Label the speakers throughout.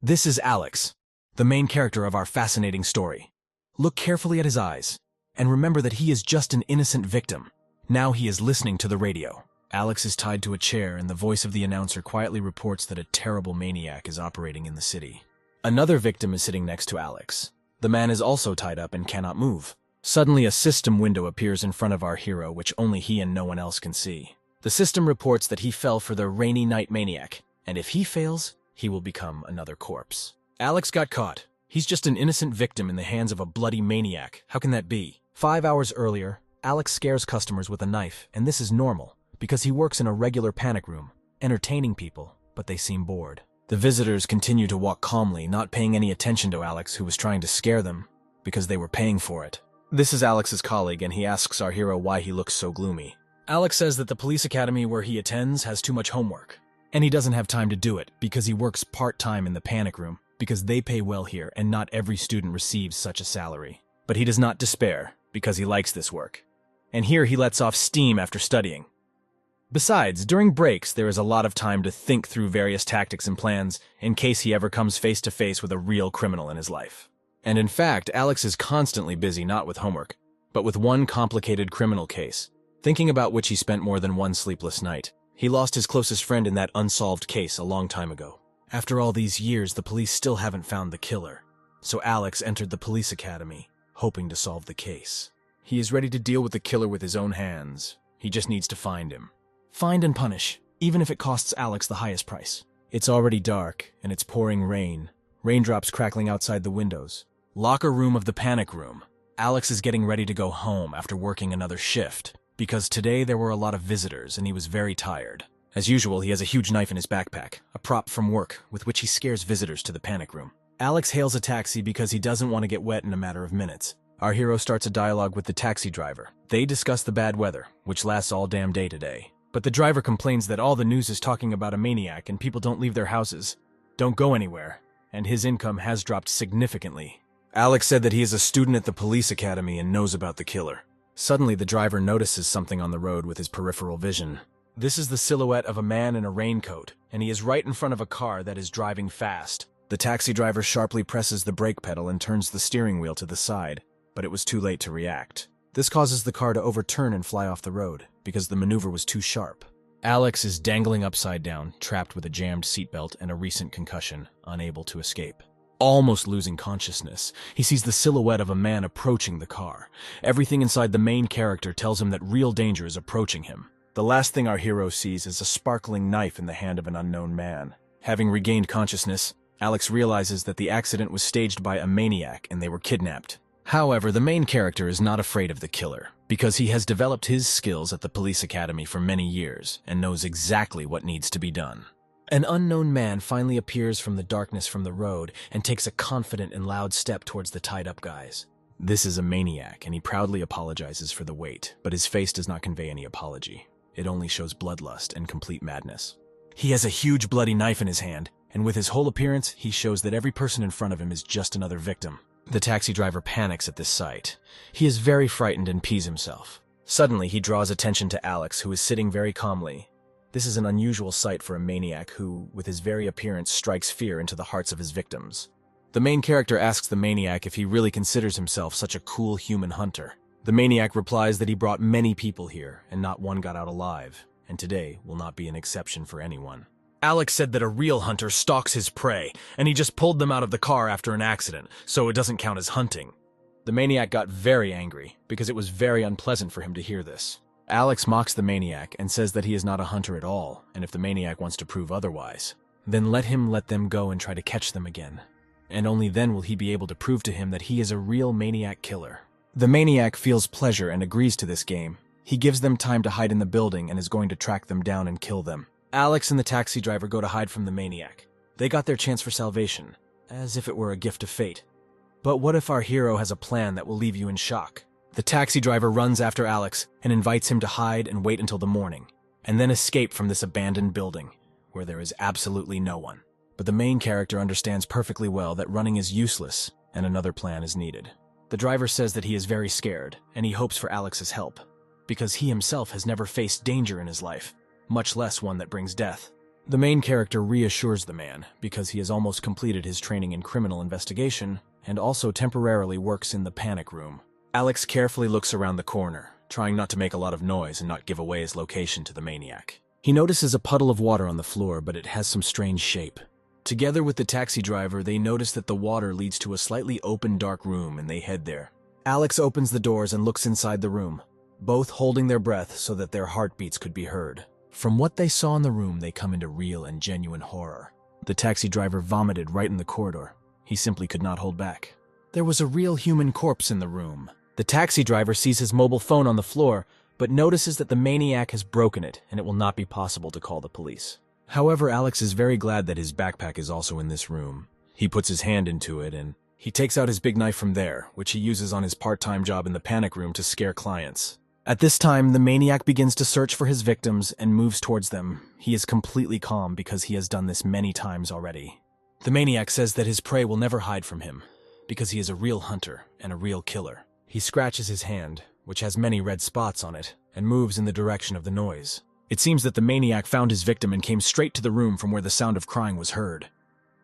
Speaker 1: This is Alex, the main character of our fascinating story. Look carefully at his eyes, and remember that he is just an innocent victim. Now he is listening to the radio. Alex is tied to a chair, and the voice of the announcer quietly reports that a terrible maniac is operating in the city. Another victim is sitting next to Alex. The man is also tied up and cannot move. Suddenly, a system window appears in front of our hero, which only he and no one else can see. The system reports that he fell for the rainy night maniac, and if he fails, he will become another corpse. Alex got caught. He's just an innocent victim in the hands of a bloody maniac. How can that be? 5 hours earlier, Alex scares customers with a knife, and this is normal, because he works in a regular panic room, entertaining people, but they seem bored. The visitors continue to walk calmly, not paying any attention to Alex, who was trying to scare them, because they were paying for it. This is Alex's colleague, and he asks our hero why he looks so gloomy. Alex says that the police academy where he attends has too much homework, and he doesn't have time to do it because he works part-time in the panic room, because they pay well here and not every student receives such a salary. But he does not despair, because he likes this work. And here he lets off steam after studying. Besides, during breaks, there is a lot of time to think through various tactics and plans in case he ever comes face to face with a real criminal in his life. And in fact, Alex is constantly busy not with homework, but with one complicated criminal case, thinking about which he spent more than one sleepless night. He lost his closest friend in that unsolved case a long time ago. After all these years, the police still haven't found the killer. So Alex entered the police academy, hoping to solve the case. He is ready to deal with the killer with his own hands. He just needs to find him. Find and punish, even if it costs Alex the highest price. It's already dark, and it's pouring rain. Raindrops crackling outside the windows. Locker room of the panic room. Alex is getting ready to go home after working another shift, because today there were a lot of visitors and he was very tired. As usual, he has a huge knife in his backpack, a prop from work with which he scares visitors to the panic room. Alex hails a taxi because he doesn't want to get wet in a matter of minutes. Our hero starts a dialogue with the taxi driver. They discuss the bad weather, which lasts all damn day today. But the driver complains that all the news is talking about a maniac and people don't leave their houses, don't go anywhere, and his income has dropped significantly. Alex said that he is a student at the police academy and knows about the killer. Suddenly, the driver notices something on the road with his peripheral vision. This is the silhouette of a man in a raincoat, and he is right in front of a car that is driving fast. The taxi driver sharply presses the brake pedal and turns the steering wheel to the side, but it was too late to react. This causes the car to overturn and fly off the road, because the maneuver was too sharp. Alex is dangling upside down, trapped with a jammed seatbelt and a recent concussion, unable to escape. Almost losing consciousness, he sees the silhouette of a man approaching the car. Everything inside the main character tells him that real danger is approaching him. The last thing our hero sees is a sparkling knife in the hand of an unknown man. Having regained consciousness, Alex realizes that the accident was staged by a maniac and they were kidnapped. However, the main character is not afraid of the killer, because he has developed his skills at the police academy for many years and knows exactly what needs to be done. An unknown man finally appears from the darkness from the road and takes a confident and loud step towards the tied-up guys. This is a maniac, and he proudly apologizes for the wait, but his face does not convey any apology. It only shows bloodlust and complete madness. He has a huge bloody knife in his hand, and with his whole appearance, he shows that every person in front of him is just another victim. The taxi driver panics at this sight. He is very frightened and pees himself. Suddenly, he draws attention to Alex, who is sitting very calmly. This is an unusual sight for a maniac who, with his very appearance, strikes fear into the hearts of his victims. The main character asks the maniac if he really considers himself such a cool human hunter. The maniac replies that he brought many people here, and not one got out alive, and today will not be an exception for anyone. Alex said that a real hunter stalks his prey, and he just pulled them out of the car after an accident, so it doesn't count as hunting. The maniac got very angry, because it was very unpleasant for him to hear this. Alex mocks the maniac and says that he is not a hunter at all, and if the maniac wants to prove otherwise, then let them go and try to catch them again. And only then will he be able to prove to him that he is a real maniac killer. The maniac feels pleasure and agrees to this game. He gives them time to hide in the building and is going to track them down and kill them. Alex and the taxi driver go to hide from the maniac. They got their chance for salvation, as if it were a gift of fate. But what if our hero has a plan that will leave you in shock? The taxi driver runs after Alex and invites him to hide and wait until the morning, and then escape from this abandoned building, where there is absolutely no one. But the main character understands perfectly well that running is useless and another plan is needed. The driver says that he is very scared, and he hopes for Alex's help, because he himself has never faced danger in his life, much less one that brings death. The main character reassures the man because he has almost completed his training in criminal investigation and also temporarily works in the panic room. Alex carefully looks around the corner, trying not to make a lot of noise and not give away his location to the maniac. He notices a puddle of water on the floor, but it has some strange shape. Together with the taxi driver, they notice that the water leads to a slightly open dark room and they head there. Alex opens the doors and looks inside the room, both holding their breath so that their heartbeats could be heard. From what they saw in the room, they come into real and genuine horror. The taxi driver vomited right in the corridor. He simply could not hold back. There was a real human corpse in the room. The taxi driver sees his mobile phone on the floor, but notices that the maniac has broken it and it will not be possible to call the police. However, Alex is very glad that his backpack is also in this room. He puts his hand into it and he takes out his big knife from there, which he uses on his part-time job in the panic room to scare clients. At this time, the maniac begins to search for his victims and moves towards them. He is completely calm because he has done this many times already. The maniac says that his prey will never hide from him because he is a real hunter and a real killer. He scratches his hand, which has many red spots on it, and moves in the direction of the noise. It seems that the maniac found his victim and came straight to the room from where the sound of crying was heard.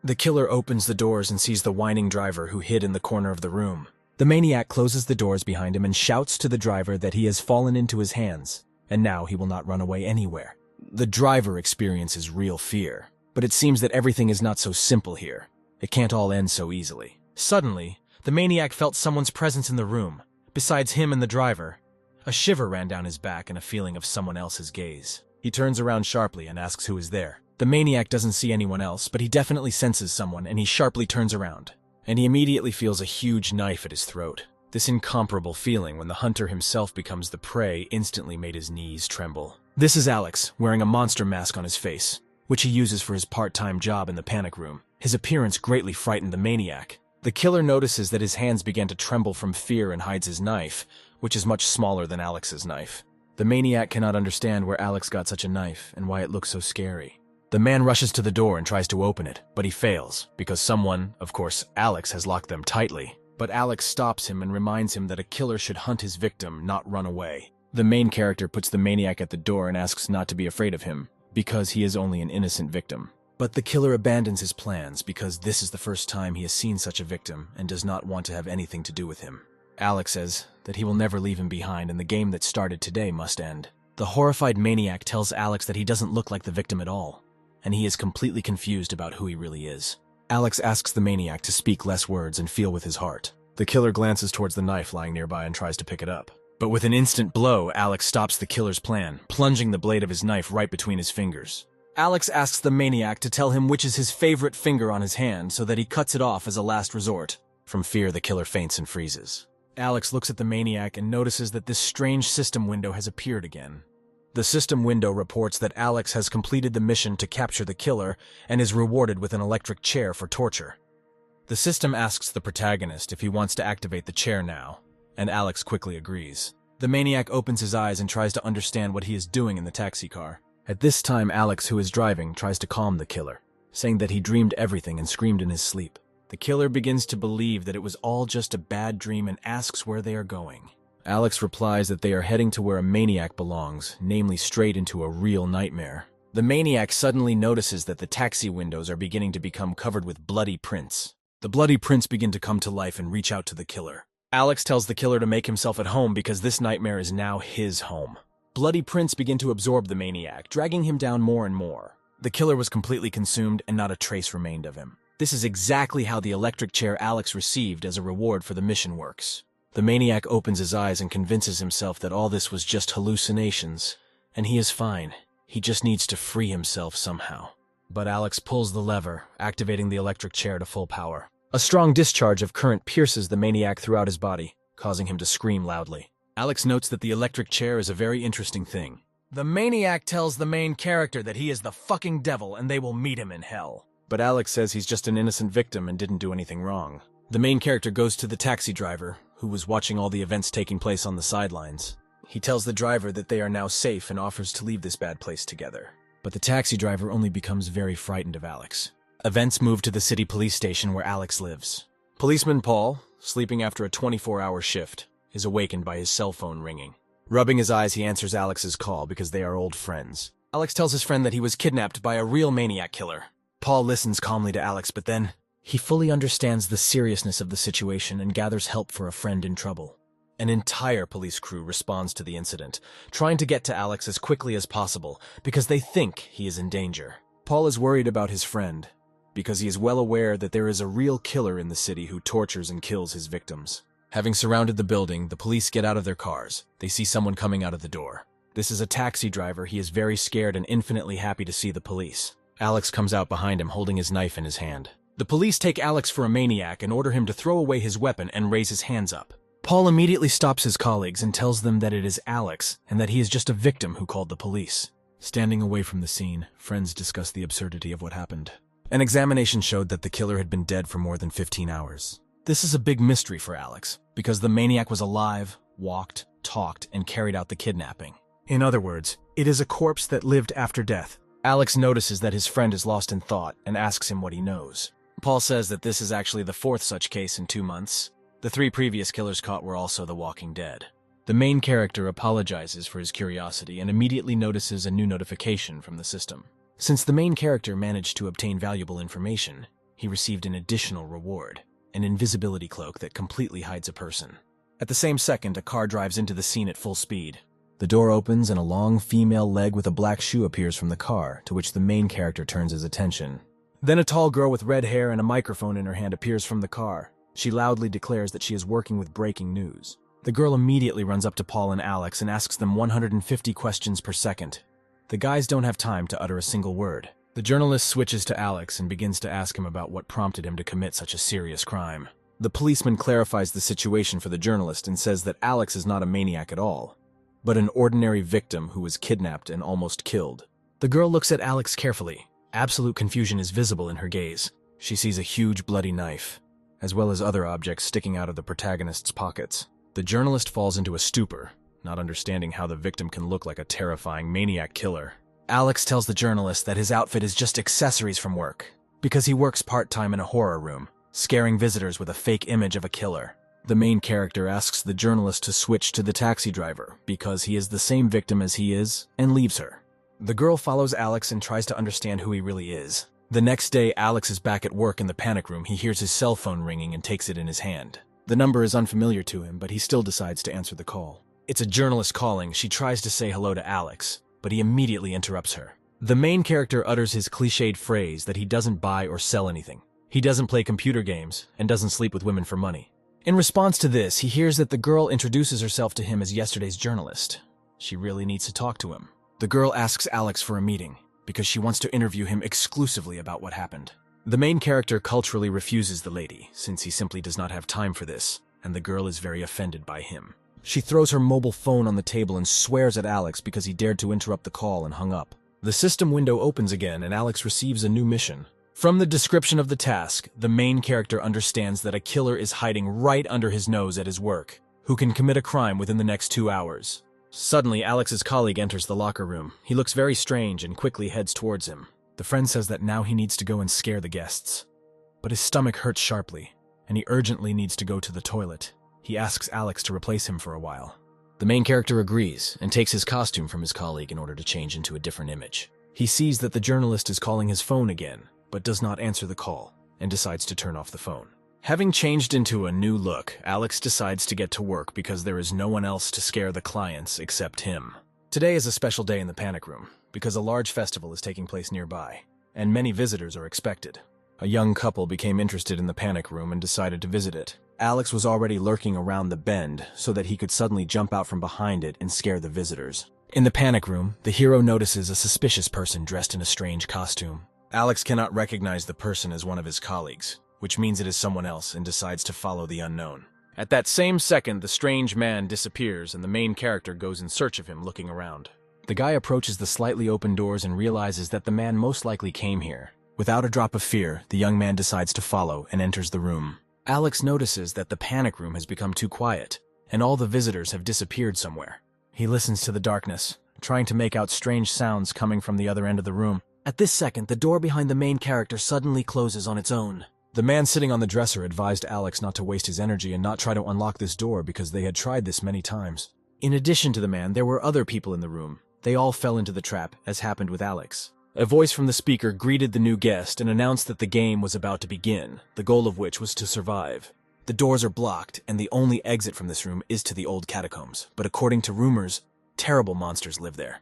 Speaker 1: The killer opens the doors and sees the whining driver who hid in the corner of the room. The maniac closes the doors behind him and shouts to the driver that he has fallen into his hands, and now he will not run away anywhere. The driver experiences real fear, but it seems that everything is not so simple here. It can't all end so easily. Suddenly, the maniac felt someone's presence in the room. Besides him and the driver, a shiver ran down his back and a feeling of someone else's gaze. He turns around sharply and asks who is there. The maniac doesn't see anyone else, but he definitely senses someone and he sharply turns around. And he immediately feels a huge knife at his throat. This incomparable feeling when the hunter himself becomes the prey instantly made his knees tremble. This is Alex, wearing a monster mask on his face, which he uses for his part-time job in the panic room. His appearance greatly frightened the maniac. The killer notices that his hands began to tremble from fear and hides his knife, which is much smaller than Alex's knife. The maniac cannot understand where Alex got such a knife and why it looks so scary. The man rushes to the door and tries to open it, but he fails, because someone, of course Alex, has locked them tightly. But Alex stops him and reminds him that a killer should hunt his victim, not run away. The main character puts the maniac at the door and asks not to be afraid of him, because he is only an innocent victim. But the killer abandons his plans because this is the first time he has seen such a victim and does not want to have anything to do with him. Alex says that he will never leave him behind and the game that started today must end. The horrified maniac tells Alex that he doesn't look like the victim at all, and he is completely confused about who he really is. Alex asks the maniac to speak less words and feel with his heart. The killer glances towards the knife lying nearby and tries to pick it up. But with an instant blow, Alex stops the killer's plan, plunging the blade of his knife right between his fingers. Alex asks the maniac to tell him which is his favorite finger on his hand so that he cuts it off as a last resort. From fear, the killer faints and freezes. Alex looks at the maniac and notices that this strange system window has appeared again. The system window reports that Alex has completed the mission to capture the killer and is rewarded with an electric chair for torture. The system asks the protagonist if he wants to activate the chair now, and Alex quickly agrees. The maniac opens his eyes and tries to understand what he is doing in the taxi car. At this time, Alex, who is driving, tries to calm the killer, saying that he dreamed everything and screamed in his sleep. The killer begins to believe that it was all just a bad dream and asks where they are going. Alex replies that they are heading to where a maniac belongs, namely straight into a real nightmare. The maniac suddenly notices that the taxi windows are beginning to become covered with bloody prints. The bloody prints begin to come to life and reach out to the killer. Alex tells the killer to make himself at home because this nightmare is now his home. Bloody prints begin to absorb the maniac, dragging him down more and more. The killer was completely consumed and not a trace remained of him. This is exactly how the electric chair Alex received as a reward for the mission works. The maniac opens his eyes and convinces himself that all this was just hallucinations, and he is fine. He just needs to free himself somehow. But Alex pulls the lever, activating the electric chair to full power. A strong discharge of current pierces the maniac throughout his body, causing him to scream loudly. Alex notes that the electric chair is a very interesting thing. The maniac tells the main character that he is the fucking devil and they will meet him in hell. But Alex says he's just an innocent victim and didn't do anything wrong. The main character goes to the taxi driver, who was watching all the events taking place on the sidelines. He tells the driver that they are now safe and offers to leave this bad place together. But the taxi driver only becomes very frightened of Alex. Events move to the city police station where Alex lives. Policeman Paul, sleeping after a 24-hour shift, is awakened by his cell phone ringing. Rubbing his eyes, he answers Alex's call because they are old friends. Alex tells his friend that he was kidnapped by a real maniac killer. Paul listens calmly to Alex, but then he fully understands the seriousness of the situation and gathers help for a friend in trouble. An entire police crew responds to the incident, trying to get to Alex as quickly as possible because they think he is in danger. Paul is worried about his friend because he is well aware that there is a real killer in the city who tortures and kills his victims. Having surrounded the building, the police get out of their cars. They see someone coming out of the door. This is a taxi driver. He is very scared and infinitely happy to see the police. Alex comes out behind him holding his knife in his hand. The police take Alex for a maniac and order him to throw away his weapon and raise his hands up. Paul immediately stops his colleagues and tells them that it is Alex and that he is just a victim who called the police. Standing away from the scene, friends discuss the absurdity of what happened. An examination showed that the killer had been dead for more than 15 hours. This is a big mystery for Alex, because the maniac was alive, walked, talked, and carried out the kidnapping. In other words, it is a corpse that lived after death. Alex notices that his friend is lost in thought and asks him what he knows. Paul says that this is actually the fourth such case in 2 months. The 3 previous killers caught were also the Walking Dead. The main character apologizes for his curiosity and immediately notices a new notification from the system. Since the main character managed to obtain valuable information, he received an additional reward, an invisibility cloak that completely hides a person. At the same second, a car drives into the scene at full speed. The door opens and a long female leg with a black shoe appears from the car, to which the main character turns his attention. Then a tall girl with red hair and a microphone in her hand appears from the car. She loudly declares that she is working with breaking news. The girl immediately runs up to Paul and Alex and asks them 150 questions per second. The guys don't have time to utter a single word. The journalist switches to Alex and begins to ask him about what prompted him to commit such a serious crime. The policeman clarifies the situation for the journalist and says that Alex is not a maniac at all, but an ordinary victim who was kidnapped and almost killed. The girl looks at Alex carefully. Absolute confusion is visible in her gaze. She sees a huge bloody knife, as well as other objects sticking out of the protagonist's pockets. The journalist falls into a stupor, not understanding how the victim can look like a terrifying maniac killer. Alex tells the journalist that his outfit is just accessories from work, because he works part-time in a horror room, scaring visitors with a fake image of a killer. The main character asks the journalist to switch to the taxi driver, because he is the same victim as he is, and leaves her. The girl follows Alex and tries to understand who he really is. The next day, Alex is back at work in the panic room. He hears his cell phone ringing and takes it in his hand. The number is unfamiliar to him, but he still decides to answer the call. It's a journalist calling. She tries to say hello to Alex, but he immediately interrupts her. The main character utters his cliched phrase that he doesn't buy or sell anything. He doesn't play computer games and doesn't sleep with women for money. In response to this, he hears that the girl introduces herself to him as yesterday's journalist. She really needs to talk to him. The girl asks Alex for a meeting, because she wants to interview him exclusively about what happened. The main character culturally refuses the lady, since he simply does not have time for this, and the girl is very offended by him. She throws her mobile phone on the table and swears at Alex because he dared to interrupt the call and hung up. The system window opens again and Alex receives a new mission. From the description of the task, the main character understands that a killer is hiding right under his nose at his work, who can commit a crime within the next 2 hours. Suddenly, Alex's colleague enters the locker room. He looks very strange and quickly heads towards him. The friend says that now he needs to go and scare the guests. But his stomach hurts sharply, and he urgently needs to go to the toilet. He asks Alex to replace him for a while. The main character agrees and takes his costume from his colleague in order to change into a different image. He sees that the journalist is calling his phone again, but does not answer the call, and decides to turn off the phone. Having changed into a new look, Alex decides to get to work because there is no one else to scare the clients except him. Today is a special day in the panic room, because a large festival is taking place nearby, and many visitors are expected. A young couple became interested in the panic room and decided to visit it. Alex was already lurking around the bend so that he could suddenly jump out from behind it and scare the visitors. In the panic room, the hero notices a suspicious person dressed in a strange costume. Alex cannot recognize the person as one of his colleagues, which means it is someone else, and decides to follow the unknown. At that same second, the strange man disappears and the main character goes in search of him, looking around. The guy approaches the slightly open doors and realizes that the man most likely came here. Without a drop of fear, the young man decides to follow and enters the room. Alex notices that the panic room has become too quiet, and all the visitors have disappeared somewhere. He listens to the darkness, trying to make out strange sounds coming from the other end of the room. At this second, the door behind the main character suddenly closes on its own. The man sitting on the dresser advised Alex not to waste his energy and not try to unlock this door because they had tried this many times. In addition to the man, there were other people in the room. They all fell into the trap, as happened with Alex. A voice from the speaker greeted the new guest and announced that the game was about to begin, the goal of which was to survive. The doors are blocked, and the only exit from this room is to the old catacombs, but according to rumors, terrible monsters live there,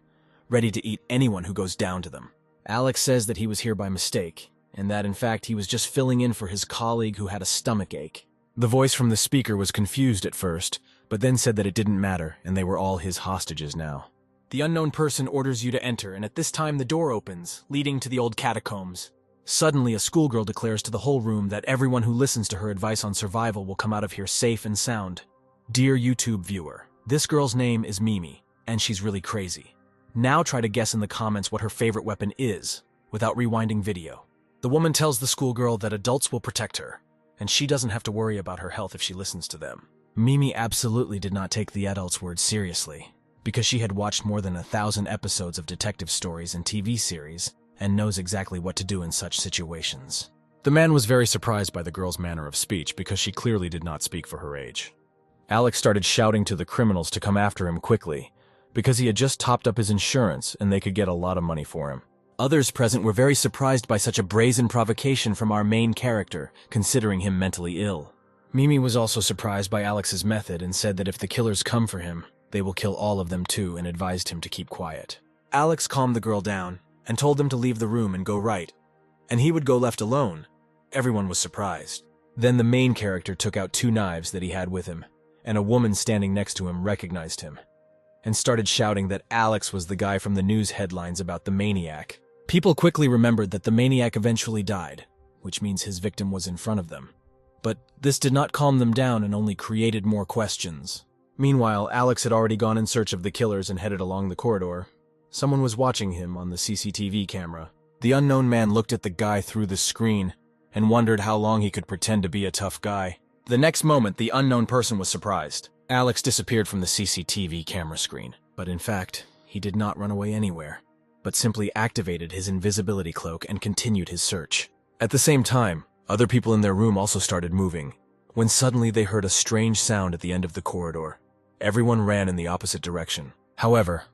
Speaker 1: ready to eat anyone who goes down to them. Alex says that he was here by mistake, and that in fact he was just filling in for his colleague who had a stomach ache. The voice from the speaker was confused at first, but then said that it didn't matter, and they were all his hostages now. The unknown person orders you to enter, and at this time the door opens, leading to the old catacombs. Suddenly, a schoolgirl declares to the whole room that everyone who listens to her advice on survival will come out of here safe and sound. Dear YouTube viewer, this girl's name is Mimi, and she's really crazy. Now try to guess in the comments what her favorite weapon is, without rewinding video. The woman tells the schoolgirl that adults will protect her, and she doesn't have to worry about her health if she listens to them. Mimi absolutely did not take the adults' words seriously, because she had watched more than 1,000 episodes of detective stories and TV series, and knows exactly what to do in such situations. The man was very surprised by the girl's manner of speech because she clearly did not speak for her age. Alex started shouting to the criminals to come after him quickly, because he had just topped up his insurance and they could get a lot of money for him. Others present were very surprised by such a brazen provocation from our main character, considering him mentally ill. Mimi was also surprised by Alex's method and said that if the killers come for him, they will kill all of them too, and advised him to keep quiet. Alex calmed the girl down and told them to leave the room and go right, and he would go left alone. Everyone was surprised. Then the main character took out 2 knives that he had with him, and a woman standing next to him recognized him, and started shouting that Alex was the guy from the news headlines about the maniac. People quickly remembered that the maniac eventually died, which means his victim was in front of them. But this did not calm them down and only created more questions. Meanwhile, Alex had already gone in search of the killers and headed along the corridor. Someone was watching him on the CCTV camera. The unknown man looked at the guy through the screen and wondered how long he could pretend to be a tough guy. The next moment, the unknown person was surprised. Alex disappeared from the CCTV camera screen, but in fact, he did not run away anywhere, but simply activated his invisibility cloak and continued his search. At the same time, other people in their room also started moving, when suddenly they heard a strange sound at the end of the corridor. Everyone ran in the opposite direction. However,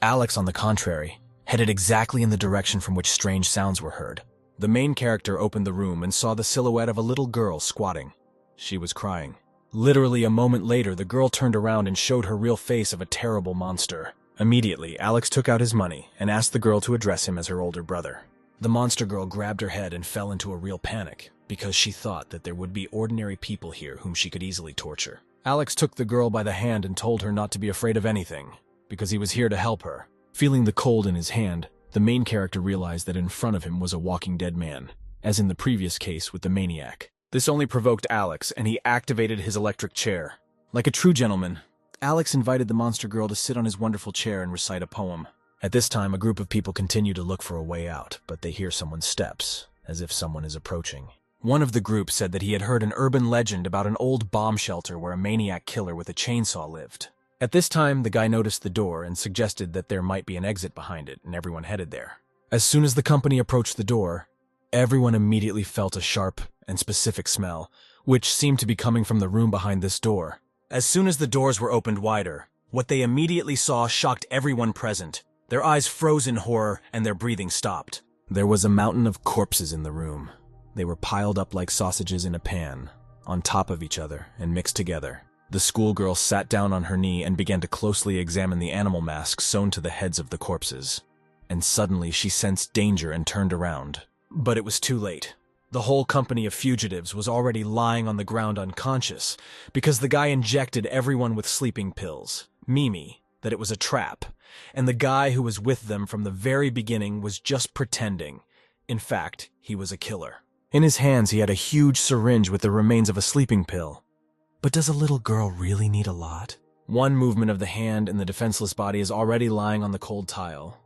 Speaker 1: Alex, on the contrary, headed exactly in the direction from which strange sounds were heard. The main character opened the room and saw the silhouette of a little girl squatting. She was crying. Literally a moment later, the girl turned around and showed her real face of a terrible monster. Immediately, Alex took out his money and asked the girl to address him as her older brother. The monster girl grabbed her head and fell into a real panic, because she thought that there would be ordinary people here whom she could easily torture. Alex took the girl by the hand and told her not to be afraid of anything, because he was here to help her. Feeling the cold in his hand, the main character realized that in front of him was a walking dead man, as in the previous case with the maniac. This only provoked Alex, and he activated his electric chair. Like a true gentleman, Alex invited the monster girl to sit on his wonderful chair and recite a poem. At this time, a group of people continue to look for a way out, but they hear someone's steps, as if someone is approaching. One of the group said that he had heard an urban legend about an old bomb shelter where a maniac killer with a chainsaw lived. At this time, the guy noticed the door and suggested that there might be an exit behind it, and everyone headed there. As soon as the company approached the door, everyone immediately felt a sharp and specific smell, which seemed to be coming from the room behind this door. As soon as the doors were opened wider, what they immediately saw shocked everyone present. Their eyes froze in horror, and their breathing stopped. There was a mountain of corpses in the room. They were piled up like sausages in a pan, on top of each other and mixed together. The schoolgirl sat down on her knee and began to closely examine the animal masks sewn to the heads of the corpses. And suddenly she sensed danger and turned around. But it was too late. The whole company of fugitives was already lying on the ground unconscious, because the guy injected everyone with sleeping pills. Mimi, that it was a trap, and the guy who was with them from the very beginning was just pretending. In fact, he was a killer. In his hands he had a huge syringe with the remains of a sleeping pill. But does a little girl really need a lot? One movement of the hand and the defenseless body is already lying on the cold tile.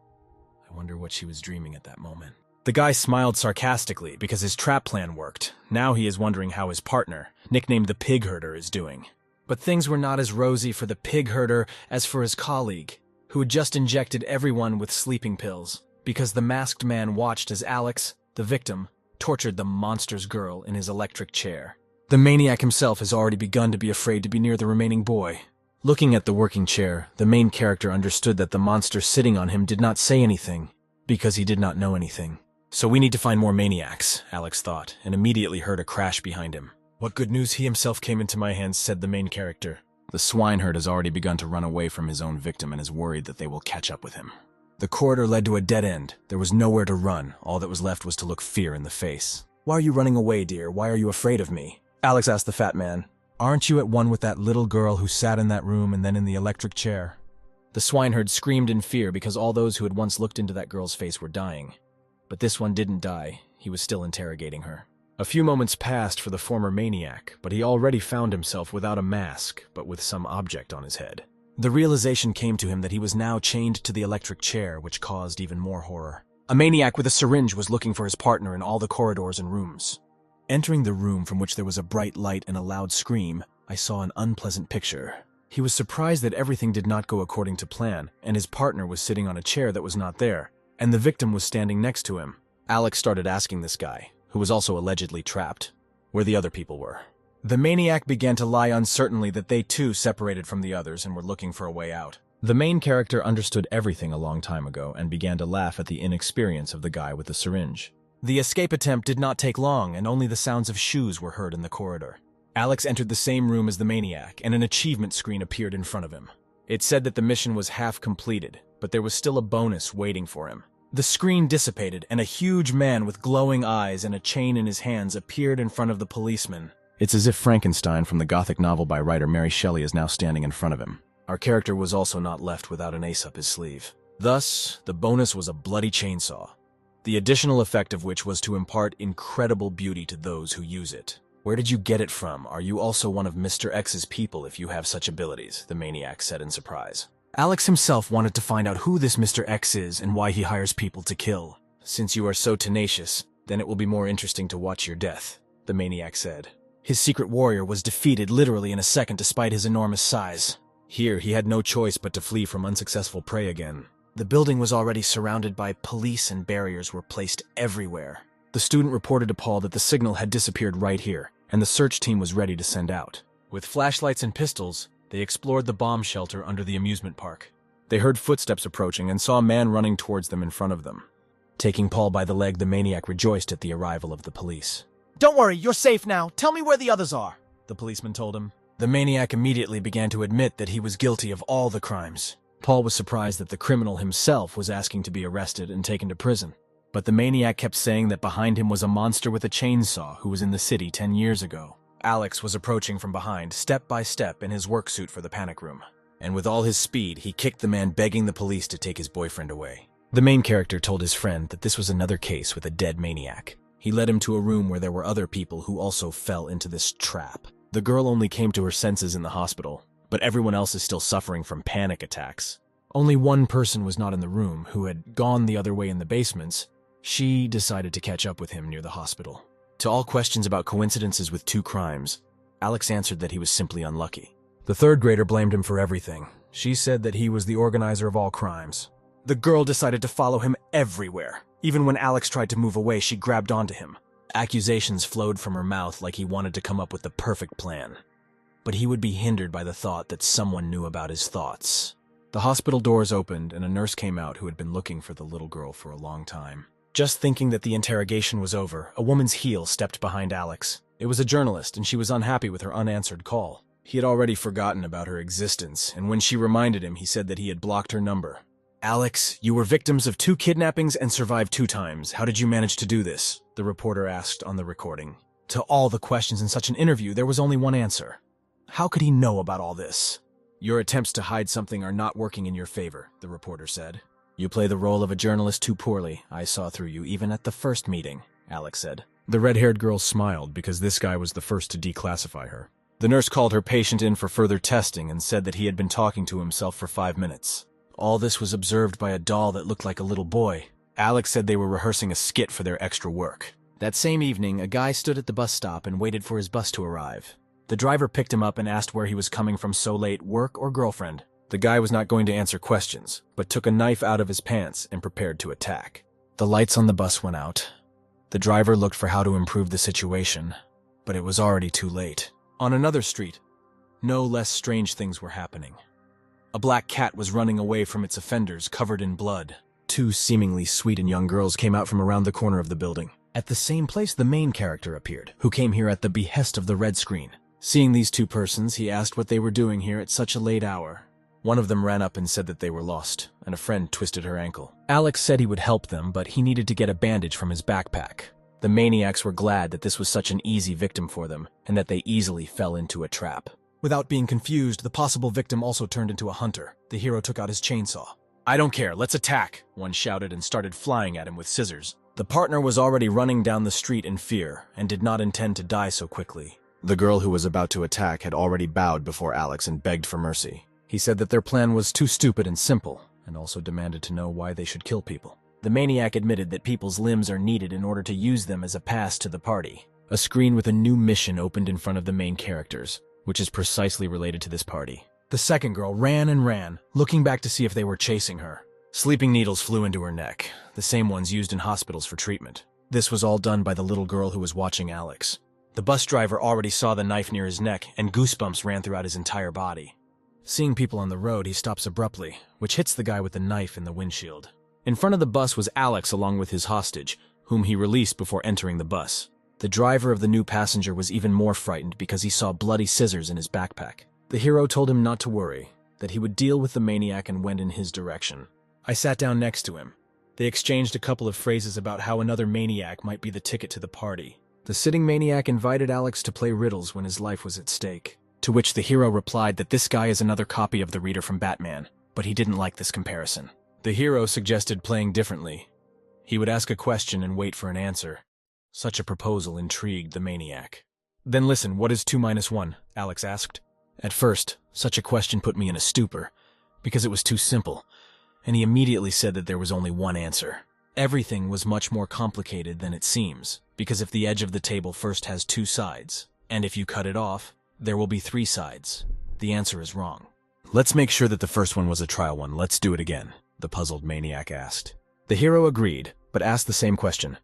Speaker 1: I wonder what she was dreaming at that moment. The guy smiled sarcastically because his trap plan worked. Now he is wondering how his partner, nicknamed the pig herder, is doing. But things were not as rosy for the pig herder as for his colleague, who had just injected everyone with sleeping pills, because the masked man watched as Alex, the victim, tortured the monster's girl in his electric chair. The maniac himself has already begun to be afraid to be near the remaining boy. Looking at the working chair, the main character understood that the monster sitting on him did not say anything, because he did not know anything. So we need to find more maniacs, Alex thought, and immediately heard a crash behind him. What good news, he himself came into my hands, said the main character. The swineherd has already begun to run away from his own victim and is worried that they will catch up with him. The corridor led to a dead end. There was nowhere to run. All that was left was to look fear in the face. Why are you running away, dear? Why are you afraid of me? Alex asked the fat man. Aren't you at one with that little girl who sat in that room and then in the electric chair? The swineherd screamed in fear because all those who had once looked into that girl's face were dying. But this one didn't die. He was still interrogating her. A few moments passed for the former maniac, but he already found himself without a mask, but with some object on his head. The realization came to him that he was now chained to the electric chair, which caused even more horror. A maniac with a syringe was looking for his partner in all the corridors and rooms. Entering the room from which there was a bright light and a loud scream, I saw an unpleasant picture. He was surprised that everything did not go according to plan, and his partner was sitting on a chair that was not there, and the victim was standing next to him. Alex started asking this guy, who was also allegedly trapped, where the other people were. The maniac began to lie uncertainly that they too separated from the others and were looking for a way out. The main character understood everything a long time ago and began to laugh at the inexperience of the guy with the syringe. The escape attempt did not take long, and only the sounds of shoes were heard in the corridor. Alex entered the same room as the maniac, and an achievement screen appeared in front of him. It said that the mission was half completed, but there was still a bonus waiting for him. The screen dissipated, and a huge man with glowing eyes and a chain in his hands appeared in front of the policeman. It's as if Frankenstein from the Gothic novel by writer Mary Shelley is now standing in front of him. Our character was also not left without an ace up his sleeve. Thus, the bonus was a bloody chainsaw, the additional effect of which was to impart incredible beauty to those who use it. Where did you get it from? Are you also one of Mr. X's people if you have such abilities? The maniac said in surprise. Alex himself wanted to find out who this Mr. X is and why he hires people to kill. Since you are so tenacious, then it will be more interesting to watch your death, the maniac said. His secret warrior was defeated literally in a second despite his enormous size. Here, he had no choice but to flee from unsuccessful prey again. The building was already surrounded by police and barriers were placed everywhere. The student reported to Paul that the signal had disappeared right here, and the search team was ready to send out. With flashlights and pistols, they explored the bomb shelter under the amusement park. They heard footsteps approaching and saw a man running towards them in front of them. Taking Paul by the leg, the maniac rejoiced at the arrival of the police.
Speaker 2: Don't worry, you're safe now. Tell me where the others are,
Speaker 1: the policeman told him. The maniac immediately began to admit that he was guilty of all the crimes. Paul was surprised that the criminal himself was asking to be arrested and taken to prison. But the maniac kept saying that behind him was a monster with a chainsaw who was in the city 10 years ago. Alex was approaching from behind, step by step, in his work suit for the panic room. And with all his speed, he kicked the man begging the police to take his boyfriend away. The main character told his friend that this was another case with a dead maniac. He led him to a room where there were other people who also fell into this trap. The girl only came to her senses in the hospital, but everyone else is still suffering from panic attacks. Only one person was not in the room, who had gone the other way in the basements. She decided to catch up with him near the hospital. To all questions about coincidences with 2 crimes, Alex answered that he was simply unlucky. The third grader blamed him for everything. She said that he was the organizer of all crimes. The girl decided to follow him everywhere. Even when Alex tried to move away, she grabbed onto him. Accusations flowed from her mouth like he wanted to come up with the perfect plan. But he would be hindered by the thought that someone knew about his thoughts. The hospital doors opened and a nurse came out who had been looking for the little girl for a long time. Just thinking that the interrogation was over, a woman's heel stepped behind Alex. It was a journalist, and she was unhappy with her unanswered call. He had already forgotten about her existence, and when she reminded him, he said that he had blocked her number. Alex, you were victims of 2 kidnappings and survived 2 times. How did you manage to do this? The reporter asked on the recording. To all the questions in such an interview, there was only one answer. How could he know about all this? Your attempts to hide something are not working in your favor, the reporter said. You play the role of a journalist too poorly. I saw through you even at the first meeting, Alex said. The red-haired girl smiled because this guy was the first to declassify her. The nurse called her patient in for further testing and said that he had been talking to himself for 5 minutes. All this was observed by a doll that looked like a little boy. Alex said they were rehearsing a skit for their extra work. That same evening, a guy stood at the bus stop and waited for his bus to arrive. The driver picked him up and asked where he was coming from so late, work or girlfriend. The guy was not going to answer questions, but took a knife out of his pants and prepared to attack. The lights on the bus went out. The driver looked for how to improve the situation, but it was already too late. On another street, no less strange things were happening. A black cat was running away from its offenders, covered in blood. Two seemingly sweet and young girls came out from around the corner of the building. At the same place, the main character appeared, who came here at the behest of the red screen. Seeing these two persons, he asked what they were doing here at such a late hour. One of them ran up and said that they were lost, and a friend twisted her ankle. Alex said he would help them, but he needed to get a bandage from his backpack. The maniacs were glad that this was such an easy victim for them, and that they easily fell into a trap. Without being confused, the possible victim also turned into a hunter. The hero took out his chainsaw. "I don't care, let's attack," one shouted and started flying at him with scissors. The partner was already running down the street in fear, and did not intend to die so quickly. The girl who was about to attack had already bowed before Alex and begged for mercy. He said that their plan was too stupid and simple, and also demanded to know why they should kill people. The maniac admitted that people's limbs are needed in order to use them as a pass to the party. A screen with a new mission opened in front of the main characters, which is precisely related to this party. The second girl ran and ran, looking back to see if they were chasing her. Sleeping needles flew into her neck, the same ones used in hospitals for treatment. This was all done by the little girl who was watching Alex. The bus driver already saw the knife near his neck, and goosebumps ran throughout his entire body. Seeing people on the road, he stops abruptly, which hits the guy with the knife in the windshield. In front of the bus was Alex along with his hostage, whom he released before entering the bus. The driver of the new passenger was even more frightened because he saw bloody scissors in his backpack. The hero told him not to worry, that he would deal with the maniac, and went in his direction. I sat down next to him. They exchanged a couple of phrases about how another maniac might be the ticket to the party. The sitting maniac invited Alex to play riddles when his life was at stake, to which the hero replied that this guy is another copy of the Reader from Batman, but he didn't like this comparison. The hero suggested playing differently. He would ask a question and wait for an answer. Such a proposal intrigued the maniac. "Then listen, what is 2 minus 1? Alex asked. At first, such a question put me in a stupor, because it was too simple, and he immediately said that there was only one answer. Everything was much more complicated than it seems, because if the edge of the table first has 2 sides, and if you cut it off, there will be 3 sides. The answer is wrong. Let's make sure that the first one was a trial one. Let's do it again," the puzzled maniac asked. The hero agreed, but asked the same question.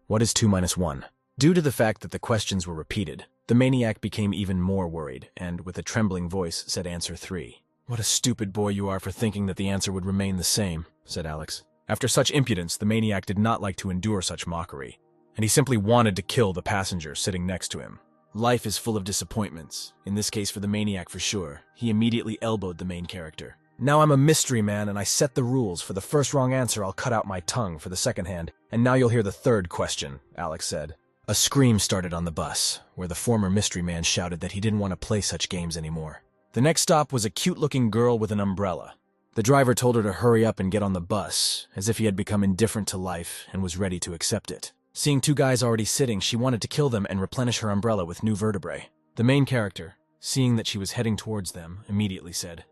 Speaker 1: What is 2 minus 1? Due to the fact that the questions were repeated, the maniac became even more worried, and with a trembling voice said answer 3. "What a stupid boy you are for thinking that the answer would remain the same," said Alex. After such impudence, the maniac did not like to endure such mockery, and he simply wanted to kill the passenger sitting next to him. Life is full of disappointments, in this case for the maniac for sure. He immediately elbowed the main character. "Now I'm a mystery man, and I set the rules. For the first wrong answer, I'll cut out my tongue. For the second hand, and now you'll hear the third question," Alex said. A scream started on the bus, where the former mystery man shouted that he didn't want to play such games anymore. The next stop was a cute-looking girl with an umbrella. The driver told her to hurry up and get on the bus, as if he had become indifferent to life and was ready to accept it. Seeing 2 guys already sitting, she wanted to kill them and replenish her umbrella with new vertebrae. The main character, seeing that she was heading towards them, immediately said,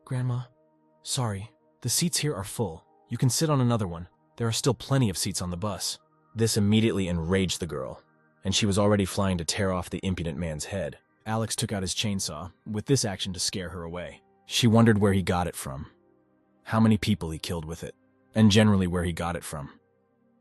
Speaker 1: "Grandma, sorry, the seats here are full. You can sit on another one. There are still plenty of seats on the bus." This immediately enraged the girl, and she was already flying to tear off the impudent man's head. Alex took out his chainsaw, with this action to scare her away. She wondered where he got it from, how many people he killed with it, and generally where he got it from.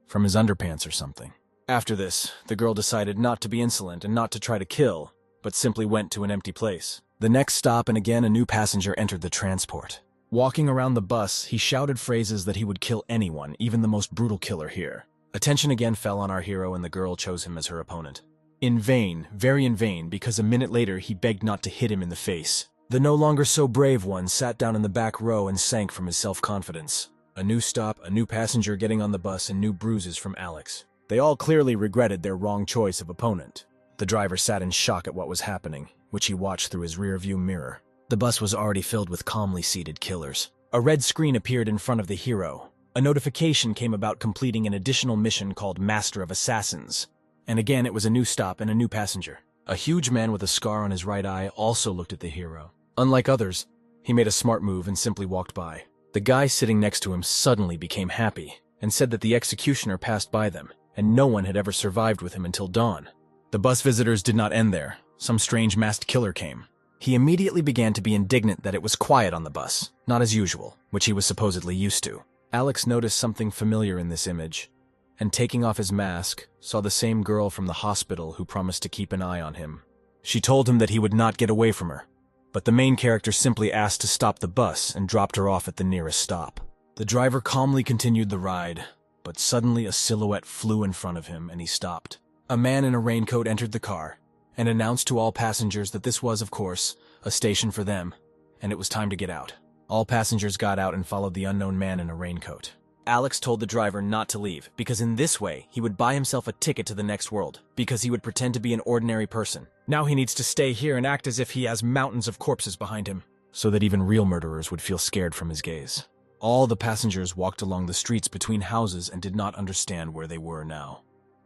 Speaker 1: From his underpants or something. After this, the girl decided not to be insolent and not to try to kill, but simply went to an empty place. The next stop, and again a new passenger entered the transport. Walking around the bus, he shouted phrases that he would kill anyone, even the most brutal killer here. Attention again fell on our hero, and the girl chose him as her opponent. In vain, very in vain, because a minute later he begged not to hit him in the face. The no longer so brave one sat down in the back row and sank from his self-confidence. A new stop, a new passenger getting on the bus, and new bruises from Alex. They all clearly regretted their wrong choice of opponent. The driver sat in shock at what was happening, which he watched through his rear-view mirror. The bus was already filled with calmly seated killers. A red screen appeared in front of the hero. A notification came about completing an additional mission called Master of Assassins. And again, it was a new stop and a new passenger. A huge man with a scar on his right eye also looked at the hero. Unlike others, he made a smart move and simply walked by. The guy sitting next to him suddenly became happy and said that the executioner passed by them, and no one had ever survived with him until dawn. The bus visitors did not end there. Some strange masked killer came. He immediately began to be indignant that it was quiet on the bus, not as usual, which he was supposedly used to. Alex noticed something familiar in this image, and taking off his mask, saw the same girl from the hospital who promised to keep an eye on him. She told him that he would not get away from her, but the main character simply asked to stop the bus and dropped her off at the nearest stop. The driver calmly continued the ride, but suddenly a silhouette flew in front of him and he stopped. A man in a raincoat entered the car and announced to all passengers that this was, of course, a station for them, and it was time to get out. All passengers got out and followed the unknown man in a raincoat. Alex told the driver not to leave, because in this way, he would buy himself a ticket to the next world, because he would pretend to be an ordinary person. Now he needs to stay here and act as if he has mountains of corpses behind him, so that even real murderers would feel scared from his gaze. All the passengers walked along the streets between houses and did not understand where they were now.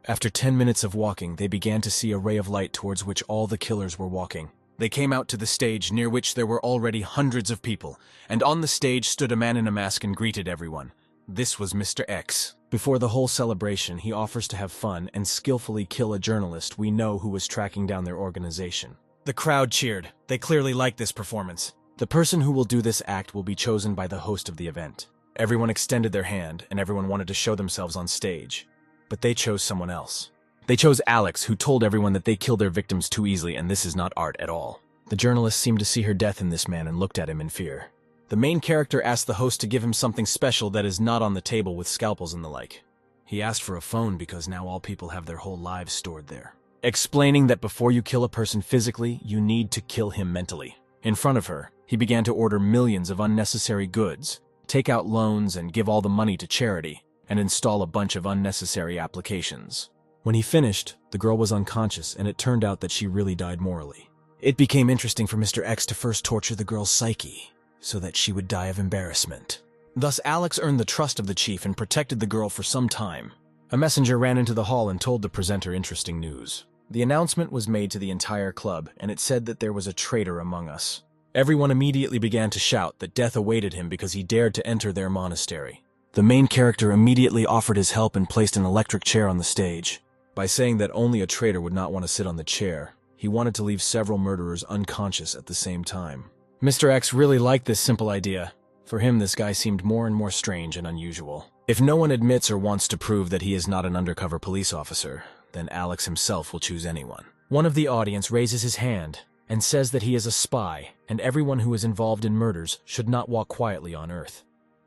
Speaker 1: After 10 minutes of walking, they began to see a ray of light towards which all the killers were walking. They came out to the stage near which there were already hundreds of people, and on the stage stood a man in a mask and greeted everyone. This was Mr. X. Before the whole celebration, he offers to have fun and skillfully kill a journalist we know who was tracking down their organization. The crowd cheered. They clearly liked this performance. The person who will do this act will be chosen by the host of the event. Everyone extended their hand, and everyone wanted to show themselves on stage. But they chose someone else. They chose Alex, who told everyone that they killed their victims too easily and this is not art at all. The journalist seemed to see her death in this man and looked at him in fear. The main character asked the host to give him something special that is not on the table with scalpels and the like. He asked for a phone because now all people have their whole lives stored there. Explaining that before you kill a person physically, you need to kill him mentally. In front of her, he began to order millions of unnecessary goods, take out loans and give all the money to charity, and install a bunch of unnecessary applications. When he finished, the girl was unconscious and it turned out that she really died morally. It became interesting for Mr. X to first torture the girl's psyche, so that she would die of embarrassment. Thus, Alex earned the trust of the chief and protected the girl for some time. A messenger ran into the hall and told the presenter interesting news. The announcement was made to the entire club, and it said that there was a traitor among us. Everyone immediately began to shout that death awaited him because he dared to enter their monastery. The main character immediately offered his help and placed an electric chair on the stage. By saying that only a traitor would not want to sit on the chair, he wanted to leave several murderers unconscious at the same time. Mr. X really liked this simple idea. For him, this guy seemed more and more strange and unusual. If no one admits or wants to prove that he is not an undercover police officer, then Alex himself will choose anyone. One of the audience raises his hand and says that he is a spy, and everyone who is involved in murders should not walk quietly on Earth.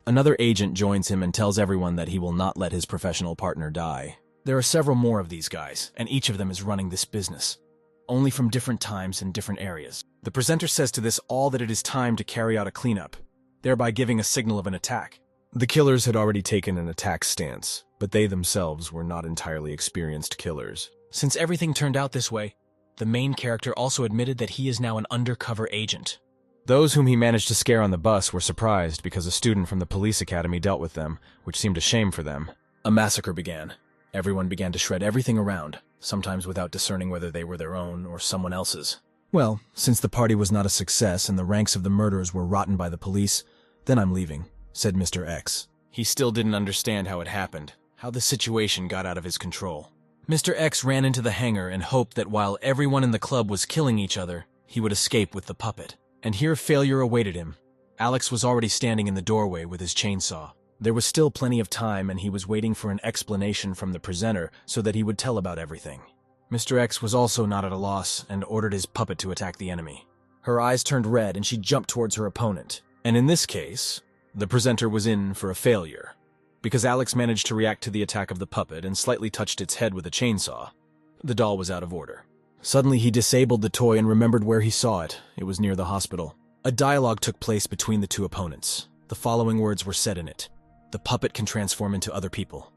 Speaker 1: Another agent joins him and tells everyone that he will not let his professional partner die. There are several more of these guys, and each of them is running this business, only from different times and different areas. The presenter says to this all that it is time to carry out a cleanup, thereby giving a signal of an attack. The killers had already taken an attack stance, but they themselves were not entirely experienced killers. Since everything turned out this way, the main character also admitted that he is now an undercover agent. Those whom he managed to scare on the bus were surprised because a student from the police academy dealt with them, which seemed a shame for them. A massacre began. Everyone began to shred everything around, sometimes without discerning whether they were their own or someone else's. Well, since the party was not a success and the ranks of the murderers were rotten by the police, then I'm leaving, said Mr. X. He still didn't understand how it happened, how the situation got out of his control. Mr. X ran into the hangar and hoped that while everyone in the club was killing each other, he would escape with the puppet. And here failure awaited him. Alex was already standing in the doorway with his chainsaw. There was still plenty of time and he was waiting for an explanation from the presenter so that he would tell about everything. Mr. X was also not at a loss and ordered his puppet to attack the enemy. Her eyes turned red and she jumped towards her opponent. And in this case, the presenter was in for a failure. Because Alex managed to react to the attack of the puppet and slightly touched its head with a chainsaw, the doll was out of order. Suddenly he disabled the toy and remembered where he saw it. It was near the hospital. A dialogue took place between the two opponents. The following words were said in it: "The puppet can transform into other people."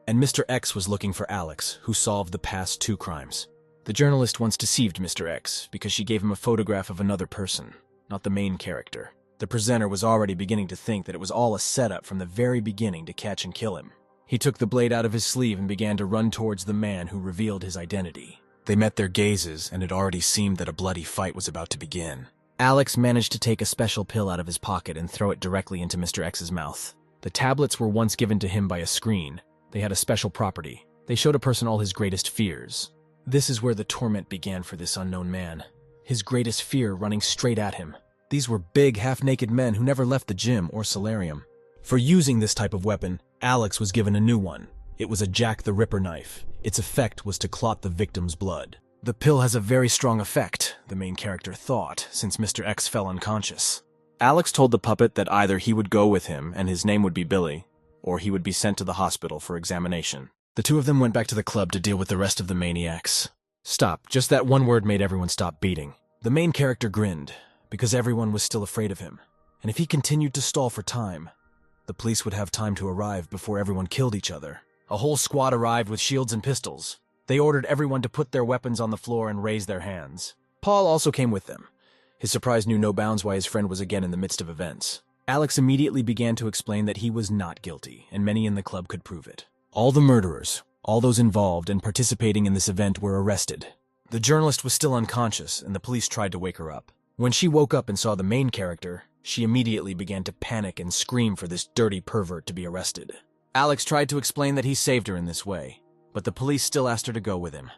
Speaker 1: And Mr. X was looking for Alex, who solved the past 2 crimes. The journalist once deceived Mr. X because she gave him a photograph of another person, not the main character. The presenter was already beginning to think that it was all a setup from the very beginning to catch and kill him. He took the blade out of his sleeve and began to run towards the man who revealed his identity. They met their gazes, and it already seemed that a bloody fight was about to begin. Alex managed to take a special pill out of his pocket and throw it directly into Mr. X's mouth. The tablets were once given to him by a screen. They had a special property. They showed a person all his greatest fears. This is where the torment began for this unknown man. His greatest fear running straight at him. These were big, half-naked men who never left the gym or solarium. For using this type of weapon, Alex was given a new one. It was a Jack the Ripper knife. Its effect was to clot the victim's blood. The pill has a very strong effect, the main character thought, since Mr. X fell unconscious. Alex told the puppet that either he would go with him and his name would be Billy, or he would be sent to the hospital for examination. The two of them went back to the club to deal with the rest of the maniacs. Stop. Just that one word made everyone stop beating. The main character grinned, because everyone was still afraid of him. And if he continued to stall for time, the police would have time to arrive before everyone killed each other. A whole squad arrived with shields and pistols. They ordered everyone to put their weapons on the floor and raise their hands. Paul also came with them. His surprise knew no bounds why his friend was again in the midst of events. Alex immediately began to explain that he was not guilty, and many in the club could prove it. All the murderers, all those involved and participating in this event were arrested. The journalist was still unconscious, and the police tried to wake her up. When she woke up and saw the main character, she immediately began to panic and scream for this dirty pervert to be arrested. Alex tried to explain that he saved her in this way, but the police still asked her to go with him.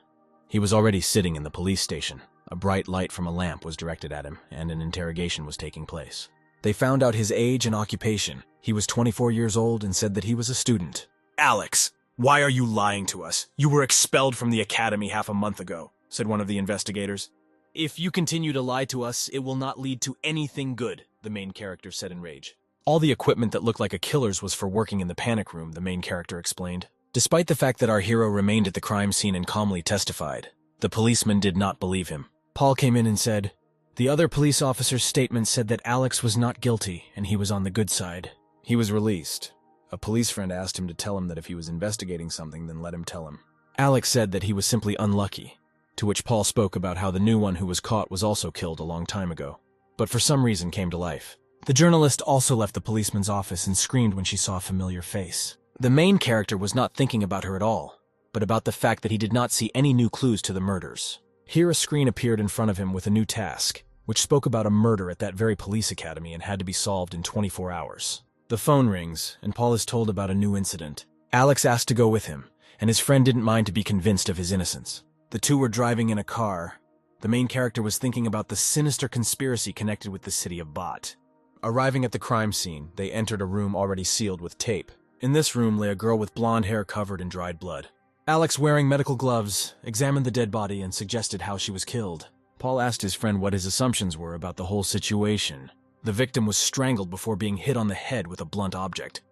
Speaker 1: He was already sitting in the police station. A bright light from a lamp was directed at him, and an interrogation was taking place. They found out his age and occupation. He was 24 years old and said that he was a student. "Alex, why are you lying to us? You were expelled from the academy half a month ago," said one of the investigators. "If you continue to lie to us, it will not lead to anything good," the main character said in rage. "All the equipment that looked like a killer's was for working in the panic room," the main character explained. Despite the fact that our hero remained at the crime scene and calmly testified, the policeman did not believe him. Paul came in and said, "The other police officer's statement said that Alex was not guilty and he was on the good side." He was released. A police friend asked him to tell him that if he was investigating something, then let him tell him. Alex said that he was simply unlucky, to which Paul spoke about how the new one who was caught was also killed a long time ago, but for some reason came to life. The journalist also left the policeman's office and screamed when she saw a familiar face. The main character was not thinking about her at all, but about the fact that he did not see any new clues to the murders. Here a screen appeared in front of him with a new task, which spoke about a murder at that very police academy and had to be solved in 24 hours. The phone rings, and Paul is told about a new incident. Alex asked to go with him, and his friend didn't mind to be convinced of his innocence. The two were driving in a car. The main character was thinking about the sinister conspiracy connected with the city of Bot. Arriving at the crime scene, they entered a room already sealed with tape. In this room lay a girl with blonde hair covered in dried blood. Alex, wearing medical gloves, examined the dead body and suggested how she was killed. Paul asked his friend what his assumptions were about the whole situation. The victim was strangled before being hit on the head with a blunt object.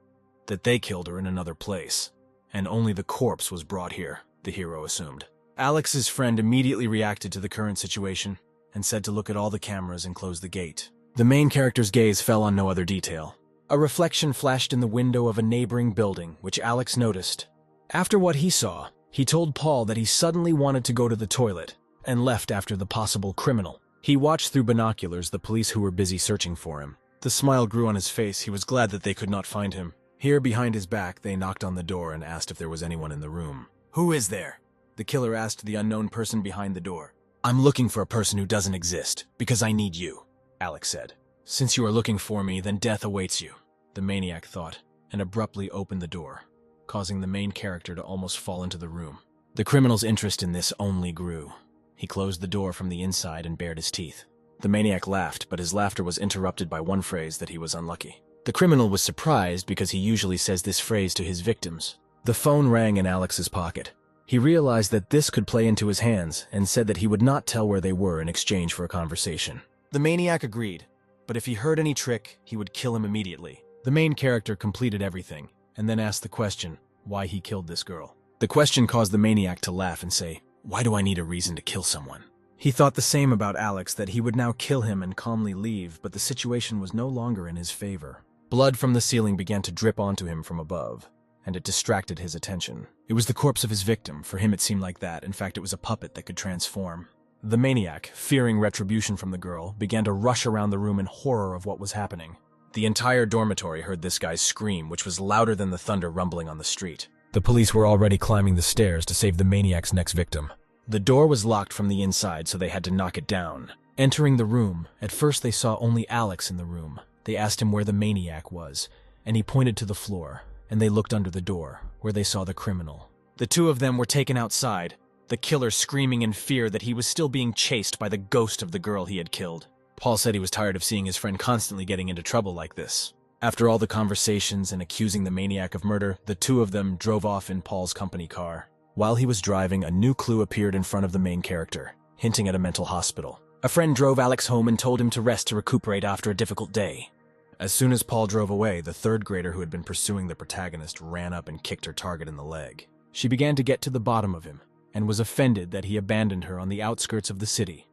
Speaker 1: That they killed her in another place. And only the corpse was brought here, the hero assumed. Alex's friend immediately reacted to the current situation and said to look at all the cameras and close the gate. The main character's gaze fell on no other detail. A reflection flashed in the window of a neighboring building, which Alex noticed. After what he saw, he told Paul that he suddenly wanted to go to the toilet and left after the possible criminal. He watched through binoculars the police who were busy searching for him. The smile grew on his face. He was glad that they could not find him. Here, behind his back, they knocked on the door and asked if there was anyone in the room. "Who is there?" the killer asked the unknown person behind the door. "I'm looking for a person who doesn't exist, because I need you," Alex said. "Since you are looking for me, then death awaits you," the maniac thought, and abruptly opened the door, causing the main character to almost fall into the room. The criminal's interest in this only grew. He closed the door from the inside and bared his teeth. The maniac laughed, but his laughter was interrupted by one phrase that he was unlucky. The criminal was surprised because he usually says this phrase to his victims. The phone rang in Alex's pocket. He realized that this could play into his hands and said that he would not tell where they were in exchange for a conversation. The maniac agreed, but if he heard any trick, he would kill him immediately. The main character completed everything, and then asked the question, why he killed this girl. The question caused the maniac to laugh and say, "Why do I need a reason to kill someone?" He thought the same about Alex, that he would now kill him and calmly leave, but the situation was no longer in his favor. Blood from the ceiling began to drip onto him from above, and it distracted his attention. It was the corpse of his victim. For him it seemed like that. In fact, it was a puppet that could transform. The maniac, fearing retribution from the girl, began to rush around the room in horror of what was happening. The entire dormitory heard this guy's scream, which was louder than the thunder rumbling on the street. The police were already climbing the stairs to save the maniac's next victim. The door was locked from the inside, so they had to knock it down. Entering the room, at first they saw only Alex in the room. They asked him where the maniac was, and he pointed to the floor, and they looked under the door, where they saw the criminal. The two of them were taken outside, the killer screaming in fear that he was still being chased by the ghost of the girl he had killed. Paul said he was tired of seeing his friend constantly getting into trouble like this. After all the conversations and accusing the maniac of murder, the two of them drove off in Paul's company car. While he was driving, a new clue appeared in front of the main character, hinting at a mental hospital. A friend drove Alex home and told him to rest to recuperate after a difficult day. As soon as Paul drove away, the third grader who had been pursuing the protagonist ran up and kicked her target in the leg. She began to get to the bottom of him, and was offended that he abandoned her on the outskirts of the city.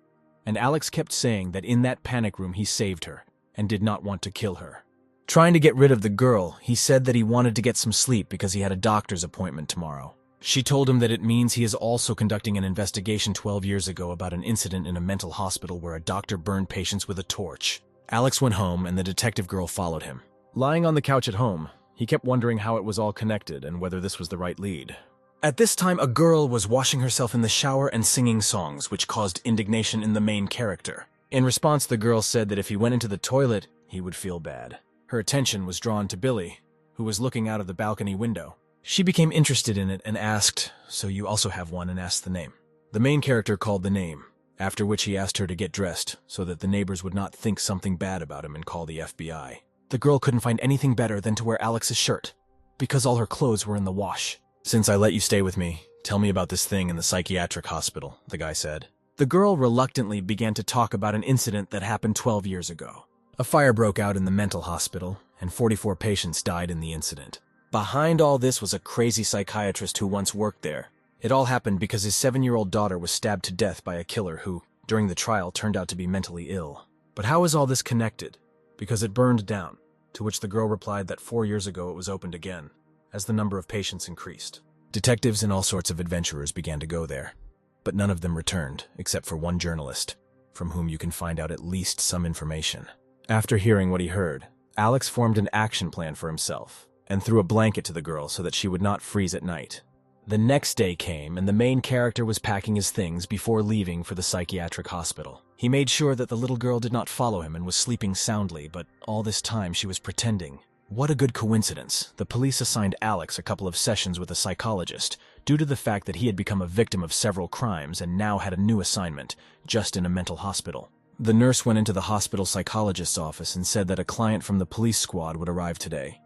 Speaker 1: And Alex kept saying that in that panic room he saved her, and did not want to kill her. Trying to get rid of the girl, he said that he wanted to get some sleep because he had a doctor's appointment tomorrow. She told him that it means he is also conducting an investigation 12 years ago about an incident in a mental hospital where a doctor burned patients with a torch. Alex went home and the detective girl followed him. Lying on the couch at home, he kept wondering how it was all connected and whether this was the right lead. At this time, a girl was washing herself in the shower and singing songs, which caused indignation in the main character. In response, the girl said that if he went into the toilet, he would feel bad. Her attention was drawn to Billy, who was looking out of the balcony window. She became interested in it and asked, "So you also have one?" and asked the name. The main character called the name, after which he asked her to get dressed so that the neighbors would not think something bad about him and call the FBI. The girl couldn't find anything better than to wear Alex's shirt, because all her clothes were in the wash. "Since I let you stay with me, tell me about this thing in the psychiatric hospital," the guy said. The girl reluctantly began to talk about an incident that happened 12 years ago. A fire broke out in the mental hospital, and 44 patients died in the incident. Behind all this was a crazy psychiatrist who once worked there. It all happened because his 7-year-old daughter was stabbed to death by a killer who, during the trial, turned out to be mentally ill. But how is all this connected? Because it burned down, to which the girl replied that 4 years ago it was opened again, as the number of patients increased. Detectives and all sorts of adventurers began to go there, but none of them returned, except for one journalist, from whom you can find out at least some information. After hearing what he heard, Alex formed an action plan for himself, and threw a blanket to the girl so that she would not freeze at night. The next day came, and the main character was packing his things before leaving for the psychiatric hospital. He made sure that the little girl did not follow him and was sleeping soundly, but all this time she was pretending. What a good coincidence. The police assigned Alex a couple of sessions with a psychologist, due to the fact that he had become a victim of several crimes and now had a new assignment, just in a mental hospital. The nurse went into the hospital psychologist's office and said that a client from the police squad would arrive today.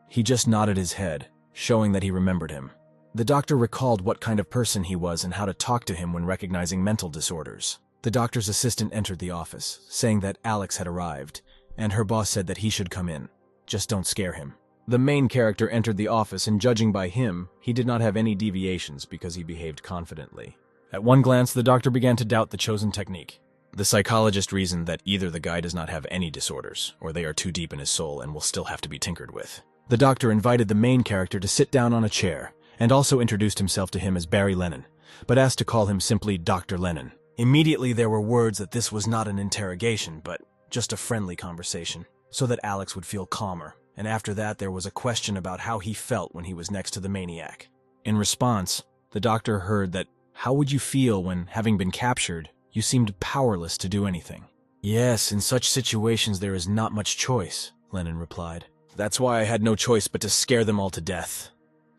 Speaker 1: He just nodded his head, showing that he remembered him. The doctor recalled what kind of person he was and how to talk to him when recognizing mental disorders. The doctor's assistant entered the office, saying that Alex had arrived, and her boss said that he should come in. Just don't scare him. The main character entered the office, and judging by him, he did not have any deviations because he behaved confidently. At one glance, the doctor began to doubt the chosen technique. The psychologist reasoned that either the guy does not have any disorders, or they are too deep in his soul and will still have to be tinkered with. The doctor invited the main character to sit down on a chair, and also introduced himself to him as Barry Lennon, but asked to call him simply Dr. Lennon. Immediately there were words that this was not an interrogation, but just a friendly conversation, so that Alex would feel calmer, and after that there was a question about how he felt when he was next to the maniac. In response, the doctor heard that, "How would you feel when, having been captured, you seemed powerless to do anything?" "Yes, in such situations there is not much choice," Lennon replied. "That's why I had no choice but to scare them all to death,"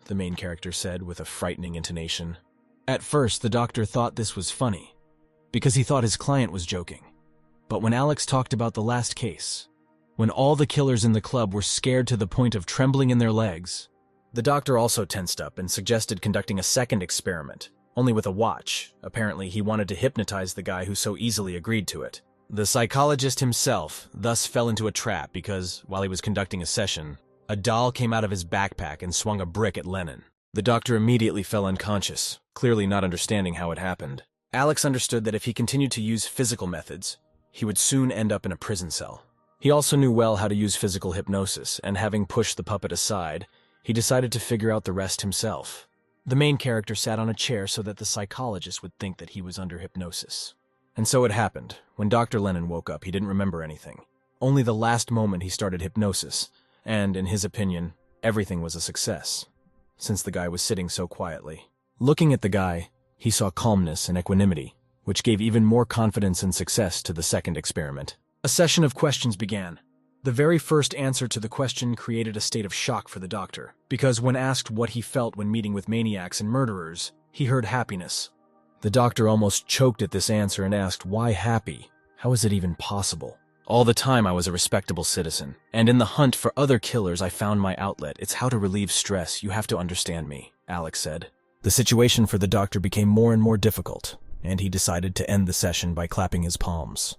Speaker 1: the main character said with a frightening intonation. At first, the doctor thought this was funny, because he thought his client was joking. But when Alex talked about the last case, when all the killers in the club were scared to the point of trembling in their legs, the doctor also tensed up and suggested conducting a second experiment, only with a watch. Apparently, he wanted to hypnotize the guy who so easily agreed to it. The psychologist himself thus fell into a trap because, while he was conducting a session, a doll came out of his backpack and swung a brick at Lennon. The doctor immediately fell unconscious, clearly not understanding how it happened. Alex understood that if he continued to use physical methods, he would soon end up in a prison cell. He also knew well how to use physical hypnosis, and having pushed the puppet aside, he decided to figure out the rest himself. The main character sat on a chair so that the psychologist would think that he was under hypnosis. And so it happened. When Dr. Lennon woke up, he didn't remember anything. Only the last moment he started hypnosis, and, in his opinion, everything was a success, since the guy was sitting so quietly. Looking at the guy, he saw calmness and equanimity, which gave even more confidence and success to the second experiment. A session of questions began. The very first answer to the question created a state of shock for the doctor, because when asked what he felt when meeting with maniacs and murderers, he heard happiness. The doctor almost choked at this answer and asked, "Why happy? How is it even possible? All the time I was a respectable citizen, and in the hunt for other killers I found my outlet. It's how to relieve stress. You have to understand me," Alex said. The situation for the doctor became more and more difficult, and he decided to end the session by clapping his palms.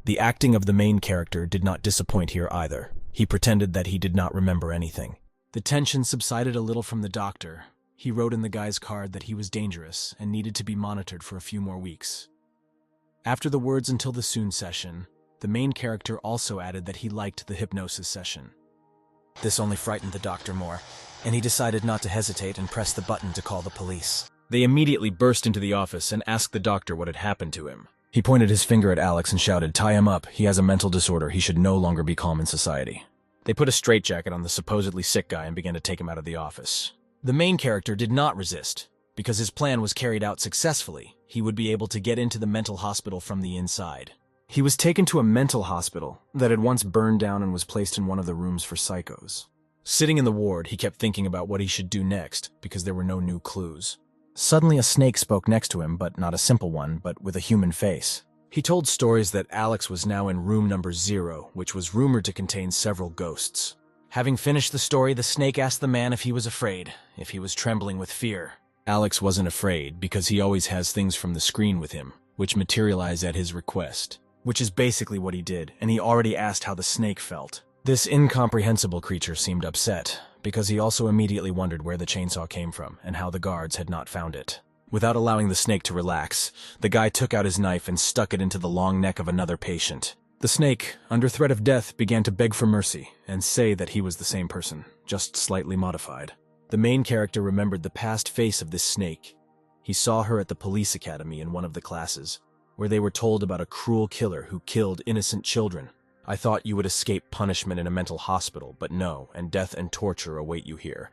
Speaker 1: The acting of the main character did not disappoint here either. He pretended that he did not remember anything. The tension subsided a little from the doctor. He wrote in the guy's card that he was dangerous and needed to be monitored for a few more weeks. After the words "until the soon" session, the main character also added that he liked the hypnosis session. This only frightened the doctor more, and he decided not to hesitate and press the button to call the police. They immediately burst into the office and asked the doctor what had happened to him. He pointed his finger at Alex and shouted, "Tie him up. He has a mental disorder. He should no longer be calm in society." They put a straitjacket on the supposedly sick guy and began to take him out of the office. The main character did not resist. Because his plan was carried out successfully, he would be able to get into the mental hospital from the inside. He was taken to a mental hospital that had once burned down and was placed in one of the rooms for psychos. Sitting in the ward, he kept thinking about what he should do next because there were no new clues. Suddenly a snake spoke next to him, but not a simple one, but with a human face. He told stories that Alex was now in room number 0, which was rumored to contain several ghosts. Having finished the story, the snake asked the man if he was afraid, if he was trembling with fear. Alex wasn't afraid because he always has things from the screen with him, which materialize at his request, which is basically what he did, and he already asked how the snake felt. This incomprehensible creature seemed upset, because he also immediately wondered where the chainsaw came from and how the guards had not found it. Without allowing the snake to relax, the guy took out his knife and stuck it into the long neck of another patient. The snake, under threat of death, began to beg for mercy and say that he was the same person, just slightly modified. The main character remembered the past face of this snake. He saw her at the police academy in one of the classes, where they were told about a cruel killer who killed innocent children. "I thought you would escape punishment in a mental hospital, but no, and death and torture await you here,"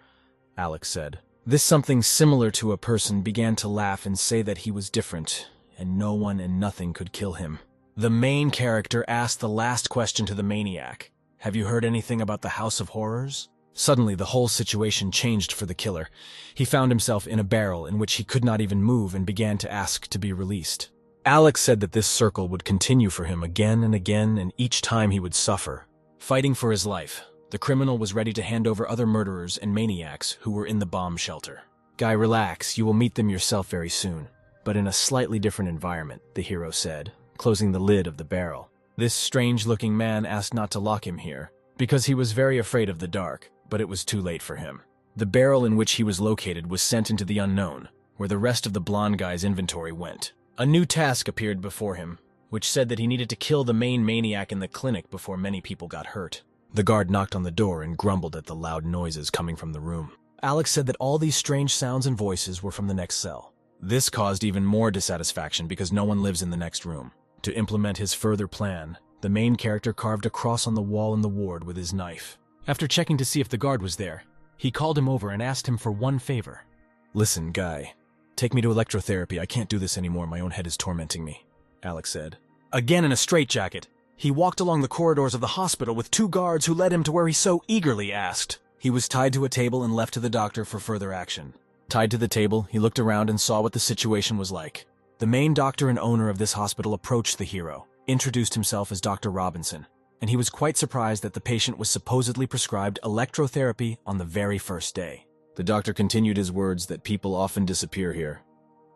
Speaker 1: Alex said. This something similar to a person began to laugh and say that he was different, and no one and nothing could kill him. The main character asked the last question to the maniac. "Have you heard anything about the House of Horrors?" Suddenly, the whole situation changed for the killer. He found himself in a barrel in which he could not even move and began to ask to be released. Alex said that this circle would continue for him again and again, and each time he would suffer. Fighting for his life, the criminal was ready to hand over other murderers and maniacs who were in the bomb shelter. "Guy, relax. You will meet them yourself very soon, but in a slightly different environment," the hero said, closing the lid of the barrel. This strange-looking man asked not to lock him here, because he was very afraid of the dark. But it was too late for him. The barrel in which he was located was sent into the unknown, where the rest of the blonde guy's inventory went. A new task appeared before him, which said that he needed to kill the main maniac in the clinic before many people got hurt. The guard knocked on the door and grumbled at the loud noises coming from the room. Alex said that all these strange sounds and voices were from the next cell. This caused even more dissatisfaction because no one lives in the next room. To implement his further plan, the main character carved a cross on the wall in the ward with his knife. After checking to see if the guard was there, he called him over and asked him for one favor. "Listen, Guy, take me to electrotherapy. I can't do this anymore. My own head is tormenting me," Alex said. Again in a straitjacket, he walked along the corridors of the hospital with 2 guards who led him to where he so eagerly asked. He was tied to a table and left to the doctor for further action. Tied to the table, he looked around and saw what the situation was like. The main doctor and owner of this hospital approached the hero, introduced himself as Dr. Robinson, and he was quite surprised that the patient was supposedly prescribed electrotherapy on the very first day. The doctor continued his words that people often disappear here.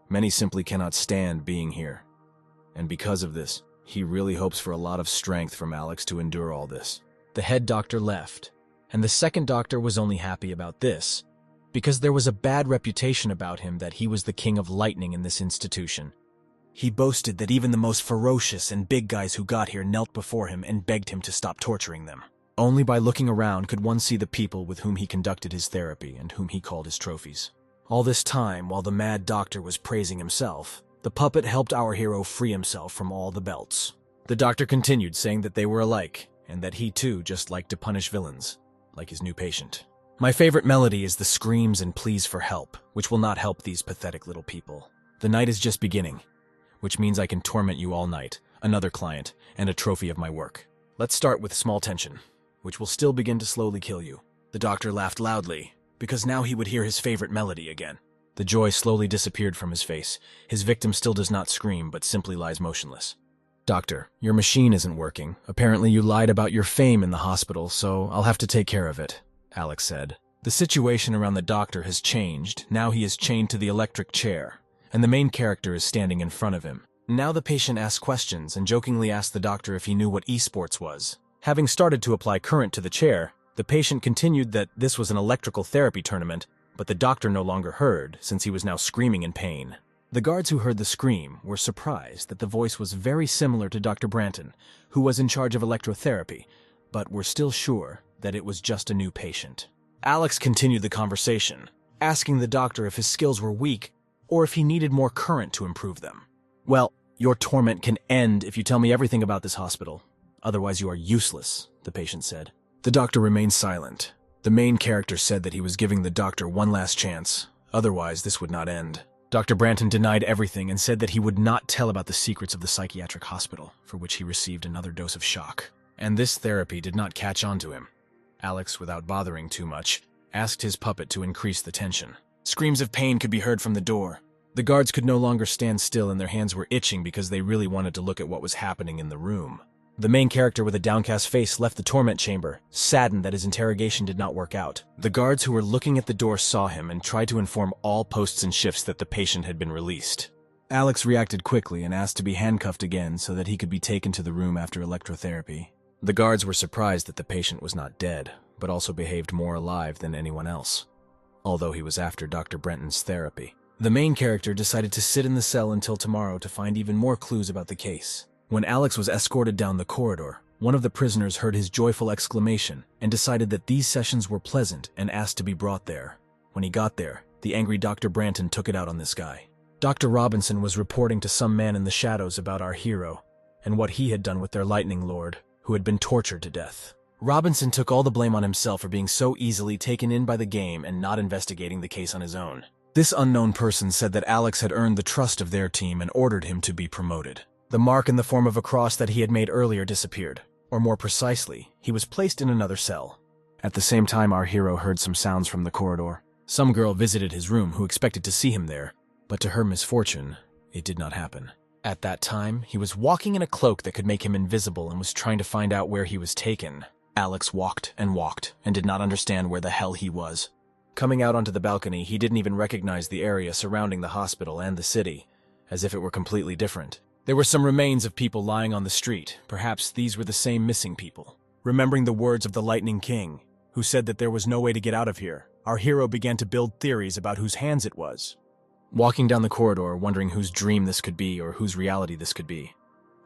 Speaker 1: Many simply cannot stand being here. And because of this, he really hopes for a lot of strength from Alex to endure all this. The head doctor left, and the second doctor was only happy about this, because there was a bad reputation about him that he was the king of lightning in this institution. He boasted that even the most ferocious and big guys who got here knelt before him and begged him to stop torturing them. Only by looking around could one see the people with whom he conducted his therapy and whom he called his trophies. All this time, while the mad doctor was praising himself, the puppet helped our hero free himself from all the belts. The doctor continued, saying that they were alike, and that he too just liked to punish villains, like his new patient. "My favorite melody is the screams and pleas for help, which will not help these pathetic little people. The night is just beginning, which means I can torment you all night, another client, and a trophy of my work. Let's start with small tension, which will still begin to slowly kill you." The doctor laughed loudly, because now he would hear his favorite melody again. The joy slowly disappeared from his face. His victim still does not scream, but simply lies motionless. "Doctor, your machine isn't working. Apparently you lied about your fame in the hospital, so I'll have to take care of it," Alex said. The situation around the doctor has changed. Now he is chained to the electric chair, and the main character is standing in front of him. Now the patient asks questions and jokingly asks the doctor if he knew what esports was. Having started to apply current to the chair, the patient continued that this was an electrical therapy tournament, but the doctor no longer heard, since he was now screaming in pain. The guards who heard the scream were surprised that the voice was very similar to Dr. Branton, who was in charge of electrotherapy, but were still sure that it was just a new patient. Alex continued the conversation, asking the doctor if his skills were weak or if he needed more current to improve them. "Well, your torment can end if you tell me everything about this hospital. Otherwise you are useless," the patient said. The doctor remained silent. The main character said that he was giving the doctor one last chance, otherwise this would not end. Dr. Branton denied everything and said that he would not tell about the secrets of the psychiatric hospital, for which he received another dose of shock. And this therapy did not catch on to him. Alex, without bothering too much, asked his puppet to increase the tension. Screams of pain could be heard from the door. The guards could no longer stand still and their hands were itching because they really wanted to look at what was happening in the room. The main character with a downcast face left the torment chamber, saddened that his interrogation did not work out. The guards who were looking at the door saw him and tried to inform all posts and shifts that the patient had been released. Alex reacted quickly and asked to be handcuffed again so that he could be taken to the room after electrotherapy. The guards were surprised that the patient was not dead, but also behaved more alive than anyone else, although he was after Dr. Brenton's therapy. The main character decided to sit in the cell until tomorrow to find even more clues about the case. When Alex was escorted down the corridor, one of the prisoners heard his joyful exclamation and decided that these sessions were pleasant and asked to be brought there. When he got there, the angry Dr. Branton took it out on this guy. Dr. Robinson was reporting to some man in the shadows about our hero and what he had done with their lightning lord, who had been tortured to death. Robinson took all the blame on himself for being so easily taken in by the game and not investigating the case on his own. This unknown person said that Alex had earned the trust of their team and ordered him to be promoted. The mark in the form of a cross that he had made earlier disappeared, or more precisely, he was placed in another cell. At the same time, our hero heard some sounds from the corridor. Some girl visited his room who expected to see him there, but to her misfortune, it did not happen. At that time, he was walking in a cloak that could make him invisible and was trying to find out where he was taken. Alex walked and did not understand where the hell he was. Coming out onto the balcony, he didn't even recognize the area surrounding the hospital and the city, as if it were completely different. There were some remains of people lying on the street. Perhaps these were the same missing people. Remembering the words of the Lightning King, who said that there was no way to get out of here, our hero began to build theories about whose hands it was. Walking down the corridor, wondering whose dream this could be or whose reality this could be,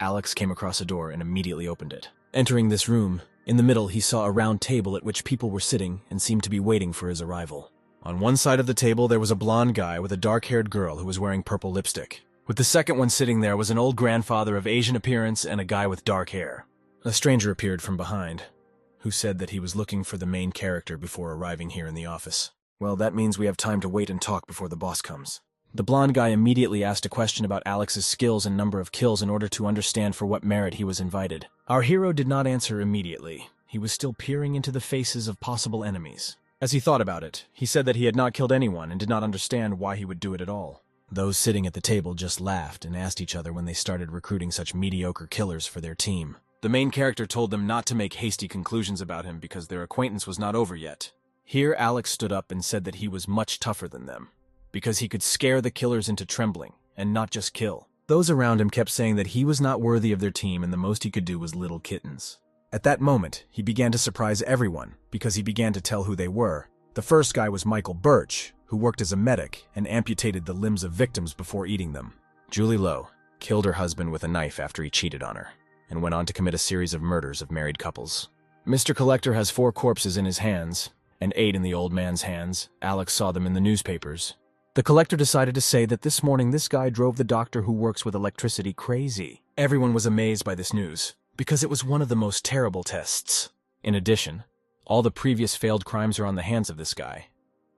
Speaker 1: Alex came across a door and immediately opened it. Entering this room, in the middle he saw a round table at which people were sitting and seemed to be waiting for his arrival. On one side of the table there was a blonde guy with a dark-haired girl who was wearing purple lipstick. With the second one sitting there was an old grandfather of Asian appearance and a guy with dark hair. A stranger appeared from behind, who said that he was looking for the main character before arriving here in the office. "Well, that means we have time to wait and talk before the boss comes." The blonde guy immediately asked a question about Alex's skills and number of kills in order to understand for what merit he was invited. Our hero did not answer immediately. He was still peering into the faces of possible enemies. As he thought about it, he said that he had not killed anyone and did not understand why he would do it at all. Those sitting at the table just laughed and asked each other when they started recruiting such mediocre killers for their team. The main character told them not to make hasty conclusions about him because their acquaintance was not over yet. Here Alex stood up and said that he was much tougher than them, because he could scare the killers into trembling, and not just kill. Those around him kept saying that he was not worthy of their team and the most he could do was little kittens. At that moment, he began to surprise everyone, because he began to tell who they were. The first guy was Michael Birch, who worked as a medic and amputated the limbs of victims before eating them. Julie Lowe killed her husband with a knife after he cheated on her, and went on to commit a series of murders of married couples. Mr. Collector has 4 corpses in his hands, and 8 in the old man's hands. Alex saw them in the newspapers. The collector decided to say that this morning this guy drove the doctor who works with electricity crazy. Everyone was amazed by this news, because it was one of the most terrible tests. In addition, all the previous failed crimes are on the hands of this guy.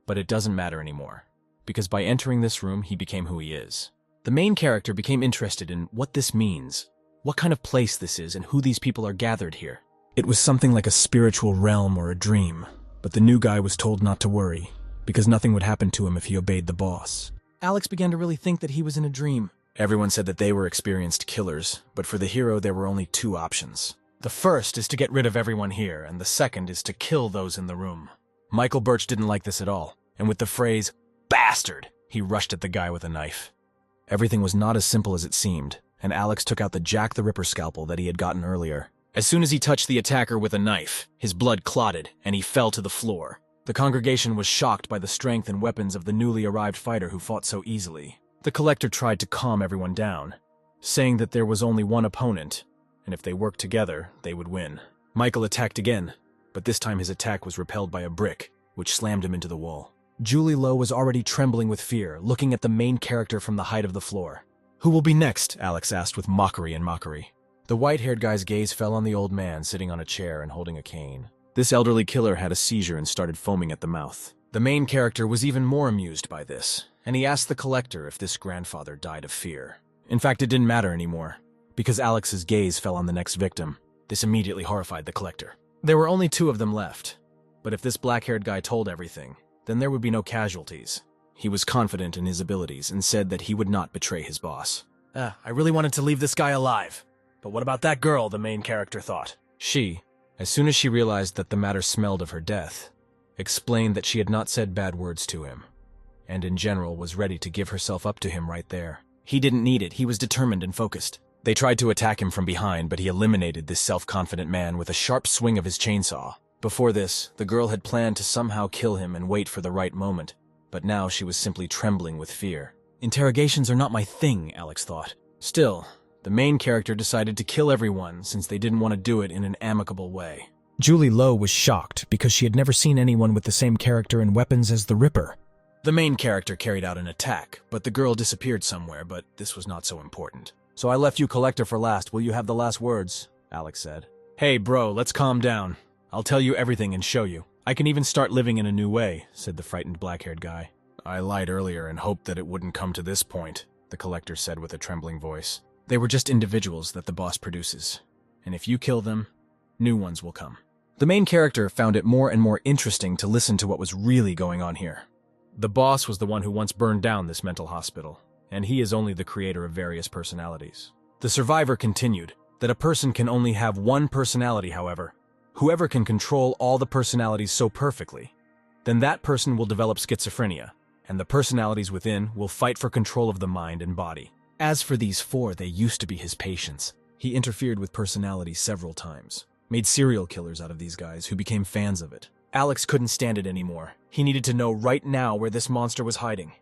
Speaker 1: But it doesn't matter anymore, because by entering this room he became who he is. The main character became interested in what this means, what kind of place this is, and who these people are gathered here. It was something like a spiritual realm or a dream, but the new guy was told not to worry, because nothing would happen to him if he obeyed the boss. Alex began to really think that he was in a dream. Everyone said that they were experienced killers, but for the hero there were only 2 options. The first is to get rid of everyone here, and the second is to kill those in the room. Michael Birch didn't like this at all, and with the phrase, "bastard," he rushed at the guy with a knife. Everything was not as simple as it seemed, and Alex took out the Jack the Ripper scalpel that he had gotten earlier. As soon as he touched the attacker with a knife, his blood clotted, and he fell to the floor. The congregation was shocked by the strength and weapons of the newly arrived fighter who fought so easily. The collector tried to calm everyone down, saying that there was only one opponent, and if they worked together, they would win. Michael attacked again, but this time his attack was repelled by a brick, which slammed him into the wall. Julie Lowe was already trembling with fear, looking at the main character from the height of the floor. "Who will be next?" Alex asked with mockery and mockery. The white-haired guy's gaze fell on the old man sitting on a chair and holding a cane. This elderly killer had a seizure and started foaming at the mouth. The main character was even more amused by this, and he asked the collector if this grandfather died of fear. In fact, it didn't matter anymore, because Alex's gaze fell on the next victim. This immediately horrified the collector. There were only 2 of them left, but if this black-haired guy told everything, then there would be no casualties. He was confident in his abilities and said that he would not betray his boss. I really wanted to leave this guy alive. But what about that girl, the main character thought. She, as soon as she realized that the matter smelled of her death, explained that she had not said bad words to him, and in general was ready to give herself up to him right there. He didn't need it, he was determined and focused. They tried to attack him from behind, but he eliminated this self-confident man with a sharp swing of his chainsaw. Before this, the girl had planned to somehow kill him and wait for the right moment, but now she was simply trembling with fear. Interrogations are not my thing, Alex thought. Still, the main character decided to kill everyone since they didn't want to do it in an amicable way. Julie Lowe was shocked because she had never seen anyone with the same character and weapons as the Ripper. The main character carried out an attack, but the girl disappeared somewhere, but this was not so important. "So I left you collector for last. Will you have the last words?" Alex said. "Hey bro, let's calm down. I'll tell you everything and show you. I can even start living in a new way," said the frightened black-haired guy. "I lied earlier and hoped that it wouldn't come to this point," the collector said with a trembling voice. "They were just individuals that the boss produces, and if you kill them, new ones will come." The main character found it more and more interesting to listen to what was really going on here. The boss was the one who once burned down this mental hospital, and he is only the creator of various personalities. The survivor continued that a person can only have one personality, however. Whoever can control all the personalities so perfectly, then that person will develop schizophrenia, and the personalities within will fight for control of the mind and body. As for these 4, they used to be his patients. He interfered with personalities several times, made serial killers out of these guys who became fans of it. Alex couldn't stand it anymore. He needed to know right now where this monster was hiding.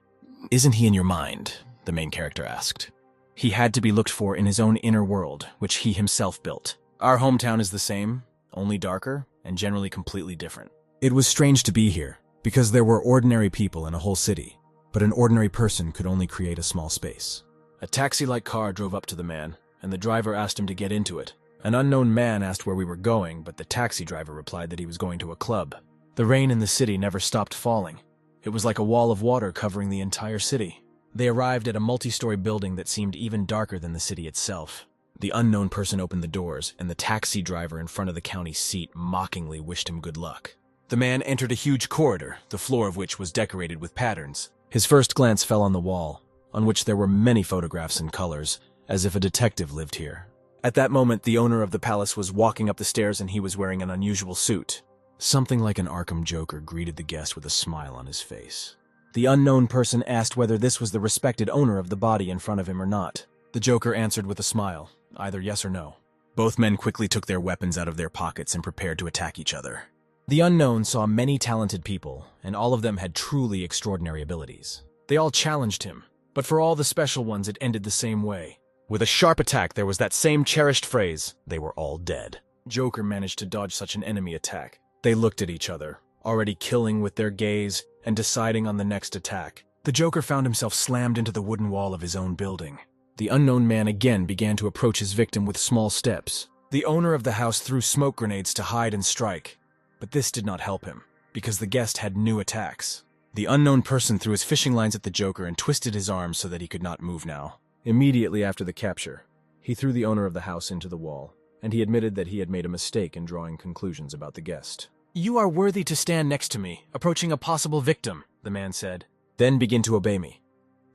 Speaker 1: "Isn't he in your mind?" the main character asked. "He had to be looked for in his own inner world, which he himself built. Our hometown is the same, only darker, and generally completely different. It was strange to be here, because there were ordinary people in a whole city, but an ordinary person could only create a small space." A taxi-like car drove up to the man, and the driver asked him to get into it. An unknown man asked where we were going, but the taxi driver replied that he was going to a club. The rain in the city never stopped falling. It was like a wall of water covering the entire city. They arrived at a multi-story building that seemed even darker than the city itself. The unknown person opened the doors, and the taxi driver in front of the county seat mockingly wished him good luck. The man entered a huge corridor, the floor of which was decorated with patterns. His first glance fell on the wall, on which there were many photographs in colors, as if a detective lived here. At that moment, the owner of the palace was walking up the stairs and he was wearing an unusual suit. Something like an Arkham Joker greeted the guest with a smile on his face. The unknown person asked whether this was the respected owner of the body in front of him or not. The Joker answered with a smile, either yes or no. Both men quickly took their weapons out of their pockets and prepared to attack each other. The unknown saw many talented people, and all of them had truly extraordinary abilities. They all challenged him, but for all the special ones it ended the same way. With a sharp attack, there was that same cherished phrase, "They were all dead." Joker managed to dodge such an enemy attack. They looked at each other, already killing with their gaze and deciding on the next attack. The Joker found himself slammed into the wooden wall of his own building. The unknown man again began to approach his victim with small steps. The owner of the house threw smoke grenades to hide and strike, but this did not help him, because the guest had new attacks. The unknown person threw his fishing lines at the Joker and twisted his arms so that he could not move now. Immediately after the capture, he threw the owner of the house into the wall, and he admitted that he had made a mistake in drawing conclusions about the guest. "You are worthy to stand next to me, approaching a possible victim," the man said. "Then begin to obey me,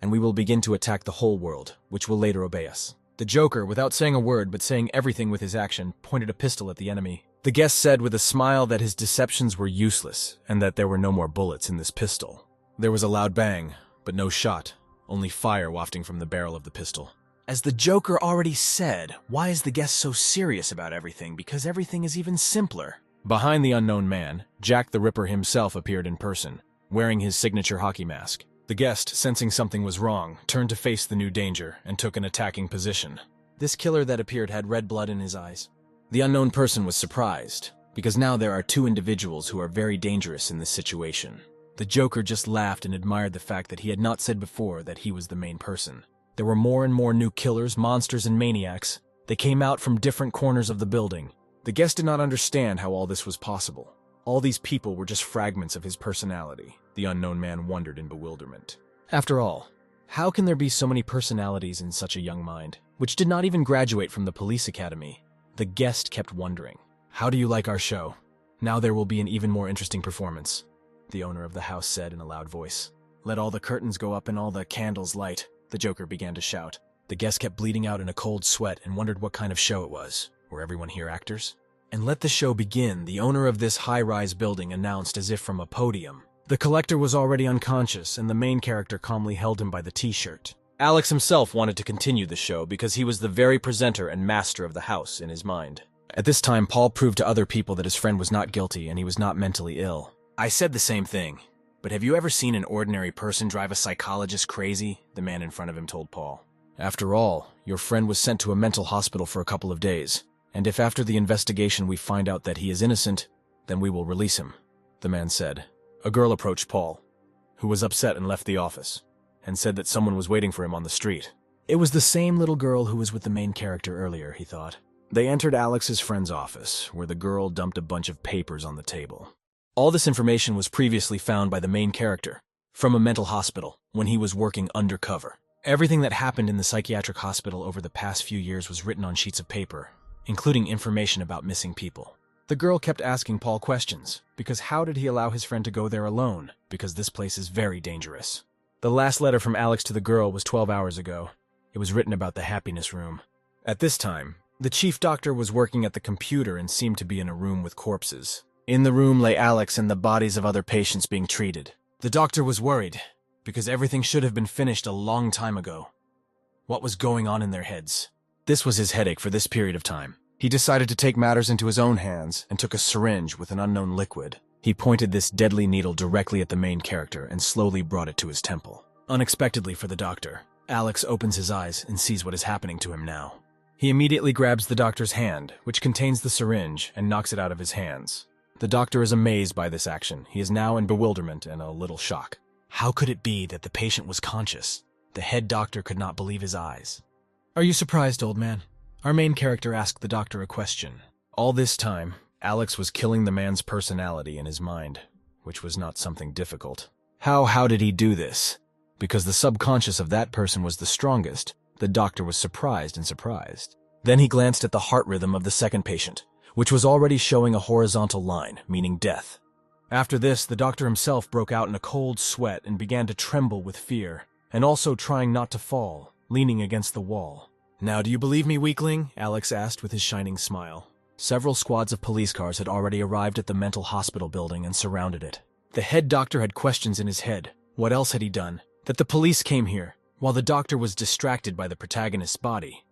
Speaker 1: and we will begin to attack the whole world, which will later obey us." The Joker, without saying a word but saying everything with his action, pointed a pistol at the enemy. The guest said with a smile that his deceptions were useless and that there were no more bullets in this pistol. There was a loud bang, but no shot, only fire wafting from the barrel of the pistol. As the Joker already said, why is the guest so serious about everything? Because everything is even simpler. Behind the unknown man, Jack the Ripper himself appeared in person, wearing his signature hockey mask. The guest, sensing something was wrong, turned to face the new danger and took an attacking position. This killer that appeared had red blood in his eyes. The unknown person was surprised, because now there are two individuals who are very dangerous in this situation. The Joker just laughed and admired the fact that he had not said before that he was the main person. There were more and more new killers, monsters, and maniacs. They came out from different corners of the building. The guest did not understand how all this was possible. All these people were just fragments of his personality. The unknown man wondered in bewilderment. After all, how can there be so many personalities in such a young mind, which did not even graduate from the police academy? The guest kept wondering. How do you like our show? Now there will be an even more interesting performance, the owner of the house said in a loud voice. Let all the curtains go up and all the candles light, the Joker began to shout. The guest kept bleeding out in a cold sweat and wondered what kind of show it was. Were everyone here actors? And let the show begin, the owner of this high-rise building announced as if from a podium. The collector was already unconscious, and the main character calmly held him by the t-shirt. Alex himself wanted to continue the show because he was the very presenter and master of the house in his mind. At this time, Paul proved to other people that his friend was not guilty and he was not mentally ill. I said the same thing, but have you ever seen an ordinary person drive a psychologist crazy? The man in front of him told Paul. After all, your friend was sent to a mental hospital for a couple of days, and if after the investigation we find out that he is innocent, then we will release him, the man said. A girl approached Paul, who was upset and left the office, and said that someone was waiting for him on the street. It was the same little girl who was with the main character earlier, he thought. They entered Alex's friend's office, where the girl dumped a bunch of papers on the table. All this information was previously found by the main character, from a mental hospital, when he was working undercover. Everything that happened in the psychiatric hospital over the past few years was written on sheets of paper, including information about missing people. The girl kept asking Paul questions, because how did he allow his friend to go there alone? Because this place is very dangerous. The last letter from Alex to the girl was 12 hours ago. It was written about the happiness room. At this time, the chief doctor was working at the computer and seemed to be in a room with corpses. In the room lay Alex and the bodies of other patients being treated. The doctor was worried, because everything should have been finished a long time ago. What was going on in their heads? This was his headache for this period of time. He decided to take matters into his own hands and took a syringe with an unknown liquid. He pointed this deadly needle directly at the main character and slowly brought it to his temple. Unexpectedly for the doctor, Alex opens his eyes and sees what is happening to him now. He immediately grabs the doctor's hand, which contains the syringe, and knocks it out of his hands. The doctor is amazed by this action. He is now in bewilderment and a little shock. How could it be that the patient was conscious? The head doctor could not believe his eyes. Are you surprised, old man? Our main character asked the doctor a question. All this time, Alex was killing the man's personality in his mind, which was not something difficult. How did he do this? Because the subconscious of that person was the strongest, the doctor was surprised. Then he glanced at the heart rhythm of the second patient, which was already showing a horizontal line, meaning death. After this, the doctor himself broke out in a cold sweat and began to tremble with fear, and also trying not to fall, leaning against the wall. Now do you believe me, weakling? Alex asked with his shining smile. Several squads of police cars had already arrived at the mental hospital building and surrounded it. The head doctor had questions in his head. What else had he done? That the police came here, while the doctor was distracted by the protagonist's body.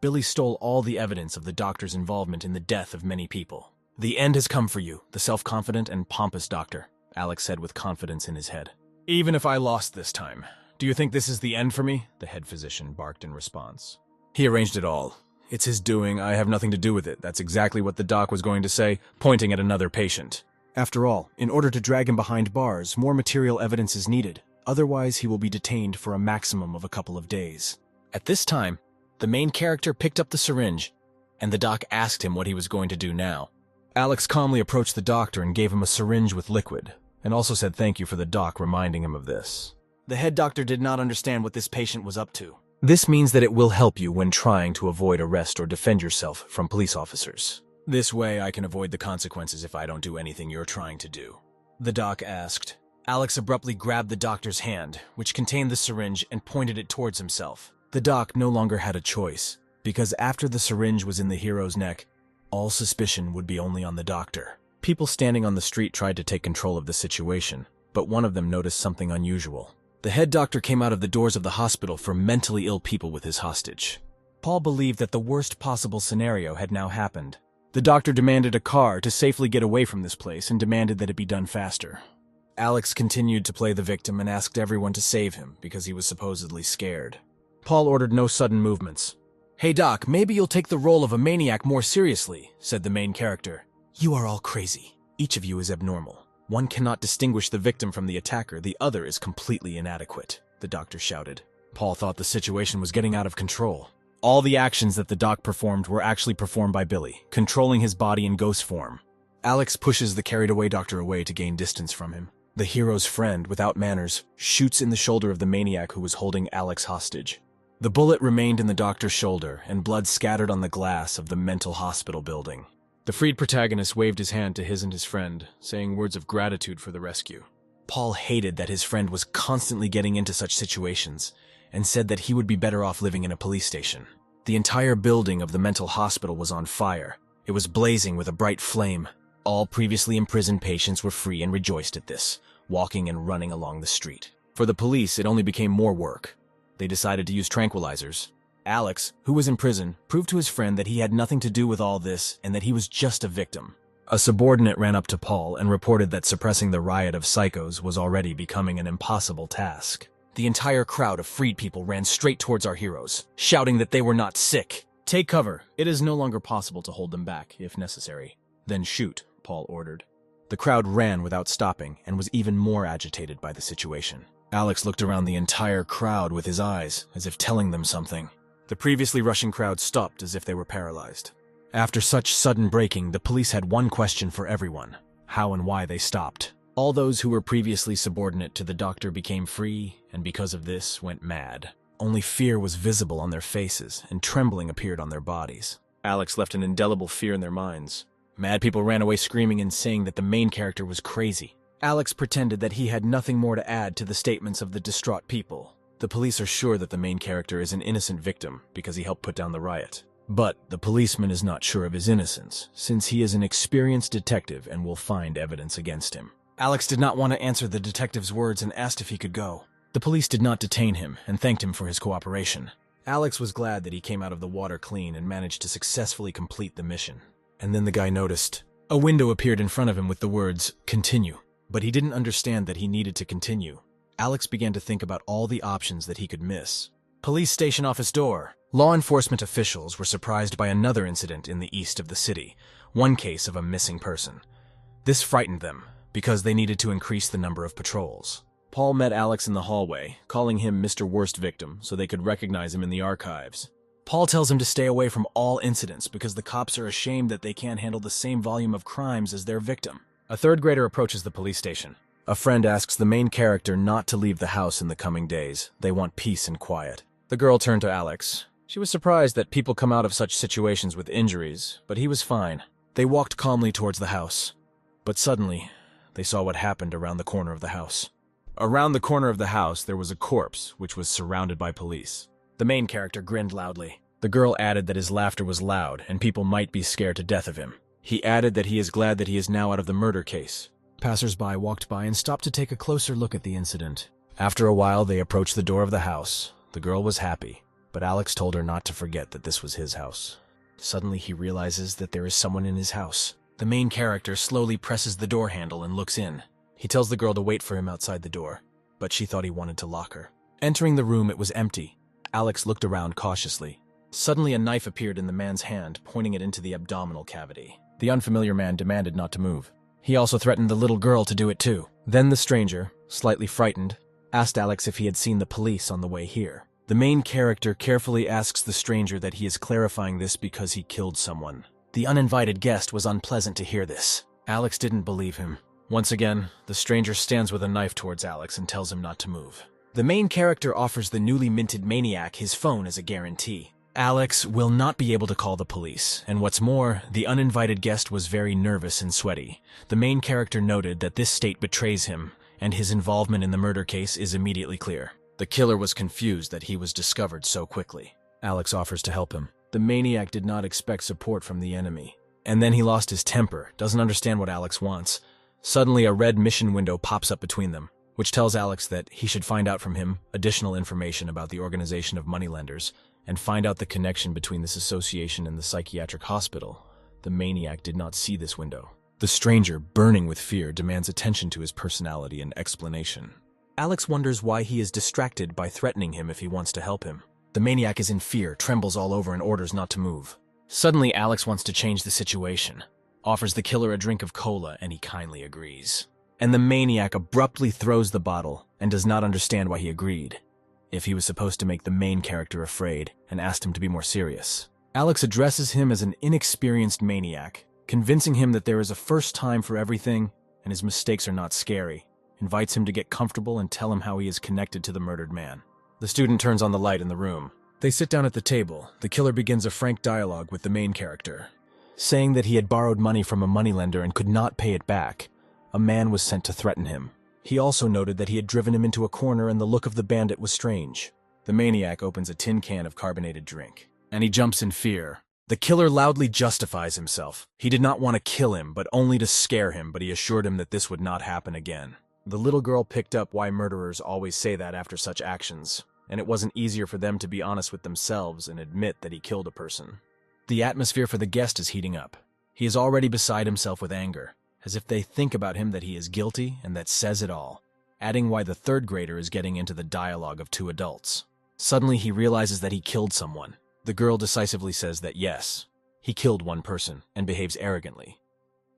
Speaker 1: Billy stole all the evidence of the doctor's involvement in the death of many people. The end has come for you, the self-confident and pompous doctor, Alex said with confidence in his head. Even if I lost this time, do you think this is the end for me? The head physician barked in response. He arranged it all. It's his doing, I have nothing to do with it. That's exactly what the doc was going to say, pointing at another patient. After all, in order to drag him behind bars, more material evidence is needed. Otherwise, he will be detained for a maximum of a couple of days. At this time, the main character picked up the syringe, and the doc asked him what he was going to do now. Alex calmly approached the doctor and gave him a syringe with liquid, and also said thank you for the doc reminding him of this. The head doctor did not understand what this patient was up to. This means that it will help you when trying to avoid arrest or defend yourself from police officers. This way I can avoid the consequences if I don't do anything you're trying to do, the doc asked. Alex abruptly grabbed the doctor's hand, which contained the syringe, and pointed it towards himself. The doc no longer had a choice, because after the syringe was in the hero's neck, All suspicion would be only on the doctor. People standing on the street tried to take control of the situation, but one of them noticed something unusual. The head doctor came out of the doors of the hospital for mentally ill people with his hostage. Paul believed that the worst possible scenario had now happened. The doctor demanded a car to safely get away from this place and demanded that it be done faster. Alex continued to play the victim and asked everyone to save him because he was supposedly scared. Paul ordered no sudden movements. "Hey Doc, maybe you'll take the role of a maniac more seriously," said the main character. "You are all crazy. Each of you is abnormal. One cannot distinguish the victim from the attacker, the other is completely inadequate," the doctor shouted. Paul thought the situation was getting out of control. All the actions that the doc performed were actually performed by Billy, controlling his body in ghost form. Alex pushes the carried-away doctor away to gain distance from him. The hero's friend, without manners, shoots in the shoulder of the maniac who was holding Alex hostage. The bullet remained in the doctor's shoulder, and blood scattered on the glass of the mental hospital building. The freed protagonist waved his hand to his and his friend, saying words of gratitude for the rescue. Paul hated that his friend was constantly getting into such situations, and said that he would be better off living in a police station. The entire building of the mental hospital was on fire. It was blazing with a bright flame. All previously imprisoned patients were free and rejoiced at this, walking and running along the street. For the police, it only became more work. They decided to use tranquilizers. Alex, who was in prison, proved to his friend that he had nothing to do with all this and that he was just a victim. A subordinate ran up to Paul and reported that suppressing the riot of psychos was already becoming an impossible task. The entire crowd of freed people ran straight towards our heroes, shouting that they were not sick. "Take cover. It is no longer possible to hold them back, if necessary." "Then shoot," Paul ordered. The crowd ran without stopping and was even more agitated by the situation. Alex looked around the entire crowd with his eyes, as if telling them something. The previously rushing crowd stopped as if they were paralyzed. After such sudden breaking, the police had one question for everyone: how and why they stopped. All those who were previously subordinate to the doctor became free, and because of this, went mad. Only fear was visible on their faces, and trembling appeared on their bodies. Alex left an indelible fear in their minds. Mad people ran away screaming and saying that the main character was crazy. Alex pretended that he had nothing more to add to the statements of the distraught people. The police are sure that the main character is an innocent victim because he helped put down the riot. But the policeman is not sure of his innocence, since he is an experienced detective and will find evidence against him. Alex did not want to answer the detective's words and asked if he could go. The police did not detain him and thanked him for his cooperation. Alex was glad that he came out of the water clean and managed to successfully complete the mission. And then the guy noticed. A window appeared in front of him with the words, "Continue." But he didn't understand that he needed to continue. Alex began to think about all the options that he could miss. Police station office door. Law enforcement officials were surprised by another incident in the east of the city, one case of a missing person. This frightened them, because they needed to increase the number of patrols. Paul met Alex in the hallway, calling him Mr. Worst Victim so they could recognize him in the archives. Paul tells him to stay away from all incidents because the cops are ashamed that they can't handle the same volume of crimes as their victim. A third grader approaches the police station. A friend asks the main character not to leave the house in the coming days. They want peace and quiet. The girl turned to Alex. She was surprised that people come out of such situations with injuries, but he was fine. They walked calmly towards the house. But suddenly, they saw what happened around the corner of the house. Around the corner of the house, there was a corpse, which was surrounded by police. The main character grinned loudly. The girl added that his laughter was loud, and people might be scared to death of him. He added that he is glad that he is now out of the murder case. Passers-by walked by and stopped to take a closer look at the incident. After a while, they approached the door of the house. The girl was happy, but Alex told her not to forget that this was his house. Suddenly, he realizes that there is someone in his house. The main character slowly presses the door handle and looks in. He tells the girl to wait for him outside the door, but she thought he wanted to lock her. Entering the room, it was empty. Alex looked around cautiously. Suddenly, a knife appeared in the man's hand, pointing it into the abdominal cavity. The unfamiliar man demanded not to move. He also threatened the little girl to do it too. Then the stranger, slightly frightened, asked Alex if he had seen the police on the way here. The main character carefully asks the stranger that he is clarifying this because he killed someone. The uninvited guest was unpleasant to hear this. Alex didn't believe him. Once again, the stranger stands with a knife towards Alex and tells him not to move. The main character offers the newly minted maniac his phone as a guarantee. Alex will not be able to call the police, and what's more, the uninvited guest was very nervous and sweaty. The main character noted that this state betrays him, and his involvement in the murder case is immediately clear. The killer was confused that he was discovered so quickly. Alex offers to help him. The maniac did not expect support from the enemy, And then he lost his temper, doesn't understand what Alex wants. Suddenly, a red mission window pops up between them, which tells Alex that he should find out from him additional information about the organization of moneylenders and find out the connection between this association and the psychiatric hospital. The maniac did not see this window. The stranger, burning with fear, demands attention to his personality and explanation. Alex wonders why he is distracted by threatening him if he wants to help him. The maniac is in fear, trembles all over, and orders not to move. Suddenly, Alex wants to change the situation, offers the killer a drink of cola, and he kindly agrees. And the maniac abruptly throws the bottle and does not understand why he agreed, if he was supposed to make the main character afraid and asked him to be more serious. Alex addresses him as an inexperienced maniac, convincing him that there is a first time for everything and his mistakes are not scary, invites him to get comfortable and tell him how he is connected to the murdered man. The student turns on the light in the room. They sit down at the table. The killer begins a frank dialogue with the main character, saying that he had borrowed money from a moneylender and could not pay it back. A man was sent to threaten him. He also noted that he had driven him into a corner and the look of the bandit was strange. The maniac opens a tin can of carbonated drink, and he jumps in fear. The killer loudly justifies himself. He did not want to kill him, but only to scare him, but he assured him that this would not happen again. The little girl picked up why murderers always say that after such actions, and it wasn't easier for them to be honest with themselves and admit that he killed a person. The atmosphere for the guest is heating up. He is already beside himself with anger, as if they think about him that he is guilty, and that says it all, adding why the third grader is getting into the dialogue of two adults. Suddenly he realizes that he killed someone. The girl decisively says that yes, he killed one person, and behaves arrogantly.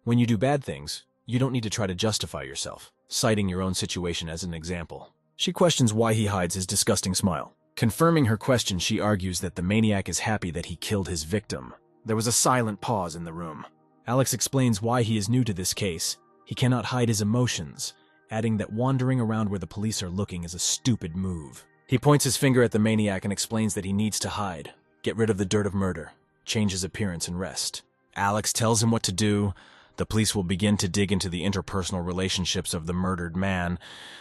Speaker 1: When you do bad things, you don't need to try to justify yourself, citing your own situation as an example. She questions why he hides his disgusting smile. Confirming her question, she argues that the maniac is happy that he killed his victim. There was a silent pause in the room. Alex explains why he is new to this case. He cannot hide his emotions, adding that wandering around where the police are looking is a stupid move. He points his finger at the maniac and explains that he needs to hide, get rid of the dirt of murder, change his appearance and rest. Alex tells him what to do. The police will begin to dig into the interpersonal relationships of the murdered man.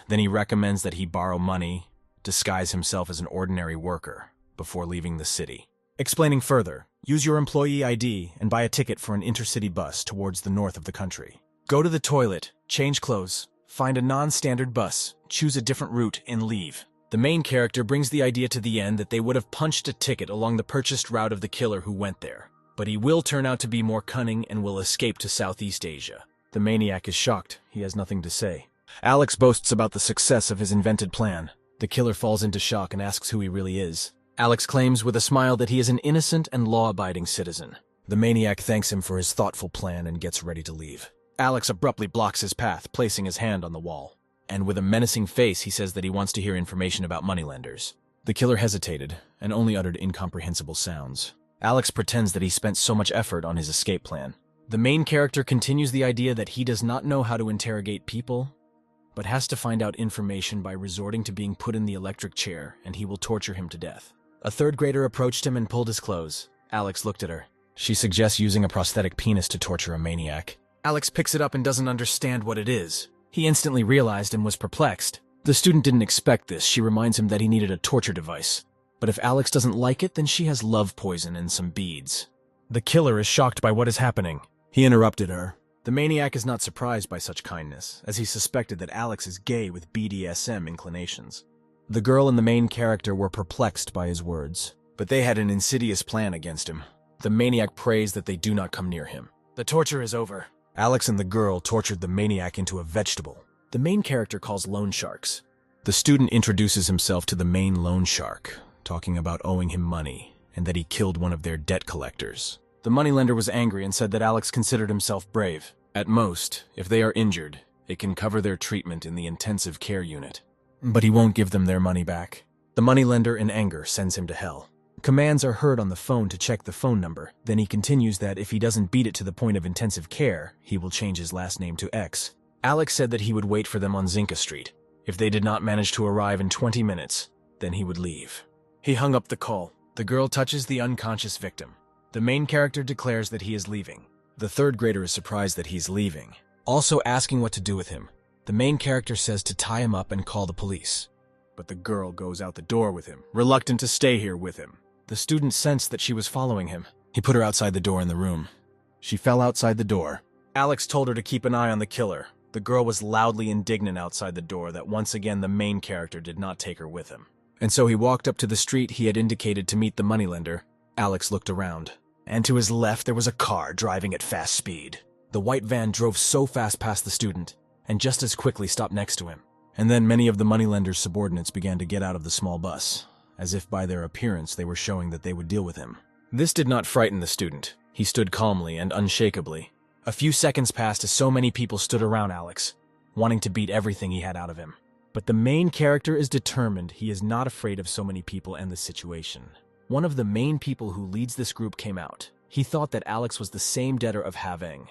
Speaker 1: Then he recommends that he borrow money, disguise himself as an ordinary worker, before leaving the city. Explaining further, use your employee ID and buy a ticket for an intercity bus towards the north of the country. Go to the toilet, change clothes, find a non-standard bus, choose a different route, and leave. The main character brings the idea to the end that they would have punched a ticket along the purchased route of the killer who went there. But he will turn out to be more cunning and will escape to Southeast Asia. The maniac is shocked. He has nothing to say. Alex boasts about the success of his invented plan. The killer falls into shock and asks who he really is. Alex claims with a smile that he is an innocent and law-abiding citizen. The maniac thanks him for his thoughtful plan and gets ready to leave. Alex abruptly blocks his path, placing his hand on the wall. And with a menacing face, he says that he wants to hear information about moneylenders. The killer hesitated and only uttered incomprehensible sounds. Alex pretends that he spent so much effort on his escape plan. The main character continues the idea that he does not know how to interrogate people, but has to find out information by resorting to being put in the electric chair, and he will torture him to death. A third grader approached him and pulled his clothes. Alex looked at her. She suggests using a prosthetic penis to torture a maniac. Alex picks it up and doesn't understand what it is. He instantly realized and was perplexed. The student didn't expect this. She reminds him that he needed a torture device. But if Alex doesn't like it, then she has love poison and some beads. The killer is shocked by what is happening. He interrupted her. The maniac is not surprised by such kindness, as he suspected that Alex is gay with BDSM inclinations. The girl and the main character were perplexed by his words, but they had an insidious plan against him. The maniac prays that they do not come near him. The torture is over. Alex and the girl tortured the maniac into a vegetable. The main character calls loan sharks. The student introduces himself to the main loan shark, talking about owing him money, and that he killed one of their debt collectors. The moneylender was angry and said that Alex considered himself brave. At most, if they are injured, it can cover their treatment in the intensive care unit. But he won't give them their money back. The moneylender, in anger, sends him to hell. Commands are heard on the phone to check the phone number. Then he continues that if he doesn't beat it to the point of intensive care, he will change his last name to X. Alex said that he would wait for them on Zinka Street. If they did not manage to arrive in 20 minutes, then he would leave. He hung up the call. The girl touches the unconscious victim. The main character declares that he is leaving. The third grader is surprised that he's leaving, also asking what to do with him. The main character says to tie him up and call the police. But the girl goes out the door with him, reluctant to stay here with him. The student sensed that she was following him. He put her outside the door in the room. She fell outside the door. Alex told her to keep an eye on the killer. The girl was loudly indignant outside the door that once again the main character did not take her with him. And so he walked up to the street he had indicated to meet the moneylender. Alex looked around. And to his left there was a car driving at fast speed. The white van drove so fast past the student, and just as quickly stopped next to him. And then many of the moneylender's subordinates began to get out of the small bus, as if by their appearance they were showing that they would deal with him. This did not frighten the student. He stood calmly and unshakably. A few seconds passed as so many people stood around Alex, wanting to beat everything he had out of him. But the main character is determined. He is not afraid of so many people and the situation. One of the main people who leads this group came out. He thought that Alex was the same debtor of Haveng.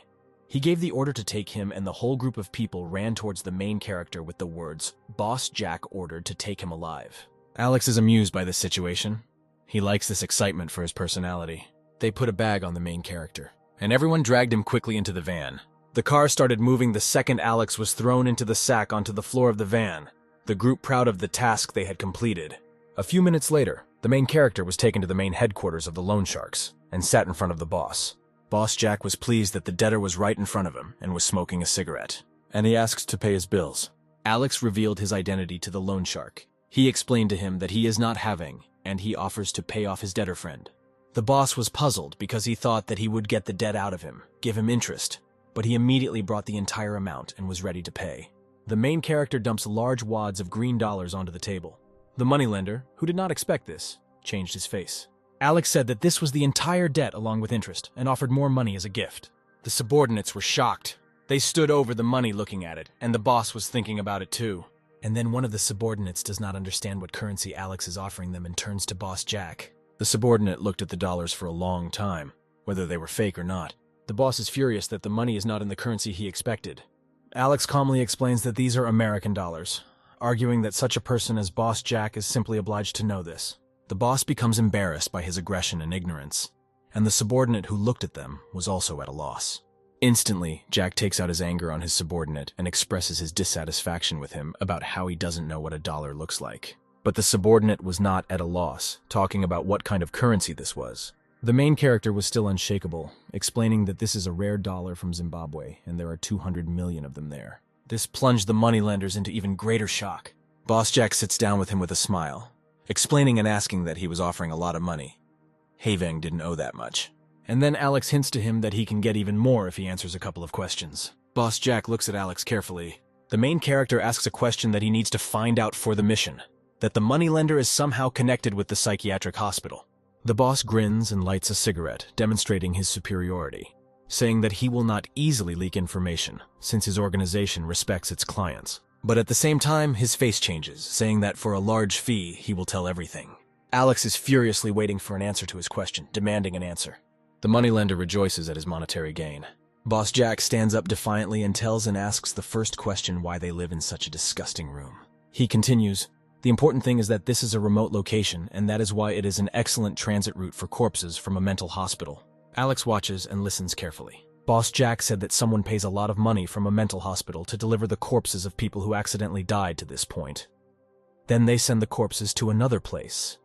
Speaker 1: He gave the order to take him, and the whole group of people ran towards the main character with the words, "Boss Jack ordered to take him alive." Alex is amused by this situation. He likes this excitement for his personality. They put a bag on the main character, and everyone dragged him quickly into the van. The car started moving the second Alex was thrown into the sack onto the floor of the van, the group proud of the task they had completed. A few minutes later, the main character was taken to the main headquarters of the loan sharks and sat in front of the boss. Boss Jack was pleased that the debtor was right in front of him and was smoking a cigarette, and he asked to pay his bills. Alex revealed his identity to the loan shark. He explained to him that he is not Haveng, and he offers to pay off his debtor friend. The boss was puzzled because he thought that he would get the debt out of him, give him interest, but he immediately brought the entire amount and was ready to pay. The main character dumps large wads of green dollars onto the table. The moneylender, who did not expect this, changed his face. Alex said that this was the entire debt along with interest and offered more money as a gift. The subordinates were shocked. They stood over the money looking at it, and the boss was thinking about it too. And then one of the subordinates does not understand what currency Alex is offering them and turns to Boss Jack. The subordinate looked at the dollars for a long time, whether they were fake or not. The boss is furious that the money is not in the currency he expected. Alex calmly explains that these are American dollars, arguing that such a person as Boss Jack is simply obliged to know this. The boss becomes embarrassed by his aggression and ignorance, and the subordinate who looked at them was also at a loss. Instantly, Jack takes out his anger on his subordinate and expresses his dissatisfaction with him about how he doesn't know what a dollar looks like. But the subordinate was not at a loss, talking about what kind of currency this was. The main character was still unshakable, explaining that this is a rare dollar from Zimbabwe and there are 200 million of them there. This plunged the moneylenders into even greater shock. Boss Jack sits down with him with a smile, explaining and asking that he was offering a lot of money. Haveng didn't owe that much. And then Alex hints to him that he can get even more if he answers a couple of questions. Boss Jack looks at Alex carefully. The main character asks a question that he needs to find out for the mission, that the moneylender is somehow connected with the psychiatric hospital. The boss grins and lights a cigarette, demonstrating his superiority, saying that he will not easily leak information, since his organization respects its clients. But at the same time, his face changes, saying that for a large fee, he will tell everything. Alex is furiously waiting for an answer to his question, demanding an answer. The moneylender rejoices at his monetary gain. Boss Jack stands up defiantly and tells and asks the first question why they live in such a disgusting room. He continues, "The important thing is that this is a remote location, and that is why it is an excellent transit route for corpses from a mental hospital." Alex watches and listens carefully. Boss Jack said that someone pays a lot of money from a mental hospital to deliver the corpses of people who accidentally died to this point. Then they send the corpses to another place.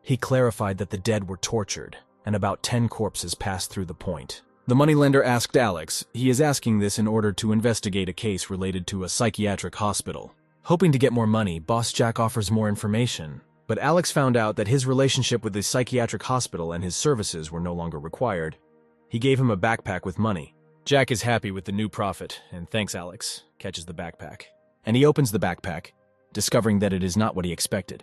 Speaker 1: He clarified that the dead were tortured, and about 10 corpses passed through the point. The moneylender asked Alex. He is asking this in order to investigate a case related to a psychiatric hospital. Hoping to get more money, Boss Jack offers more information, but Alex found out that his relationship with the psychiatric hospital and his services were no longer required. He gave him a backpack with money. Jack is happy with the new profit, and thanks Alex, catches the backpack. And he opens the backpack, discovering that it is not what he expected.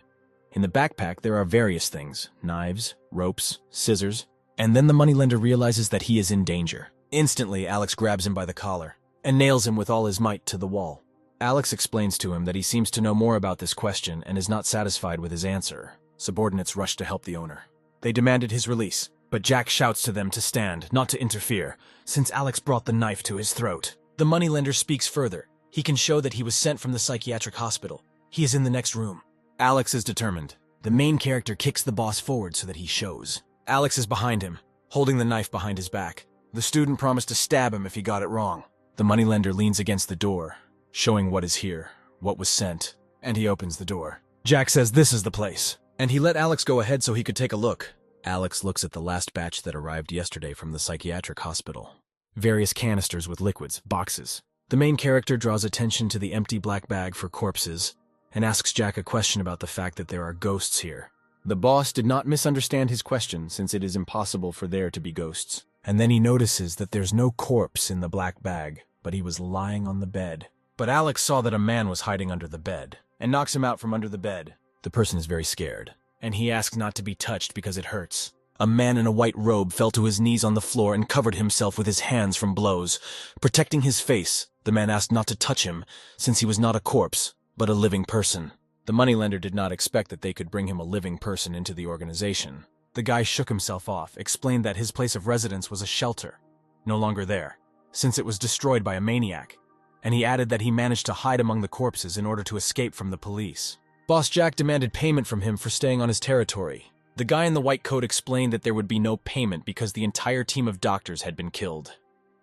Speaker 1: In the backpack, there are various things: knives, ropes, scissors, and then the moneylender realizes that he is in danger. Instantly, Alex grabs him by the collar and nails him with all his might to the wall. Alex explains to him that he seems to know more about this question and is not satisfied with his answer. Subordinates rush to help the owner. They demanded his release, but Jack shouts to them to stand, not to interfere, since Alex brought the knife to his throat. The moneylender speaks further. He can show that he was sent from the psychiatric hospital. He is in the next room. Alex is determined. The main character kicks the boss forward so that he shows. Alex is behind him, holding the knife behind his back. The student promised to stab him if he got it wrong. The moneylender leans against the door, showing what is here, what was sent, and he opens the door. Jack says this is the place, and he let Alex go ahead so he could take a look. Alex looks at the last batch that arrived yesterday from the psychiatric hospital. various canisters with liquids, boxes. The main character draws attention to the empty black bag for corpses and asks Jack a question about the fact that there are ghosts here. The boss did not misunderstand his question since it is impossible for there to be ghosts. And then he notices that there's no corpse in the black bag, but he was lying on the bed. But Alex saw that a man was hiding under the bed and knocks him out from under the bed. The person is very scared, and he asks not to be touched because it hurts. A man in a white robe fell to his knees on the floor and covered himself with his hands from blows. Protecting his face, the man asked not to touch him, since he was not a corpse, but a living person. The moneylender did not expect that they could bring him a living person into the organization. The guy shook himself off, explained that his place of residence was a shelter, no longer there, since it was destroyed by a maniac, and he added that he managed to hide among the corpses in order to escape from the police. Boss Jack demanded payment from him for staying on his territory. The guy in the white coat explained that there would be no payment because the entire team of doctors had been killed.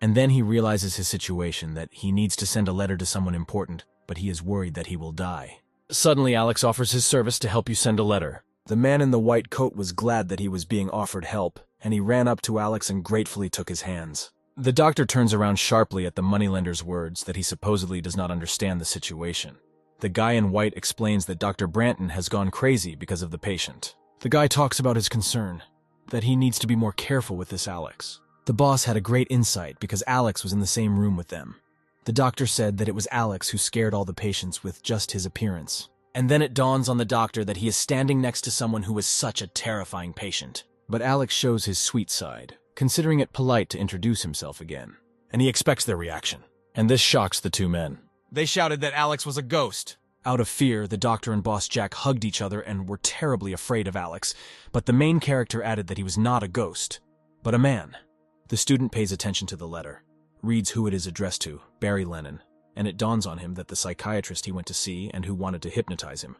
Speaker 1: And then he realizes his situation, that he needs to send a letter to someone important, but he is worried that he will die. Suddenly, Alex offers his service to help you send a letter. The man in the white coat was glad that he was being offered help, and he ran up to Alex and gratefully took his hands. The doctor turns around sharply at the moneylender's words that he supposedly does not understand the situation. The guy in white explains that Dr. Branton has gone crazy because of the patient. The guy talks about his concern, that he needs to be more careful with this Alex. The boss had a great insight because Alex was in the same room with them. The doctor said that it was Alex who scared all the patients with just his appearance. And then it dawns on the doctor that he is standing next to someone who is such a terrifying patient. But Alex shows his sweet side, considering it polite to introduce himself again. And he expects their reaction. And this shocks the two men. They shouted that Alex was a ghost. Out of fear, the doctor and Boss Jack hugged each other and were terribly afraid of Alex, but the main character added that he was not a ghost, but a man. The student pays attention to the letter, reads who it is addressed to, Barry Lennon, and it dawns on him that the psychiatrist he went to see and who wanted to hypnotize him,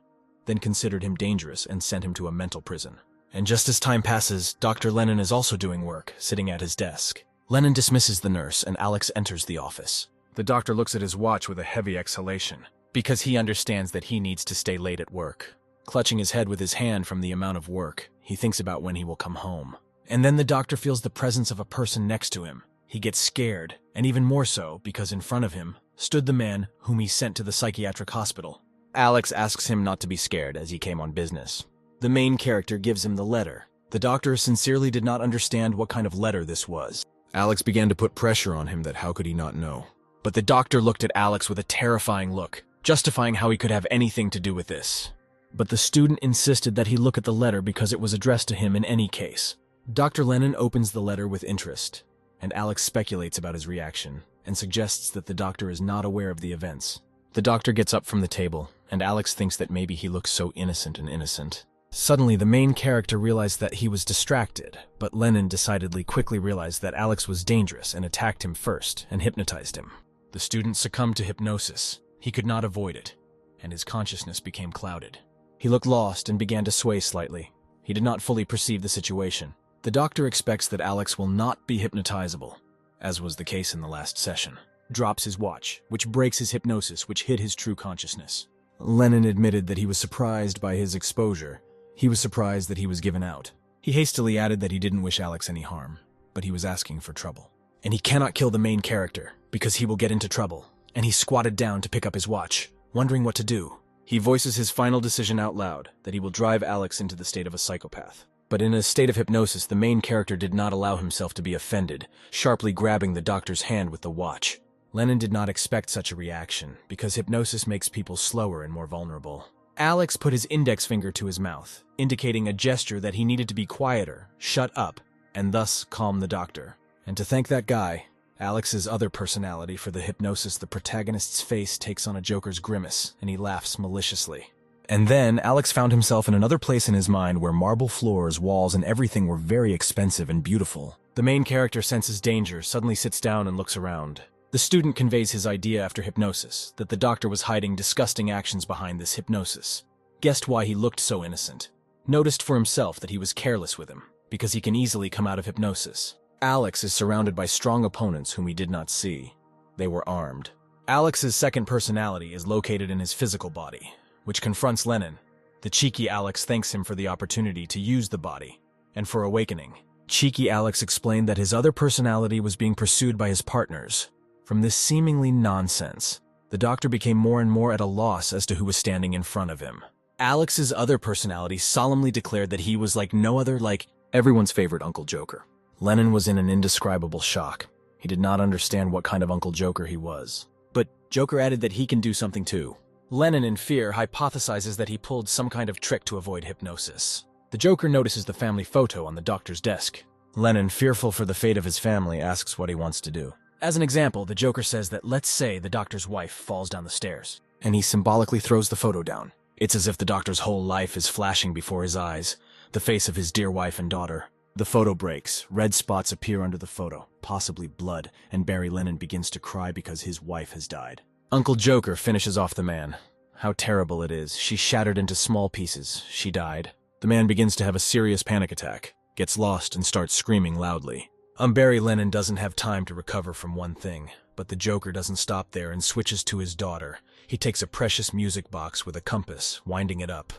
Speaker 1: then considered him dangerous and sent him to a mental prison. And just as time passes, Dr. Lennon is also doing work, sitting at his desk. Lennon dismisses the nurse and Alex enters the office. The doctor looks at his watch with a heavy exhalation, because he understands that he needs to stay late at work. Clutching his head with his hand from the amount of work, he thinks about when he will come home. And then the doctor feels the presence of a person next to him. He gets scared, and even more so because in front of him stood the man whom he sent to the psychiatric hospital. Alex asks him not to be scared as he came on business. The main character gives him the letter. The doctor sincerely did not understand what kind of letter this was. Alex began to put pressure on him that how could he not know. But the doctor looked at Alex with a terrifying look, justifying how he could have anything to do with this. But the student insisted that he look at the letter because it was addressed to him in any case. Dr. Lennon opens the letter with interest, and Alex speculates about his reaction and suggests that the doctor is not aware of the events. The doctor gets up from the table, and Alex thinks that maybe he looks so innocent. Suddenly, the main character realized that he was distracted, but Lennon decidedly quickly realized that Alex was dangerous and attacked him first and hypnotized him. The student succumbed to hypnosis. He could not avoid it, and his consciousness became clouded. He looked lost and began to sway slightly. He did not fully perceive the situation. The doctor expects that Alex will not be hypnotizable, as was the case in the last session. Drops his watch, which breaks his hypnosis, which hid his true consciousness. Lennon admitted that he was surprised by his exposure. He was surprised that he was given out. He hastily added that he didn't wish Alex any harm, but he was asking for trouble. And he cannot kill the main character, because he will get into trouble. And he squatted down to pick up his watch, wondering what to do. He voices his final decision out loud, that he will drive Alex into the state of a psychopath. But in a state of hypnosis, the main character did not allow himself to be offended, sharply grabbing the doctor's hand with the watch. Lennon did not expect such a reaction, because hypnosis makes people slower and more vulnerable. Alex put his index finger to his mouth, indicating a gesture that he needed to be quieter, shut up, and thus calm the doctor. And to thank that guy, Alex's other personality for the hypnosis, the protagonist's face takes on a Joker's grimace, and he laughs maliciously. And then Alex found himself in another place in his mind where marble floors, walls, and everything were very expensive and beautiful. The main character senses danger, suddenly sits down and looks around. The student conveys his idea after hypnosis, that the doctor was hiding disgusting actions behind this hypnosis. Guessed why he looked so innocent. Noticed for himself that he was careless with him, because he can easily come out of hypnosis. Alex is surrounded by strong opponents whom he did not see. They were armed. Alex's second personality is located in his physical body, which confronts Lennon. The cheeky Alex thanks him for the opportunity to use the body, and for awakening. Cheeky Alex explained that his other personality was being pursued by his partners. From this seemingly nonsense, the doctor became more and more at a loss as to who was standing in front of him. Alex's other personality solemnly declared that he was like no other, like everyone's favorite Uncle Joker. Lennon was in an indescribable shock. He did not understand what kind of Uncle Joker he was. But Joker added that he can do something too. Lennon, in fear, hypothesizes that he pulled some kind of trick to avoid hypnosis. The Joker notices the family photo on the doctor's desk. Lennon, fearful for the fate of his family, asks what he wants to do. As an example, the Joker says that let's say the doctor's wife falls down the stairs, and he symbolically throws the photo down. It's as if the doctor's whole life is flashing before his eyes, the face of his dear wife and daughter. The photo breaks, red spots appear under the photo, possibly blood, and Barry Lennon begins to cry because his wife has died. Uncle Joker finishes off the man. How terrible it is. She shattered into small pieces. She died. The man begins to have a serious panic attack, gets lost, and starts screaming loudly. Barry Lennon doesn't have time to recover from one thing, but the Joker doesn't stop there and switches to his daughter. He takes a precious music box with a compass, winding it up.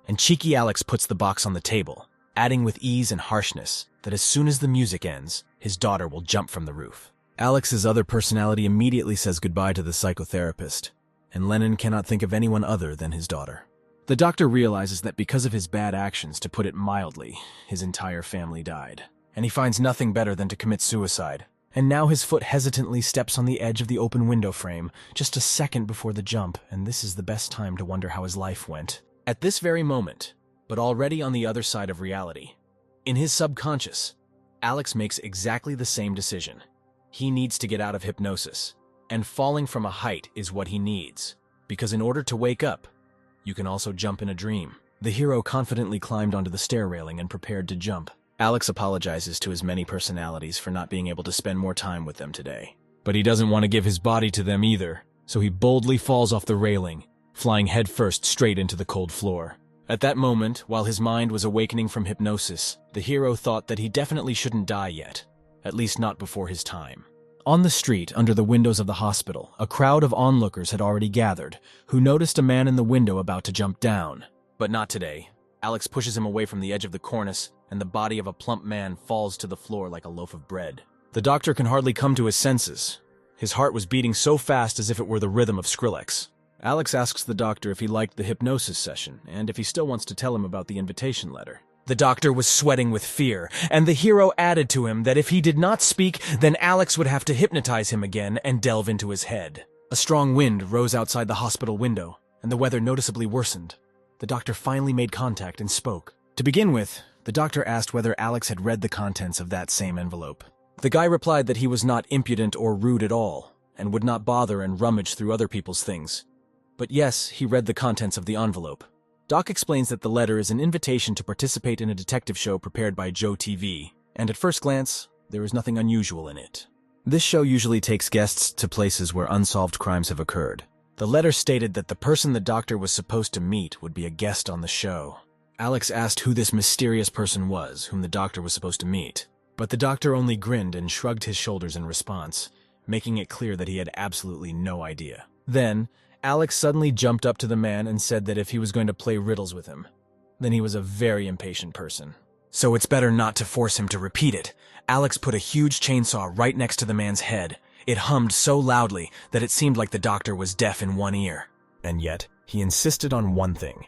Speaker 1: And Cheeky Alex puts the box on the table, adding with ease and harshness that as soon as the music ends, his daughter will jump from the roof. Alex's other personality immediately says goodbye to the psychotherapist, and Lennon cannot think of anyone other than his daughter. The doctor realizes that because of his bad actions, to put it mildly, his entire family died, and he finds nothing better than to commit suicide. And now his foot hesitantly steps on the edge of the open window frame, just a second before the jump, and this is the best time to wonder how his life went. At this very moment, but already on the other side of reality, in his subconscious, Alex makes exactly the same decision. He needs to get out of hypnosis, and falling from a height is what he needs, because in order to wake up, you can also jump in a dream. The hero confidently climbed onto the stair railing and prepared to jump. Alex apologizes to his many personalities for not being able to spend more time with them today. But he doesn't want to give his body to them either, so he boldly falls off the railing, flying headfirst straight into the cold floor. At that moment, while his mind was awakening from hypnosis, the hero thought that he definitely shouldn't die yet, at least not before his time. On the street, under the windows of the hospital, a crowd of onlookers had already gathered, who noticed a man in the window about to jump down. But not today. Alex pushes him away from the edge of the cornice, and the body of a plump man falls to the floor like a loaf of bread. The doctor can hardly come to his senses. His heart was beating so fast as if it were the rhythm of Skrillex. Alex asks the doctor if he liked the hypnosis session, and if he still wants to tell him about the invitation letter. The doctor was sweating with fear, and the hero added to him that if he did not speak, then Alex would have to hypnotize him again and delve into his head. A strong wind rose outside the hospital window, and the weather noticeably worsened. The doctor finally made contact and spoke. To begin with, the doctor asked whether Alex had read the contents of that same envelope. The guy replied that he was not impudent or rude at all, and would not bother and rummage through other people's things. But yes, he read the contents of the envelope. Doc explains that the letter is an invitation to participate in a detective show prepared by Joe TV, and at first glance, there is nothing unusual in it. This show usually takes guests to places where unsolved crimes have occurred. The letter stated that the person the doctor was supposed to meet would be a guest on the show. Alex asked who this mysterious person was, whom the doctor was supposed to meet. But the doctor only grinned and shrugged his shoulders in response, making it clear that he had absolutely no idea. Then, Alex suddenly jumped up to the man and said that if he was going to play riddles with him, then he was a very impatient person. So it's better not to force him to repeat it. Alex put a huge chainsaw right next to the man's head. It hummed so loudly that it seemed like the doctor was deaf in one ear. And yet, he insisted on one thing.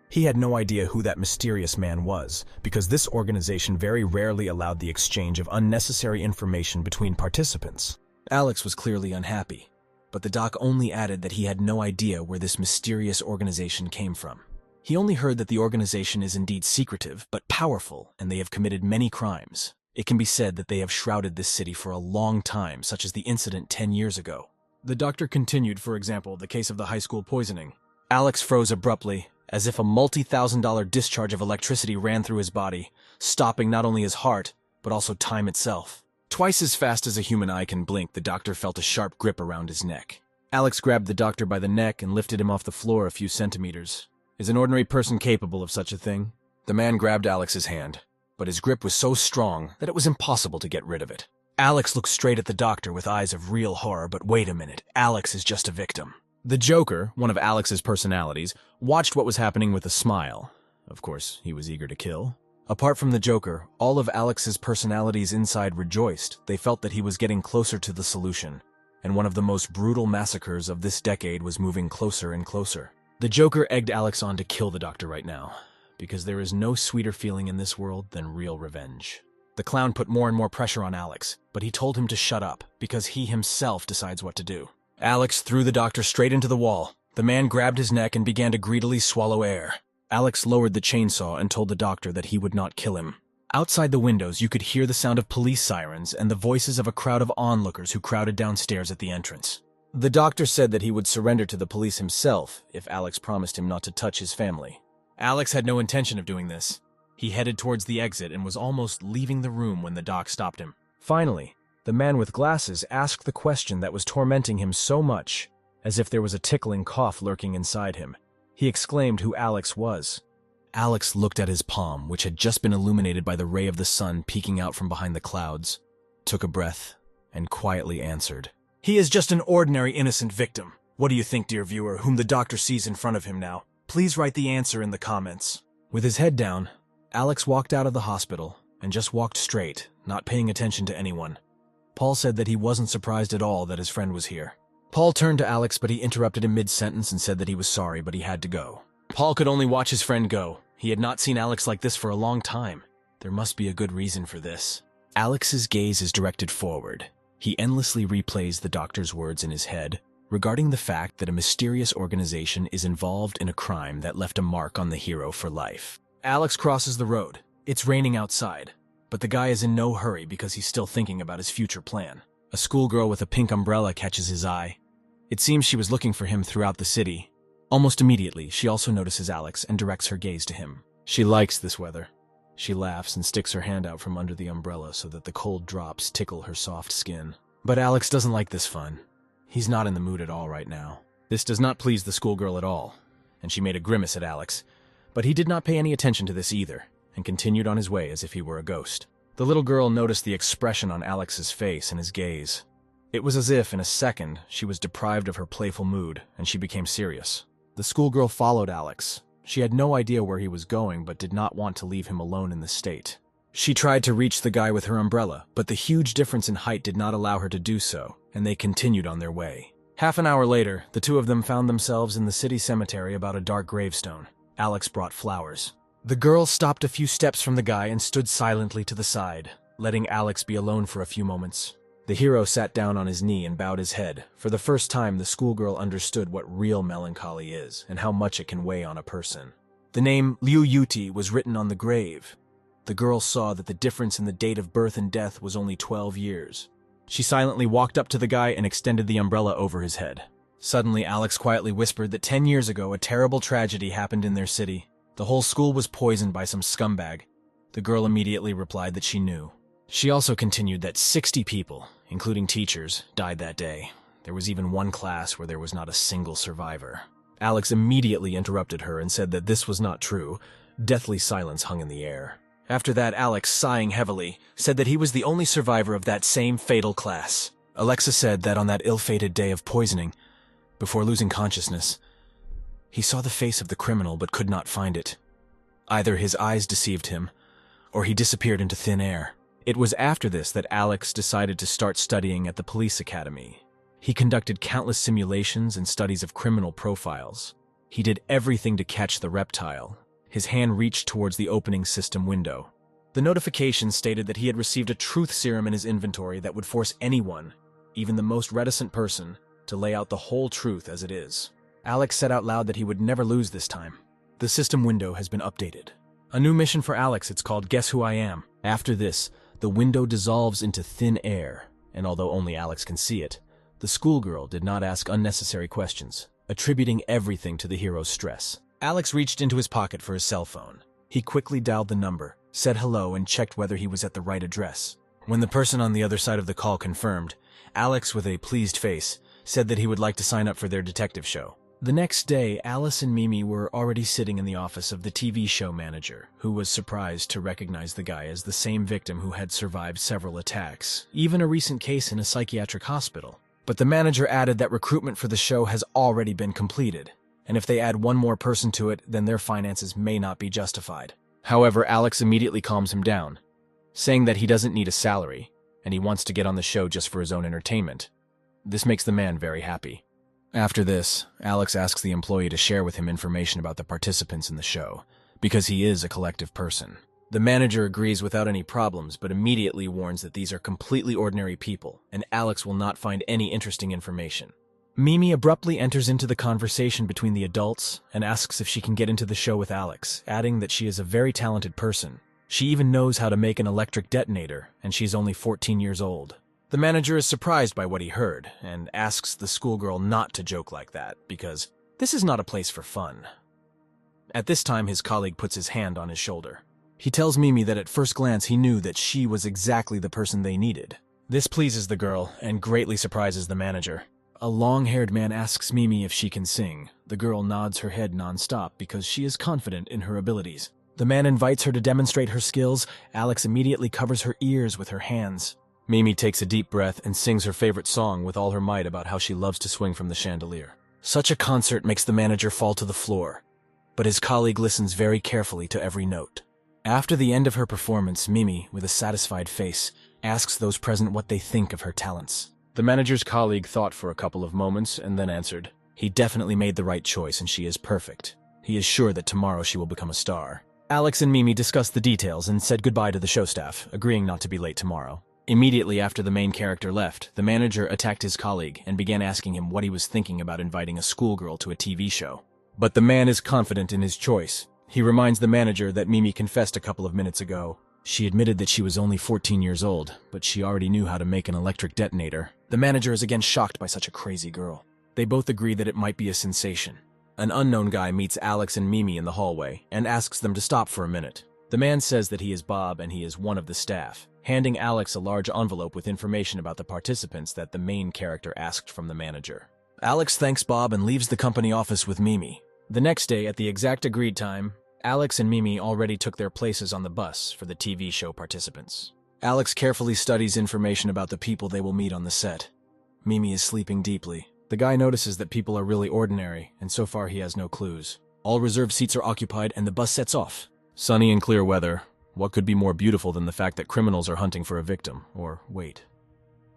Speaker 1: He had no idea who that mysterious man was, because this organization very rarely allowed the exchange of unnecessary information between participants. Alex was clearly unhappy, but the doc only added that he had no idea where this mysterious organization came from. He only heard that the organization is indeed secretive, but powerful, and they have committed many crimes. It can be said that they have shrouded this city for a long time, such as the incident 10 years ago. The doctor continued, for example, the case of the high school poisoning. Alex froze abruptly, as if a multi-thousand-dollar discharge of electricity ran through his body, stopping not only his heart, but also time itself. Twice as fast as a human eye can blink, the doctor felt a sharp grip around his neck. Alex grabbed the doctor by the neck and lifted him off the floor a few centimeters. Is an ordinary person capable of such a thing? The man grabbed Alex's hand, but his grip was so strong that it was impossible to get rid of it. Alex looked straight at the doctor with eyes of real horror, but wait a minute, Alex is just a victim. The Joker, one of Alex's personalities, watched what was happening with a smile. Of course, he was eager to kill. Apart from the Joker, all of Alex's personalities inside rejoiced. They felt that he was getting closer to the solution, and one of the most brutal massacres of this decade was moving closer and closer. The Joker egged Alex on to kill the Doctor right now, because there is no sweeter feeling in this world than real revenge. The clown put more and more pressure on Alex, but he told him to shut up, because he himself decides what to do. Alex threw the Doctor straight into the wall. The man grabbed his neck and began to greedily swallow air. Alex lowered the chainsaw and told the Doctor that he would not kill him. Outside the windows, you could hear the sound of police sirens and the voices of a crowd of onlookers who crowded downstairs at the entrance. The Doctor said that he would surrender to the police himself if Alex promised him not to touch his family. Alex had no intention of doing this. He headed towards the exit and was almost leaving the room when the doc stopped him. Finally, the man with glasses asked the question that was tormenting him so much, as if there was a tickling cough lurking inside him. He exclaimed who Alex was. Alex looked at his palm, which had just been illuminated by the ray of the sun peeking out from behind the clouds, took a breath, and quietly answered. He is just an ordinary innocent victim. What do you think, dear viewer, whom the Doctor sees in front of him now? Please write the answer in the comments. With his head down, Alex walked out of the hospital and just walked straight, not paying attention to anyone. Paul said that he wasn't surprised at all that his friend was here. Paul turned to Alex, but he interrupted him mid-sentence and said that he was sorry, but he had to go. Paul could only watch his friend go. He had not seen Alex like this for a long time. There must be a good reason for this. Alex's gaze is directed forward. He endlessly replays the Doctor's words in his head regarding the fact that a mysterious organization is involved in a crime that left a mark on the hero for life. Alex crosses the road. It's raining outside, but the guy is in no hurry because he's still thinking about his future plan. A schoolgirl with a pink umbrella catches his eye. It seems she was looking for him throughout the city. Almost immediately, she also notices Alex and directs her gaze to him. She likes this weather. She laughs and sticks her hand out from under the umbrella so that the cold drops tickle her soft skin. But Alex doesn't like this fun. He's not in the mood at all right now. This does not please the schoolgirl at all, and she made a grimace at Alex. But he did not pay any attention to this either, and continued on his way as if he were a ghost. The little girl noticed the expression on Alex's face and his gaze. It was as if, in a second, she was deprived of her playful mood, and she became serious. The schoolgirl followed Alex. She had no idea where he was going, but did not want to leave him alone in this state. She tried to reach the guy with her umbrella, but the huge difference in height did not allow her to do so, and they continued on their way. Half an hour later, the two of them found themselves in the city cemetery about a dark gravestone. Alex brought flowers. The girl stopped a few steps from the guy and stood silently to the side, letting Alex be alone for a few moments. The hero sat down on his knee and bowed his head. For the first time, the schoolgirl understood what real melancholy is and how much it can weigh on a person. The name Liu Yuti was written on the grave. The girl saw that the difference in the date of birth and death was only 12 years. She silently walked up to the guy and extended the umbrella over his head. Suddenly, Alex quietly whispered that 10 years ago, a terrible tragedy happened in their city. The whole school was poisoned by some scumbag. The girl immediately replied that she knew. She also continued that 60 people, including teachers, died that day. There was even one class where there was not a single survivor. Alex immediately interrupted her and said that this was not true. Deathly silence hung in the air. After that, Alex, sighing heavily, said that he was the only survivor of that same fatal class. Alexa said that on that ill-fated day of poisoning, before losing consciousness, he saw the face of the criminal but could not find it. Either his eyes deceived him, or he disappeared into thin air. It was after this that Alex decided to start studying at the police academy. He conducted countless simulations and studies of criminal profiles. He did everything to catch the reptile. His hand reached towards the opening system window. The notification stated that he had received a truth serum in his inventory that would force anyone, even the most reticent person, to lay out the whole truth as it is. Alex said out loud that he would never lose this time. The system window has been updated. A new mission for Alex, it's called Guess Who I Am. After this, the window dissolves into thin air, and although only Alex can see it, the schoolgirl did not ask unnecessary questions, attributing everything to the hero's stress. Alex reached into his pocket for his cell phone. He quickly dialed the number, said hello, and checked whether he was at the right address. When the person on the other side of the call confirmed, Alex, with a pleased face, said that he would like to sign up for their detective show. The next day, Alice and Mimi were already sitting in the office of the TV show manager, who was surprised to recognize the guy as the same victim who had survived several attacks, even a recent case in a psychiatric hospital. But the manager added that recruitment for the show has already been completed, and if they add one more person to it, then their finances may not be justified. However, Alex immediately calms him down, saying that he doesn't need a salary, and he wants to get on the show just for his own entertainment. This makes the man very happy. After this, Alex asks the employee to share with him information about the participants in the show, because he is a collective person. The manager agrees without any problems, but immediately warns that these are completely ordinary people, and Alex will not find any interesting information. Mimi abruptly enters into the conversation between the adults and asks if she can get into the show with Alex, adding that she is a very talented person. She even knows how to make an electric detonator, and she's only 14 years old. The manager is surprised by what he heard, and asks the schoolgirl not to joke like that, because this is not a place for fun. At this time, his colleague puts his hand on his shoulder. He tells Mimi that at first glance he knew that she was exactly the person they needed. This pleases the girl, and greatly surprises the manager. A long-haired man asks Mimi if she can sing. The girl nods her head non-stop because she is confident in her abilities. The man invites her to demonstrate her skills. Alex immediately covers her ears with her hands. Mimi takes a deep breath and sings her favorite song with all her might about how she loves to swing from the chandelier. Such a concert makes the manager fall to the floor, but his colleague listens very carefully to every note. After the end of her performance, Mimi, with a satisfied face, asks those present what they think of her talents. The manager's colleague thought for a couple of moments and then answered, "He definitely made the right choice and she is perfect. He is sure that tomorrow she will become a star." Alex and Mimi discussed the details and said goodbye to the show staff, agreeing not to be late tomorrow. Immediately after the main character left, the manager attacked his colleague and began asking him what he was thinking about inviting a schoolgirl to a TV show. But the man is confident in his choice. He reminds the manager that Mimi confessed a couple of minutes ago. She admitted that she was only 14 years old, but she already knew how to make an electric detonator. The manager is again shocked by such a crazy girl. They both agree that it might be a sensation. An unknown guy meets Alex and Mimi in the hallway and asks them to stop for a minute. The man says that he is Bob and he is one of the staff, handing Alex a large envelope with information about the participants that the main character asked from the manager. Alex thanks Bob and leaves the company office with Mimi. The next day, at the exact agreed time, Alex and Mimi already took their places on the bus for the TV show participants. Alex carefully studies information about the people they will meet on the set. Mimi is sleeping deeply. The guy notices that people are really ordinary, and so far he has no clues. All reserved seats are occupied and the bus sets off. Sunny and clear weather. What could be more beautiful than the fact that criminals are hunting for a victim? Or wait,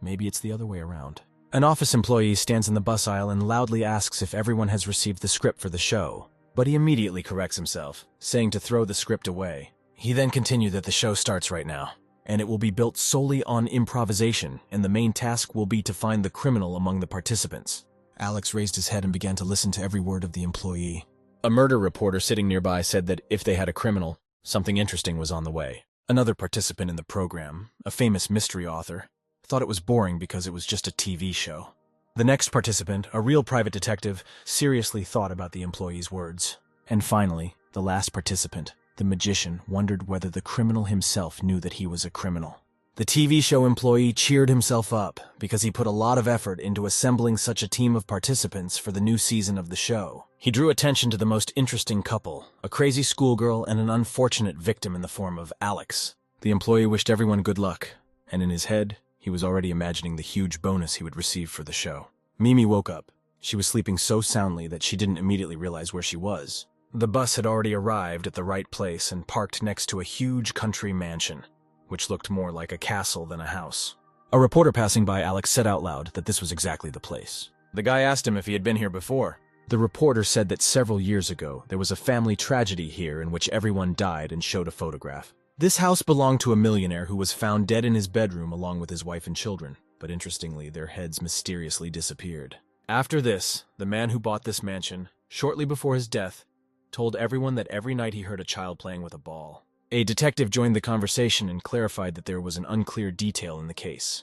Speaker 1: maybe it's the other way around. An office employee stands in the bus aisle and loudly asks if everyone has received the script for the show. But he immediately corrects himself, saying to throw the script away. He then continued that the show starts right now, and it will be built solely on improvisation, and the main task will be to find the criminal among the participants. Alex raised his head and began to listen to every word of the employee. A murder reporter sitting nearby said that if they had a criminal, something interesting was on the way. Another participant in the program, a famous mystery author, thought it was boring because it was just a TV show. The next participant, a real private detective, seriously thought about the employee's words. And finally, the last participant, the magician, wondered whether the criminal himself knew that he was a criminal. The TV show employee cheered himself up because he put a lot of effort into assembling such a team of participants for the new season of the show. He drew attention to the most interesting couple, a crazy schoolgirl and an unfortunate victim in the form of Alex. The employee wished everyone good luck, and in his head, he was already imagining the huge bonus he would receive for the show. Mimi woke up. She was sleeping so soundly that she didn't immediately realize where she was. The bus had already arrived at the right place and parked next to a huge country mansion, which looked more like a castle than a house. A reporter passing by Alex said out loud that this was exactly the place. The guy asked him if he had been here before. The reporter said that several years ago, there was a family tragedy here in which everyone died and showed a photograph. This house belonged to a millionaire who was found dead in his bedroom along with his wife and children, but interestingly, their heads mysteriously disappeared. After this, the man who bought this mansion, shortly before his death, told everyone that every night he heard a child playing with a ball. A detective joined the conversation and clarified that there was an unclear detail in the case.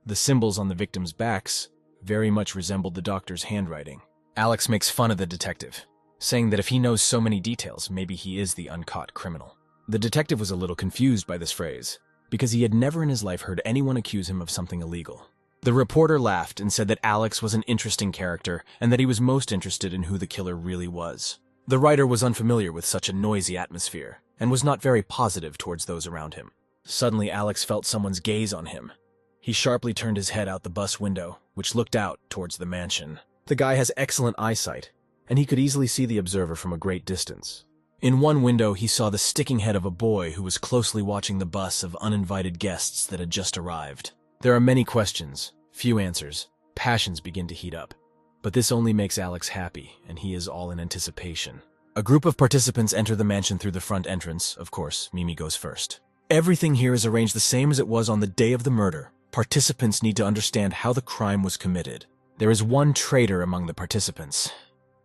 Speaker 1: The symbols on the victims' backs very much resembled the doctor's handwriting. Alex makes fun of the detective, saying that if he knows so many details, maybe he is the uncaught criminal. The detective was a little confused by this phrase, because he had never in his life heard anyone accuse him of something illegal. The reporter laughed and said that Alex was an interesting character and that he was most interested in who the killer really was. The writer was unfamiliar with such a noisy atmosphere and was not very positive towards those around him. Suddenly, Alex felt someone's gaze on him. He sharply turned his head out the bus window, which looked out towards the mansion. The guy has excellent eyesight, and he could easily see the observer from a great distance. In one window, he saw the sticking head of a boy who was closely watching the bus of uninvited guests that had just arrived. There are many questions, few answers. Passions begin to heat up. But this only makes Alex happy, and he is all in anticipation. A group of participants enter the mansion through the front entrance. Of course, Mimi goes first. Everything here is arranged the same as it was on the day of the murder. Participants need to understand how the crime was committed. There is one traitor among the participants.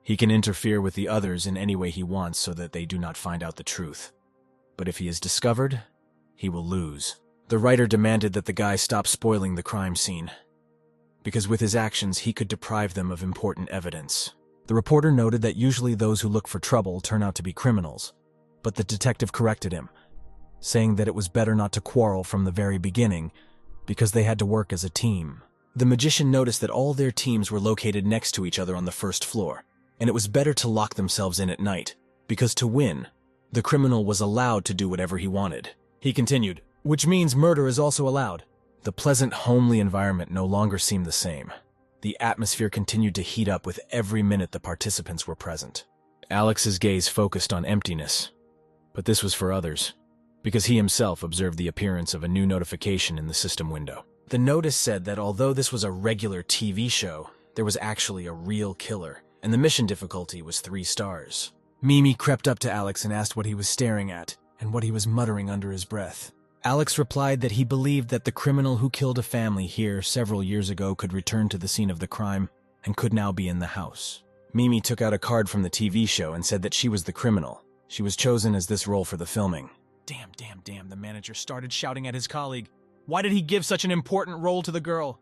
Speaker 1: He can interfere with the others in any way he wants so that they do not find out the truth. But if he is discovered, he will lose. The writer demanded that the guy stop spoiling the crime scene, because with his actions he could deprive them of important evidence. The reporter noted that usually those who look for trouble turn out to be criminals, but the detective corrected him, saying that it was better not to quarrel from the very beginning because they had to work as a team. The magician noticed that all their teams were located next to each other on the first floor, and it was better to lock themselves in at night, because to win, the criminal was allowed to do whatever he wanted. He continued, which means murder is also allowed. The pleasant, homely environment no longer seemed the same. The atmosphere continued to heat up with every minute the participants were present. Alex's gaze focused on emptiness, but this was for others, because he himself observed the appearance of a new notification in the system window. The notice said that although this was a regular TV show, there was actually a real killer, and the mission difficulty was 3 stars. Mimi crept up to Alex and asked what he was staring at, and what he was muttering under his breath. Alex replied that he believed that the criminal who killed a family here several years ago could return to the scene of the crime and could now be in the house. Mimi took out a card from the TV show and said that she was the criminal. She was chosen as this role for the filming. Damn, the manager started shouting at his colleague. Why did he give such an important role to the girl?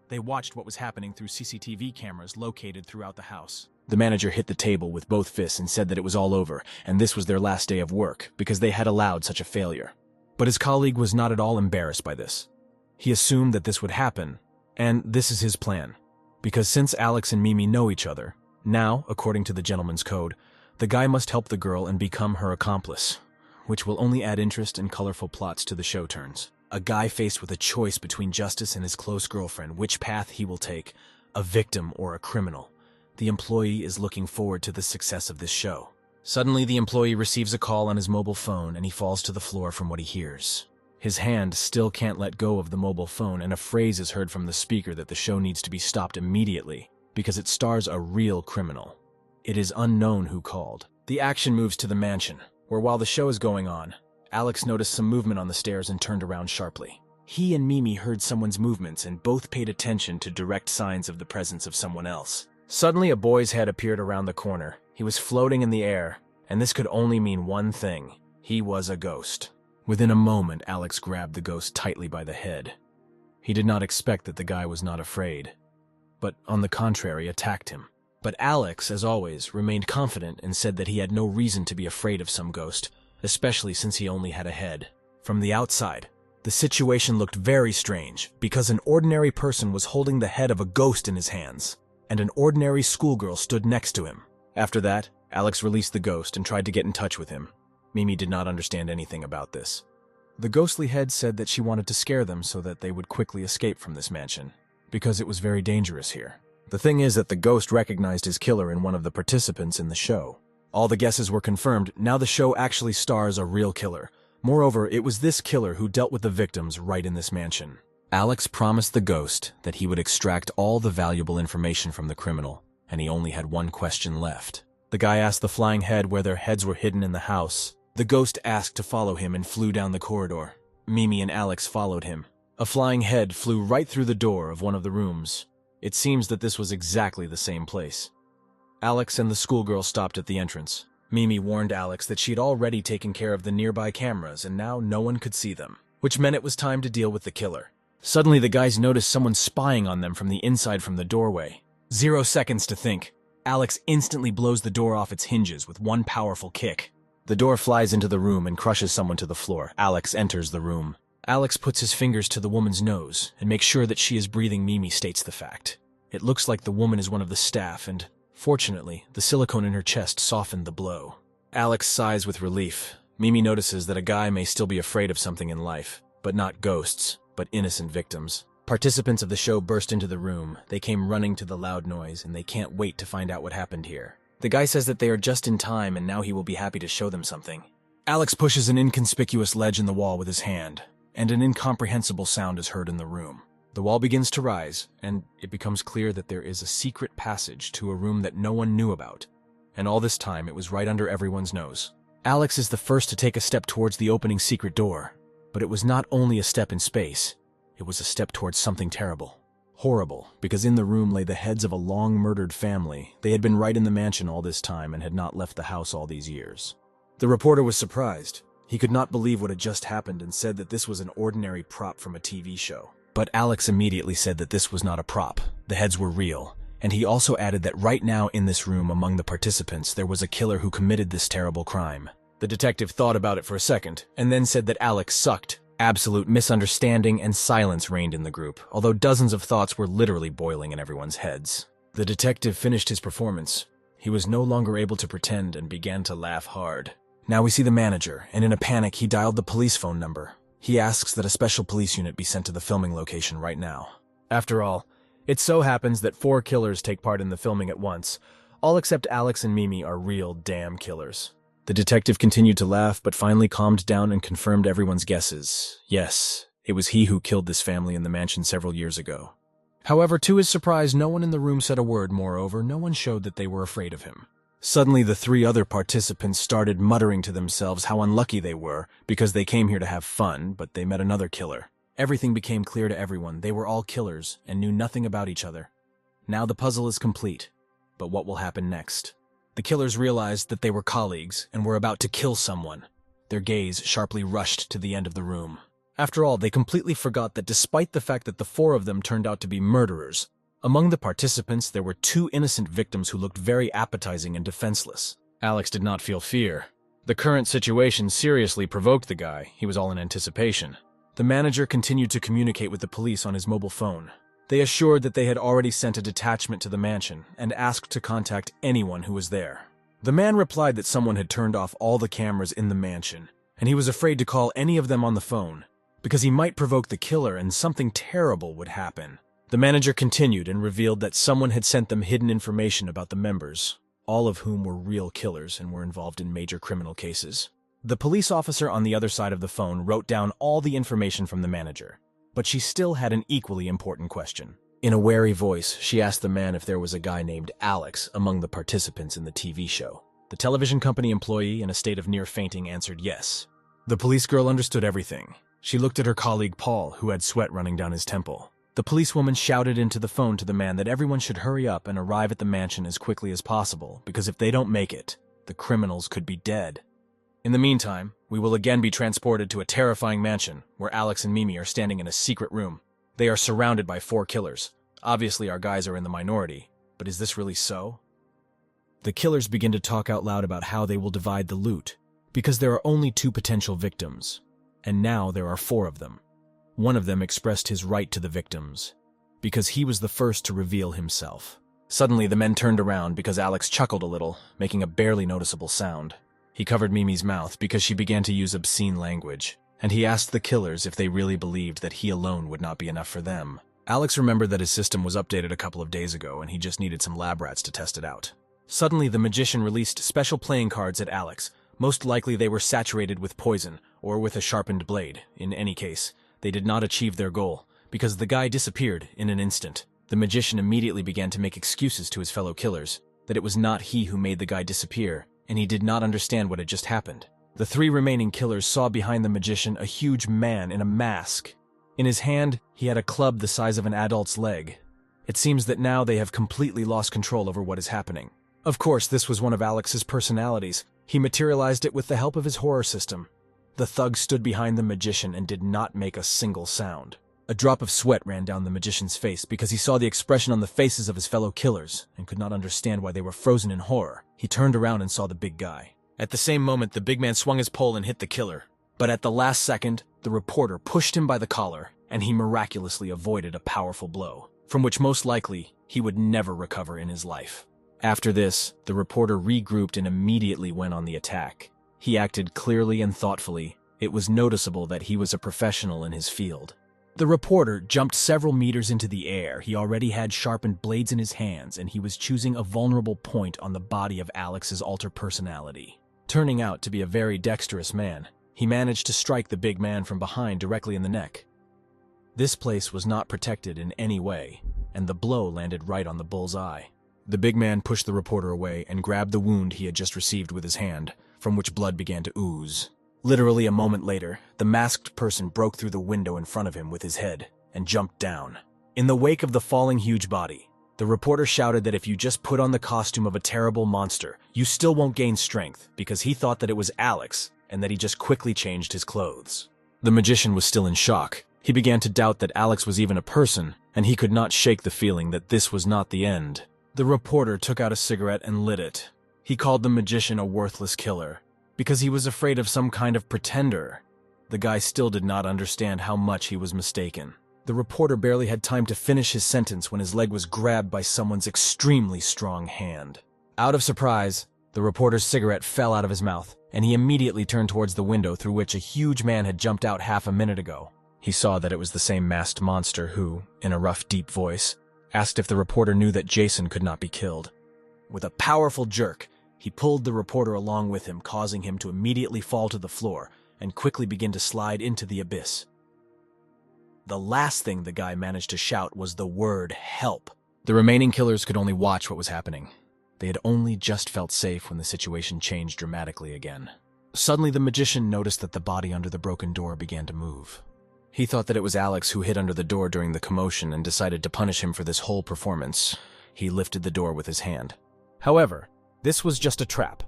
Speaker 1: They watched what was happening through CCTV cameras located throughout the house. The manager hit the table with both fists and said that it was all over, and this was their last day of work because they had allowed such a failure. But his colleague was not at all embarrassed by this. He assumed that this would happen, and this is his plan. Because since Alex and Mimi know each other, now, according to the gentleman's code, the guy must help the girl and become her accomplice, which will only add interest and colorful plots to the show turns. A guy faced with a choice between justice and his close girlfriend, which path he will take, a victim or a criminal. The employee is looking forward to the success of this show. Suddenly, the employee receives a call on his mobile phone and he falls to the floor from what he hears. His hand still can't let go of the mobile phone, and a phrase is heard from the speaker that the show needs to be stopped immediately because it stars a real criminal. It is unknown who called. The action moves to the mansion, where while the show is going on, Alex noticed some movement on the stairs and turned around sharply. He and Mimi heard someone's movements and both paid attention to direct signs of the presence of someone else. Suddenly, a boy's head appeared around the corner. He was floating in the air, and this could only mean one thing. He was a ghost. Within a moment, Alex grabbed the ghost tightly by the head. He did not expect that the guy was not afraid, but on the contrary, attacked him. But Alex, as always, remained confident and said that he had no reason to be afraid of some ghost, especially since he only had a head. From the outside, the situation looked very strange because an ordinary person was holding the head of a ghost in his hands, and an ordinary schoolgirl stood next to him. After that, Alex released the ghost and tried to get in touch with him. Mimi did not understand anything about this. The ghostly head said that she wanted to scare them so that they would quickly escape from this mansion, because it was very dangerous here. The thing is that the ghost recognized his killer in one of the participants in the show. All the guesses were confirmed. Now the show actually stars a real killer. Moreover, it was this killer who dealt with the victims right in this mansion. Alex promised the ghost that he would extract all the valuable information from the criminal, and he only had one question left. The guy asked the flying head where their heads were hidden in the house. The ghost asked to follow him and flew down the corridor. Mimi and Alex followed him. A flying head flew right through the door of one of the rooms. It seems that this was exactly the same place. Alex and the schoolgirl stopped at the entrance. Mimi warned Alex that she had already taken care of the nearby cameras and now no one could see them, which meant it was time to deal with the killer. Suddenly, the guys noticed someone spying on them from the inside from the doorway. 0 seconds to think. Alex instantly blows the door off its hinges with one powerful kick. The door flies into the room and crushes someone to the floor. Alex enters the room. Alex puts his fingers to the woman's nose and makes sure that she is breathing. Mimi states the fact. It looks like the woman is one of the staff, and fortunately, the silicone in her chest softened the blow. Alex sighs with relief. Mimi notices that a guy may still be afraid of something in life, but not ghosts, but innocent victims. Participants of the show burst into the room. They came running to the loud noise, and they can't wait to find out what happened here. The guy says that they are just in time and now he will be happy to show them something. Alex pushes an inconspicuous ledge in the wall with his hand, and an incomprehensible sound is heard in the room. The wall begins to rise, and it becomes clear that there is a secret passage to a room that no one knew about. And all this time, it was right under everyone's nose. Alex is the first to take a step towards the opening secret door, but it was not only a step in space, it was a step towards something terrible. Horrible, because in the room lay the heads of a long-murdered family. They had been right in the mansion all this time and had not left the house all these years. The reporter was surprised. He could not believe what had just happened and said that this was an ordinary prop from a TV show. But Alex immediately said that this was not a prop. The heads were real. And he also added that right now in this room among the participants there was a killer who committed this terrible crime. The detective thought about it for a second, and then said that Alex sucked. Absolute misunderstanding and silence reigned in the group, although dozens of thoughts were literally boiling in everyone's heads. The detective finished his performance. He was no longer able to pretend and began to laugh hard. Now we see the manager, and in a panic he dialed the police phone number. He asks that a special police unit be sent to the filming location right now. After all, it so happens that 4 killers take part in the filming at once. All except Alex and Mimi are real damn killers. The detective continued to laugh, but finally calmed down and confirmed everyone's guesses. Yes, it was he who killed this family in the mansion several years ago. However, to his surprise, no one in the room said a word. Moreover, no one showed that they were afraid of him. Suddenly, the 3 other participants started muttering to themselves how unlucky they were, because they came here to have fun, but they met another killer. Everything became clear to everyone. They were all killers and knew nothing about each other. Now the puzzle is complete, but what will happen next? The killers realized that they were colleagues and were about to kill someone. Their gaze sharply rushed to the end of the room. After all, they completely forgot that despite the fact that the 4 of them turned out to be murderers, among the participants there were 2 innocent victims who looked very appetizing and defenseless. Alex did not feel fear. The current situation seriously provoked the guy. He was all in anticipation. The manager continued to communicate with the police on his mobile phone. They assured that they had already sent a detachment to the mansion and asked to contact anyone who was there. The man replied that someone had turned off all the cameras in the mansion, and he was afraid to call any of them on the phone, because he might provoke the killer and something terrible would happen. The manager continued and revealed that someone had sent them hidden information about the members, all of whom were real killers and were involved in major criminal cases. The police officer on the other side of the phone wrote down all the information from the manager, but she still had an equally important question. In a wary voice, she asked the man if there was a guy named Alex among the participants in the TV show. The television company employee, in a state of near fainting, answered yes. The police girl understood everything. She looked at her colleague Paul, who had sweat running down his temple. The policewoman shouted into the phone to the man that everyone should hurry up and arrive at the mansion as quickly as possible, because if they don't make it, the criminals could be dead. In the meantime, we will again be transported to a terrifying mansion where Alex and Mimi are standing in a secret room. They are surrounded by 4 killers. Obviously, our guys are in the minority, but is this really so? The killers begin to talk out loud about how they will divide the loot, because there are only 2 potential victims, and now there are 4 of them. One of them expressed his right to the victims, because he was the first to reveal himself. Suddenly, the men turned around because Alex chuckled a little, making a barely noticeable sound. He covered Mimi's mouth because she began to use obscene language, and he asked the killers if they really believed that he alone would not be enough for them. Alex remembered that his system was updated a couple of days ago and he just needed some lab rats to test it out. Suddenly, the magician released special playing cards at Alex. Most likely they were saturated with poison or with a sharpened blade. In any case, they did not achieve their goal because the guy disappeared in an instant. The magician immediately began to make excuses to his fellow killers, that it was not he who made the guy disappear, and he did not understand what had just happened. The 3 remaining killers saw behind the magician a huge man in a mask. In his hand, he had a club the size of an adult's leg. It seems that now they have completely lost control over what is happening. Of course, this was one of Alex's personalities. He materialized it with the help of his horror system. The thug stood behind the magician and did not make a single sound. A drop of sweat ran down the magician's face because he saw the expression on the faces of his fellow killers and could not understand why they were frozen in horror. He turned around and saw the big guy. At the same moment, the big man swung his pole and hit the killer. But at the last second, the reporter pushed him by the collar, and he miraculously avoided a powerful blow, from which most likely he would never recover in his life. After this, the reporter regrouped and immediately went on the attack. He acted clearly and thoughtfully. It was noticeable that he was a professional in his field. The reporter jumped several meters into the air. He already had sharpened blades in his hands, and he was choosing a vulnerable point on the body of Alex's alter personality. Turning out to be a very dexterous man, he managed to strike the big man from behind directly in the neck. This place was not protected in any way, and the blow landed right on the bull's eye. The big man pushed the reporter away and grabbed the wound he had just received with his hand, from which blood began to ooze. Literally a moment later, the masked person broke through the window in front of him with his head and jumped down. In the wake of the falling huge body, the reporter shouted that if you just put on the costume of a terrible monster, you still won't gain strength, because he thought that it was Alex and that he just quickly changed his clothes. The magician was still in shock. He began to doubt that Alex was even a person, and he could not shake the feeling that this was not the end. The reporter took out a cigarette and lit it. He called the magician a worthless killer, because he was afraid of some kind of pretender. The guy still did not understand how much he was mistaken. The reporter barely had time to finish his sentence when his leg was grabbed by someone's extremely strong hand. Out of surprise, the reporter's cigarette fell out of his mouth, and he immediately turned towards the window through which a huge man had jumped out half a minute ago. He saw that it was the same masked monster who, in a rough, deep voice, asked if the reporter knew that Jason could not be killed. With a powerful jerk, he pulled the reporter along with him, causing him to immediately fall to the floor and quickly begin to slide into the abyss. The last thing the guy managed to shout was the word help. The remaining killers could only watch what was happening. They had only just felt safe when the situation changed dramatically again. Suddenly, the magician noticed that the body under the broken door began to move. He thought that it was Alex who hid under the door during the commotion and decided to punish him for this whole performance. He lifted the door with his hand. However, this was just a trap.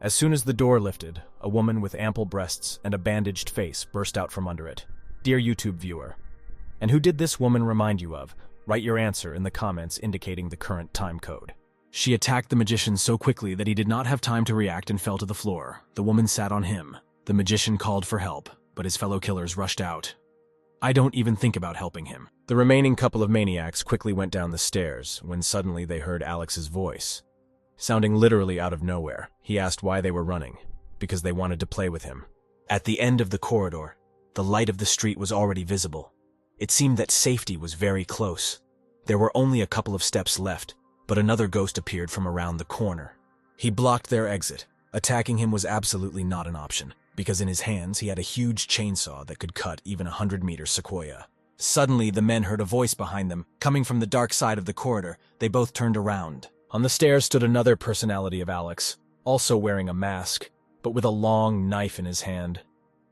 Speaker 1: As soon as the door lifted, a woman with ample breasts and a bandaged face burst out from under it. Dear YouTube viewer, and who did this woman remind you of? Write your answer in the comments indicating the current time code. She attacked the magician so quickly that he did not have time to react and fell to the floor. The woman sat on him. The magician called for help, but his fellow killers rushed out. I don't even think about helping him. The remaining couple of maniacs quickly went down the stairs when suddenly they heard Alex's voice. Sounding literally out of nowhere, he asked why they were running, because they wanted to play with him. At the end of the corridor, the light of the street was already visible. It seemed that safety was very close. There were only a couple of steps left, but another ghost appeared from around the corner. He blocked their exit. Attacking him was absolutely not an option, because in his hands he had a huge chainsaw that could cut even a 100-meter sequoia. Suddenly, the men heard a voice behind them, coming from the dark side of the corridor. They both turned around. On the stairs stood another personality of Alex, also wearing a mask, but with a long knife in his hand.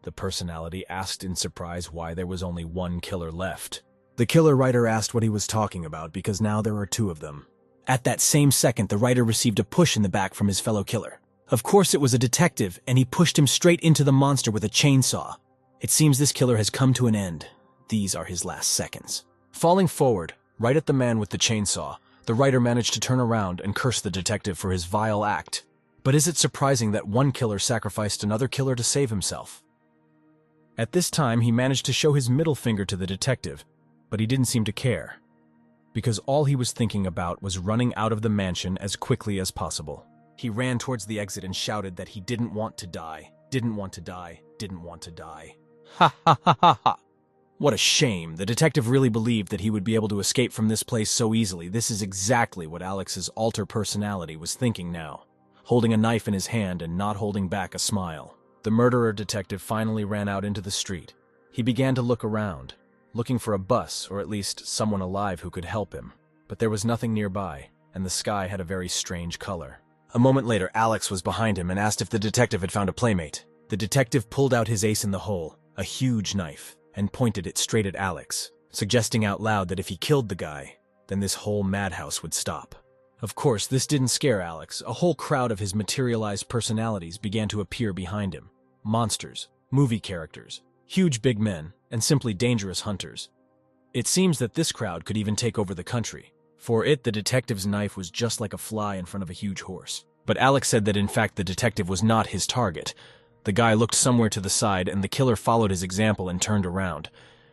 Speaker 1: The personality asked in surprise why there was only one killer left. The killer writer asked what he was talking about because now there are two of them. At that same second, the writer received a push in the back from his fellow killer. Of course it was a detective, and he pushed him straight into the monster with a chainsaw. It seems this killer has come to an end. These are his last seconds. Falling forward, right at the man with the chainsaw, the writer managed to turn around and curse the detective for his vile act. But is it surprising that one killer sacrificed another killer to save himself? At this time, he managed to show his middle finger to the detective, but he didn't seem to care, because all he was thinking about was running out of the mansion as quickly as possible. He ran towards the exit and shouted that he didn't want to die, didn't want to die, didn't want to die. Ha ha ha ha ha! What a shame. The detective really believed that he would be able to escape from this place so easily. This is exactly what Alex's alter personality was thinking now, holding a knife in his hand and not holding back a smile. The murderer detective finally ran out into the street. He began to look around, looking for a bus or at least someone alive who could help him. But there was nothing nearby, and the sky had a very strange color. A moment later, Alex was behind him and asked if the detective had found a playmate. The detective pulled out his ace in the hole, a huge knife, and pointed it straight at Alex, suggesting out loud that if he killed the guy, then this whole madhouse would stop. Of course, this didn't scare Alex. A whole crowd of his materialized personalities began to appear behind him. Monsters, movie characters, huge big men, and simply dangerous hunters. It seems that this crowd could even take over the country. For it, the detective's knife was just like a fly in front of a huge horse. But Alex said that in fact the detective was not his target. The guy looked somewhere to the side, and the killer followed his example and turned around,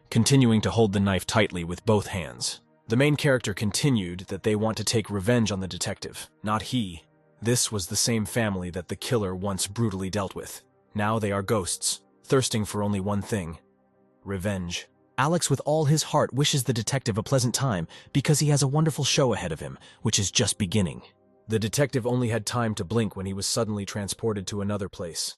Speaker 1: continuing to hold the knife tightly with both hands. The main character continued that they want to take revenge on the detective, not he. This was the same family that the killer once brutally dealt with. Now they are ghosts, thirsting for only one thing: revenge. Alex with all his heart wishes the detective a pleasant time because he has a wonderful show ahead of him, which is just beginning. The detective only had time to blink when he was suddenly transported to another place.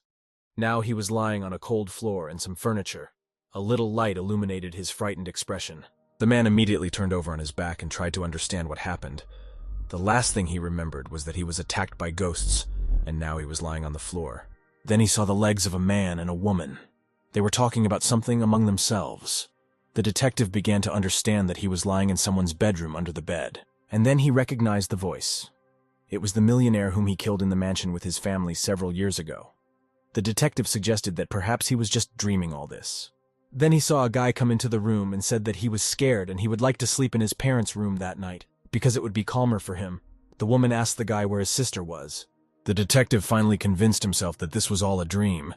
Speaker 1: Now he was lying on a cold floor and some furniture. A little light illuminated his frightened expression. The man immediately turned over on his back and tried to understand what happened. The last thing he remembered was that he was attacked by ghosts, and now he was lying on the floor. Then he saw the legs of a man and a woman. They were talking about something among themselves. The detective began to understand that he was lying in someone's bedroom under the bed. And then he recognized the voice. It was the millionaire whom he killed in the mansion with his family several years ago. The detective suggested that perhaps he was just dreaming all this. Then he saw a guy come into the room and said that he was scared and he would like to sleep in his parents' room that night, because it would be calmer for him. The woman asked the guy where his sister was. The detective finally convinced himself that this was all a dream,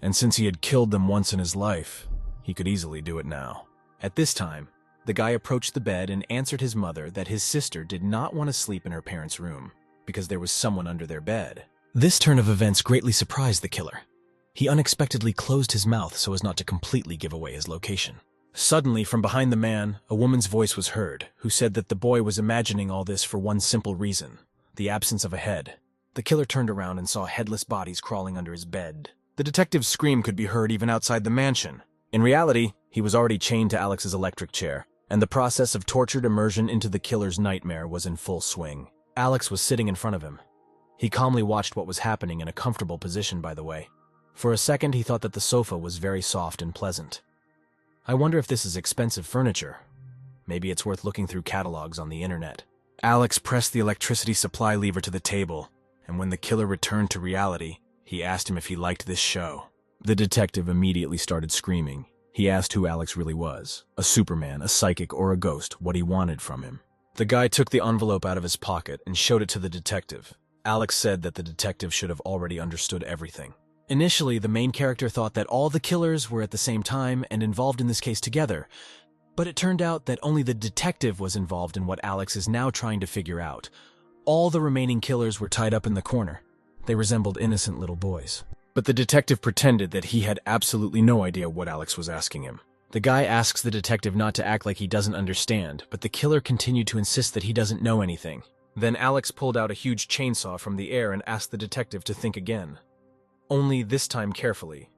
Speaker 1: and since he had killed them once in his life, he could easily do it now. At this time, the guy approached the bed and answered his mother that his sister did not want to sleep in her parents' room, because there was someone under their bed. This turn of events greatly surprised the killer. He unexpectedly closed his mouth so as not to completely give away his location. Suddenly, from behind the man, a woman's voice was heard, who said that the boy was imagining all this for one simple reason: the absence of a head. The killer turned around and saw headless bodies crawling under his bed. The detective's scream could be heard even outside the mansion. In reality, he was already chained to Alex's electric chair, and the process of tortured immersion into the killer's nightmare was in full swing. Alex was sitting in front of him. He calmly watched what was happening in a comfortable position, by the way. For a second, he thought that the sofa was very soft and pleasant. I wonder if this is expensive furniture. Maybe it's worth looking through catalogs on the internet. Alex pressed the electricity supply lever to the table, and when the killer returned to reality, he asked him if he liked this show. The detective immediately started screaming. He asked who Alex really was, a Superman, a psychic, or a ghost, what he wanted from him. The guy took the envelope out of his pocket and showed it to the detective. Alex said that the detective should have already understood everything. Initially, the main character thought that all the killers were at the same time and involved in this case together, but it turned out that only the detective was involved in what Alex is now trying to figure out. All the remaining killers were tied up in the corner. They resembled innocent little boys. But the detective pretended that he had absolutely no idea what Alex was asking him. The guy asks the detective not to act like he doesn't understand, but the killer continued to insist that he doesn't know anything. Then Alex pulled out a huge chainsaw from the air and asked the detective to think again. Only this time carefully.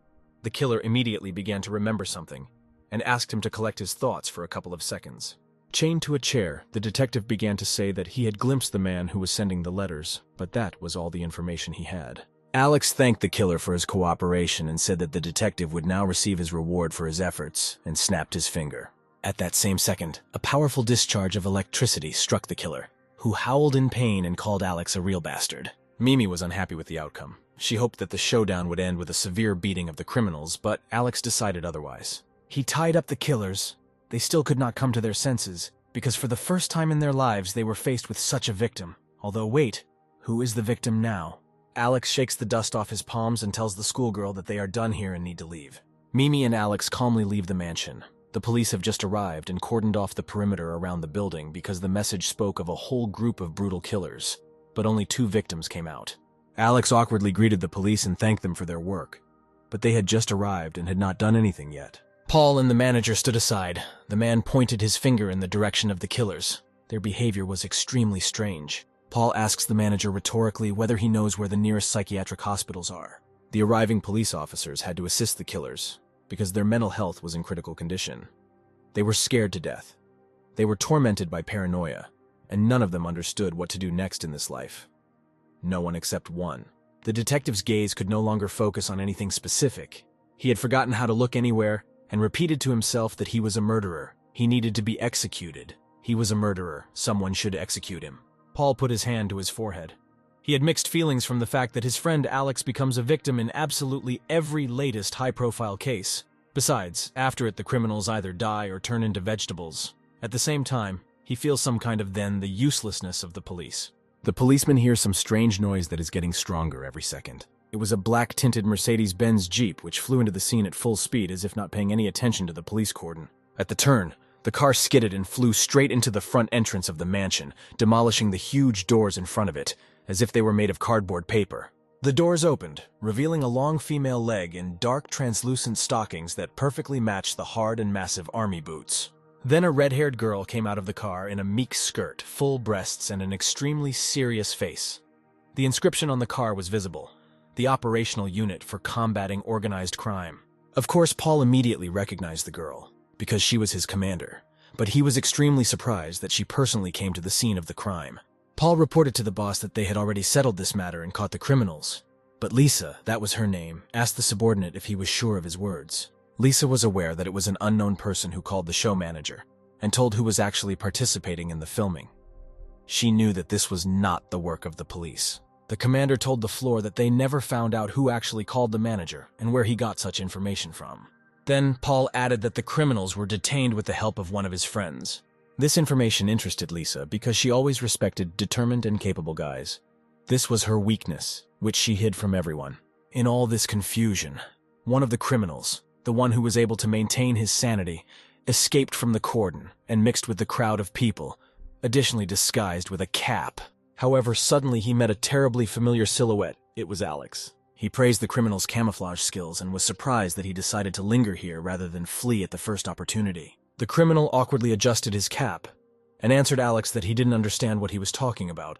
Speaker 1: The killer immediately began to remember something, and asked him to collect his thoughts for a couple of seconds. Chained to a chair, the detective began to say that he had glimpsed the man who was sending the letters, but that was all the information he had. Alex thanked the killer for his cooperation and said that the detective would now receive his reward for his efforts, and snapped his finger. At that same second, a powerful discharge of electricity struck the killer, who howled in pain and called Alex a real bastard. Mimi was unhappy with the outcome. She hoped that the showdown would end with a severe beating of the criminals, but Alex decided otherwise. He tied up the killers. They still could not come to their senses, because for the first time in their lives they were faced with such a victim. Although wait, who is the victim now? Alex shakes the dust off his palms and tells the schoolgirl that they are done here and need to leave. Mimi and Alex calmly leave the mansion. The police have just arrived and cordoned off the perimeter around the building because the message spoke of a whole group of brutal killers, but only 2 victims came out. Alex awkwardly greeted the police and thanked them for their work, but they had just arrived and had not done anything yet. Paul and the manager stood aside. The man pointed his finger in the direction of the killers. Their behavior was extremely strange. Paul asks the manager rhetorically whether he knows where the nearest psychiatric hospitals are. The arriving police officers had to assist the killers because their mental health was in critical condition. They were scared to death. They were tormented by paranoia, and none of them understood what to do next in this life. No one except one. The detective's gaze could no longer focus on anything specific. He had forgotten how to look anywhere and repeated to himself that he was a murderer. He needed to be executed. He was a murderer. Someone should execute him. Paul put his hand to his forehead. He had mixed feelings from the fact that his friend Alex becomes a victim in absolutely every latest high-profile case. Besides, after it the criminals either die or turn into vegetables. At the same time, he feels some kind of the uselessness of the police. The policeman hears some strange noise that is getting stronger every second. It was a black-tinted Mercedes-Benz Jeep which flew into the scene at full speed as if not paying any attention to the police cordon. At the turn, the car skidded and flew straight into the front entrance of the mansion, demolishing the huge doors in front of it, as if they were made of cardboard paper. The doors opened, revealing a long female leg in dark, translucent stockings that perfectly matched the hard and massive army boots. Then a red-haired girl came out of the car in a meek skirt, full breasts, and an extremely serious face. The inscription on the car was visible: the operational unit for combating organized crime. Of course, Paul immediately recognized the girl, because she was his commander, but he was extremely surprised that she personally came to the scene of the crime. Paul reported to the boss that they had already settled this matter and caught the criminals. But Lisa, that was her name, asked the subordinate if he was sure of his words. Lisa was aware that it was an unknown person who called the show manager and told who was actually participating in the filming. She knew that this was not the work of the police. The commander told the floor that they never found out who actually called the manager and where he got such information from. Then Paul added that the criminals were detained with the help of one of his friends. This information interested Lisa because she always respected determined and capable guys. This was her weakness, which she hid from everyone. In all this confusion, one of the criminals, the one who was able to maintain his sanity, escaped from the cordon and mixed with the crowd of people, additionally disguised with a cap. However, suddenly he met a terribly familiar silhouette. It was Alex. He praised the criminal's camouflage skills and was surprised that he decided to linger here rather than flee at the first opportunity. The criminal awkwardly adjusted his cap and answered Alex that he didn't understand what he was talking about,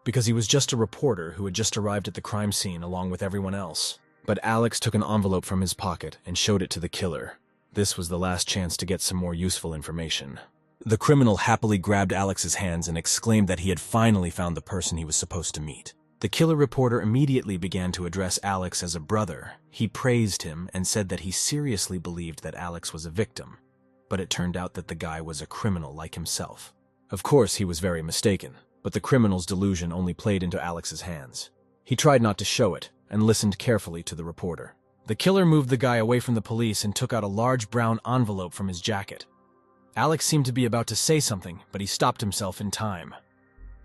Speaker 1: because he was just a reporter who had just arrived at the crime scene along with everyone else. But Alex took an envelope from his pocket and showed it to the killer. This was the last chance to get some more useful information. The criminal happily grabbed Alex's hands and exclaimed that he had finally found the person he was supposed to meet. The killer reporter immediately began to address Alex as a brother. He praised him and said that he seriously believed that Alex was a victim, but it turned out that the guy was a criminal like himself. Of course, he was very mistaken, but the criminal's delusion only played into Alex's hands. He tried not to show it and listened carefully to the reporter. The killer moved the guy away from the police and took out a large brown envelope from his jacket. Alex seemed to be about to say something, but he stopped himself in time.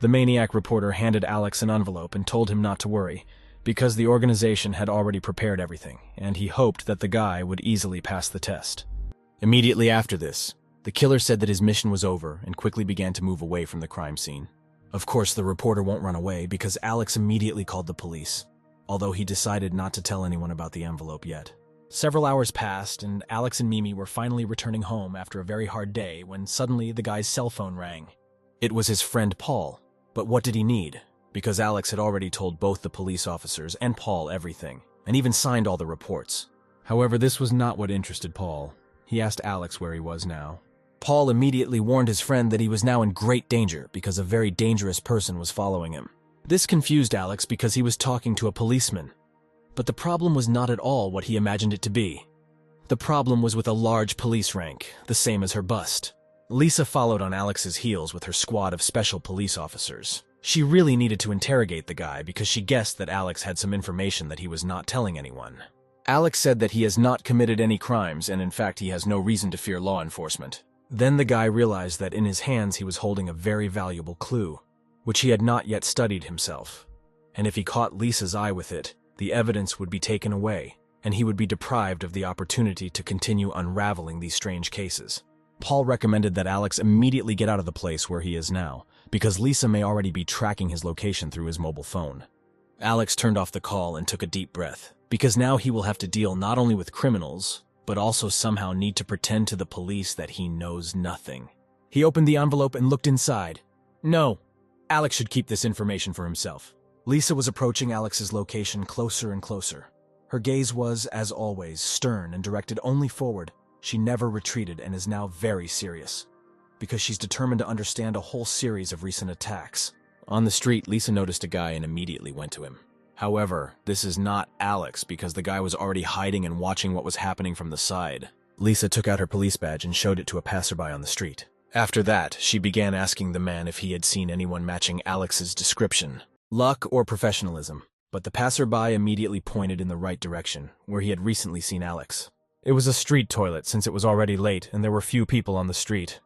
Speaker 1: The maniac reporter handed Alex an envelope and told him not to worry, because the organization had already prepared everything, and he hoped that the guy would easily pass the test. Immediately after this, the killer said that his mission was over and quickly began to move away from the crime scene. Of course, the reporter won't run away because Alex immediately called the police, although he decided not to tell anyone about the envelope yet. Several hours passed, and Alex and Mimi were finally returning home after a very hard day when suddenly the guy's cell phone rang. It was his friend Paul. But what did he need? Because Alex had already told both the police officers and Paul everything, and even signed all the reports. However, this was not what interested Paul. He asked Alex where he was now. Paul immediately warned his friend that he was now in great danger because a very dangerous person was following him. This confused Alex because he was talking to a policeman. But the problem was not at all what he imagined it to be. The problem was with a large police rank, the same as her bust. Lisa followed on Alex's heels with her squad of special police officers. She really needed to interrogate the guy because she guessed that Alex had some information that he was not telling anyone. Alex said that he has not committed any crimes and in fact he has no reason to fear law enforcement. Then the guy realized that in his hands he was holding a very valuable clue, which he had not yet studied himself. And if he caught Lisa's eye with it, the evidence would be taken away, and he would be deprived of the opportunity to continue unraveling these strange cases. Paul recommended that Alex immediately get out of the place where he is now, because Lisa may already be tracking his location through his mobile phone. Alex turned off the call and took a deep breath, because now he will have to deal not only with criminals, but also somehow need to pretend to the police that he knows nothing. He opened the envelope and looked inside. No, Alex should keep this information for himself. Lisa was approaching Alex's location closer and closer. Her gaze was, as always, stern and directed only forward. She never retreated and is now very serious, because she's determined to understand a whole series of recent attacks. On the street, Lisa noticed a guy and immediately went to him. However, this is not Alex because the guy was already hiding and watching what was happening from the side. Lisa took out her police badge and showed it to a passerby on the street. After that, she began asking the man if he had seen anyone matching Alex's description. Luck or professionalism, but the passerby immediately pointed in the right direction, where he had recently seen Alex. It was a street toilet since it was already late and there were few people on the street.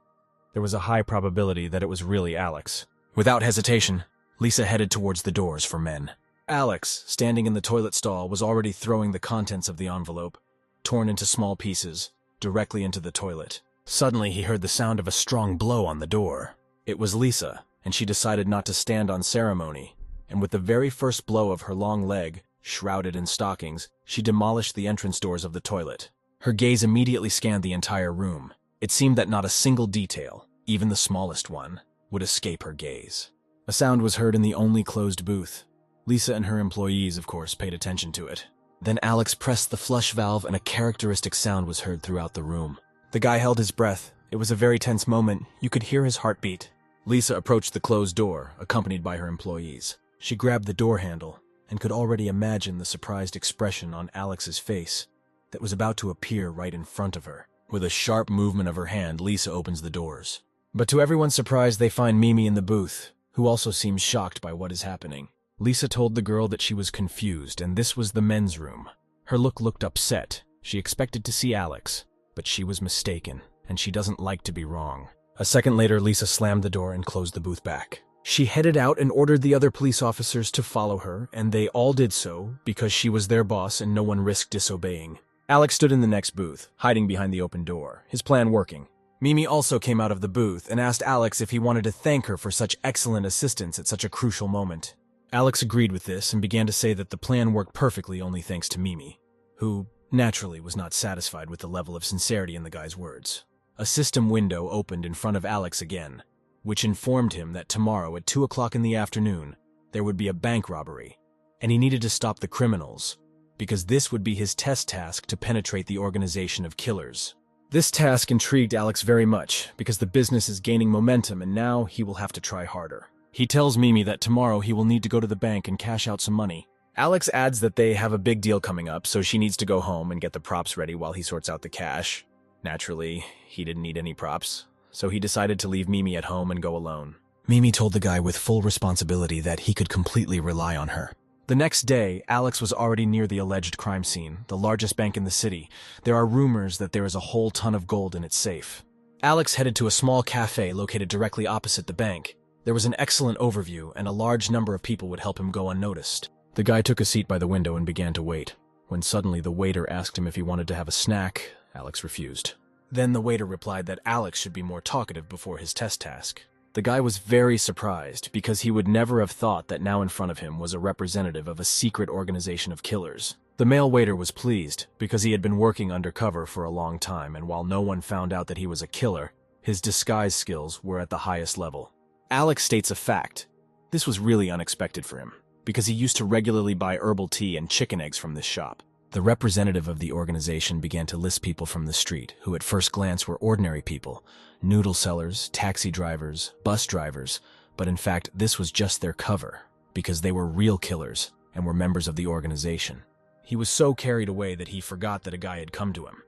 Speaker 1: There was a high probability that it was really Alex. Without hesitation, Lisa headed towards the doors for men. Alex, standing in the toilet stall, was already throwing the contents of the envelope, torn into small pieces, directly into the toilet. Suddenly, he heard the sound of a strong blow on the door. It was Lisa, and she decided not to stand on ceremony, and with the very first blow of her long leg, Shrouded in stockings, she demolished the entrance doors of the toilet. Her gaze immediately scanned the entire room. It seemed that not a single detail, even the smallest one, would escape her gaze. A sound was heard in the only closed booth. Lisa and her employees, of course, paid attention to it. Then Alex pressed the flush valve and a characteristic sound was heard throughout the room. The guy held his breath. It was a very tense moment. You could hear his heartbeat. Lisa approached the closed door, accompanied by her employees. She grabbed the door handle and could already imagine the surprised expression on Alex's face that was about to appear right in front of her. With a sharp movement of her hand, Lisa opens the doors. But to everyone's surprise, they find Mimi in the booth, who also seems shocked by what is happening. Lisa told the girl that she was confused, and this was the men's room. Her look looked upset. She expected to see Alex, but she was mistaken, and she doesn't like to be wrong. A second later, Lisa slammed the door and closed the booth back. She headed out and ordered the other police officers to follow her, and they all did so because she was their boss and no one risked disobeying. Alex stood in the next booth, hiding behind the open door, his plan working. Mimi also came out of the booth and asked Alex if he wanted to thank her for such excellent assistance at such a crucial moment. Alex agreed with this and began to say that the plan worked perfectly only thanks to Mimi, who, naturally, was not satisfied with the level of sincerity in the guy's words. A system window opened in front of Alex again, which informed him that tomorrow at 2 o'clock in the afternoon, there would be a bank robbery, and he needed to stop the criminals, because this would be his test task to penetrate the organization of killers. This task intrigued Alex very much, because the business is gaining momentum and now he will have to try harder. He tells Mimi that tomorrow he will need to go to the bank and cash out some money. Alex adds that they have a big deal coming up, so she needs to go home and get the props ready while he sorts out the cash. Naturally, he didn't need any props, so he decided to leave Mimi at home and go alone. Mimi told the guy with full responsibility that he could completely rely on her. The next day, Alex was already near the alleged crime scene, the largest bank in the city. There are rumors that there is a whole ton of gold in its safe. Alex headed to a small cafe located directly opposite the bank. There was an excellent overview, and a large number of people would help him go unnoticed. The guy took a seat by the window and began to wait. When suddenly the waiter asked him if he wanted to have a snack, Alex refused. Then the waiter replied that Alex should be more talkative before his test task. The guy was very surprised because he would never have thought that now in front of him was a representative of a secret organization of killers. The male waiter was pleased because he had been working undercover for a long time, and while no one found out that he was a killer, his disguise skills were at the highest level. Alex states a fact. This was really unexpected for him, because he used to regularly buy herbal tea and chicken eggs from this shop. The representative of the organization began to list people from the street, who at first glance were ordinary people, noodle sellers, taxi drivers, bus drivers, but in fact this was just their cover, because they were real killers and were members of the organization. He was so carried away that he forgot that a guy had come to him.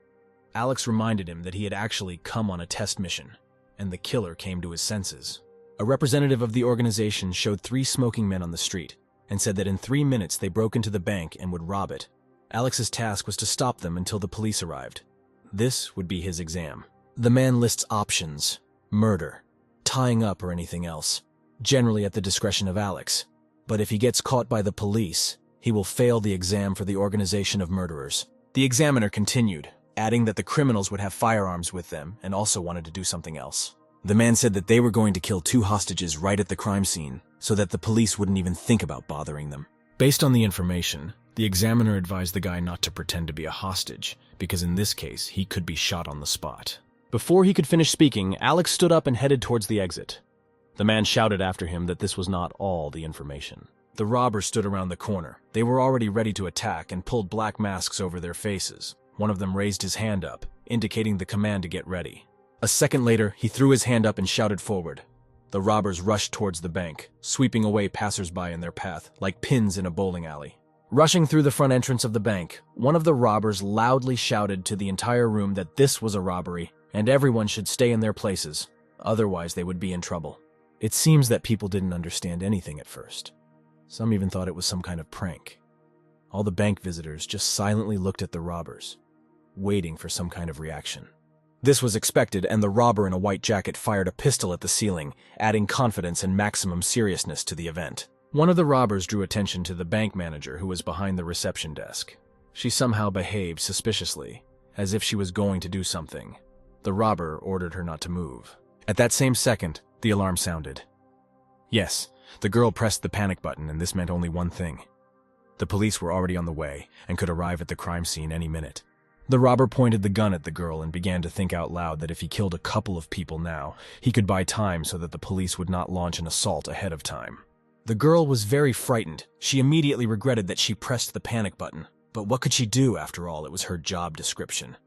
Speaker 1: Alex reminded him that he had actually come on a test mission, and the killer came to his senses. A representative of the organization showed 3 smoking men on the street, and said that in 3 minutes they broke into the bank and would rob it. Alex's task was to stop them until the police arrived. This would be his exam. The man lists options: murder, tying up, or anything else, generally at the discretion of Alex. But if he gets caught by the police, he will fail the exam for the organization of murderers. The examiner continued, adding that the criminals would have firearms with them and also wanted to do something else. The man said that they were going to kill 2 hostages right at the crime scene, so that the police wouldn't even think about bothering them. Based on the information, the examiner advised the guy not to pretend to be a hostage, because in this case, he could be shot on the spot. Before he could finish speaking, Alex stood up and headed towards the exit. The man shouted after him that this was not all the information. The robbers stood around the corner. They were already ready to attack and pulled black masks over their faces. One of them raised his hand up, indicating the command to get ready. A second later, he threw his hand up and shouted forward. The robbers rushed towards the bank, sweeping away passers-by in their path, like pins in a bowling alley. Rushing through the front entrance of the bank, one of the robbers loudly shouted to the entire room that this was a robbery, and everyone should stay in their places, otherwise they would be in trouble. It seems that people didn't understand anything at first. Some even thought it was some kind of prank. All the bank visitors just silently looked at the robbers, waiting for some kind of reaction. This was expected, and the robber in a white jacket fired a pistol at the ceiling, adding confidence and maximum seriousness to the event. One of the robbers drew attention to the bank manager who was behind the reception desk. She somehow behaved suspiciously, as if she was going to do something. The robber ordered her not to move. At that same second, the alarm sounded. Yes, the girl pressed the panic button, and this meant only one thing. The police were already on the way and could arrive at the crime scene any minute. The robber pointed the gun at the girl and began to think out loud that if he killed a couple of people now, he could buy time so that the police would not launch an assault ahead of time. The girl was very frightened. She immediately regretted that she pressed the panic button. But what could she do after all? It was her job description.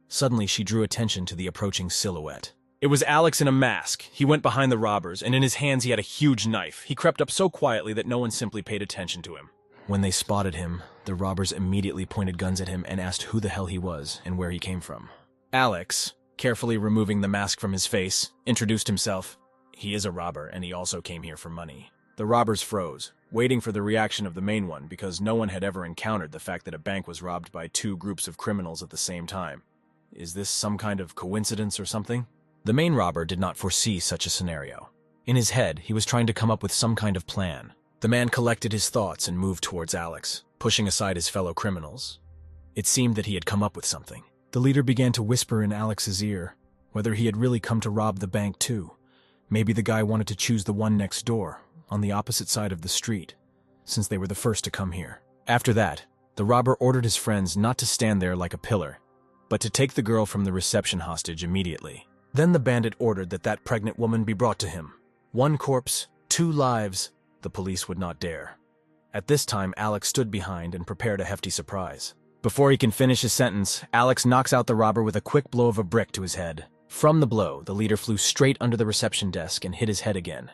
Speaker 1: Suddenly, she drew attention to the approaching silhouette. It was Alex in a mask. He went behind the robbers, and in his hands he had a huge knife. He crept up so quietly that no one simply paid attention to him. When they spotted him, the robbers immediately pointed guns at him and asked who the hell he was and where he came from. Alex, carefully removing the mask from his face, introduced himself. He is a robber, and he also came here for money. The robbers froze, waiting for the reaction of the main one because no one had ever encountered the fact that a bank was robbed by two groups of criminals at the same time. Is this some kind of coincidence or something? The main robber did not foresee such a scenario. In his head, he was trying to come up with some kind of plan. The man collected his thoughts and moved towards Alex, pushing aside his fellow criminals. It seemed that he had come up with something. The leader began to whisper in Alex's ear whether he had really come to rob the bank too. Maybe the guy wanted to choose the one next door, on the opposite side of the street, since they were the first to come here. After that, the robber ordered his friends not to stand there like a pillar, but to take the girl from the reception hostage immediately. Then the bandit ordered that that pregnant woman be brought to him. One corpse, 2 lives. The police would not dare. At this time, Alex stood behind and prepared a hefty surprise. Before he can finish his sentence, Alex knocks out the robber with a quick blow of a brick to his head. From the blow, the leader flew straight under the reception desk and hit his head again,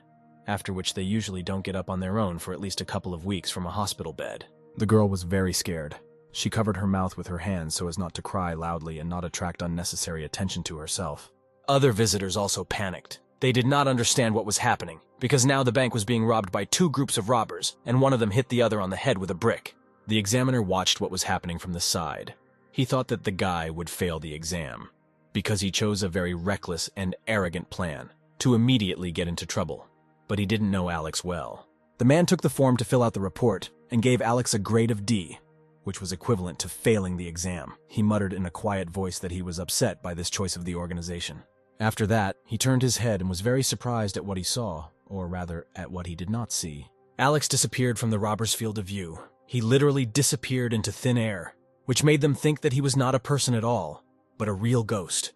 Speaker 1: after which they usually don't get up on their own for at least a couple of weeks from a hospital bed. The girl was very scared. She covered her mouth with her hands so as not to cry loudly and not attract unnecessary attention to herself. Other visitors also panicked. They did not understand what was happening, because now the bank was being robbed by 2 groups of robbers, and one of them hit the other on the head with a brick. The examiner watched what was happening from the side. He thought that the guy would fail the exam, because he chose a very reckless and arrogant plan to immediately get into trouble. But he didn't know Alex well. The man took the form to fill out the report and gave Alex a grade of D, which was equivalent to failing the exam. He muttered in a quiet voice that he was upset by this choice of the organization. After that, he turned his head and was very surprised at what he saw, or rather, at what he did not see. Alex disappeared from the robber's field of view. He literally disappeared into thin air, which made them think that he was not a person at all, but a real ghost.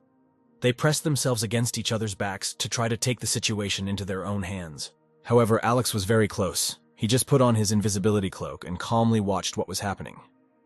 Speaker 1: They pressed themselves against each other's backs to try to take the situation into their own hands. However, Alex was very close. He just put on his invisibility cloak and calmly watched what was happening.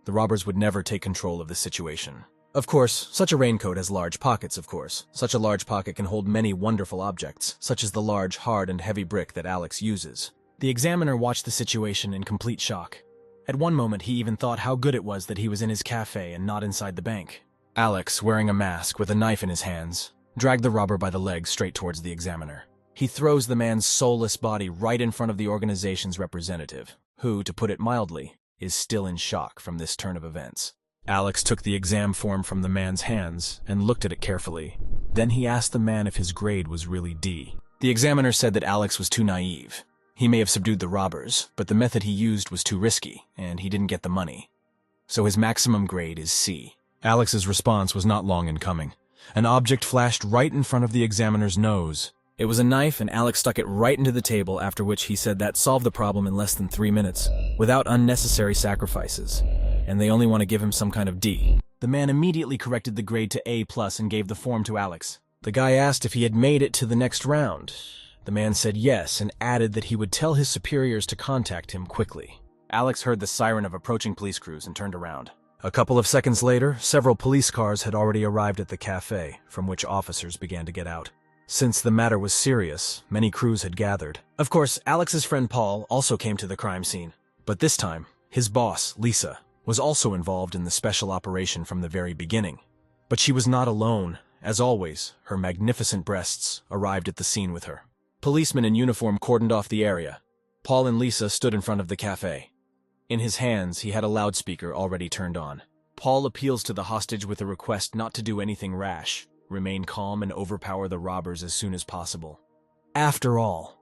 Speaker 1: The robbers would never take control of the situation. Of course, such a raincoat has large pockets, of course. Such a large pocket can hold many wonderful objects, such as the large, hard, and heavy brick that Alex uses. The examiner watched the situation in complete shock. At one moment, he even thought how good it was that he was in his cafe and not inside the bank. Alex, wearing a mask with a knife in his hands, dragged the robber by the legs straight towards the examiner. He throws the man's soulless body right in front of the organization's representative, who, to put it mildly, is still in shock from this turn of events. Alex took the exam form from the man's hands and looked at it carefully. Then he asked the man if his grade was really D. The examiner said that Alex was too naive. He may have subdued the robbers, but the method he used was too risky, and he didn't get the money. So his maximum grade is C. Alex's response was not long in coming. An object flashed right in front of the examiner's nose. It was a knife, and Alex stuck it right into the table, after which he said that solved the problem in less than 3 minutes, without unnecessary sacrifices. And they only want to give him some kind of D. The man immediately corrected the grade to A+ and gave the form to Alex. The guy asked if he had made it to the next round. The man said yes and added that he would tell his superiors to contact him quickly. Alex heard the siren of approaching police crews and turned around. A couple of seconds later, several police cars had already arrived at the cafe, from which officers began to get out. Since the matter was serious, many crews had gathered. Of course, Alex's friend Paul also came to the crime scene. But this time, his boss, Lisa, was also involved in the special operation from the very beginning. But she was not alone. As always, her magnificent breasts arrived at the scene with her. Policemen in uniform cordoned off the area. Paul and Lisa stood in front of the cafe. In his hands, he had a loudspeaker already turned on. Paul appeals to the hostage with a request not to do anything rash, remain calm and overpower the robbers as soon as possible. After all,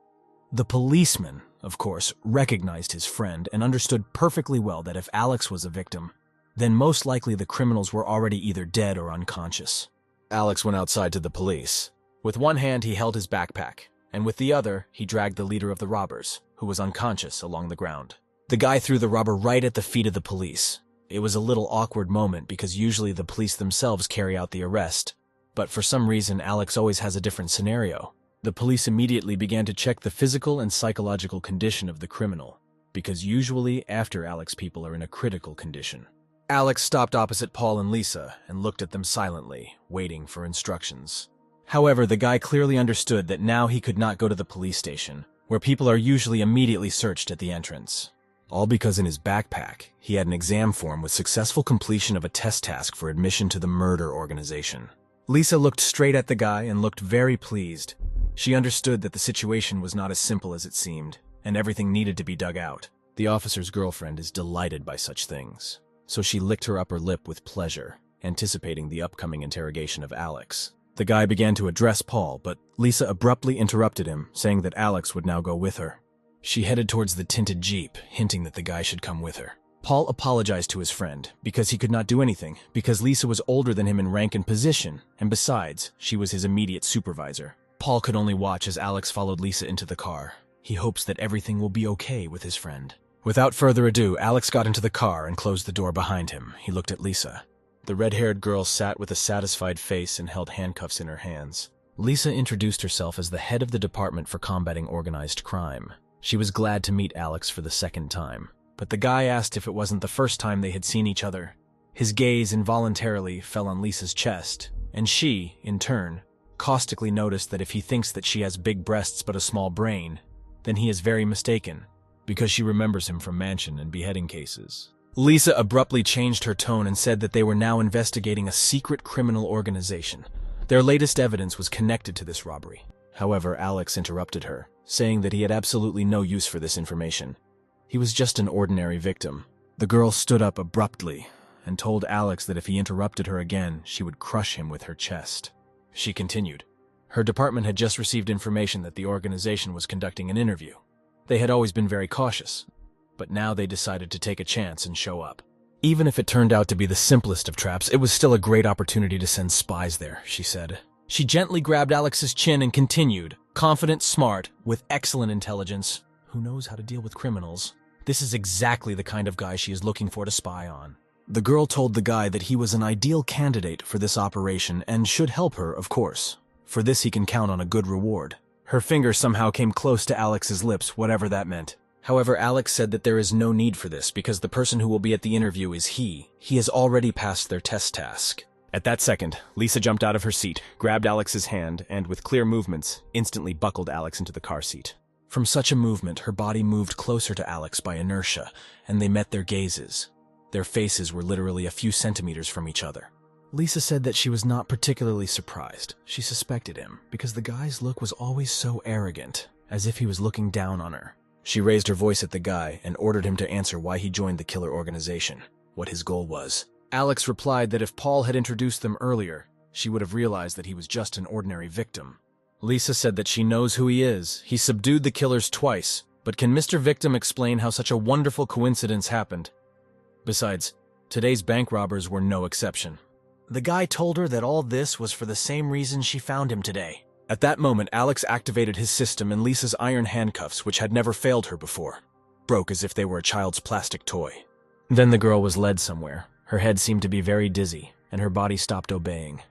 Speaker 1: the policeman, of course, recognized his friend and understood perfectly well that if Alex was a victim, then most likely the criminals were already either dead or unconscious. Alex went outside to the police. With one hand, he held his backpack, and with the other, he dragged the leader of the robbers, who was unconscious, along the ground. The guy threw the robber right at the feet of the police. It was a little awkward moment because usually the police themselves carry out the arrest. But for some reason, Alex always has a different scenario. The police immediately began to check the physical and psychological condition of the criminal, because usually after Alex people are in a critical condition. Alex stopped opposite Paul and Lisa and looked at them silently, waiting for instructions. However, the guy clearly understood that now he could not go to the police station, where people are usually immediately searched at the entrance. All because in his backpack, he had an exam form with successful completion of a test task for admission to the murder organization. Lisa looked straight at the guy and looked very pleased. She understood that the situation was not as simple as it seemed, and everything needed to be dug out. The officer's girlfriend is delighted by such things, so she licked her upper lip with pleasure, anticipating the upcoming interrogation of Alex. The guy began to address Paul, but Lisa abruptly interrupted him, saying that Alex would now go with her. She headed towards the tinted Jeep, hinting that the guy should come with her. Paul apologized to his friend, because he could not do anything, because Lisa was older than him in rank and position, and besides, she was his immediate supervisor. Paul could only watch as Alex followed Lisa into the car. He hopes that everything will be okay with his friend. Without further ado, Alex got into the car and closed the door behind him. He looked at Lisa. The red-haired girl sat with a satisfied face and held handcuffs in her hands. Lisa introduced herself as the head of the Department for Combating Organized Crime. She was glad to meet Alex for the second time, but the guy asked if it wasn't the first time they had seen each other. His gaze involuntarily fell on Lisa's chest, and she, in turn, caustically noticed that if he thinks that she has big breasts but a small brain, then he is very mistaken, because she remembers him from mansion and beheading cases. Lisa abruptly changed her tone and said that they were now investigating a secret criminal organization. Their latest evidence was connected to this robbery. However, Alex interrupted her, saying that he had absolutely no use for this information. He was just an ordinary victim. The girl stood up abruptly and told Alex that if he interrupted her again, she would crush him with her chest. She continued. Her department had just received information that the organization was conducting an interview. They had always been very cautious, but now they decided to take a chance and show up. Even if it turned out to be the simplest of traps, it was still a great opportunity to send spies there, she said. She gently grabbed Alex's chin and continued, confident, smart, with excellent intelligence. Who knows how to deal with criminals? This is exactly the kind of guy she is looking for to spy on. The girl told the guy that he was an ideal candidate for this operation and should help her, of course. For this he can count on a good reward. Her finger somehow came close to Alex's lips, whatever that meant. However, Alex said that there is no need for this because the person who will be at the interview is he. He has already passed their test task. At that second, Lisa jumped out of her seat, grabbed Alex's hand, and with clear movements, instantly buckled Alex into the car seat. From such a movement, her body moved closer to Alex by inertia, and they met their gazes. Their faces were literally a few centimeters from each other. Lisa said that she was not particularly surprised. She suspected him, because the guy's look was always so arrogant, as if he was looking down on her. She raised her voice at the guy and ordered him to answer why he joined the killer organization, what his goal was. Alex replied that if Paul had introduced them earlier, she would have realized that he was just an ordinary victim. Lisa said that she knows who he is. He subdued the killers twice, but can Mr. Victim explain how such a wonderful coincidence happened? Besides, today's bank robbers were no exception. The guy told her that all this was for the same reason she found him today. At that moment, Alex activated his system and Lisa's iron handcuffs, which had never failed her before, broke as if they were a child's plastic toy. Then the girl was led somewhere. Her head seemed to be very dizzy, and her body stopped obeying.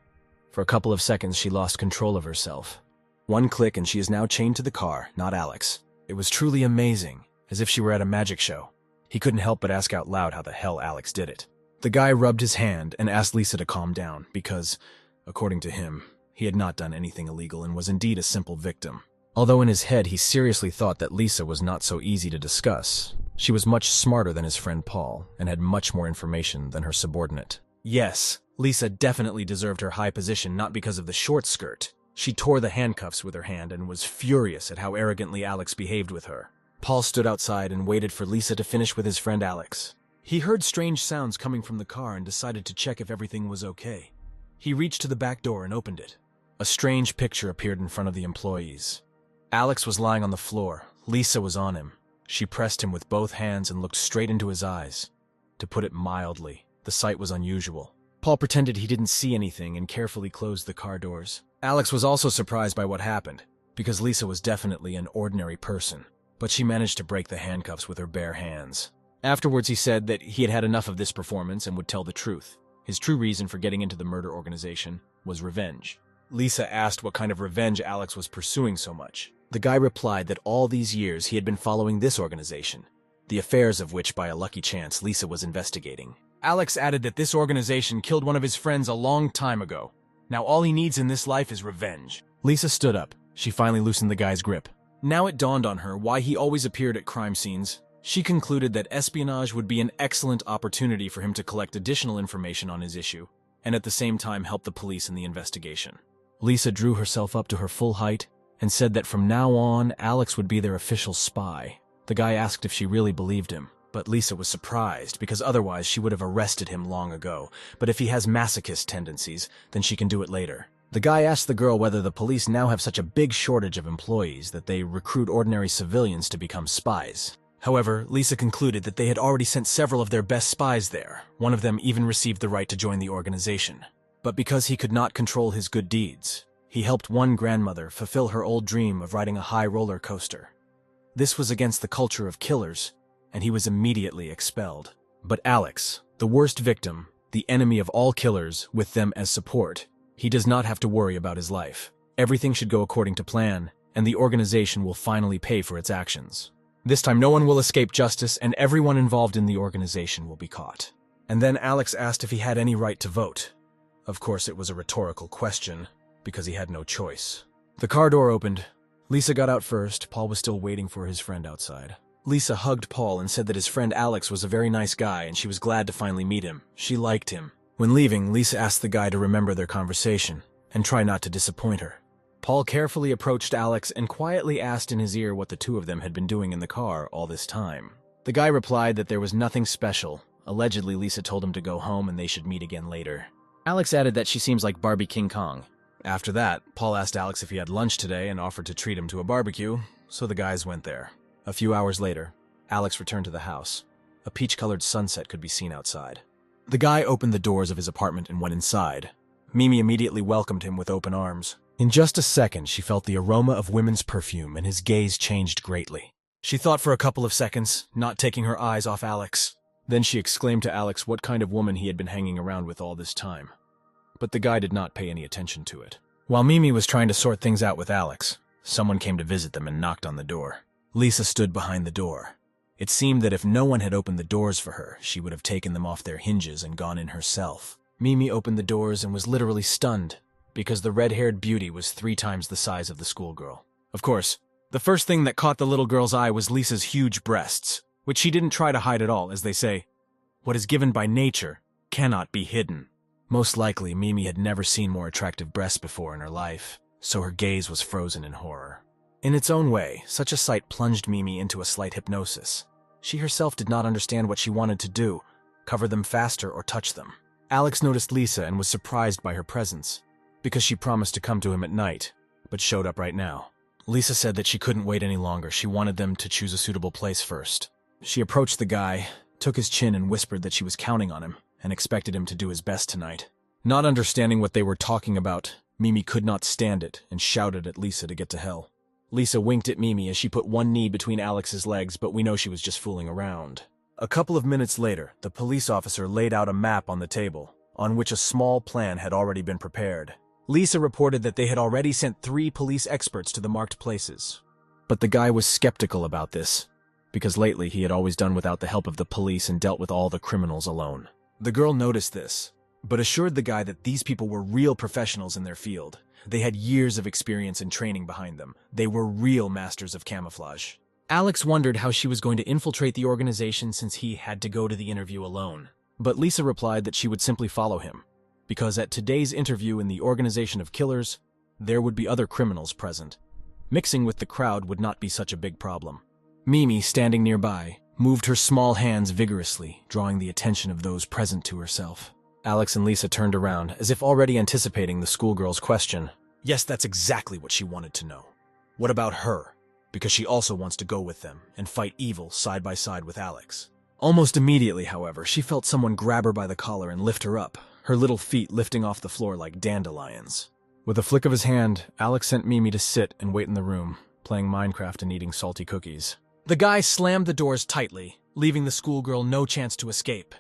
Speaker 1: For a couple of seconds, she lost control of herself. One click and she is now chained to the car, not Alex. It was truly amazing, as if she were at a magic show. He couldn't help but ask out loud how the hell Alex did it. The guy rubbed his hand and asked Lisa to calm down because, according to him, he had not done anything illegal and was indeed a simple victim. Although in his head he seriously thought that Lisa was not so easy to discuss. She was much smarter than his friend Paul and had much more information than her subordinate. Yes, Lisa definitely deserved her high position not because of the short skirt. She tore the handcuffs with her hand and was furious at how arrogantly Alex behaved with her. Paul stood outside and waited for Lisa to finish with his friend Alex. He heard strange sounds coming from the car and decided to check if everything was okay. He reached to the back door and opened it. A strange picture appeared in front of the employees. Alex was lying on the floor. Lisa was on him. She pressed him with both hands and looked straight into his eyes. To put it mildly, the sight was unusual. Paul pretended he didn't see anything and carefully closed the car doors. Alex was also surprised by what happened, because Lisa was definitely an ordinary person. but she managed to break the handcuffs with her bare hands. Afterwards, he said that he had had enough of this performance and would tell the truth. His true reason for getting into the murder organization was revenge. Lisa asked what kind of revenge Alex was pursuing so much. The guy replied that all these years he had been following this organization, the affairs of which, by a lucky chance, Lisa was investigating. Alex added that this organization killed one of his friends a long time ago. Now all he needs in this life is revenge. Lisa stood up. She finally loosened the guy's grip. Now it dawned on her why he always appeared at crime scenes. She concluded that espionage would be an excellent opportunity for him to collect additional information on his issue, and at the same time help the police in the investigation. Lisa drew herself up to her full height and said that from now on, Alex would be their official spy. The guy asked if she really believed him, but Lisa was surprised because otherwise she would have arrested him long ago. But if he has masochist tendencies, then she can do it later. The guy asked the girl whether the police now have such a big shortage of employees that they recruit ordinary civilians to become spies. However, Lisa concluded that they had already sent several of their best spies there. One of them even received the right to join the organization. But because he could not control his good deeds, he helped one grandmother fulfill her old dream of riding a high roller coaster. This was against the culture of killers, and he was immediately expelled. But Alex, the worst victim, the enemy of all killers, with them as support, he does not have to worry about his life. Everything should go according to plan, and the organization will finally pay for its actions. This time no one will escape justice, and everyone involved in the organization will be caught. And then Alex asked if he had any right to vote. Of course, it was a rhetorical question, because he had no choice. The car door opened. Lisa got out first. Paul was still waiting for his friend outside. Lisa hugged Paul and said that his friend Alex was a very nice guy and she was glad to finally meet him. She liked him. When leaving, Lisa asked the guy to remember their conversation and try not to disappoint her. Paul carefully approached Alex and quietly asked in his ear what the two of them had been doing in the car all this time. The guy replied that there was nothing special. Allegedly, Lisa told him to go home and they should meet again later. Alex added that she seems like Barbie King Kong. After that, Paul asked Alex if he had lunch today and offered to treat him to a barbecue, so the guys went there. A few hours later, Alex returned to the house. A peach-colored sunset could be seen outside. The guy opened the doors of his apartment and went inside. Mimi immediately welcomed him with open arms. In just a second, she felt the aroma of women's perfume and his gaze changed greatly. She thought for a couple of seconds, not taking her eyes off Alex. Then she exclaimed to Alex what kind of woman he had been hanging around with all this time. But the guy did not pay any attention to it. While Mimi was trying to sort things out with Alex, someone came to visit them and knocked on the door. Lisa stood behind the door. It seemed that if no one had opened the doors for her, she would have taken them off their hinges and gone in herself. Mimi opened the doors and was literally stunned, because the red-haired beauty was 3 times the size of the schoolgirl. Of course, the first thing that caught the little girl's eye was Lisa's huge breasts, which she didn't try to hide at all, as they say, what is given by nature cannot be hidden. Most likely, Mimi had never seen more attractive breasts before in her life, so her gaze was frozen in horror. In its own way, such a sight plunged Mimi into a slight hypnosis. She herself did not understand what she wanted to do, cover them faster or touch them. Alex noticed Lisa and was surprised by her presence, because she promised to come to him at night, but showed up right now. Lisa said that she couldn't wait any longer. She wanted them to choose a suitable place first. She approached the guy, took his chin and whispered that she was counting on him and expected him to do his best tonight. Not understanding what they were talking about, Mimi could not stand it and shouted at Lisa to get to hell. Lisa winked at Mimi as she put one knee between Alex's legs, but we know she was just fooling around. A couple of minutes later, the police officer laid out a map on the table, on which a small plan had already been prepared. Lisa reported that they had already sent 3 police experts to the marked places. But the guy was skeptical about this, because lately he had always done without the help of the police and dealt with all the criminals alone. The girl noticed this, but assured the guy that these people were real professionals in their field. They had years of experience and training behind them. They were real masters of camouflage. Alex wondered how she was going to infiltrate the organization since he had to go to the interview alone. But Lisa replied that she would simply follow him, because at today's interview in the organization of killers, there would be other criminals present. Mixing with the crowd would not be such a big problem. Mimi, standing nearby, moved her small hands vigorously, drawing the attention of those present to herself. Alex and Lisa turned around, as if already anticipating the schoolgirl's question. Yes, that's exactly what she wanted to know. What about her? Because she also wants to go with them and fight evil side by side with Alex. Almost immediately, however, she felt someone grab her by the collar and lift her up, her little feet lifting off the floor like dandelions. With a flick of his hand, Alex sent Mimi to sit and wait in the room, playing Minecraft and eating salty cookies. The guy slammed the doors tightly, leaving the schoolgirl no chance to escape.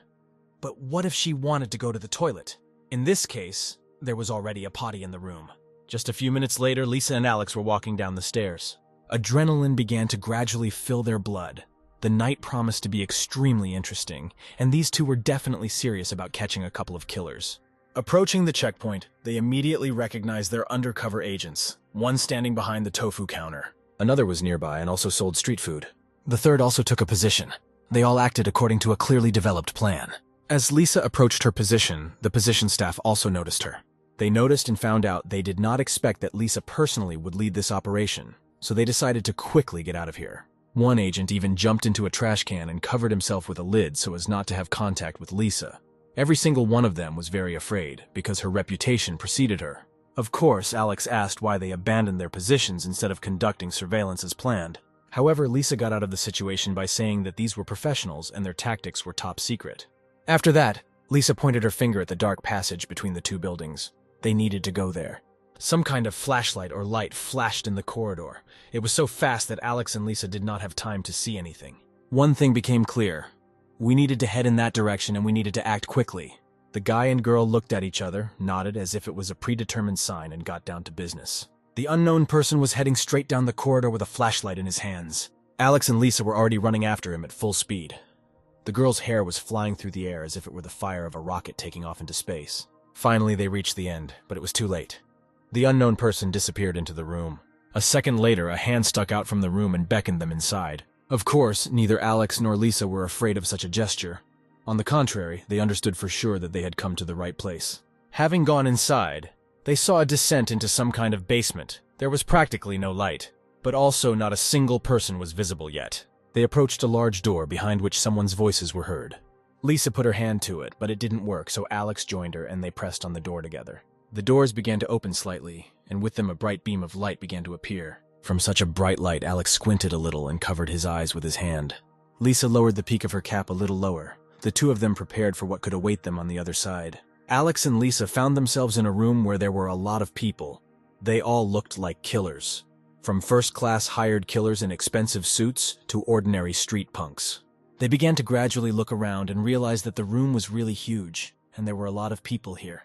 Speaker 1: But what if she wanted to go to the toilet? In this case, there was already a potty in the room. Just a few minutes later, Lisa and Alex were walking down the stairs. Adrenaline began to gradually fill their blood. The night promised to be extremely interesting, and these two were definitely serious about catching a couple of killers. Approaching the checkpoint, they immediately recognized their undercover agents, one standing behind the tofu counter. Another was nearby and also sold street food. The third also took a position. They all acted according to a clearly developed plan. As Lisa approached her position, the position staff also noticed her. They noticed and found out they did not expect that Lisa personally would lead this operation, so they decided to quickly get out of here. One agent even jumped into a trash can and covered himself with a lid so as not to have contact with Lisa. Every single one of them was very afraid, because her reputation preceded her. Of course, Alex asked why they abandoned their positions instead of conducting surveillance as planned. However, Lisa got out of the situation by saying that these were professionals and their tactics were top secret. After that, Lisa pointed her finger at the dark passage between the two buildings. They needed to go there. Some kind of flashlight or light flashed in the corridor. It was so fast that Alex and Lisa did not have time to see anything. One thing became clear. We needed to head in that direction and we needed to act quickly. The guy and girl looked at each other, nodded as if it was a predetermined sign, and got down to business. The unknown person was heading straight down the corridor with a flashlight in his hands. Alex and Lisa were already running after him at full speed. The girl's hair was flying through the air as if it were the fire of a rocket taking off into space. Finally, they reached the end, but it was too late. The unknown person disappeared into the room. A second later, a hand stuck out from the room and beckoned them inside. Of course, neither Alex nor Lisa were afraid of such a gesture. On the contrary, they understood for sure that they had come to the right place. Having gone inside, they saw a descent into some kind of basement. There was practically no light, but also not a single person was visible yet. They approached a large door behind which someone's voices were heard. Lisa put her hand to it, but it didn't work, so Alex joined her and they pressed on the door together. The doors began to open slightly, and with them a bright beam of light began to appear. From such a bright light, Alex squinted a little and covered his eyes with his hand. Lisa lowered the peak of her cap a little lower. The two of them prepared for what could await them on the other side. Alex and Lisa found themselves in a room where there were a lot of people. They all looked like killers. From first-class hired killers in expensive suits to ordinary street punks. They began to gradually look around and realize that the room was really huge, and there were a lot of people here.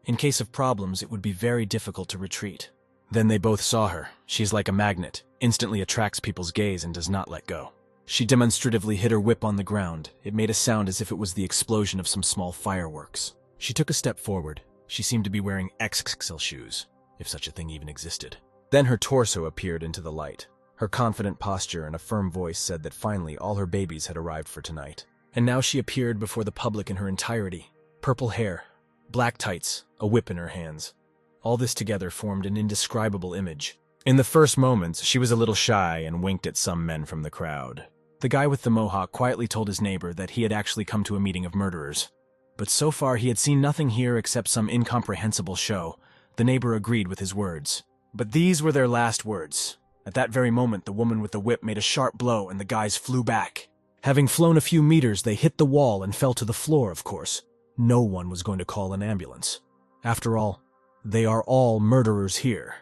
Speaker 1: In case of problems, it would be very difficult to retreat. Then they both saw her. She's like a magnet, instantly attracts people's gaze and does not let go. She demonstratively hit her whip on the ground. It made a sound as if it was the explosion of some small fireworks. She took a step forward. She seemed to be wearing XXL shoes, if such a thing even existed. Then her torso appeared into the light. Her confident posture and a firm voice said that finally all her babies had arrived for tonight. And now she appeared before the public in her entirety. Purple hair, black tights, a whip in her hands. All this together formed an indescribable image. In the first moments, she was a little shy and winked at some men from the crowd. The guy with the mohawk quietly told his neighbor that he had actually come to a meeting of murderers. But so far he had seen nothing here except some incomprehensible show. The neighbor agreed with his words. But these were their last words. At that very moment, the woman with the whip made a sharp blow and the guys flew back. Having flown a few meters, they hit the wall and fell to the floor, of course. No one was going to call an ambulance. After all, they are all murderers here,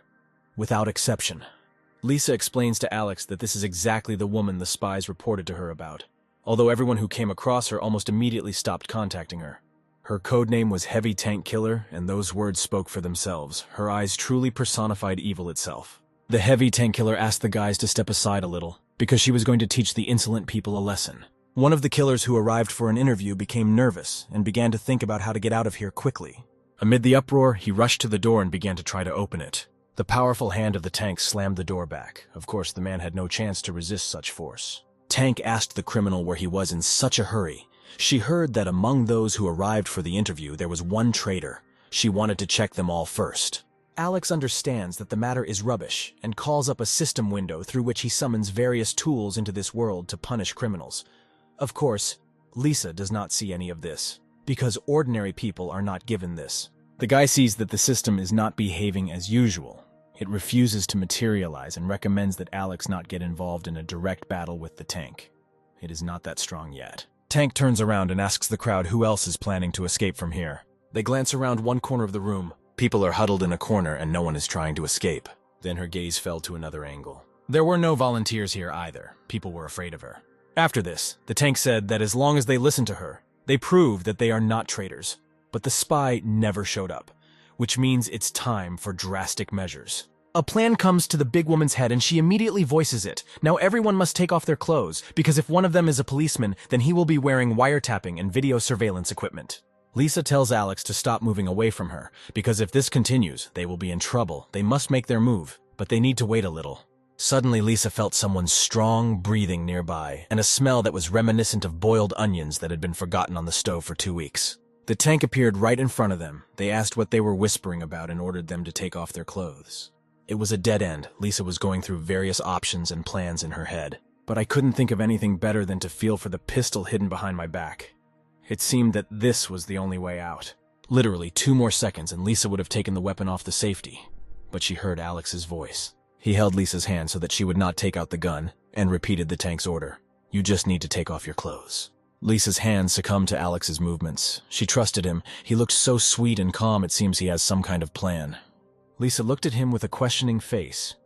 Speaker 1: without exception. Lisa explains to Alex that this is exactly the woman the spies reported to her about, although everyone who came across her almost immediately stopped contacting her. Her codename was Heavy Tank Killer, and those words spoke for themselves. Her eyes truly personified evil itself. The Heavy Tank Killer asked the guys to step aside a little, because she was going to teach the insolent people a lesson. One of the killers who arrived for an interview became nervous and began to think about how to get out of here quickly. Amid the uproar, he rushed to the door and began to try to open it. The powerful hand of the Tank slammed the door back. Of course, the man had no chance to resist such force. Tank asked the criminal where he was in such a hurry. She heard that among those who arrived for the interview, there was one traitor. She wanted to check them all first. Alex understands that the matter is rubbish and calls up a system window through which he summons various tools into this world to punish criminals. Of course, Lisa does not see any of this, because ordinary people are not given this. The guy sees that the system is not behaving as usual. It refuses to materialize and recommends that Alex not get involved in a direct battle with the Tank. It is not that strong yet. Tank turns around and asks the crowd who else is planning to escape from here. They glance around one corner of the room. People are huddled in a corner and no one is trying to escape. Then her gaze fell to another angle. There were no volunteers here either. People were afraid of her. After this, the tank said that as long as they listened to her, they proved that they are not traitors. But the spy never showed up, which means it's time for drastic measures. A plan comes to the big woman's head and she immediately voices it. Now everyone must take off their clothes, because if one of them is a policeman, then he will be wearing wiretapping and video surveillance equipment. Lisa tells Alex to stop moving away from her, because if this continues, they will be in trouble. They must make their move, but they need to wait a little. Suddenly, Lisa felt someone's strong breathing nearby, and a smell that was reminiscent of boiled onions that had been forgotten on the stove for 2 weeks. The tank appeared right in front of them. They asked what they were whispering about and ordered them to take off their clothes. It was a dead end. Lisa was going through various options and plans in her head, but I couldn't think of anything better than to feel for the pistol hidden behind my back. It seemed that this was the only way out. Literally 2 more seconds and Lisa would have taken the weapon off the safety, but she heard Alex's voice. He held Lisa's hand so that she would not take out the gun and repeated the tank's order. You just need to take off your clothes. Lisa's hand succumbed to Alex's movements. She trusted him. He looked so sweet and calm, it seems he has some kind of plan. Lisa looked at him with a questioning face,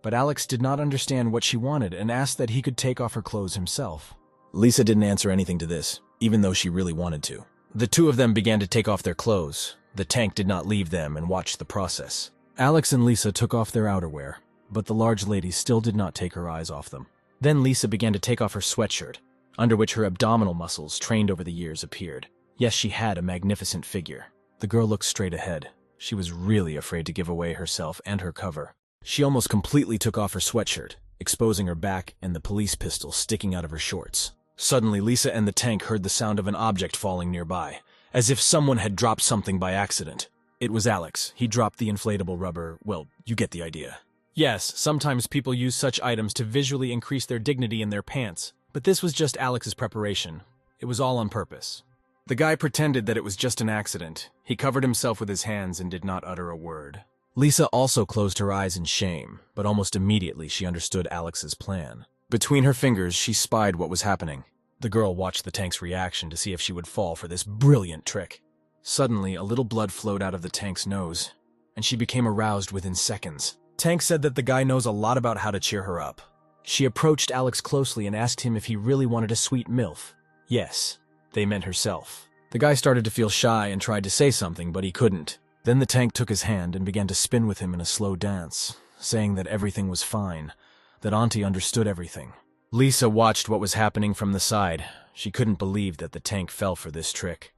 Speaker 1: but Alex did not understand what she wanted and asked that he could take off her clothes himself. Lisa didn't answer anything to this, even though she really wanted to. The 2 of them began to take off their clothes. The tank did not leave them and watched the process. Alex and Lisa took off their outerwear, but the large lady still did not take her eyes off them. Then Lisa began to take off her sweatshirt, under which her abdominal muscles, trained over the years, appeared. Yes, she had a magnificent figure. The girl looked straight ahead. She was really afraid to give away herself and her cover. She almost completely took off her sweatshirt, exposing her back and the police pistol sticking out of her shorts. Suddenly, Lisa and the tank heard the sound of an object falling nearby, as if someone had dropped something by accident. It was Alex. He dropped the inflatable rubber. Well, you get the idea. Yes, sometimes people use such items to visually increase their dignity in their pants, but this was just Alex's preparation. It was all on purpose. The guy pretended that it was just an accident. He covered himself with his hands and did not utter a word. Lisa also closed her eyes in shame, but almost immediately she understood Alex's plan. Between her fingers, she spied what was happening. The girl watched the tank's reaction to see if she would fall for this brilliant trick. Suddenly, a little blood flowed out of the tank's nose, and she became aroused within seconds. Tank said that the guy knows a lot about how to cheer her up. She approached Alex closely and asked him if he really wanted a sweet MILF. Yes, they meant herself. The guy started to feel shy and tried to say something, but he couldn't. Then the tank took his hand and began to spin with him in a slow dance, saying that everything was fine, that Auntie understood everything. Lisa watched what was happening from the side. She couldn't believe that the tank fell for this trick.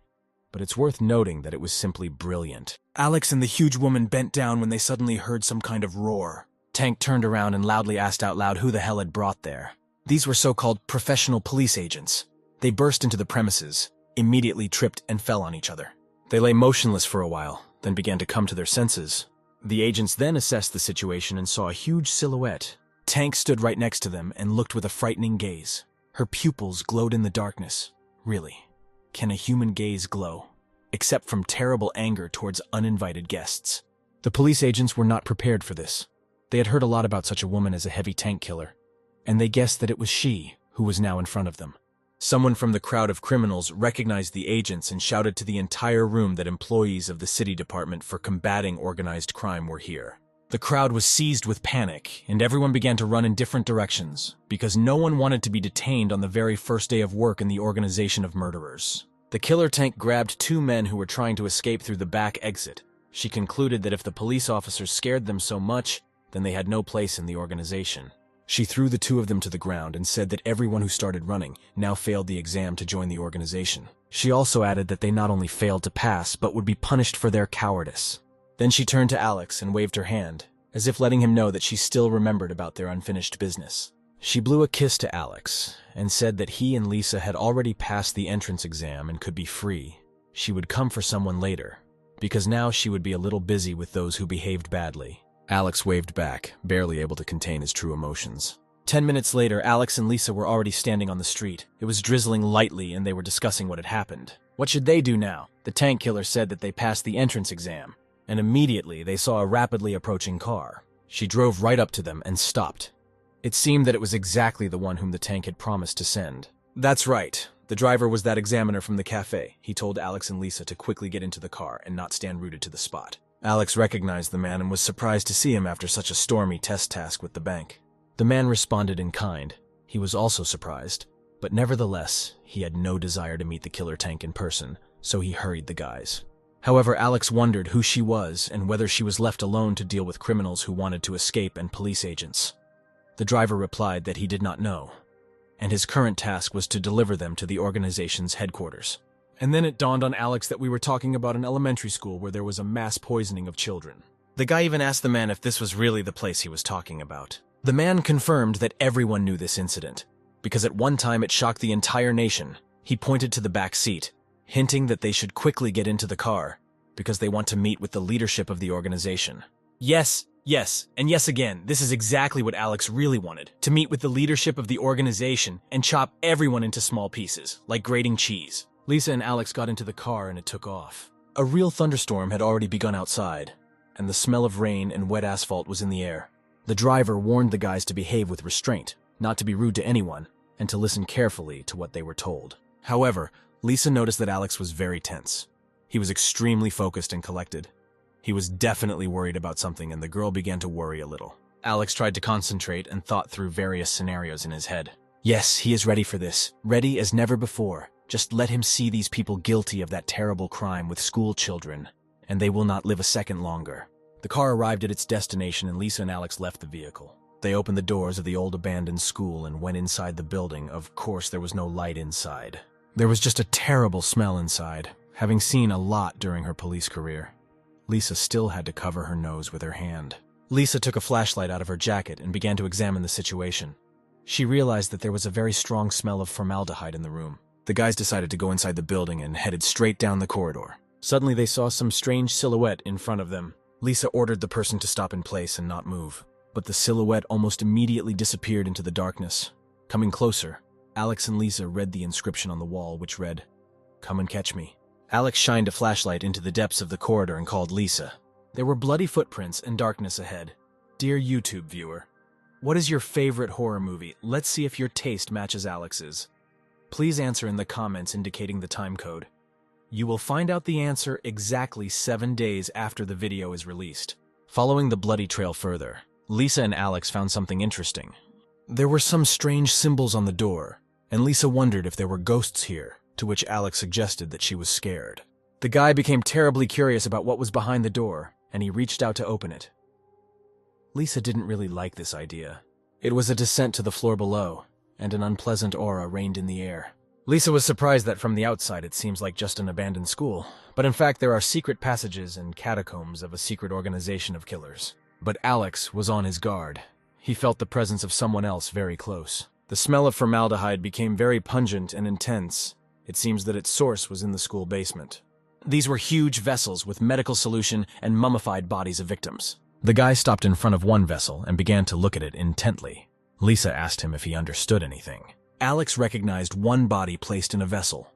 Speaker 1: But it's worth noting that it was simply brilliant. Alex and the huge woman bent down when they suddenly heard some kind of roar. Tank turned around and loudly asked out loud who the hell had brought there. These were so-called professional police agents. They burst into the premises, immediately tripped and fell on each other. They lay motionless for a while, then began to come to their senses. The agents then assessed the situation and saw a huge silhouette. Tank stood right next to them and looked with a frightening gaze. Her pupils glowed in the darkness. Really, can a human gaze glow? Except from terrible anger towards uninvited guests. The police agents were not prepared for this. They had heard a lot about such a woman as a heavy tank killer, and they guessed that it was she who was now in front of them. Someone from the crowd of criminals recognized the agents and shouted to the entire room that employees of the city department for combating organized crime were here. The crowd was seized with panic, and everyone began to run in different directions, because no one wanted to be detained on the very first day of work in the organization of murderers. The killer tank grabbed 2 men who were trying to escape through the back exit. She concluded that if the police officers scared them so much, then they had no place in the organization. She threw the 2 of them to the ground and said that everyone who started running now failed the exam to join the organization. She also added that they not only failed to pass, but would be punished for their cowardice. Then she turned to Alex and waved her hand, as if letting him know that she still remembered about their unfinished business. She blew a kiss to Alex and said that he and Lisa had already passed the entrance exam and could be free. She would come for someone later, because now she would be a little busy with those who behaved badly. Alex waved back, barely able to contain his true emotions. 10 minutes later, Alex and Lisa were already standing on the street. It was drizzling lightly and they were discussing what had happened. What should they do now? The tank killer said that they passed the entrance exam, and immediately they saw a rapidly approaching car. She drove right up to them and stopped. It seemed that it was exactly the one whom the tank had promised to send. That's right. The driver was that examiner from the cafe. He told Alex and Lisa to quickly get into the car and not stand rooted to the spot. Alex recognized the man and was surprised to see him after such a stormy test task with the bank. The man responded in kind. He was also surprised, but nevertheless, he had no desire to meet the killer tank in person, so he hurried the guys. However, Alex wondered who she was and whether she was left alone to deal with criminals who wanted to escape and police agents. The driver replied that he did not know, and his current task was to deliver them to the organization's headquarters. And then it dawned on Alex that we were talking about an elementary school where there was a mass poisoning of children. The guy even asked the man if this was really the place he was talking about. The man confirmed that everyone knew this incident, because at one time it shocked the entire nation. He pointed to the back seat, hinting that they should quickly get into the car, because they want to meet with the leadership of the organization. Yes, and yes again, this is exactly what Alex really wanted, to meet with the leadership of the organization and chop everyone into small pieces, like grating cheese. Lisa and Alex got into the car and it took off. A real thunderstorm had already begun outside, and the smell of rain and wet asphalt was in the air. The driver warned the guys to behave with restraint, not to be rude to anyone, and to listen carefully to what they were told. However, Lisa noticed that Alex was very tense. He was extremely focused and collected. He was definitely worried about something, and the girl began to worry a little. Alex tried to concentrate and thought through various scenarios in his head. Yes, he is ready for this, ready as never before. Just let him see these people guilty of that terrible crime with school children, and they will not live a second longer. The car arrived at its destination and Lisa and Alex left the vehicle. They opened the doors of the old abandoned school and went inside the building. Of course, there was no light inside. There was just a terrible smell inside, having seen a lot during her police career. Lisa still had to cover her nose with her hand. Lisa took a flashlight out of her jacket and began to examine the situation. She realized that there was a very strong smell of formaldehyde in the room. The guys decided to go inside the building and headed straight down the corridor. Suddenly they saw some strange silhouette in front of them. Lisa ordered the person to stop in place and not move, but the silhouette almost immediately disappeared into the darkness. Coming closer, Alex and Lisa read the inscription on the wall, which read, "Come and catch me." Alex shined a flashlight into the depths of the corridor and called Lisa. There were bloody footprints and darkness ahead. Dear YouTube viewer, what is your favorite horror movie? Let's see if your taste matches Alex's. Please answer in the comments indicating the time code. You will find out the answer exactly 7 days after the video is released. Following the bloody trail further, Lisa and Alex found something interesting. There were some strange symbols on the door, and Lisa wondered if there were ghosts here, to which Alex suggested that she was scared. The guy became terribly curious about what was behind the door, and he reached out to open it. Lisa didn't really like this idea. It was a descent to the floor below, and an unpleasant aura reigned in the air. Lisa was surprised that from the outside it seems like just an abandoned school, but in fact there are secret passages and catacombs of a secret organization of killers. But Alex was on his guard. He felt the presence of someone else very close. The smell of formaldehyde became very pungent and intense. It seems that its source was in the school basement. These were huge vessels with medical solution and mummified bodies of victims. The guy stopped in front of one vessel and began to look at it intently. Lisa asked him if he understood anything. Alex recognized one body placed in a vessel.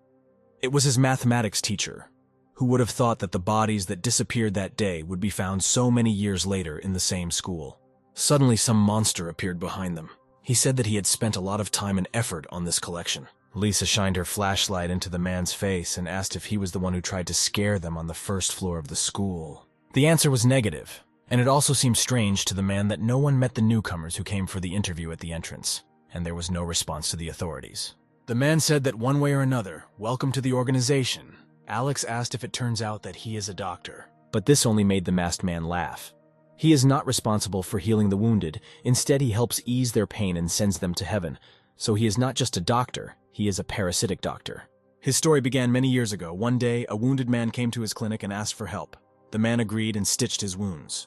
Speaker 1: It was his mathematics teacher, who would have thought that the bodies that disappeared that day would be found so many years later in the same school. Suddenly, some monster appeared behind them. He said that he had spent a lot of time and effort on this collection. Lisa shined her flashlight into the man's face and asked if he was the one who tried to scare them on the first floor of the school. The answer was negative, and it also seemed strange to the man that no one met the newcomers who came for the interview at the entrance, and there was no response to the authorities. The man said that one way or another, welcome to the organization. Alex asked if it turns out that he is a doctor, but this only made the masked man laugh. He is not responsible for healing the wounded. Instead, he helps ease their pain and sends them to heaven. So he is not just a doctor, he is a parasitic doctor. His story began many years ago. One day, a wounded man came to his clinic and asked for help. The man agreed and stitched his wounds.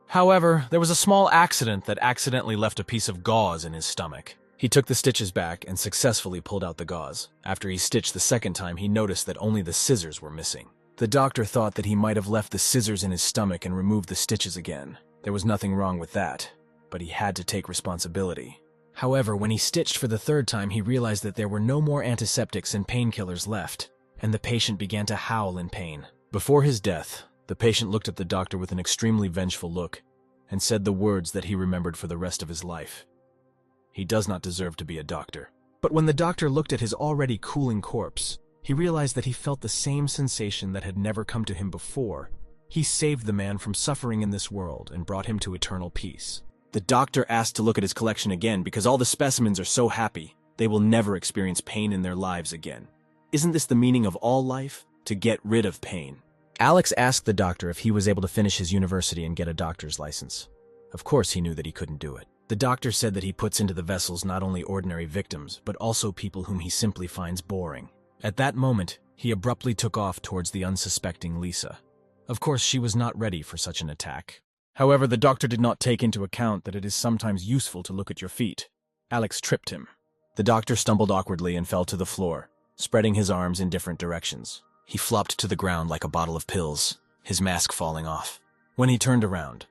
Speaker 1: However, there was a small accident that accidentally left a piece of gauze in his stomach. He took the stitches back and successfully pulled out the gauze. After he stitched the second time, he noticed that only the scissors were missing. The doctor thought that he might have left the scissors in his stomach and removed the stitches again. There was nothing wrong with that, but he had to take responsibility. However, when he stitched for the third time, he realized that there were no more antiseptics and painkillers left, and the patient began to howl in pain. Before his death, the patient looked at the doctor with an extremely vengeful look and said the words that he remembered for the rest of his life. He does not deserve to be a doctor. But when the doctor looked at his already cooling corpse, he realized that he felt the same sensation that had never come to him before. He saved the man from suffering in this world and brought him to eternal peace. The doctor asked to look at his collection again because all the specimens are so happy, they will never experience pain in their lives again. Isn't this the meaning of all life? To get rid of pain. Alex asked the doctor if he was able to finish his university and get a doctor's license. Of course he knew that he couldn't do it. The doctor said that he puts into the vessels not only ordinary victims, but also people whom he simply finds boring. At that moment, he abruptly took off towards the unsuspecting Lisa. Of course, she was not ready for such an attack. However, the doctor did not take into account that it is sometimes useful to look at your feet. Alex tripped him. The doctor stumbled awkwardly and fell to the floor, spreading his arms in different directions. He flopped to the ground like a bottle of pills, his mask falling off. When he turned around,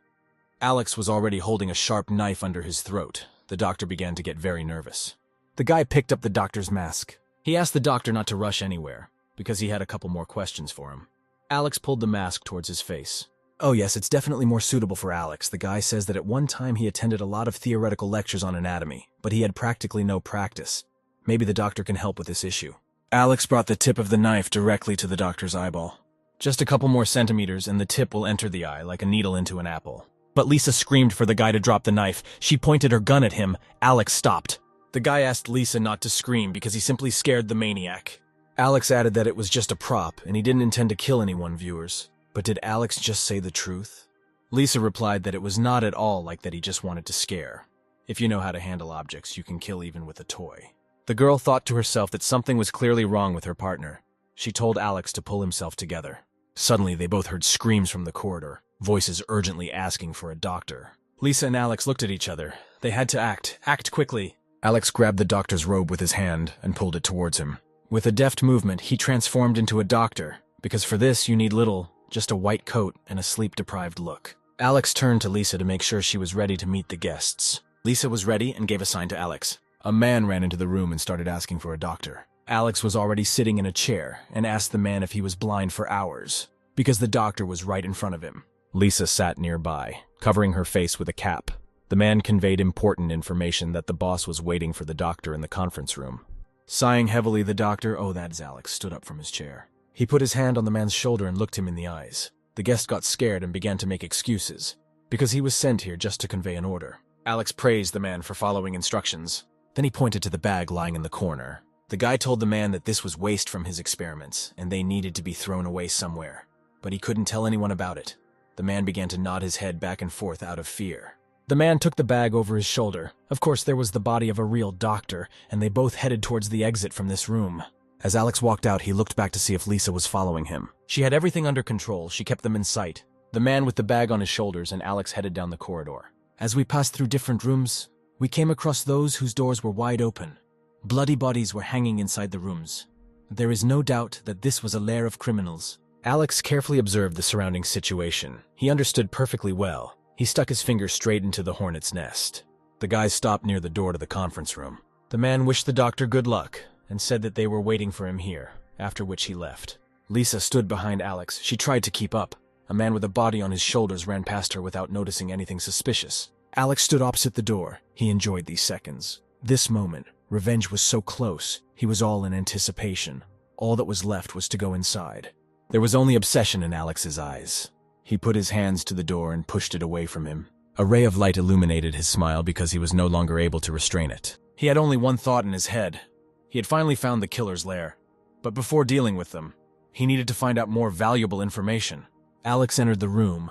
Speaker 1: Alex was already holding a sharp knife under his throat. The doctor began to get very nervous. The guy picked up the doctor's mask. He asked the doctor not to rush anywhere, because he had a couple more questions for him. Alex pulled the mask towards his face. Oh yes, it's definitely more suitable for Alex. The guy says that at one time he attended a lot of theoretical lectures on anatomy, but he had practically no practice. Maybe the doctor can help with this issue. Alex brought the tip of the knife directly to the doctor's eyeball. Just a couple more centimeters and the tip will enter the eye like a needle into an apple. But Lisa screamed for the guy to drop the knife. She pointed her gun at him. Alex stopped. The guy asked Lisa not to scream because he simply scared the maniac. Alex added that it was just a prop and he didn't intend to kill anyone, viewers. But did Alex just say the truth? Lisa replied that it was not at all like that, he just wanted to scare. If you know how to handle objects, you can kill even with a toy. The girl thought to herself that something was clearly wrong with her partner. She told Alex to pull himself together. Suddenly, they both heard screams from the corridor, voices urgently asking for a doctor. Lisa and Alex looked at each other. They had to act quickly. Alex grabbed the doctor's robe with his hand and pulled it towards him. With a deft movement, he transformed into a doctor, because for this you need little, just a white coat and a sleep-deprived look. Alex turned to Lisa to make sure she was ready to meet the guests. Lisa was ready and gave a sign to Alex. A man ran into the room and started asking for a doctor. Alex was already sitting in a chair and asked the man if he was blind for hours, because the doctor was right in front of him. Lisa sat nearby, covering her face with a cap. The man conveyed important information that the boss was waiting for the doctor in the conference room. Sighing heavily, the doctor, oh that's Alex, stood up from his chair. He put his hand on the man's shoulder and looked him in the eyes. The guest got scared and began to make excuses, because he was sent here just to convey an order. Alex praised the man for following instructions. Then he pointed to the bag lying in the corner. The guy told the man that this was waste from his experiments, and they needed to be thrown away somewhere. But he couldn't tell anyone about it. The man began to nod his head back and forth out of fear. The man took the bag over his shoulder. Of course, there was the body of a real doctor, and they both headed towards the exit from this room. As Alex walked out, he looked back to see if Lisa was following him. She had everything under control. She kept them in sight. The man with the bag on his shoulders and Alex headed down the corridor. As we passed through different rooms, we came across those whose doors were wide open. Bloody bodies were hanging inside the rooms. There is no doubt that this was a lair of criminals. Alex carefully observed the surrounding situation. He understood perfectly well. He stuck his finger straight into the hornet's nest. The guys stopped near the door to the conference room. The man wished the doctor good luck and said that they were waiting for him here, after which he left. Lisa stood behind Alex. She tried to keep up. A man with a body on his shoulders ran past her without noticing anything suspicious. Alex stood opposite the door. He enjoyed these seconds. This moment, revenge was so close. He was all in anticipation. All that was left was to go inside. There was only obsession in Alex's eyes. He put his hands to the door and pushed it away from him. A ray of light illuminated his smile because he was no longer able to restrain it. He had only one thought in his head. He had finally found the killer's lair. But before dealing with them, he needed to find out more valuable information. Alex entered the room.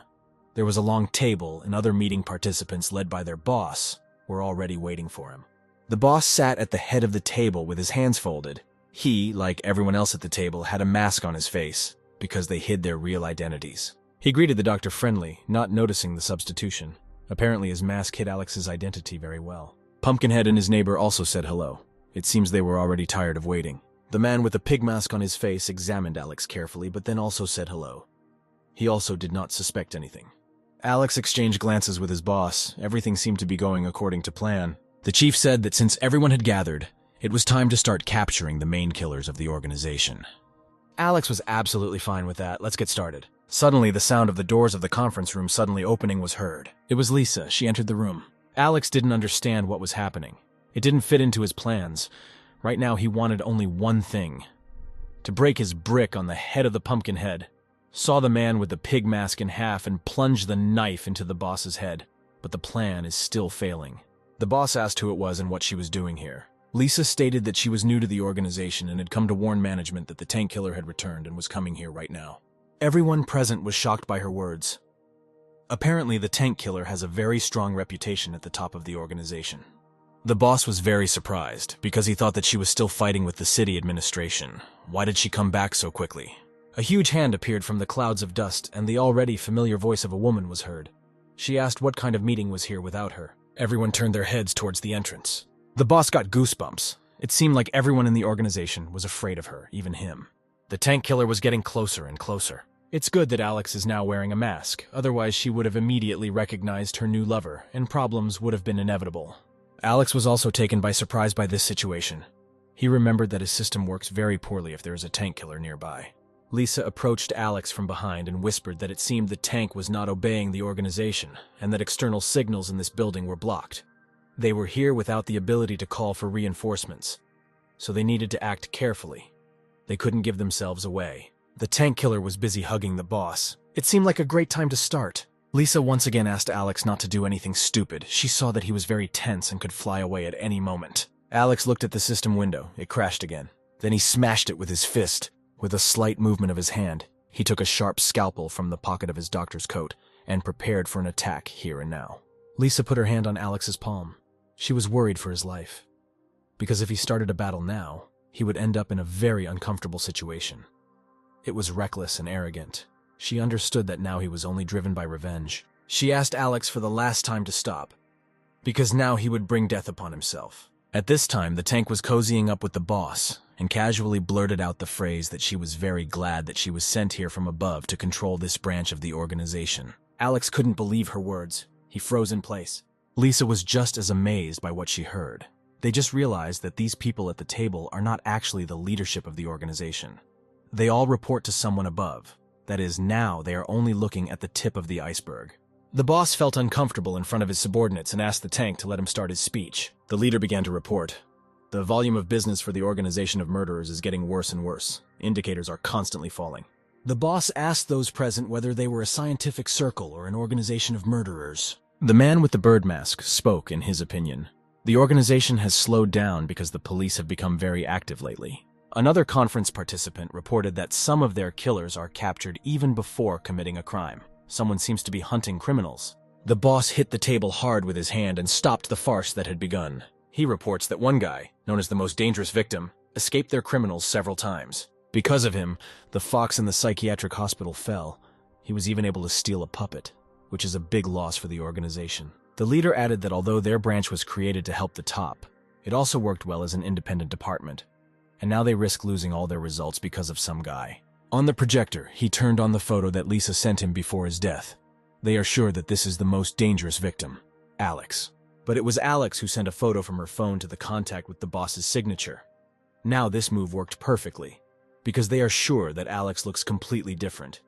Speaker 1: There was a long table, and other meeting participants, led by their boss, were already waiting for him. The boss sat at the head of the table with his hands folded. He, like everyone else at the table, had a mask on his face because they hid their real identities. He greeted the doctor friendly, not noticing the substitution. Apparently his mask hid Alex's identity very well. Pumpkinhead and his neighbor also said hello. It seems they were already tired of waiting. The man with the pig mask on his face examined Alex carefully, but then also said hello. He also did not suspect anything. Alex exchanged glances with his boss. Everything seemed to be going according to plan. The chief said that since everyone had gathered, it was time to start capturing the main killers of the organization. Alex was absolutely fine with that. Let's get started. Suddenly, the sound of the doors of the conference room suddenly opening was heard. It was Lisa. She entered the room. Alex didn't understand what was happening. It didn't fit into his plans. Right now, he wanted only one thing: to break his brick on the head of the Pumpkinhead. Saw the man with the pig mask in half and plunged the knife into the boss's head. but the plan is still failing. The boss asked who it was and what she was doing here. Lisa stated that she was new to the organization and had come to warn management that the tank killer had returned and was coming here right now. Everyone present was shocked by her words. Apparently, the tank killer has a very strong reputation at the top of the organization. The boss was very surprised, because he thought that she was still fighting with the city administration. Why did she come back so quickly? A huge hand appeared from the clouds of dust, and the already familiar voice of a woman was heard. She asked what kind of meeting was here without her. Everyone turned their heads towards the entrance. The boss got goosebumps. It seemed like everyone in the organization was afraid of her, even him. The tank killer was getting closer and closer. It's good that Alex is now wearing a mask, otherwise she would have immediately recognized her new lover, and problems would have been inevitable. Alex was also taken by surprise by this situation. He remembered that his system works very poorly if there is a tank killer nearby. Lisa approached Alex from behind and whispered that it seemed the tank was not obeying the organization, and that external signals in this building were blocked. They were here without the ability to call for reinforcements, so they needed to act carefully. They couldn't give themselves away. The tank killer was busy hugging the boss. It seemed like a great time to start. Lisa once again asked Alex not to do anything stupid. She saw that he was very tense and could fly away at any moment. Alex looked at the system window. It crashed again. Then he smashed it with his fist. With a slight movement of his hand, he took a sharp scalpel from the pocket of his doctor's coat and prepared for an attack here and now. Lisa put her hand on Alex's palm. She was worried for his life, because if he started a battle now, he would end up in a very uncomfortable situation. It was reckless and arrogant. She understood that now he was only driven by revenge. She asked Alex for the last time to stop, because now he would bring death upon himself. At this time, the tank was cozying up with the boss, and casually blurted out the phrase that she was very glad that she was sent here from above to control this branch of the organization. Alex couldn't believe her words. He froze in place. Lisa was just as amazed by what she heard. They just realized that these people at the table are not actually the leadership of the organization. They all report to someone above. That is, now they are only looking at the tip of the iceberg. The boss felt uncomfortable in front of his subordinates and asked the tank to let him start his speech. The leader began to report. The volume of business for the organization of murderers is getting worse and worse. Indicators are constantly falling. The boss asked those present whether they were a scientific circle or an organization of murderers. The man with the bird mask spoke in his opinion. The organization has slowed down because the police have become very active lately. Another conference participant reported that some of their killers are captured even before committing a crime. Someone seems to be hunting criminals. The boss hit the table hard with his hand and stopped the farce that had begun. He reports that one guy, known as the most dangerous victim, escaped their criminals several times. Because of him, the fox in the psychiatric hospital fell. He was even able to steal a puppet, which is a big loss for the organization. The leader added that although their branch was created to help the top, it also worked well as an independent department. And now they risk losing all their results because of some guy. On the projector, he turned on the photo that Lisa sent him before his death. They are sure that this is the most dangerous victim, Alex. But it was Alex who sent a photo from her phone to the contact with the boss's signature. Now this move worked perfectly, because they are sure that Alex looks completely different.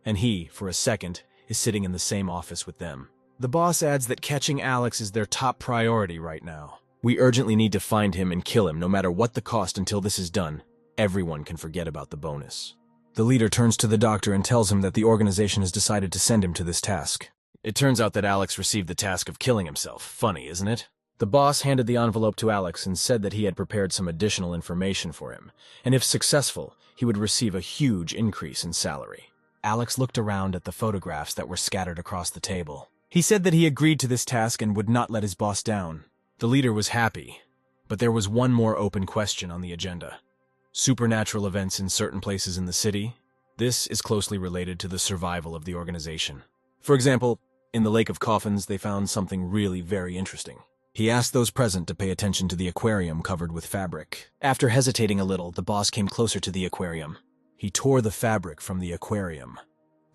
Speaker 1: And he, for a second, is sitting in the same office with them. The boss adds that catching Alex is their top priority right now. We urgently need to find him and kill him no matter what the cost until this is done. Everyone can forget about the bonus. The leader turns to the doctor and tells him that the organization has decided to send him to this task. It turns out that Alex received the task of killing himself. Funny, isn't it? The boss handed the envelope to Alex and said that he had prepared some additional information for him, and if successful, he would receive a huge increase in salary. Alex looked around at the photographs that were scattered across the table. He said that he agreed to this task and would not let his boss down. The leader was happy, but there was one more open question on the agenda. Supernatural events in certain places in the city. This is closely related to the survival of the organization. For example, in the Lake of Coffins, they found something really very interesting. He asked those present to pay attention to the aquarium covered with fabric. After hesitating a little, the boss came closer to the aquarium. He tore the fabric from the aquarium.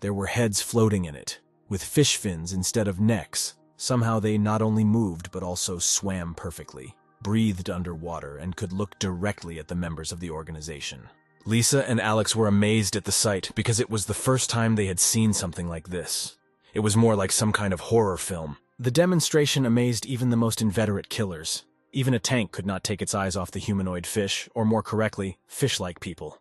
Speaker 1: There were heads floating in it, with fish fins instead of necks. Somehow they not only moved but also swam perfectly, breathed underwater, and could look directly at the members of the organization. Lisa and Alex were amazed at the sight because it was the first time they had seen something like this. It was more like some kind of horror film. The demonstration amazed even the most inveterate killers. Even a tank could not take its eyes off the humanoid fish, or more correctly, fish-like people.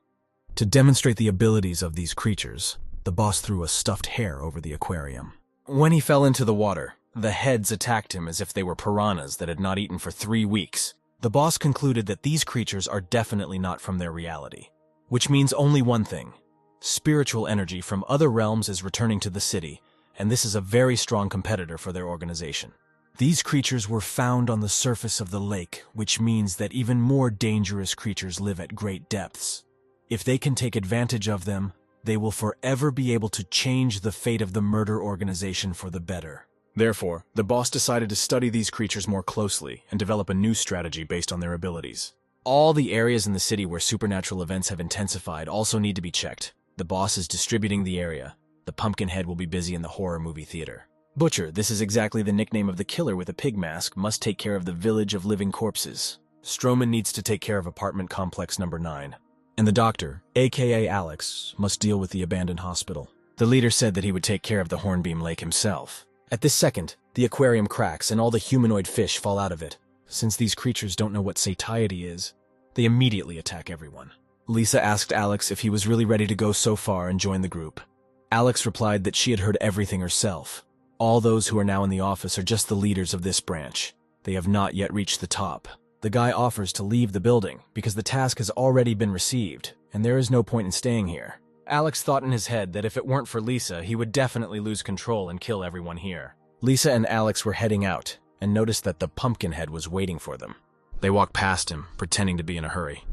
Speaker 1: To demonstrate the abilities of these creatures, the boss threw a stuffed hare over the aquarium. When he fell into the water, The heads attacked him as if they were piranhas that had not eaten for 3 weeks. The boss concluded that these creatures are definitely not from their reality, which means only one thing. Spiritual energy from other realms is returning to the city, and this is a very strong competitor for their organization. These creatures were found on the surface of the lake, which means that even more dangerous creatures live at great depths. If they can take advantage of them, they will forever be able to change the fate of the murder organization for the better. Therefore, the boss decided to study these creatures more closely and develop a new strategy based on their abilities. All the areas in the city where supernatural events have intensified also need to be checked. The boss is distributing the area. The Pumpkinhead will be busy in the horror movie theater. Butcher, this is exactly the nickname of the killer with a pig mask, must take care of the village of living corpses. Stroman needs to take care of apartment complex number 9. And the doctor, aka Alex, must deal with the abandoned hospital. The leader said that he would take care of the Hornbeam Lake himself. At this second, the aquarium cracks and all the humanoid fish fall out of it. Since these creatures don't know what satiety is, they immediately attack everyone. Lisa asked Alex if he was really ready to go so far and join the group. Alex replied that she had heard everything herself. All those who are now in the office are just the leaders of this branch. They have not yet reached the top. The guy offers to leave the building because the task has already been received, and there is no point in staying here. Alex thought in his head that if it weren't for Lisa, he would definitely lose control and kill everyone here. Lisa and Alex were heading out and noticed that the Pumpkinhead was waiting for them. They walked past him, pretending to be in a hurry.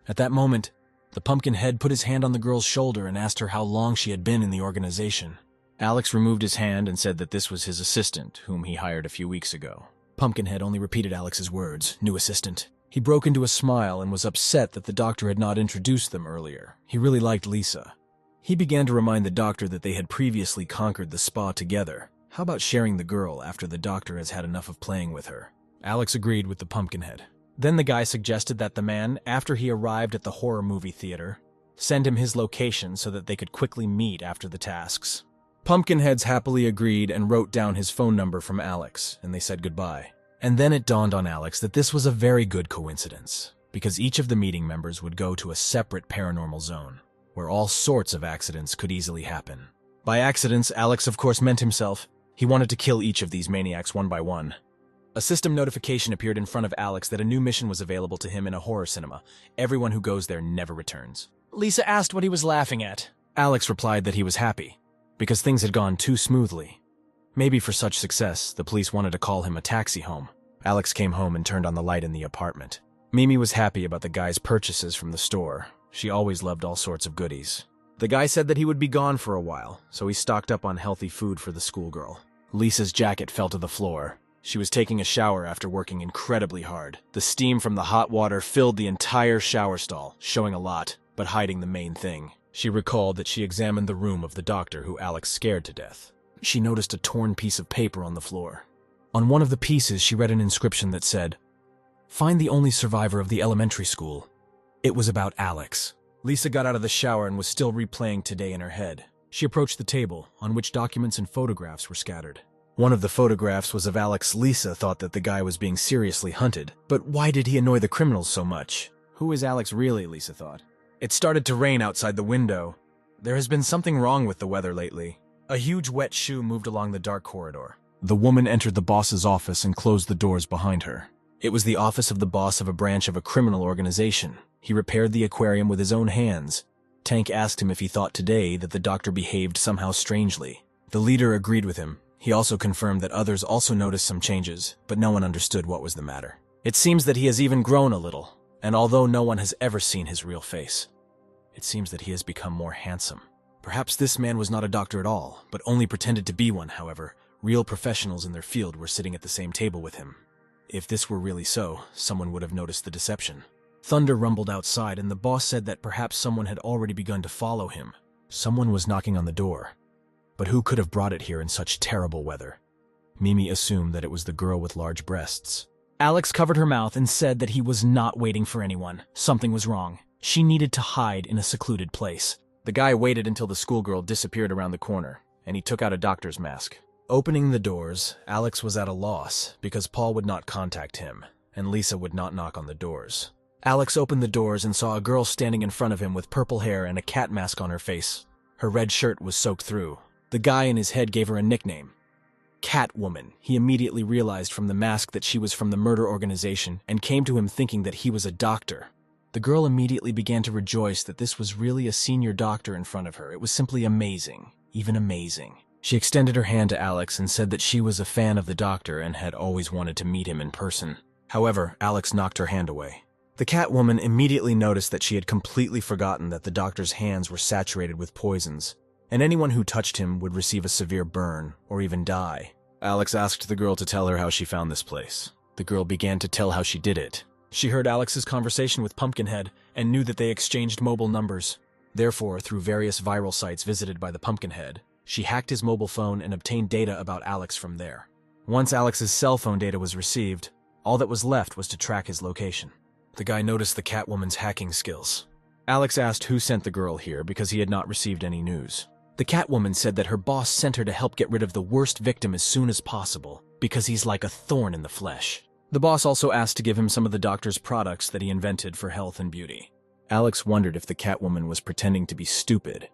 Speaker 1: At that moment, the Pumpkinhead put his hand on the girl's shoulder and asked her how long she had been in the organization. Alex removed his hand and said that this was his assistant, whom he hired a few weeks ago. Pumpkinhead only repeated Alex's words, new assistant. He broke into a smile and was upset that the doctor had not introduced them earlier. He really liked Lisa. He began to remind the doctor that they had previously conquered the spa together. How about sharing the girl after the doctor has had enough of playing with her? Alex agreed with the Pumpkinhead. Then the guy suggested that the man, after he arrived at the horror movie theater, send him his location so that they could quickly meet after the tasks. Pumpkinheads happily agreed and wrote down his phone number from Alex, and they said goodbye. And then it dawned on Alex that this was a very good coincidence, because each of the meeting members would go to a separate paranormal zone, where all sorts of accidents could easily happen. By accidents, Alex of course meant himself. He wanted to kill each of these maniacs one by one. A system notification appeared in front of Alex that a new mission was available to him in a horror cinema. Everyone who goes there never returns.
Speaker 2: Lisa asked what he was laughing at.
Speaker 1: Alex replied that he was happy, because things had gone too smoothly. Maybe for such success, the police wanted to call him a taxi home. Alex came home and turned on the light in the apartment. Mimi was happy about the guy's purchases from the store. She always loved all sorts of goodies. The guy said that he would be gone for a while, so he stocked up on healthy food for the schoolgirl. Lisa's jacket fell to the floor. She was taking a shower after working incredibly hard. The steam from the hot water filled the entire shower stall, showing a lot, but hiding the main thing. She recalled that she examined the room of the doctor who Alex scared to death. She noticed a torn piece of paper on the floor. On one of the pieces, she read an inscription that said, "Find the only survivor of the elementary school." It was about Alex. Lisa got out of the shower and was still replaying today in her head. She approached the table, on which documents and photographs were scattered. One of the photographs was of Alex. Lisa thought that the guy was being seriously hunted. But why did he annoy the criminals so much? Who is Alex really, Lisa thought. It started to rain outside the window. There has been something wrong with the weather lately. A huge wet shoe moved along the dark corridor. The woman entered the boss's office and closed the doors behind her. It was the office of the boss of a branch of a criminal organization. He repaired the aquarium with his own hands. Tank asked him if he thought today that the doctor behaved somehow strangely. The leader agreed with him. He also confirmed that others also noticed some changes, but no one understood what was the matter. It seems that he has even grown a little, and although no one has ever seen his real face, it seems that he has become more handsome. Perhaps this man was not a doctor at all, but only pretended to be one. However, real professionals in their field were sitting at the same table with him. If this were really so, someone would have noticed the deception. Thunder rumbled outside, and the boss said that perhaps someone had already begun to follow him. Someone was knocking on the door. But who could have brought it here in such terrible weather? Mimi assumed that it was the girl with large breasts.
Speaker 2: Alex covered her mouth and said that he was not waiting for anyone. Something was wrong. She needed to hide in a secluded place.
Speaker 1: The guy waited until the schoolgirl disappeared around the corner, and he took out a doctor's mask. Opening the doors, Alex was at a loss because Paul would not contact him, and Lisa would not knock on the doors. Alex opened the doors and saw a girl standing in front of him with purple hair and a cat mask on her face. Her red shirt was soaked through. The guy in his head gave her a nickname,
Speaker 2: Catwoman. He immediately realized from the mask that she was from the murder organization and came to him thinking that he was a doctor. The girl immediately began to rejoice that this was really a senior doctor in front of her. It was simply amazing, even amazing. She extended her hand to Alex and said that she was a fan of the doctor and had always wanted to meet him in person. However, Alex knocked her hand away. The Catwoman immediately noticed that she had completely forgotten that the doctor's hands were saturated with poisons, and anyone who touched him would receive a severe burn or even die. Alex asked the girl to tell her how she found this place. The girl began to tell how she did it. She heard Alex's conversation with Pumpkinhead and knew that they exchanged mobile numbers. Therefore, through various viral sites visited by the Pumpkinhead, she hacked his mobile phone and obtained data about Alex from there. Once Alex's cell phone data was received, all that was left was to track his location. The guy noticed the Catwoman's hacking skills. Alex asked who sent the girl here because he had not received any news. The Catwoman said that her boss sent her to help get rid of the worst victim as soon as possible because he's like a thorn in the flesh. The boss also asked to give him some of the doctor's products that he invented for health and beauty. Alex wondered if the Catwoman was pretending to be stupid,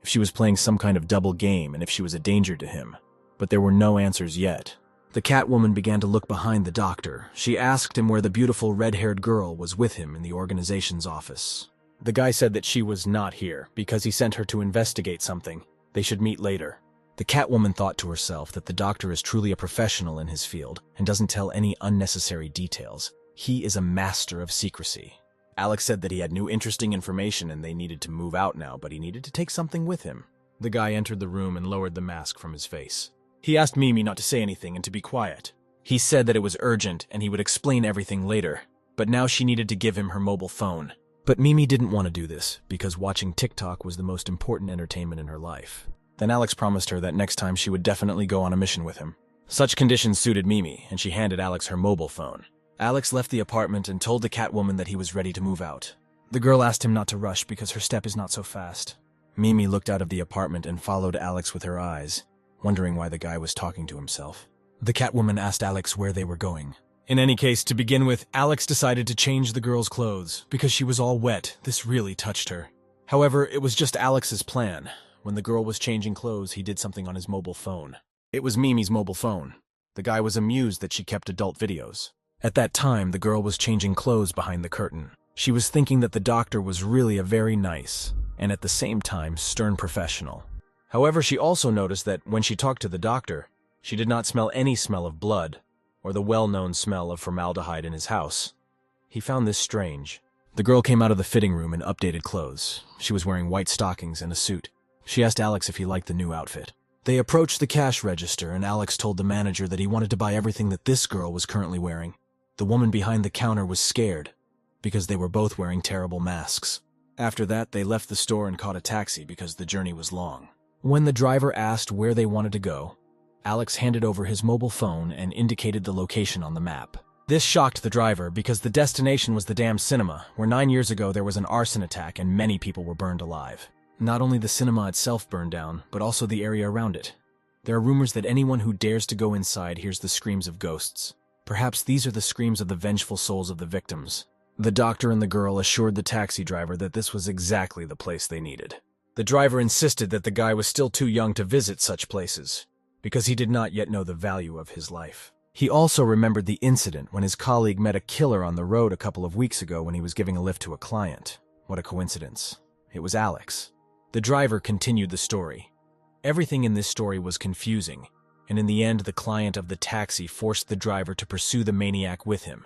Speaker 2: if she was playing some kind of double game, and if she was a danger to him. But there were no answers yet. The Catwoman began to look behind the doctor. She asked him where the beautiful red-haired girl was with him in the organization's office. The guy said that she was not here because he sent her to investigate something. They should meet later. The Catwoman thought to herself that the doctor is truly a professional in his field and doesn't tell any unnecessary details. He is a master of secrecy. Alex said that he had new interesting information and they needed to move out now, but he needed to take something with him. The guy entered the room and lowered the mask from his face. He asked Mimi not to say anything and to be quiet. He said that it was urgent and he would explain everything later, but now she needed to give him her mobile phone. But Mimi didn't want to do this because watching TikTok was the most important entertainment in her life. Then Alex promised her that next time she would definitely go on a mission with him. Such conditions suited Mimi, and she handed Alex her mobile phone. Alex left the apartment and told the Catwoman that he was ready to move out. The girl asked him not to rush because her step is not so fast. Mimi looked out of the apartment and followed Alex with her eyes, wondering why the guy was talking to himself. The Catwoman asked Alex where they were going. In any case, to begin with, Alex decided to change the girl's clothes because she was all wet. This really touched her. However, it was just Alex's plan. When the girl was changing clothes, he did something on his mobile phone. It was Mimi's mobile phone. The guy was amused that she kept adult videos. At that time, the girl was changing clothes behind the curtain. She was thinking that the doctor was really a very nice, and at the same time, stern professional. However, she also noticed that when she talked to the doctor, she did not smell any smell of blood, or the well-known smell of formaldehyde in his house. He found this strange. The girl came out of the fitting room in updated clothes. She was wearing white stockings and a suit. She asked Alex if he liked the new outfit. They approached the cash register, and Alex told the manager that he wanted to buy everything that this girl was currently wearing. The woman behind the counter was scared, because they were both wearing terrible masks. After that, they left the store and caught a taxi because the journey was long. When the driver asked where they wanted to go, Alex handed over his mobile phone and indicated the location on the map. This shocked the driver because the destination was the damn cinema, where 9 years ago there was an arson attack and many people were burned alive. Not only the cinema itself burned down, but also the area around it. There are rumors that anyone who dares to go inside hears the screams of ghosts. Perhaps these are the screams of the vengeful souls of the victims. The doctor and the girl assured the taxi driver that this was exactly the place they needed. The driver insisted that the guy was still too young to visit such places, because he did not yet know the value of his life. He also remembered the incident when his colleague met a killer on the road a couple of weeks ago when he was giving a lift to a client. What a coincidence. It was Alex. The driver continued the story. Everything in this story was confusing, and in the end the client of the taxi forced the driver to pursue the maniac with him.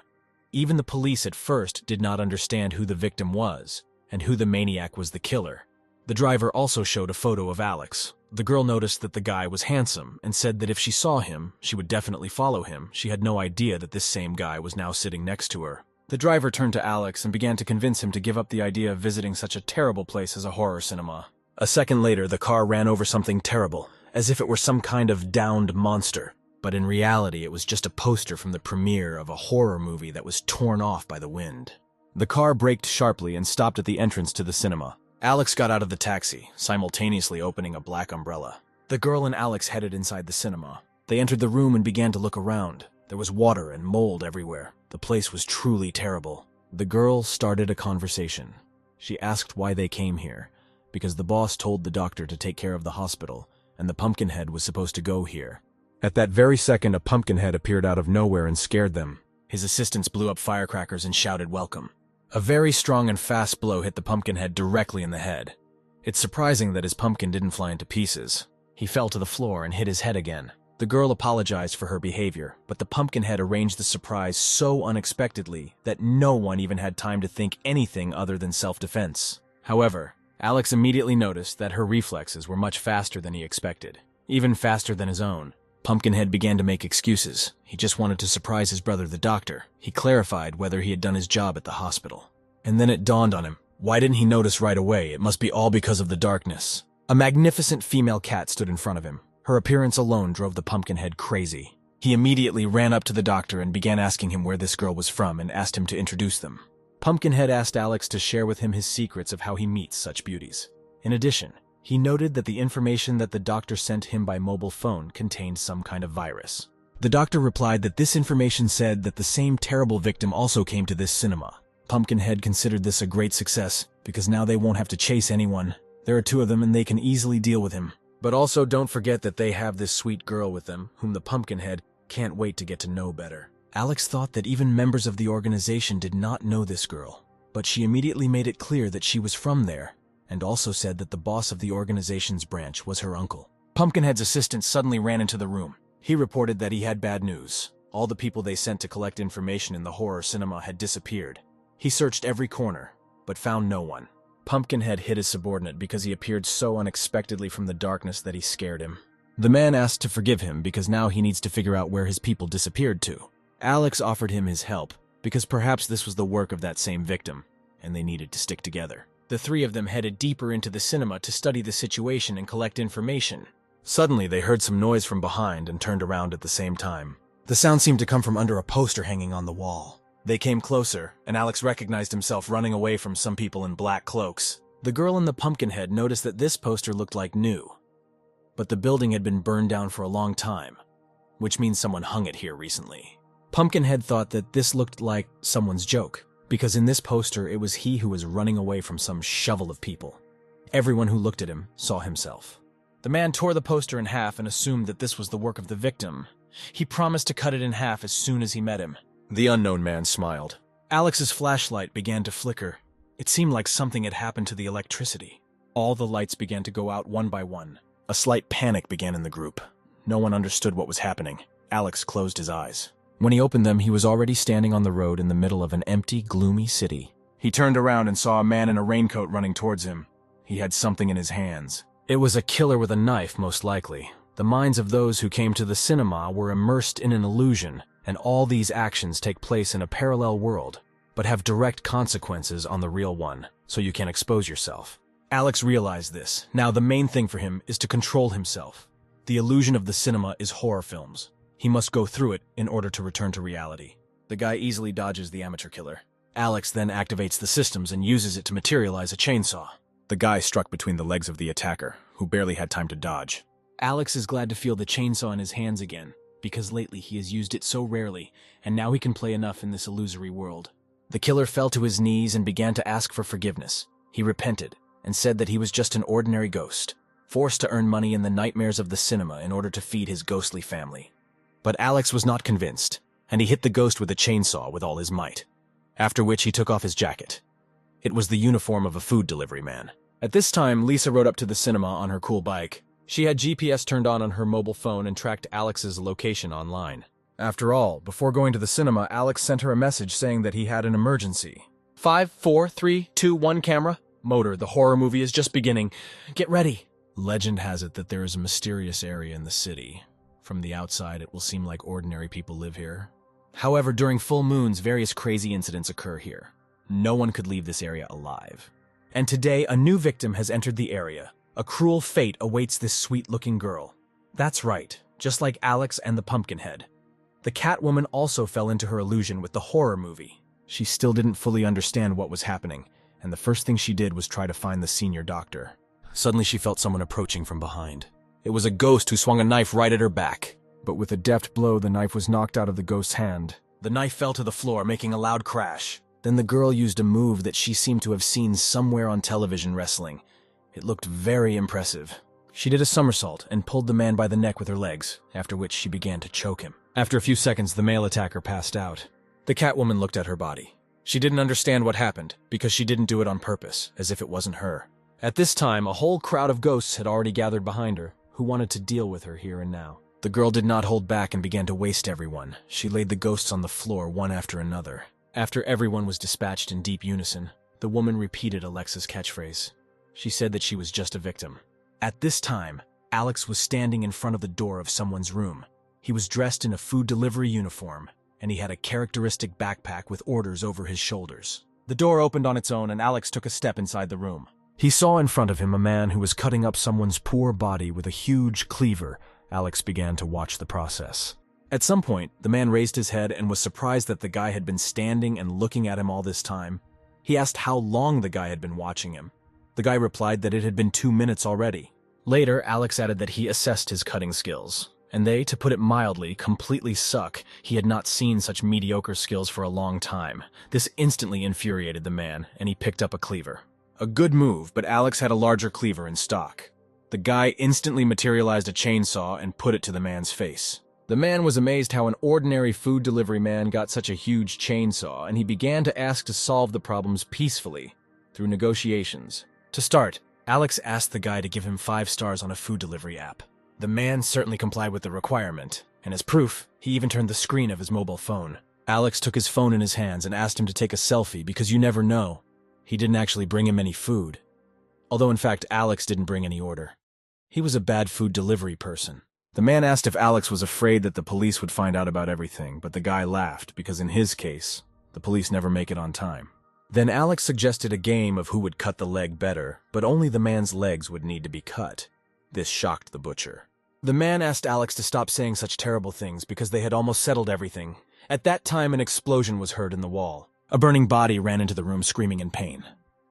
Speaker 2: Even the police at first did not understand who the victim was, and who the maniac was the killer. The driver also showed a photo of Alex. The girl noticed that the guy was handsome, and said that if she saw him, she would definitely follow him. She had no idea that this same guy was now sitting next to her. The driver turned to Alex and began to convince him to give up the idea of visiting such a terrible place as a horror cinema. A second later, the car ran over something terrible, as if it were some kind of downed monster. But in reality, it was just a poster from the premiere of a horror movie that was torn off by the wind. The car braked sharply and stopped at the entrance to the cinema. Alex got out of the taxi, simultaneously opening a black umbrella. The girl and Alex headed inside the cinema. They entered the room and began to look around. There was water and mold everywhere. The place was truly terrible. The girl started a conversation. She asked why they came here, because the boss told the doctor to take care of the hospital, and the Pumpkinhead was supposed to go here.
Speaker 1: At that very second, a pumpkin head appeared out of nowhere and scared them.
Speaker 2: His assistants blew up firecrackers and shouted welcome. A very strong and fast blow hit the pumpkin head directly in the head. It's surprising that his pumpkin didn't fly into pieces. He fell to the floor and hit his head again. The girl apologized for her behavior, but the pumpkin head arranged the surprise so unexpectedly that no one even had time to think anything other than self-defense. However, Alex immediately noticed that her reflexes were much faster than he expected, even faster than his own. Pumpkinhead began to make excuses. He just wanted to surprise his brother, the doctor. He clarified whether he had done his job at the hospital. And then it dawned on him. Why didn't he notice right away? It must be all because of the darkness. A magnificent female cat stood in front of him. Her appearance alone drove the Pumpkinhead crazy. He immediately ran up to the doctor and began asking him where this girl was from and asked him to introduce them. Pumpkinhead asked Alex to share with him his secrets of how he meets such beauties. In addition, he noted that the information that the doctor sent him by mobile phone contained some kind of virus. The doctor replied that this information said that the same terrible victim also came to this cinema. Pumpkinhead considered this a great success because now they won't have to chase anyone. There are two of them and they can easily deal with him. But also don't forget that they have this sweet girl with them, whom the Pumpkinhead can't wait to get to know better. Alex thought that even members of the organization did not know this girl, but she immediately made it clear that she was from there, and also said that the boss of the organization's branch was her uncle. Pumpkinhead's assistant suddenly ran into the room. He reported that he had bad news. All the people they sent to collect information in the horror cinema had disappeared. He searched every corner, but found no one. Pumpkinhead hit his subordinate because he appeared so unexpectedly from the darkness that he scared him. The man asked to forgive him because now he needs to figure out where his people disappeared to. Alex offered him his help because perhaps this was the work of that same victim, and they needed to stick together. The three of them headed deeper into the cinema to study the situation and collect information. Suddenly, they heard some noise from behind and turned around at the same time. The sound seemed to come from under a poster hanging on the wall. They came closer, and Alex recognized himself running away from some people in black cloaks. The girl and the Pumpkinhead noticed that this poster looked like new, but the building had been burned down for a long time, which means someone hung it here recently. Pumpkinhead thought that this looked like someone's joke, because in this poster it was he who was running away from some shovel of people. Everyone who looked at him saw himself. The man tore the poster in half and assumed that this was the work of the victim. He promised to cut it in half as soon as he met him. The unknown man smiled. Alex's flashlight began to flicker. It seemed like something had happened to the electricity. All the lights began to go out one by one. A slight panic began in the group. No one understood what was happening. Alex closed his eyes. When he opened them, he was already standing on the road in the middle of an empty, gloomy city. He turned around and saw a man in a raincoat running towards him. He had something in his hands. It was a killer with a knife, most likely. The minds of those who came to the cinema were immersed in an illusion, and all these actions take place in a parallel world, but have direct consequences on the real one, so you can expose yourself. Alex realized this. Now the main thing for him is to control himself. The illusion of the cinema is horror films. He must go through it in order to return to reality. The guy easily dodges the amateur killer. Alex then activates the systems and uses it to materialize a chainsaw. The guy struck between the legs of the attacker, who barely had time to dodge. Alex is glad to feel the chainsaw in his hands again, because lately he has used it so rarely, and now he can play enough in this illusory world. The killer fell to his knees and began to ask for forgiveness. He repented, and said that he was just an ordinary ghost, forced to earn money in the nightmares of the cinema in order to feed his ghostly family. But Alex was not convinced, and he hit the ghost with a chainsaw with all his might, after which he took off his jacket. It was the uniform of a food delivery man. At this time, Lisa rode up to the cinema on her cool bike. She had GPS turned on her mobile phone and tracked Alex's location online. After all, before going to the cinema, Alex sent her a message saying that he had an emergency. 5, 4, 3, 2, 1 camera. Motor, the horror movie is just beginning. Get ready. Legend has it that there is a mysterious area in the city. From the outside, it will seem like ordinary people live here. However, during full moons, various crazy incidents occur here. No one could leave this area alive. And today, a new victim has entered the area. A cruel fate awaits this sweet-looking girl. That's right, just like Alex and the Pumpkinhead. The Catwoman also fell into her illusion with the horror movie. She still didn't fully understand what was happening, and the first thing she did was try to find the senior doctor. Suddenly she felt someone approaching from behind. It was a ghost who swung a knife right at her back. But with a deft blow, the knife was knocked out of the ghost's hand. The knife fell to the floor, making a loud crash. Then the girl used a move that she seemed to have seen somewhere on television wrestling. It looked very impressive. She did a somersault and pulled the man by the neck with her legs, after which she began to choke him. After a few seconds, the male attacker passed out. The Catwoman looked at her body. She didn't understand what happened, because she didn't do it on purpose, as if it wasn't her. At this time, a whole crowd of ghosts had already gathered behind her, who wanted to deal with her here and now. The girl did not hold back and began to waste everyone. She laid the ghosts on the floor one after another. After everyone was dispatched in deep unison, the woman repeated Alexa's catchphrase. She said that she was just a victim. At this time, Alex was standing in front of the door of someone's room. He was dressed in a food delivery uniform, and he had a characteristic backpack with orders over his shoulders. The door opened on its own, and Alex took a step inside the room. He saw in front of him a man who was cutting up someone's poor body with a huge cleaver. Alex began to watch the process. At some point, the man raised his head and was surprised that the guy had been standing and looking at him all this time. He asked how long the guy had been watching him. The guy replied that it had been 2 minutes already. Later, Alex added that he assessed his cutting skills, and they, to put it mildly, completely suck. He had not seen such mediocre skills for a long time. This instantly infuriated the man, and he picked up a cleaver. A good move, but Alex had a larger cleaver in stock. The guy instantly materialized a chainsaw and put it to the man's face. The man was amazed how an ordinary food delivery man got such a huge chainsaw, and he began to ask to solve the problems peacefully, through negotiations. To start, Alex asked the guy to give him 5 stars on a food delivery app. The man certainly complied with the requirement, and as proof, he even turned the screen of his mobile phone. Alex took his phone in his hands and asked him to take a selfie because you never know. He didn't actually bring him any food. Although in fact, Alex didn't bring any order. He was a bad food delivery person. The man asked if Alex was afraid that the police would find out about everything, but the guy laughed because in his case, the police never make it on time. Then Alex suggested a game of who would cut the leg better, but only the man's legs would need to be cut. This shocked the butcher. The man asked Alex to stop saying such terrible things because they had almost settled everything. At that time, an explosion was heard in the wall. A burning body ran into the room screaming in pain.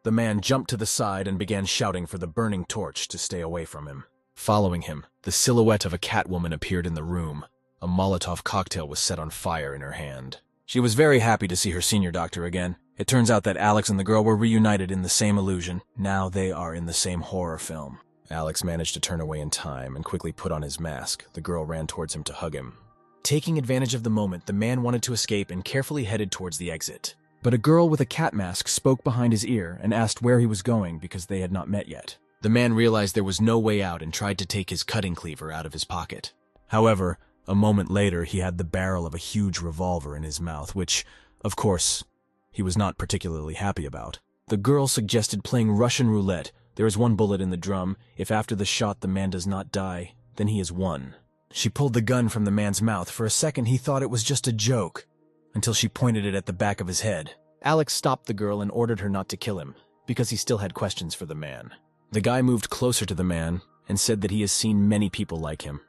Speaker 2: The man jumped to the side and began shouting for the burning torch to stay away from him. Following him, the silhouette of a Catwoman appeared in the room. A Molotov cocktail was set on fire in her hand. She was very happy to see her senior doctor again. It turns out that Alex and the girl were reunited in the same illusion. Now they are in the same horror film. Alex managed to turn away in time and quickly put on his mask. The girl ran towards him to hug him. Taking advantage of the moment, the man wanted to escape and carefully headed towards the exit. But a girl with a cat mask spoke behind his ear and asked where he was going because they had not met yet. The man realized there was no way out and tried to take his cutting cleaver out of his pocket. However, a moment later, he had the barrel of a huge revolver in his mouth, which, of course, he was not particularly happy about. The girl suggested playing Russian roulette. There is 1 bullet in the drum. If after the shot the man does not die, then he is won. She pulled the gun from the man's mouth. For a second, he thought it was just a joke, until she pointed it at the back of his head. Alex stopped the girl and ordered her not to kill him, because he still had questions for the man. The guy moved closer to the man and said that he has seen many people like him.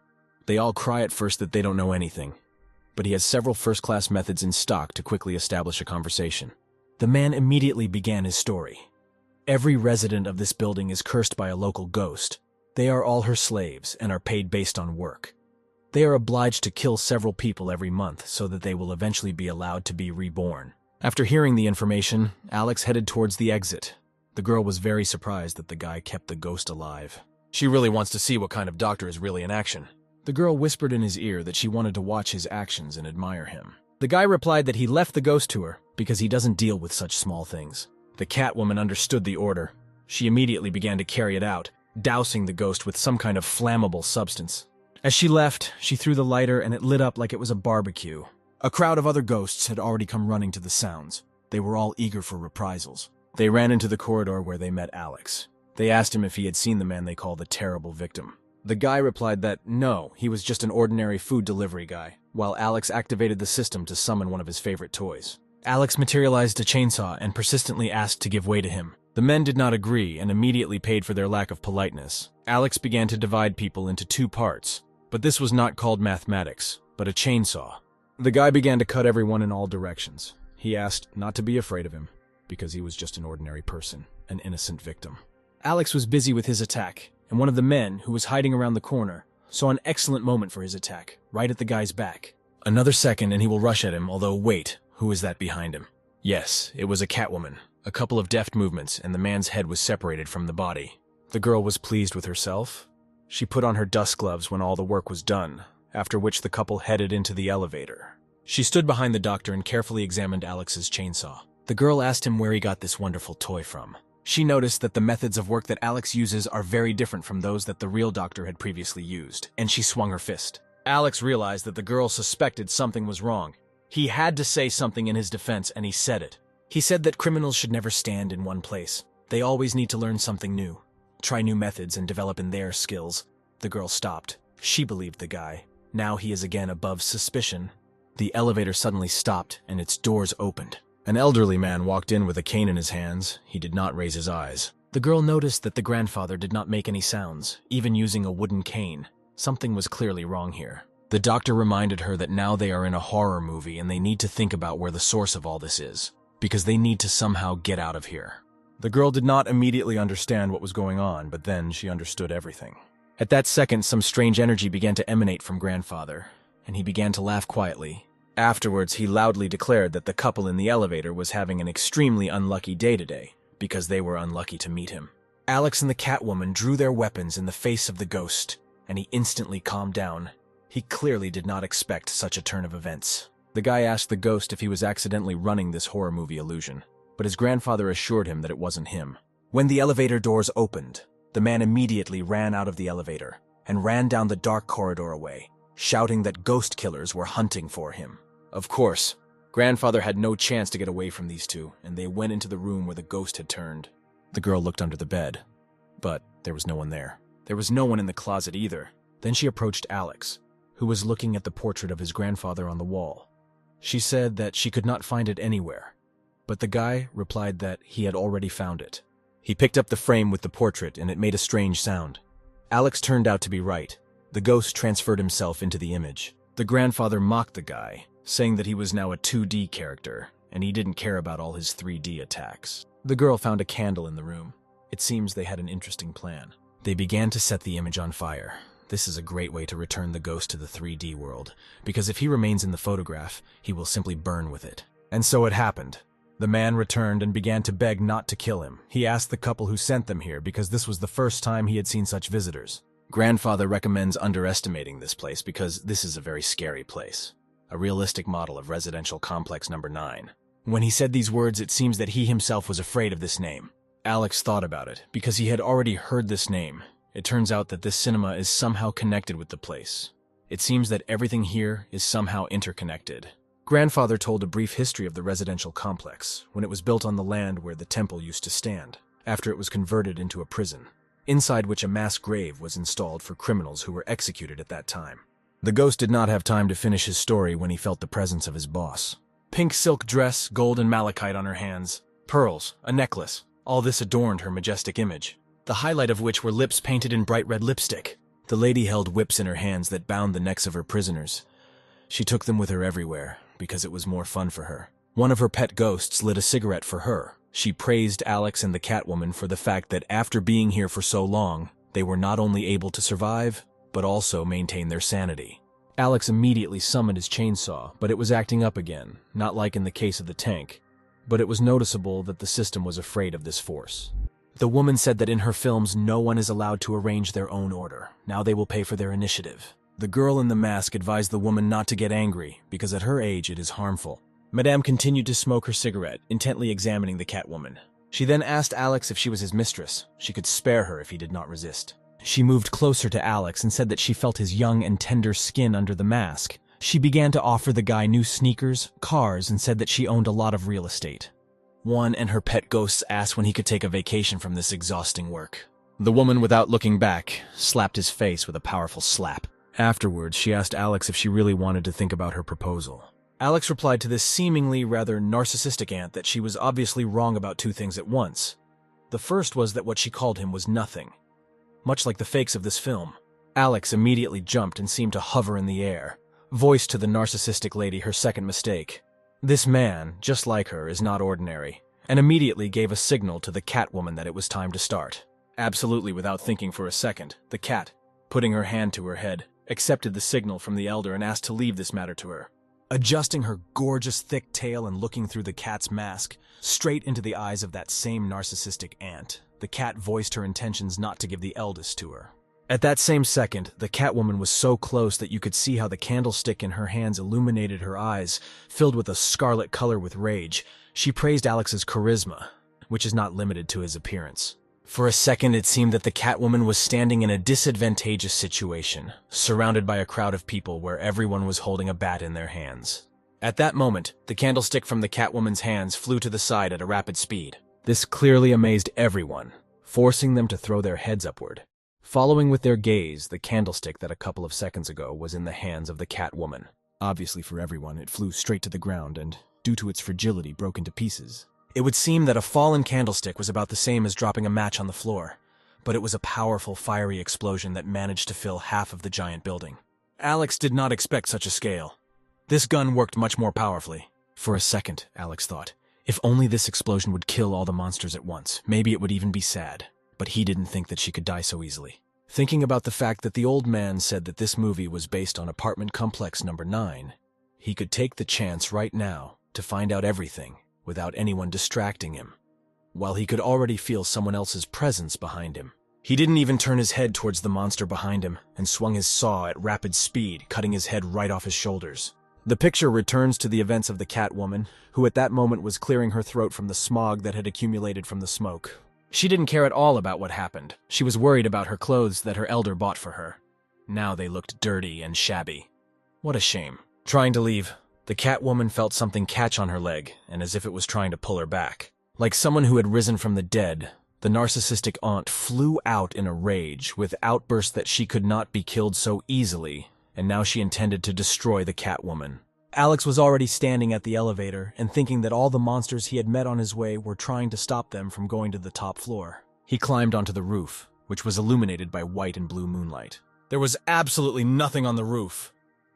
Speaker 2: They all cry at first that they don't know anything, but he has several first-class methods in stock to quickly establish a conversation. The man immediately began his story. Every resident of this building is cursed by a local ghost. They are all her slaves and are paid based on work. They are obliged to kill several people every month so that they will eventually be allowed to be reborn. After hearing the information, Alex headed towards the exit. The girl was very surprised that the guy kept the ghost alive. She really wants to see what kind of doctor is really in action. The girl whispered in his ear that she wanted to watch his actions and admire him. The guy replied that he left the ghost to her because he doesn't deal with such small things. The Catwoman understood the order. She immediately began to carry it out, dousing the ghost with some kind of flammable substance. As she left, she threw the lighter and it lit up like it was a barbecue. A crowd of other ghosts had already come running to the sounds. They were all eager for reprisals. They ran into the corridor where they met Alex. They asked him if he had seen the man they call the terrible victim. The guy replied that no, he was just an ordinary food delivery guy, while Alex activated the system to summon one of his favorite toys. Alex materialized a chainsaw and persistently asked to give way to him. The men did not agree and immediately paid for their lack of politeness. Alex began to divide people into 2 parts, but this was not called mathematics, but a chainsaw. The guy began to cut everyone in all directions. He asked not to be afraid of him, because he was just an ordinary person, an innocent victim. Alex was busy with his attack, and one of the men, who was hiding around the corner, saw an excellent moment for his attack, right at the guy's back. Another second and he will rush at him, although wait, who is that behind him? Yes, it was a Catwoman. A couple of deft movements, and the man's head was separated from the body. The girl was pleased with herself. She put on her dust gloves when all the work was done, after which the couple headed into the elevator. She stood behind the doctor and carefully examined Alex's chainsaw. The girl asked him where he got this wonderful toy from. She noticed that the methods of work that Alex uses are very different from those that the real doctor had previously used, and she swung her fist. Alex realized that the girl suspected something was wrong. He had to say something in his defense, and he said it. He said that criminals should never stand in one place. They always need to learn something new, try new methods, and develop in their skills. The girl stopped. She believed the guy. Now he is again above suspicion. The elevator suddenly stopped, and its doors opened. An elderly man walked in with a cane in his hands. He did not raise his eyes. The girl noticed that the grandfather did not make any sounds, even using a wooden cane. Something was clearly wrong here. The doctor reminded her that now they are in a horror movie and they need to think about where the source of all this is, because they need to somehow get out of here. The girl did not immediately understand what was going on, but then she understood everything. At that second, some strange energy began to emanate from grandfather, and he began to laugh quietly. Afterwards, he loudly declared that the couple in the elevator was having an extremely unlucky day today, because they were unlucky to meet him. Alex and the Catwoman drew their weapons in the face of the ghost, and he instantly calmed down. He clearly did not expect such a turn of events. The guy asked the ghost if he was accidentally running this horror movie illusion, but his grandfather assured him that it wasn't him. When the elevator doors opened, the man immediately ran out of the elevator and ran down the dark corridor away, shouting that ghost killers were hunting for him. Of course, grandfather had no chance to get away from these two, and they went into the room where the ghost had turned. The girl looked under the bed, but there was no one there. There was no one in the closet either. Then she approached Alex, who was looking at the portrait of his grandfather on the wall. She said that she could not find it anywhere, but the guy replied that he had already found it. He picked up the frame with the portrait, and it made a strange sound. Alex turned out to be right. The ghost transferred himself into the image. The grandfather mocked the guy, saying that he was now a 2D character, and he didn't care about all his 3D attacks. The girl found a candle in the room. It seems they had an interesting plan. They began to set the image on fire. This is a great way to return the ghost to the 3D world, because if he remains in the photograph, he will simply burn with it. And so it happened. The man returned and began to beg not to kill him. He asked the couple who sent them here because this was the first time he had seen such visitors. Grandfather recommends underestimating this place because this is a very scary place. A realistic model of residential complex number 9. When he said these words, it seems that he himself was afraid of this name. Alex thought about it, because he had already heard this name. It turns out that this cinema is somehow connected with the place. It seems that everything here is somehow interconnected. Grandfather told a brief history of the residential complex, when it was built on the land where the temple used to stand, after it was converted into a prison, inside which a mass grave was installed for criminals who were executed at that time. The ghost did not have time to finish his story when he felt the presence of his boss. Pink silk dress, gold and malachite on her hands, pearls, a necklace, all this adorned her majestic image, the highlight of which were lips painted in bright red lipstick. The lady held whips in her hands that bound the necks of her prisoners. She took them with her everywhere, because it was more fun for her. One of her pet ghosts lit a cigarette for her. She praised Alex and the Catwoman for the fact that after being here for so long, they were not only able to survive, but also maintain their sanity. Alex immediately summoned his chainsaw, but it was acting up again, not like in the case of the tank. But it was noticeable that the system was afraid of this force. The woman said that in her films no one is allowed to arrange their own order. Now they will pay for their initiative. The girl in the mask advised the woman not to get angry, because at her age it is harmful. Madame continued to smoke her cigarette, intently examining the Catwoman. She then asked Alex if she was his mistress. She could spare her if he did not resist. She moved closer to Alex and said that she felt his young and tender skin under the mask. She began to offer the guy new sneakers, cars, and said that she owned a lot of real estate. One and her pet ghosts asked when he could take a vacation from this exhausting work. The woman, without looking back, slapped his face with a powerful slap. Afterwards, she asked Alex if she really wanted to think about her proposal. Alex replied to this seemingly rather narcissistic aunt that she was obviously wrong about two things at once. The first was that what she called him was nothing, much like the fakes of this film. Alex immediately jumped and seemed to hover in the air, voiced to the narcissistic lady her second mistake. This man, just like her, is not ordinary, and immediately gave a signal to the Catwoman that it was time to start. Absolutely without thinking for a second, the cat, putting her hand to her head, accepted the signal from the elder and asked to leave this matter to her. Adjusting her gorgeous thick tail and looking through the cat's mask, straight into the eyes of that same narcissistic aunt, the cat voiced her intentions not to give the eldest to her. At that same second, the Catwoman was so close that you could see how the candlestick in her hands illuminated her eyes, filled with a scarlet color with rage. She praised Alex's charisma, which is not limited to his appearance. For a second, it seemed that the Catwoman was standing in a disadvantageous situation, surrounded by a crowd of people where everyone was holding a bat in their hands. At that moment, the candlestick from the Catwoman's hands flew to the side at a rapid speed. This clearly amazed everyone, forcing them to throw their heads upward. Following with their gaze, the candlestick that a couple of seconds ago was in the hands of the Catwoman. Obviously for everyone, it flew straight to the ground and, due to its fragility, broke into pieces. It would seem that a fallen candlestick was about the same as dropping a match on the floor, but it was a powerful, fiery explosion that managed to fill half of the giant building. Alex did not expect such a scale. This gun worked much more powerfully. For a second, Alex thought, if only this explosion would kill all the monsters at once, maybe it would even be sad. But he didn't think that she could die so easily. Thinking about the fact that the old man said that this movie was based on apartment complex number 9, he could take the chance right now to find out everything without anyone distracting him, while he could already feel someone else's presence behind him. He didn't even turn his head towards the monster behind him and swung his saw at rapid speed, cutting his head right off his shoulders. The picture returns to the events of the Catwoman, who at that moment was clearing her throat from the smog that had accumulated from the smoke. She didn't care at all about what happened. She was worried about her clothes that her elder bought for her. Now they looked dirty and shabby. What a shame. Trying to leave, the Catwoman felt something catch on her leg, and as if it was trying to pull her back. Like someone who had risen from the dead, the narcissistic aunt flew out in a rage, with outbursts that she could not be killed so easily, and now she intended to destroy the Catwoman. Alex was already standing at the elevator and thinking that all the monsters he had met on his way were trying to stop them from going to the top floor. He climbed onto the roof, which was illuminated by white and blue moonlight. There was absolutely nothing on the roof.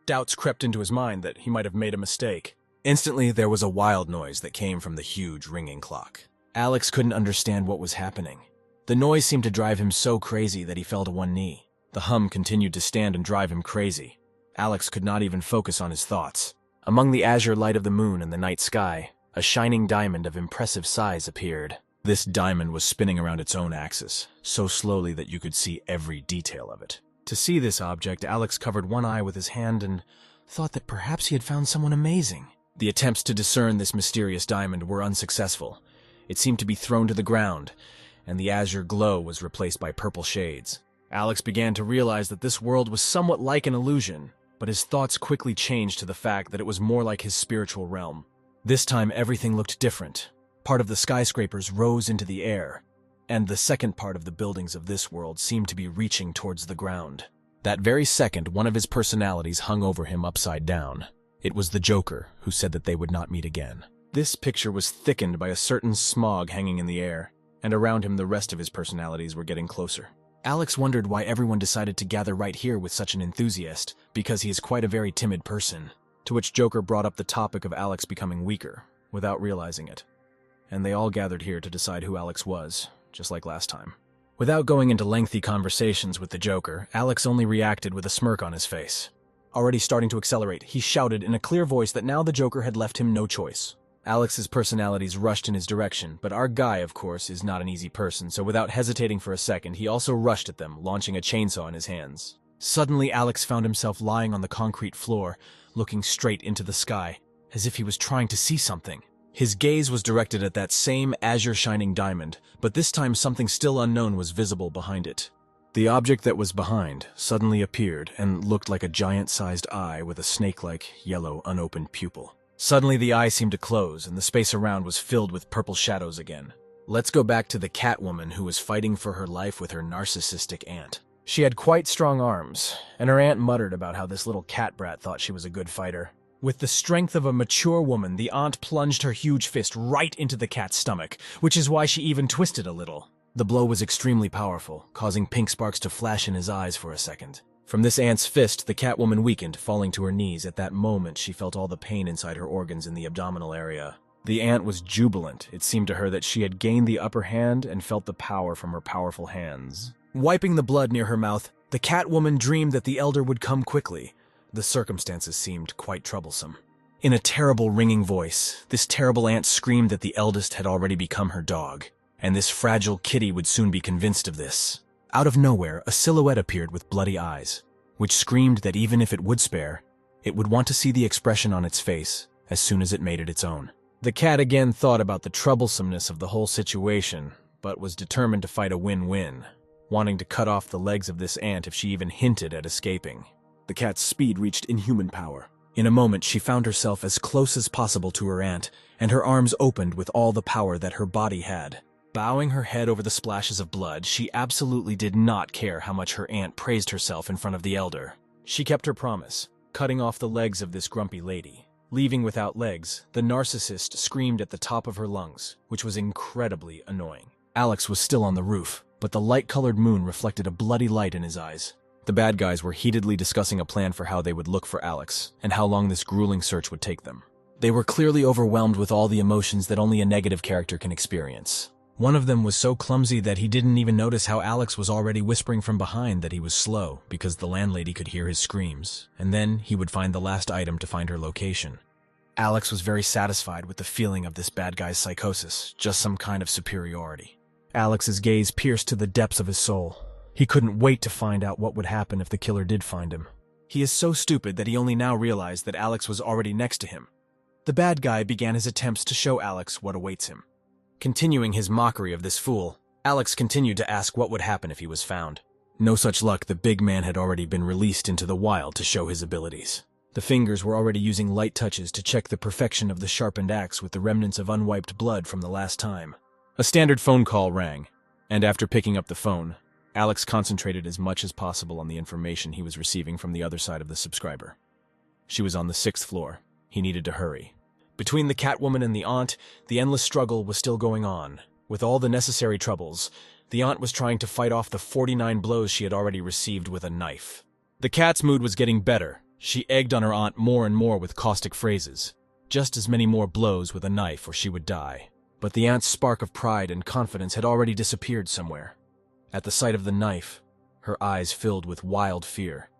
Speaker 2: Doubts crept into his mind that he might have made a mistake. Instantly, there was a wild noise that came from the huge ringing clock. Alex couldn't understand what was happening. The noise seemed to drive him so crazy that he fell to one knee. The hum continued to stand and drive him crazy. Alex could not even focus on his thoughts. Among the azure light of the moon and the night sky, a shining diamond of impressive size appeared. This diamond was spinning around its own axis, so slowly that you could see every detail of it. To see this object, Alex covered one eye with his hand and thought that perhaps he had found someone amazing. The attempts to discern this mysterious diamond were unsuccessful. It seemed to be thrown to the ground, and the azure glow was replaced by purple shades. Alex began to realize that this world was somewhat like an illusion, but his thoughts quickly changed to the fact that it was more like his spiritual realm. This time everything looked different. Part of the skyscrapers rose into the air, and the second part of the buildings of this world seemed to be reaching towards the ground. That very second, one of his personalities hung over him upside down. It was the Joker, who said that they would not meet again. This picture was thickened by a certain smog hanging in the air, and around him the rest of his personalities were getting closer. Alex wondered why everyone decided to gather right here with such an enthusiast, because he is quite a very timid person. To which Joker brought up the topic of Alex becoming weaker, without realizing it. And they all gathered here to decide who Alex was, just like last time. Without going into lengthy conversations with the Joker, Alex only reacted with a smirk on his face. Already starting to accelerate, he shouted in a clear voice that now the Joker had left him no choice. Alex's personalities rushed in his direction, but our guy, of course, is not an easy person, so without hesitating for a second, he also rushed at them, launching a chainsaw in his hands. Suddenly, Alex found himself lying on the concrete floor, looking straight into the sky, as if he was trying to see something. His gaze was directed at that same azure-shining diamond, but this time something still unknown was visible behind it. The object that was behind suddenly appeared and looked like a giant-sized eye with a snake-like, yellow, unopened pupil. Suddenly the eye seemed to close, and the space around was filled with purple shadows again. Let's go back to the Catwoman who was fighting for her life with her narcissistic aunt. She had quite strong arms, and her aunt muttered about how this little cat brat thought she was a good fighter. With the strength of a mature woman, the aunt plunged her huge fist right into the cat's stomach, which is why she even twisted a little. The blow was extremely powerful, causing pink sparks to flash in his eyes for a second. From this aunt's fist, the Catwoman weakened, falling to her knees. At that moment, she felt all the pain inside her organs in the abdominal area. The aunt was jubilant. It seemed to her that she had gained the upper hand and felt the power from her powerful hands. Wiping the blood near her mouth, the Catwoman dreamed that the elder would come quickly. The circumstances seemed quite troublesome. In a terrible ringing voice, this terrible aunt screamed that the eldest had already become her dog, and this fragile kitty would soon be convinced of this.
Speaker 1: Out of nowhere, a silhouette appeared with bloody eyes, which screamed that even if it would spare, it would want to see the expression on its face as soon as it made it its own. The cat again thought about the troublesomeness of the whole situation, but was determined to fight a win-win, wanting to cut off the legs of this ant if she even hinted at escaping. The cat's speed reached inhuman power. In a moment, she found herself as close as possible to her ant, and her arms opened with all the power that her body had. Bowing her head over the splashes of blood, she absolutely did not care how much her aunt praised herself in front of the elder. She kept her promise, cutting off the legs of this grumpy lady. Leaving without legs, the narcissist screamed at the top of her lungs, which was incredibly annoying. Alex was still on the roof, but the light-colored moon reflected a bloody light in his eyes. The bad guys were heatedly discussing a plan for how they would look for Alex, and how long this grueling search would take them. They were clearly overwhelmed with all the emotions that only a negative character can experience. One of them was so clumsy that he didn't even notice how Alex was already whispering from behind that he was slow because the landlady could hear his screams, and then he would find the last item to find her location. Alex was very satisfied with the feeling of this bad guy's psychosis, just some kind of superiority. Alex's gaze pierced to the depths of his soul. He couldn't wait to find out what would happen if the killer did find him. He is so stupid that he only now realized that Alex was already next to him. The bad guy began his attempts to show Alex what awaits him. Continuing his mockery of this fool, Alex continued to ask what would happen if he was found. No such luck, the big man had already been released into the wild to show his abilities. The fingers were already using light touches to check the perfection of the sharpened axe with the remnants of unwiped blood from the last time. A standard phone call rang, and after picking up the phone, Alex concentrated as much as possible on the information he was receiving from the other side of the subscriber. She was on the 6th floor. He needed to hurry. Between the Catwoman and the aunt, the endless struggle was still going on. With all the necessary troubles, the aunt was trying to fight off the 49 blows she had already received with a knife. The cat's mood was getting better. She egged on her aunt more and more with caustic phrases. Just as many more blows with a knife or she would die. But the aunt's spark of pride and confidence had already disappeared somewhere. At the sight of the knife, her eyes filled with wild fear,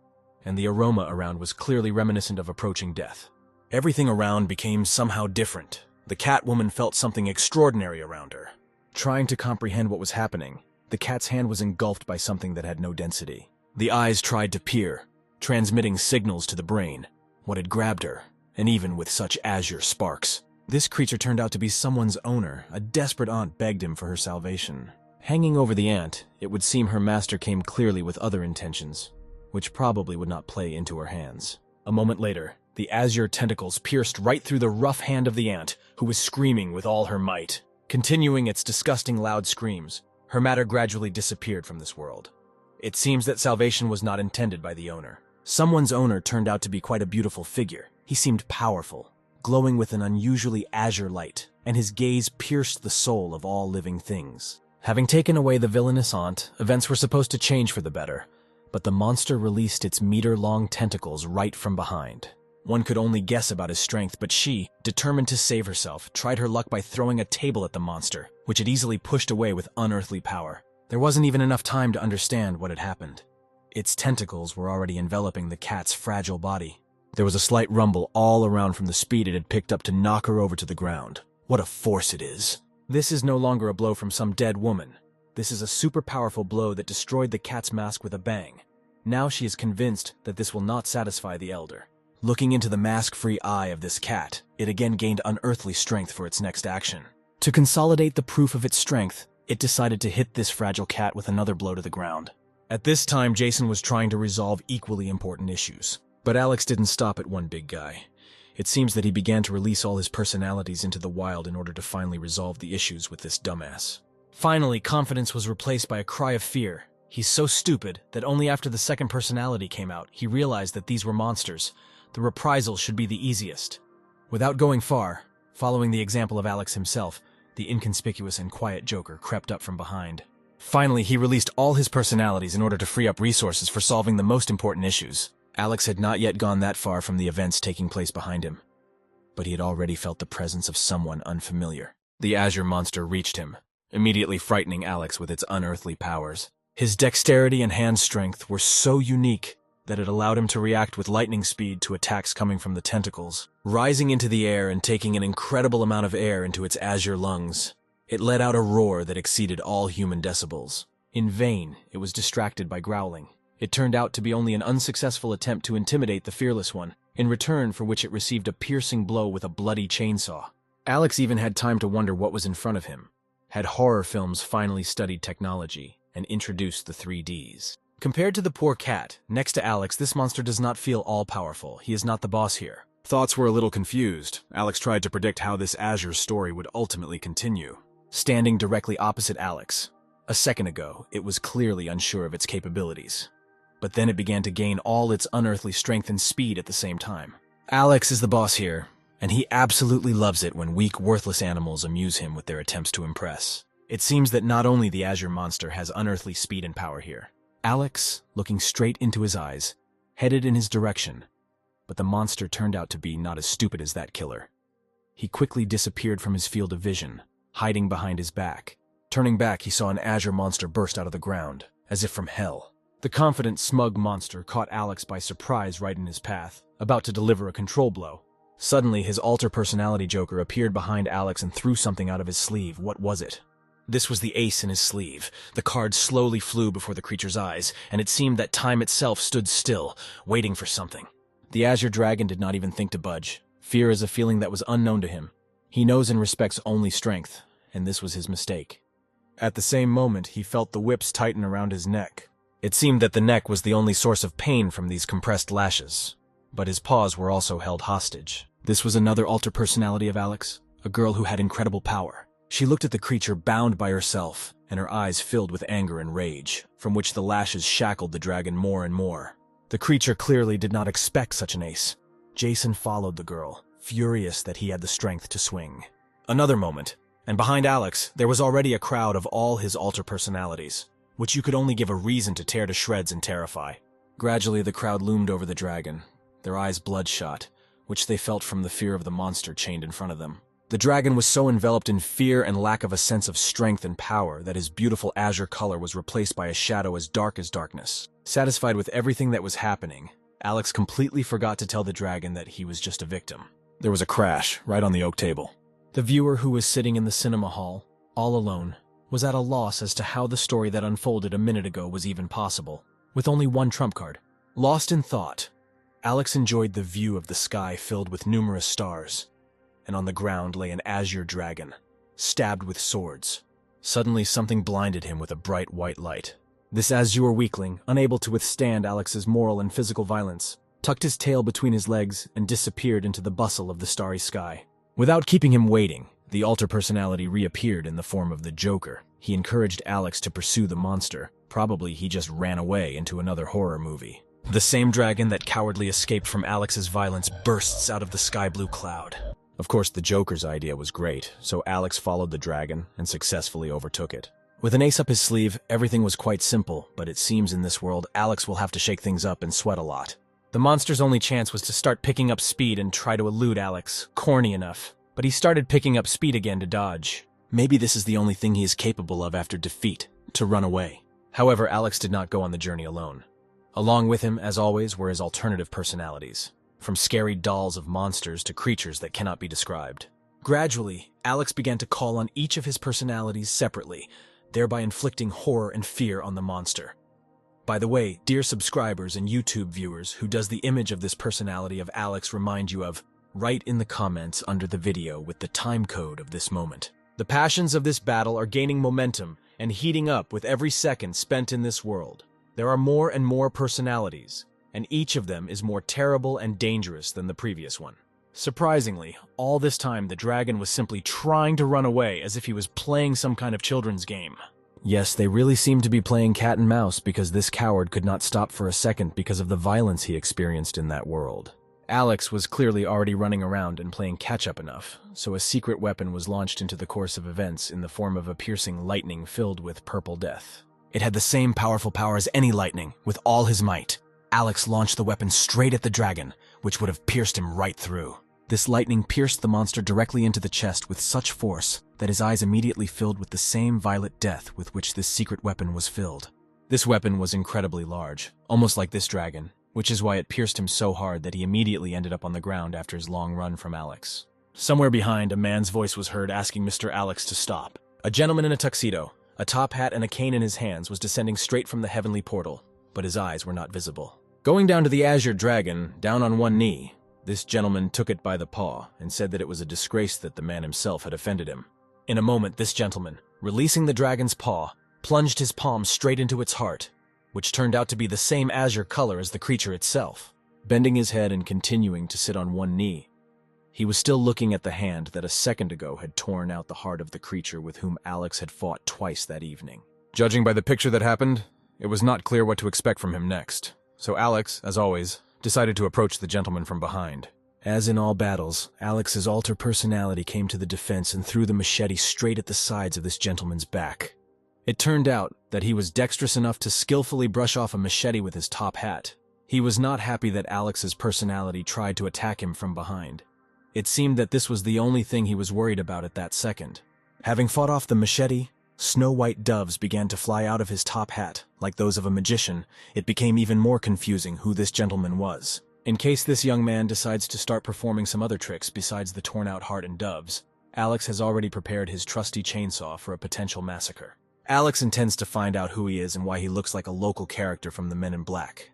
Speaker 1: and the aroma around was clearly reminiscent of approaching death. Everything around became somehow different. The Catwoman felt something extraordinary around her. Trying to comprehend what was happening, the cat's hand was engulfed by something that had no density. The eyes tried to peer, transmitting signals to the brain. What had grabbed her, and even with such azure sparks. This creature turned out to be someone's owner. A desperate aunt begged him for her salvation. Hanging over the ant, it would seem her master came clearly with other intentions, which probably would not play into her hands. A moment later, the azure tentacles pierced right through the rough hand of the ant, who was screaming with all her might. Continuing its disgusting loud screams, her matter gradually disappeared from this world. It seems that salvation was not intended by the owner. Someone's owner turned out to be quite a beautiful figure. He seemed powerful, glowing with an unusually azure light, and his gaze pierced the soul of all living things. Having taken away the villainous aunt, events were supposed to change for the better, but the monster released its meter-long tentacles right from behind. One could only guess about his strength, but she, determined to save herself, tried her luck by throwing a table at the monster, which it easily pushed away with unearthly power. There wasn't even enough time to understand what had happened. Its tentacles were already enveloping the cat's fragile body. There was a slight rumble all around from the speed it had picked up to knock her over to the ground. What a force it is! This is no longer a blow from some dead woman. This is a super powerful blow that destroyed the cat's mask with a bang. Now she is convinced that this will not satisfy the elder. Looking into the mask-free eye of this cat, it again gained unearthly strength for its next action. To consolidate the proof of its strength, it decided to hit this fragile cat with another blow to the ground. At this time, Jason was trying to resolve equally important issues. But Alex didn't stop at one big guy. It seems that he began to release all his personalities into the wild in order to finally resolve the issues with this dumbass. Finally, confidence was replaced by a cry of fear. He's so stupid that only after the second personality came out, he realized that these were monsters. The reprisal should be the easiest. Without going far, following the example of Alex himself, the inconspicuous and quiet Joker crept up from behind. Finally, he released all his personalities in order to free up resources for solving the most important issues. Alex had not yet gone that far from the events taking place behind him, but he had already felt the presence of someone unfamiliar. The azure monster reached him, immediately frightening Alex with its unearthly powers. His dexterity and hand strength were so unique that it allowed him to react with lightning speed to attacks coming from the tentacles. Rising into the air and taking an incredible amount of air into its azure lungs, it let out a roar that exceeded all human decibels.
Speaker 2: In vain, it was distracted by growling. It turned out to be only an unsuccessful attempt to intimidate the fearless one, in return for which it received a piercing blow with a bloody chainsaw. Alex even had time to wonder what was in front of him. Had horror films finally studied technology and introduced the 3Ds? Compared to the poor cat, next to Alex, this monster does not feel all-powerful. He is not the boss here.
Speaker 1: Thoughts were a little confused. Alex tried to predict how this Azure story would ultimately continue.
Speaker 2: Standing directly opposite Alex, a second ago, it was clearly unsure of its capabilities. But then it began to gain all its unearthly strength and speed at the same time. Alex is the boss here, and he absolutely loves it when weak, worthless animals amuse him with their attempts to impress. It seems that not only the Azure monster has unearthly speed and power here. Alex, looking straight into his eyes, headed in his direction, but the monster turned out to be not as stupid as that killer. He quickly disappeared from his field of vision, hiding behind his back. Turning back, he saw an Azure monster burst out of the ground, as if from hell. The confident, smug monster caught Alex by surprise right in his path, about to deliver a control blow. Suddenly, his alter personality Joker appeared behind Alex and threw something out of his sleeve. What was it? This was the ace in his sleeve. The card slowly flew before the creature's eyes, and it seemed that time itself stood still, waiting for something. The Azure Dragon did not even think to budge. Fear is a feeling that was unknown to him. He knows and respects only strength, and this was his mistake. At the same moment, he felt the whips tighten around his neck. It seemed that the neck was the only source of pain from these compressed lashes, but his paws were also held hostage. This was another alter personality of Alex, a girl who had incredible power. She looked at the creature bound by herself, and her eyes filled with anger and rage, from which the lashes shackled the dragon more and more. The creature clearly did not expect such an ace. Jason followed the girl, furious that he had the strength to swing. Another moment, and behind Alex, there was already a crowd of all his alter personalities, which you could only give a reason to tear to shreds and terrify. Gradually, the crowd loomed over the dragon, their eyes bloodshot, which they felt from the fear of the monster chained in front of them. The dragon was so enveloped in fear and lack of a sense of strength and power that his beautiful azure color was replaced by a shadow as dark as darkness. Satisfied with everything that was happening, Alex completely forgot to tell the dragon that he was just a victim. There was a crash right on the oak table. The viewer, who was sitting in the cinema hall, all alone, was at a loss as to how the story that unfolded a minute ago was even possible, with only one trump card. Lost in thought, Alex enjoyed the view of the sky filled with numerous stars, and on the ground lay an azure dragon, stabbed with swords. Suddenly, something blinded him with a bright white light. This azure weakling, unable to withstand Alex's moral and physical violence, tucked his tail between his legs and disappeared into the bustle of the starry sky. Without keeping him waiting, the alter personality reappeared in the form of the Joker. He encouraged Alex to pursue the monster. Probably he just ran away into another horror movie. The same dragon that cowardly escaped from Alex's violence bursts out of the sky blue cloud. Of course, the Joker's idea was great, so Alex followed the dragon and successfully overtook it. With an ace up his sleeve, everything was quite simple, but it seems in this world, Alex will have to shake things up and sweat a lot. The monster's only chance was to start picking up speed and try to elude Alex, corny enough. But he started picking up speed again to dodge. Maybe this is the only thing he is capable of after defeat, to run away. However, Alex did not go on the journey alone. Along with him, as always, were his alternative personalities, from scary dolls of monsters to creatures that cannot be described. Gradually, Alex began to call on each of his personalities separately, thereby inflicting horror and fear on the monster. By the way, dear subscribers and YouTube viewers, who does the image of this personality of Alex remind you of? Write in the comments under the video with the time code of this moment. The passions of this battle are gaining momentum and heating up with every second spent in this world. There are more and more personalities, and each of them is more terrible and dangerous than the previous one. Surprisingly, all this time the dragon was simply trying to run away as if he was playing some kind of children's game. Yes, they really seemed to be playing cat and mouse because this coward could not stop for a second because of the violence he experienced in that world. Alex was clearly already running around and playing catch-up enough, so a secret weapon was launched into the course of events in the form of a piercing lightning filled with purple death. It had the same powerful power as any lightning, with all his might. Alex launched the weapon straight at the dragon, which would have pierced him right through. This lightning pierced the monster directly into the chest with such force that his eyes immediately filled with the same violet death with which this secret weapon was filled. This weapon was incredibly large, almost like this dragon, which is why it pierced him so hard that he immediately ended up on the ground after his long run from Alex. Somewhere behind, a man's voice was heard asking Mr. Alex to stop. A gentleman in a tuxedo, A top hat and a cane in his hands was descending straight from the heavenly portal, but his eyes were not visible. Going down to the azure dragon, down on one knee, this gentleman took it by the paw and said that it was a disgrace that the man himself had offended him. In a moment, this gentleman, releasing the dragon's paw, plunged his palm straight into its heart, which turned out to be the same azure color as the creature itself. Bending his head and continuing to sit on one knee, he was still looking at the hand that a second ago had torn out the heart of the creature with whom Alex had fought twice that evening.
Speaker 1: Judging by the picture that happened, it was not clear what to expect from him next, so Alex, as always, decided to approach the gentleman from behind.
Speaker 2: As in all battles, Alex's alter personality came to the defense and threw the machete straight at the sides of this gentleman's back. It turned out that he was dexterous enough to skillfully brush off a machete with his top hat. He was not happy that Alex's personality tried to attack him from behind. It seemed that this was the only thing he was worried about at that second. Having fought off the machete, snow-white doves began to fly out of his top hat. Like those of a magician, it became even more confusing who this gentleman was. In case this young man decides to start performing some other tricks besides the torn-out heart and doves, Alex has already prepared his trusty chainsaw for a potential massacre. Alex intends to find out who he is and why he looks like a local character from the Men in Black.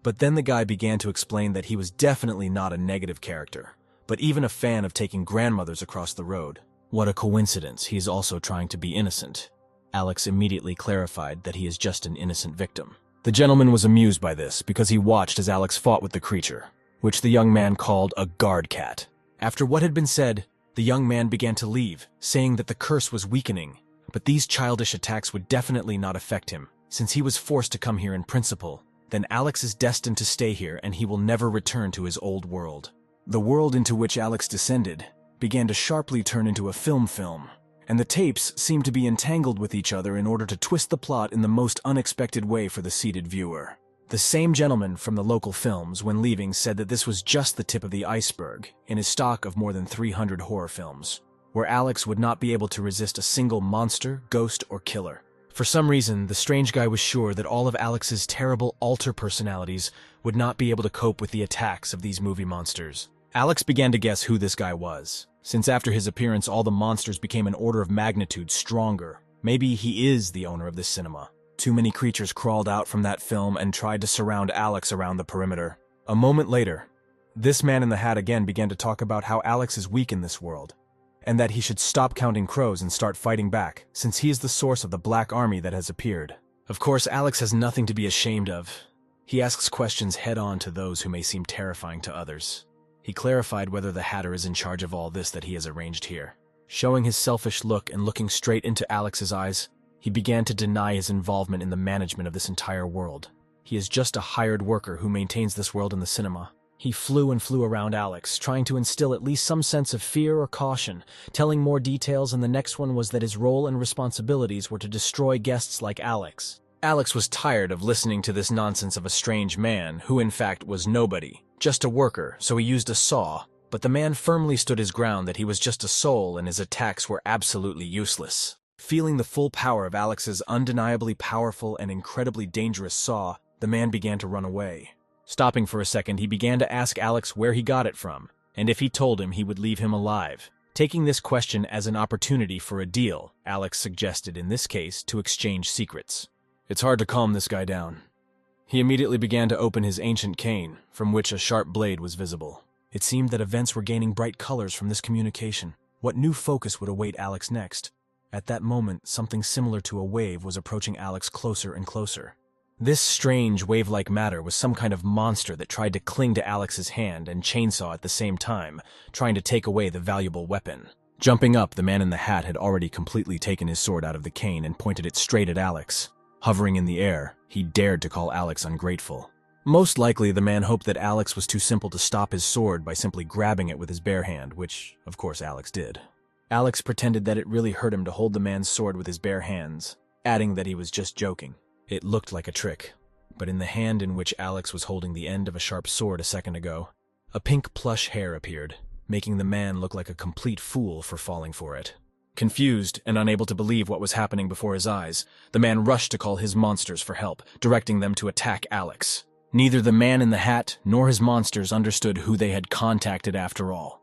Speaker 2: But then the guy began to explain that he was definitely not a negative character, but even a fan of taking grandmothers across the road. What a coincidence, he is also trying to be innocent. Alex immediately clarified that he is just an innocent victim. The gentleman was amused by this because he watched as Alex fought with the creature, which the young man called a guard cat. After what had been said, the young man began to leave, saying that the curse was weakening, but these childish attacks would definitely not affect him, since he was forced to come here in principle. Then Alex is destined to stay here and he will never return to his old world. The world into which Alex descended began to sharply turn into a film, and the tapes seemed to be entangled with each other in order to twist the plot in the most unexpected way for the seated viewer. The same gentleman from the local films, when leaving, said that this was just the tip of the iceberg in his stock of more than 300 horror films, where Alex would not be able to resist a single monster, ghost, or killer. For some reason, the strange guy was sure that all of Alex's terrible alter personalities would not be able to cope with the attacks of these movie monsters. Alex began to guess who this guy was, since after his appearance all the monsters became an order of magnitude stronger. Maybe he is the owner of this cinema. Too many creatures crawled out from that film and tried to surround Alex around the perimeter. A moment later, this man in the hat again began to talk about how Alex is weak in this world, and that he should stop counting crows and start fighting back, since he is the source of the black army that has appeared. Of course, Alex has nothing to be ashamed of. He asks questions head-on to those who may seem terrifying to others. He clarified whether the Hatter is in charge of all this that he has arranged here. Showing his selfish look and looking straight into Alex's eyes, he began to deny his involvement in the management of this entire world. He is just a hired worker who maintains this world in the cinema. He flew and flew around Alex, trying to instill at least some sense of fear or caution, telling more details, and the next one was that his role and responsibilities were to destroy guests like Alex. Alex was tired of listening to this nonsense of a strange man, who in fact was nobody, just a worker, so he used a saw, but the man firmly stood his ground that he was just a soul and his attacks were absolutely useless. Feeling the full power of Alex's undeniably powerful and incredibly dangerous saw, the man began to run away. Stopping for a second, he began to ask Alex where he got it from, and if he told him, he would leave him alive. Taking this question as an opportunity for a deal, Alex suggested in this case to exchange secrets. It's hard to calm this guy down. He immediately began to open his ancient cane, from which a sharp blade was visible. It seemed that events were gaining bright colors from this communication. What new focus would await Alex next? At that moment, something similar to a wave was approaching Alex closer and closer. This strange wave-like matter was some kind of monster that tried to cling to Alex's hand and chainsaw at the same time, trying to take away the valuable weapon. Jumping up, the man in the hat had already completely taken his sword out of the cane and pointed it straight at Alex. Hovering in the air, he dared to call Alex ungrateful. Most likely, the man hoped that Alex was too simple to stop his sword by simply grabbing it with his bare hand, which, of course, Alex did. Alex pretended that it really hurt him to hold the man's sword with his bare hands, adding that he was just joking. It looked like a trick, but in the hand in which Alex was holding the end of a sharp sword a second ago, a pink plush hair appeared, making the man look like a complete fool for falling for it. Confused and unable to believe what was happening before his eyes, the man rushed to call his monsters for help, directing them to attack Alex. Neither the man in the hat nor his monsters understood who they had contacted after all.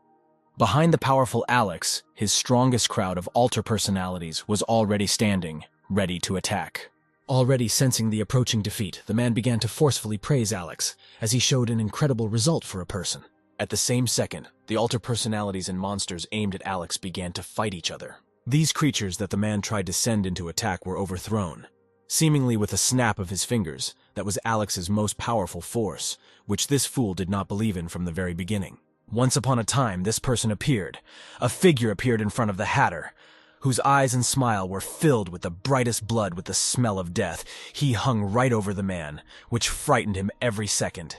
Speaker 2: Behind the powerful Alex, his strongest crowd of alter personalities was already standing, ready to attack. Already sensing the approaching defeat, the man began to forcefully praise Alex, as he showed an incredible result for a person. At the same second, the alter personalities and monsters aimed at Alex began to fight each other. These creatures that the man tried to send into attack were overthrown. Seemingly with a snap of his fingers, that was Alex's most powerful force, which this fool did not believe in from the very beginning. Once upon a time, this person appeared. A figure appeared in front of the Hatter, whose eyes and smile were filled with the brightest blood with the smell of death. He hung right over the man, which frightened him every second.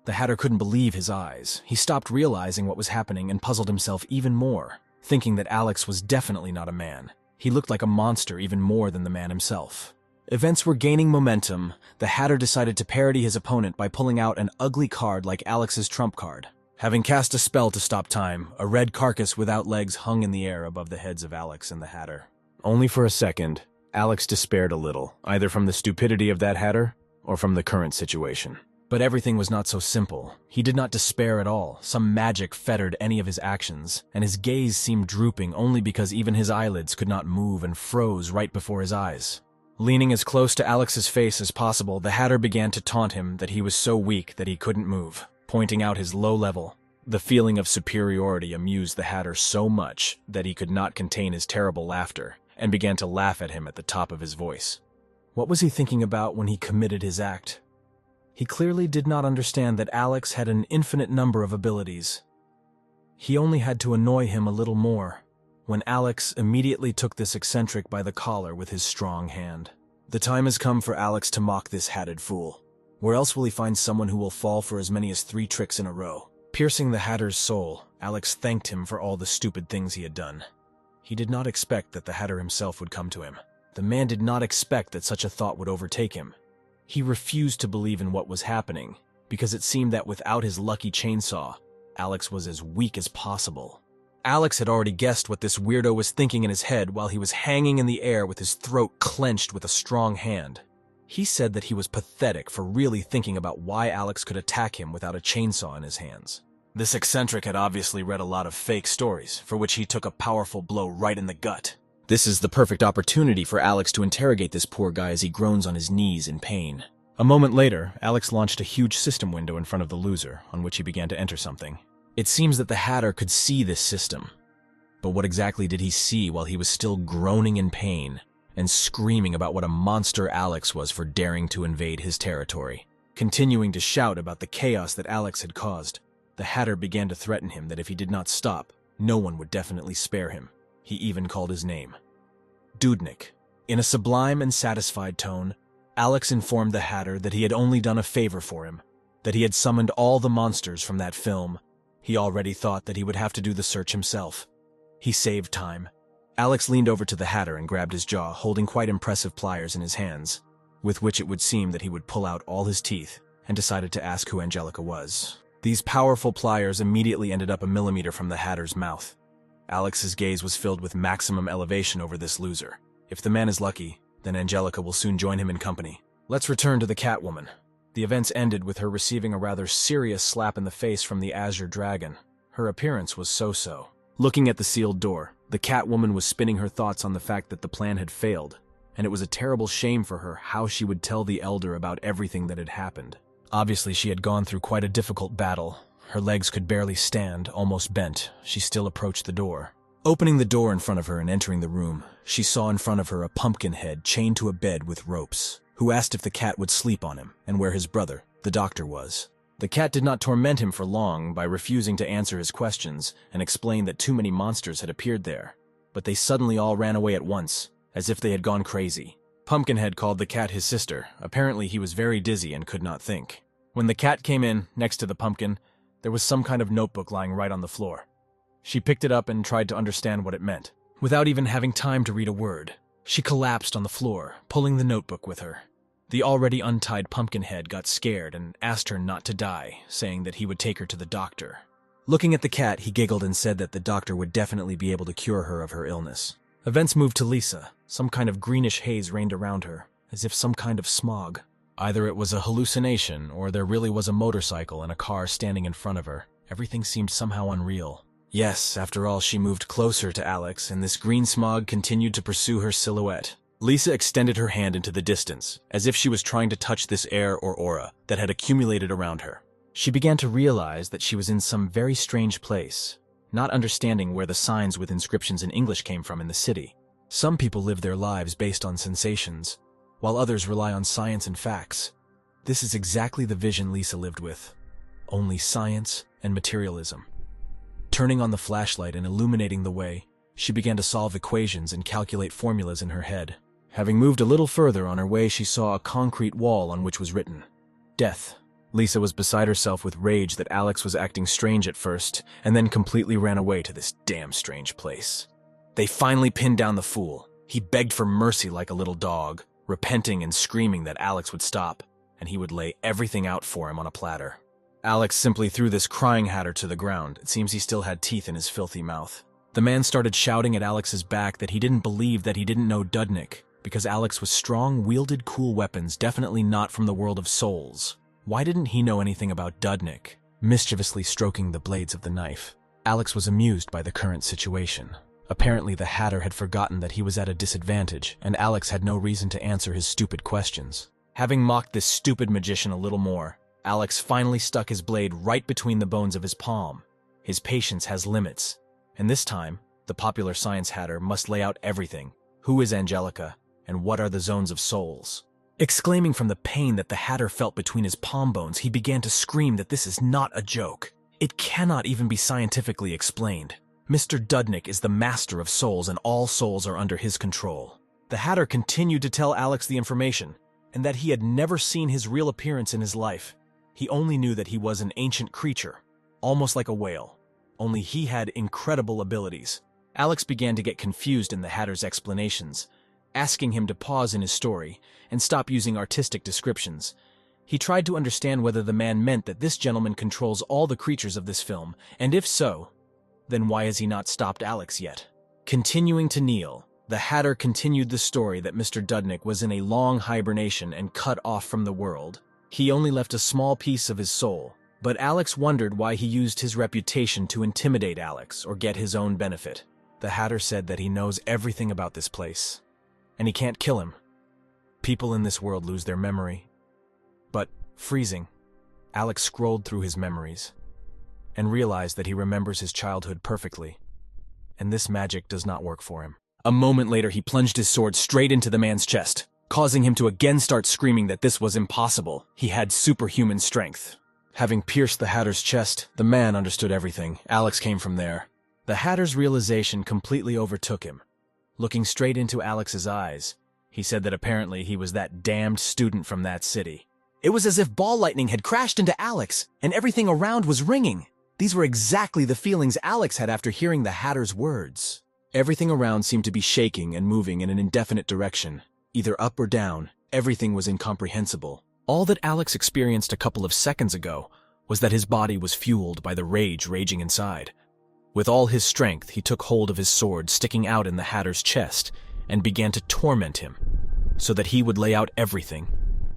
Speaker 2: The Hatter couldn't believe his eyes. He stopped realizing what was happening and puzzled himself even more, thinking that Alex was definitely not a man. He looked like a monster even more than the man himself. Events were gaining momentum. The Hatter decided to parody his opponent by pulling out an ugly card like Alex's trump card. Having cast a spell to stop time, a red carcass without legs hung in the air above the heads of Alex and the Hatter. Only for a second, Alex despaired a little, either from the stupidity of that Hatter or from the current situation. But everything was not so simple. He did not despair at all. Some magic fettered any of his actions, and his gaze seemed drooping only because even his eyelids could not move and froze right before his eyes. Leaning as close to Alex's face as possible, the Hatter began to taunt him that he was so weak that he couldn't move, pointing out his low level. The feeling of superiority amused the Hatter so much that he could not contain his terrible laughter, and began to laugh at him at the top of his voice. What was he thinking about when he committed his act? He clearly did not understand that Alex had an infinite number of abilities. He only had to annoy him a little more, when Alex immediately took this eccentric by the collar with his strong hand. The time has come for Alex to mock this hatted fool. Where else will he find someone who will fall for as many as 3 tricks in a row? Piercing the Hatter's soul, Alex thanked him for all the stupid things he had done. He did not expect that the Hatter himself would come to him. The man did not expect that such a thought would overtake him. He refused to believe in what was happening, because it seemed that without his lucky chainsaw, Alex was as weak as possible. Alex had already guessed what this weirdo was thinking in his head while he was hanging in the air with his throat clenched with a strong hand. He said that he was pathetic for really thinking about why Alex could attack him without a chainsaw in his hands. This eccentric had obviously read a lot of fake stories, for which he took a powerful blow right in the gut. This is the perfect opportunity for Alex to interrogate this poor guy as he groans on his knees in pain. A moment later, Alex launched a huge system window in front of the loser, on which he began to enter something. It seems that the Hatter could see this system. But what exactly did he see while he was still groaning in pain and screaming about what a monster Alex was for daring to invade his territory? Continuing to shout about the chaos that Alex had caused, the Hatter began to threaten him that if he did not stop, no one would definitely spare him. He even called his name. Dudnik. In a sublime and satisfied tone, Alex informed the Hatter that he had only done a favor for him, that he had summoned all the monsters from that film. He already thought that he would have to do the search himself. He saved time. Alex leaned over to the Hatter and grabbed his jaw, holding quite impressive pliers in his hands, with which it would seem that he would pull out all his teeth, and decided to ask who Angelica was. These powerful pliers immediately ended up a millimeter from the Hatter's mouth. Alex's gaze was filled with maximum elevation over this loser. If the man is lucky, then Angelica will soon join him in company. Let's return to the Catwoman. The events ended with her receiving a rather serious slap in the face from the Azure Dragon. Her appearance was so-so. Looking at the sealed door, the Catwoman was spinning her thoughts on the fact that the plan had failed, and it was a terrible shame for her how she would tell the Elder about everything that had happened. Obviously, she had gone through quite a difficult battle. Her legs could barely stand, almost bent. She still approached the door. Opening the door in front of her and entering the room, she saw in front of her a pumpkin head chained to a bed with ropes, who asked if the cat would sleep on him and where his brother, the doctor, was. The cat did not torment him for long by refusing to answer his questions and explained that too many monsters had appeared there, but they suddenly all ran away at once, as if they had gone crazy. Pumpkinhead called the cat his sister. Apparently he was very dizzy and could not think. When the cat came in, next to the pumpkin, there was some kind of notebook lying right on the floor. She picked it up and tried to understand what it meant. Without even having time to read a word, she collapsed on the floor, pulling the notebook with her. The already untied Pumpkinhead got scared and asked her not to die, saying that he would take her to the doctor. Looking at the cat, he giggled and said that the doctor would definitely be able to cure her of her illness. Events moved to Lisa. Some kind of greenish haze reigned around her, as if some kind of smog. Either it was a hallucination, or there really was a motorcycle and a car standing in front of her. Everything seemed somehow unreal. Yes, after all, she moved closer to Alex, and this green smog continued to pursue her silhouette. Lisa extended her hand into the distance, as if she was trying to touch this air or aura that had accumulated around her. She began to realize that she was in some very strange place, not understanding where the signs with inscriptions in English came from in the city. Some people live their lives based on sensations, while others rely on science and facts. This is exactly the vision Lisa lived with. Only science and materialism. Turning on the flashlight and illuminating the way, she began to solve equations and calculate formulas in her head. Having moved a little further on her way, she saw a concrete wall on which was written, "Death." Lisa was beside herself with rage that Alex was acting strange at first, and then completely ran away to this damn strange place. They finally pinned down the fool. He begged for mercy like a little dog, repenting and screaming that Alex would stop, and he would lay everything out for him on a platter. Alex simply threw this crying hatter to the ground. It seems he still had teeth in his filthy mouth. The man started shouting at Alex's back that he didn't believe that he didn't know Dudnik, because Alex was strong, wielded cool weapons, definitely not from the world of souls. Why didn't he know anything about Dudnik? Mischievously stroking the blades of the knife, Alex was amused by the current situation. Apparently the hatter had forgotten that he was at a disadvantage, and Alex had no reason to answer his stupid questions. Having mocked this stupid magician a little more, Alex finally stuck his blade right between the bones of his palm. His patience has limits, and this time, the popular science hatter must lay out everything. Who is Angelica, and what are the zones of souls? Exclaiming from the pain that the hatter felt between his palm bones, he began to scream that this is not a joke. It cannot even be scientifically explained. Mr. Dudnik is the master of souls, and all souls are under his control. The hatter continued to tell Alex the information, and that he had never seen his real appearance in his life. He only knew that he was an ancient creature, almost like a whale. Only he had incredible abilities. Alex began to get confused in the hatter's explanations, asking him to pause in his story and stop using artistic descriptions. He tried to understand whether the man meant that this gentleman controls all the creatures of this film, and if so, then why has he not stopped Alex yet? Continuing to kneel, the hatter continued the story that Mr. Dudnik was in a long hibernation and cut off from the world. He only left a small piece of his soul, but Alex wondered why he used his reputation to intimidate Alex or get his own benefit. The hatter said that he knows everything about this place, and he can't kill him. People in this world lose their memory. But, freezing, Alex scrolled through his memories and realized that he remembers his childhood perfectly, and this magic does not work for him. A moment later, he plunged his sword straight into the man's chest, causing him to again start screaming that this was impossible. He had superhuman strength. Having pierced the hatter's chest, the man understood everything. Alex came from there. The hatter's realization completely overtook him. Looking straight into Alex's eyes, he said that apparently he was that damned student from that city. It was as if ball lightning had crashed into Alex, and everything around was ringing. These were exactly the feelings Alex had after hearing the hatter's words. Everything around seemed to be shaking and moving in an indefinite direction, either up or down. Everything was incomprehensible. All that Alex experienced a couple of seconds ago was that his body was fueled by the rage raging inside. With all his strength, he took hold of his sword sticking out in the hatter's chest and began to torment him, so that he would lay out everything,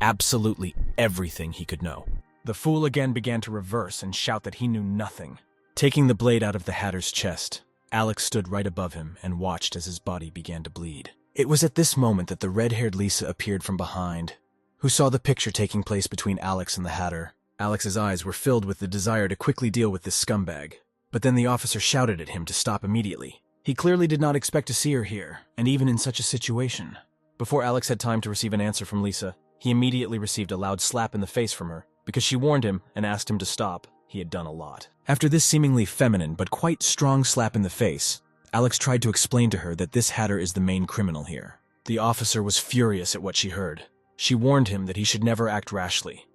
Speaker 2: absolutely everything he could know. The fool again began to reverse and shout that he knew nothing. Taking the blade out of the hatter's chest, Alex stood right above him and watched as his body began to bleed. It was at this moment that the red-haired Lisa appeared from behind, who saw the picture taking place between Alex and the hatter. Alex's eyes were filled with the desire to quickly deal with this scumbag, but then the officer shouted at him to stop immediately. He clearly did not expect to see her here, and even in such a situation. Before Alex had time to receive an answer from Lisa, he immediately received a loud slap in the face from her. Because she warned him and asked him to stop, he had done a lot. After this seemingly feminine but quite strong slap in the face, Alex tried to explain to her that this hatter is the main criminal here. The officer was furious at what she heard. She warned him that he should never act rashly,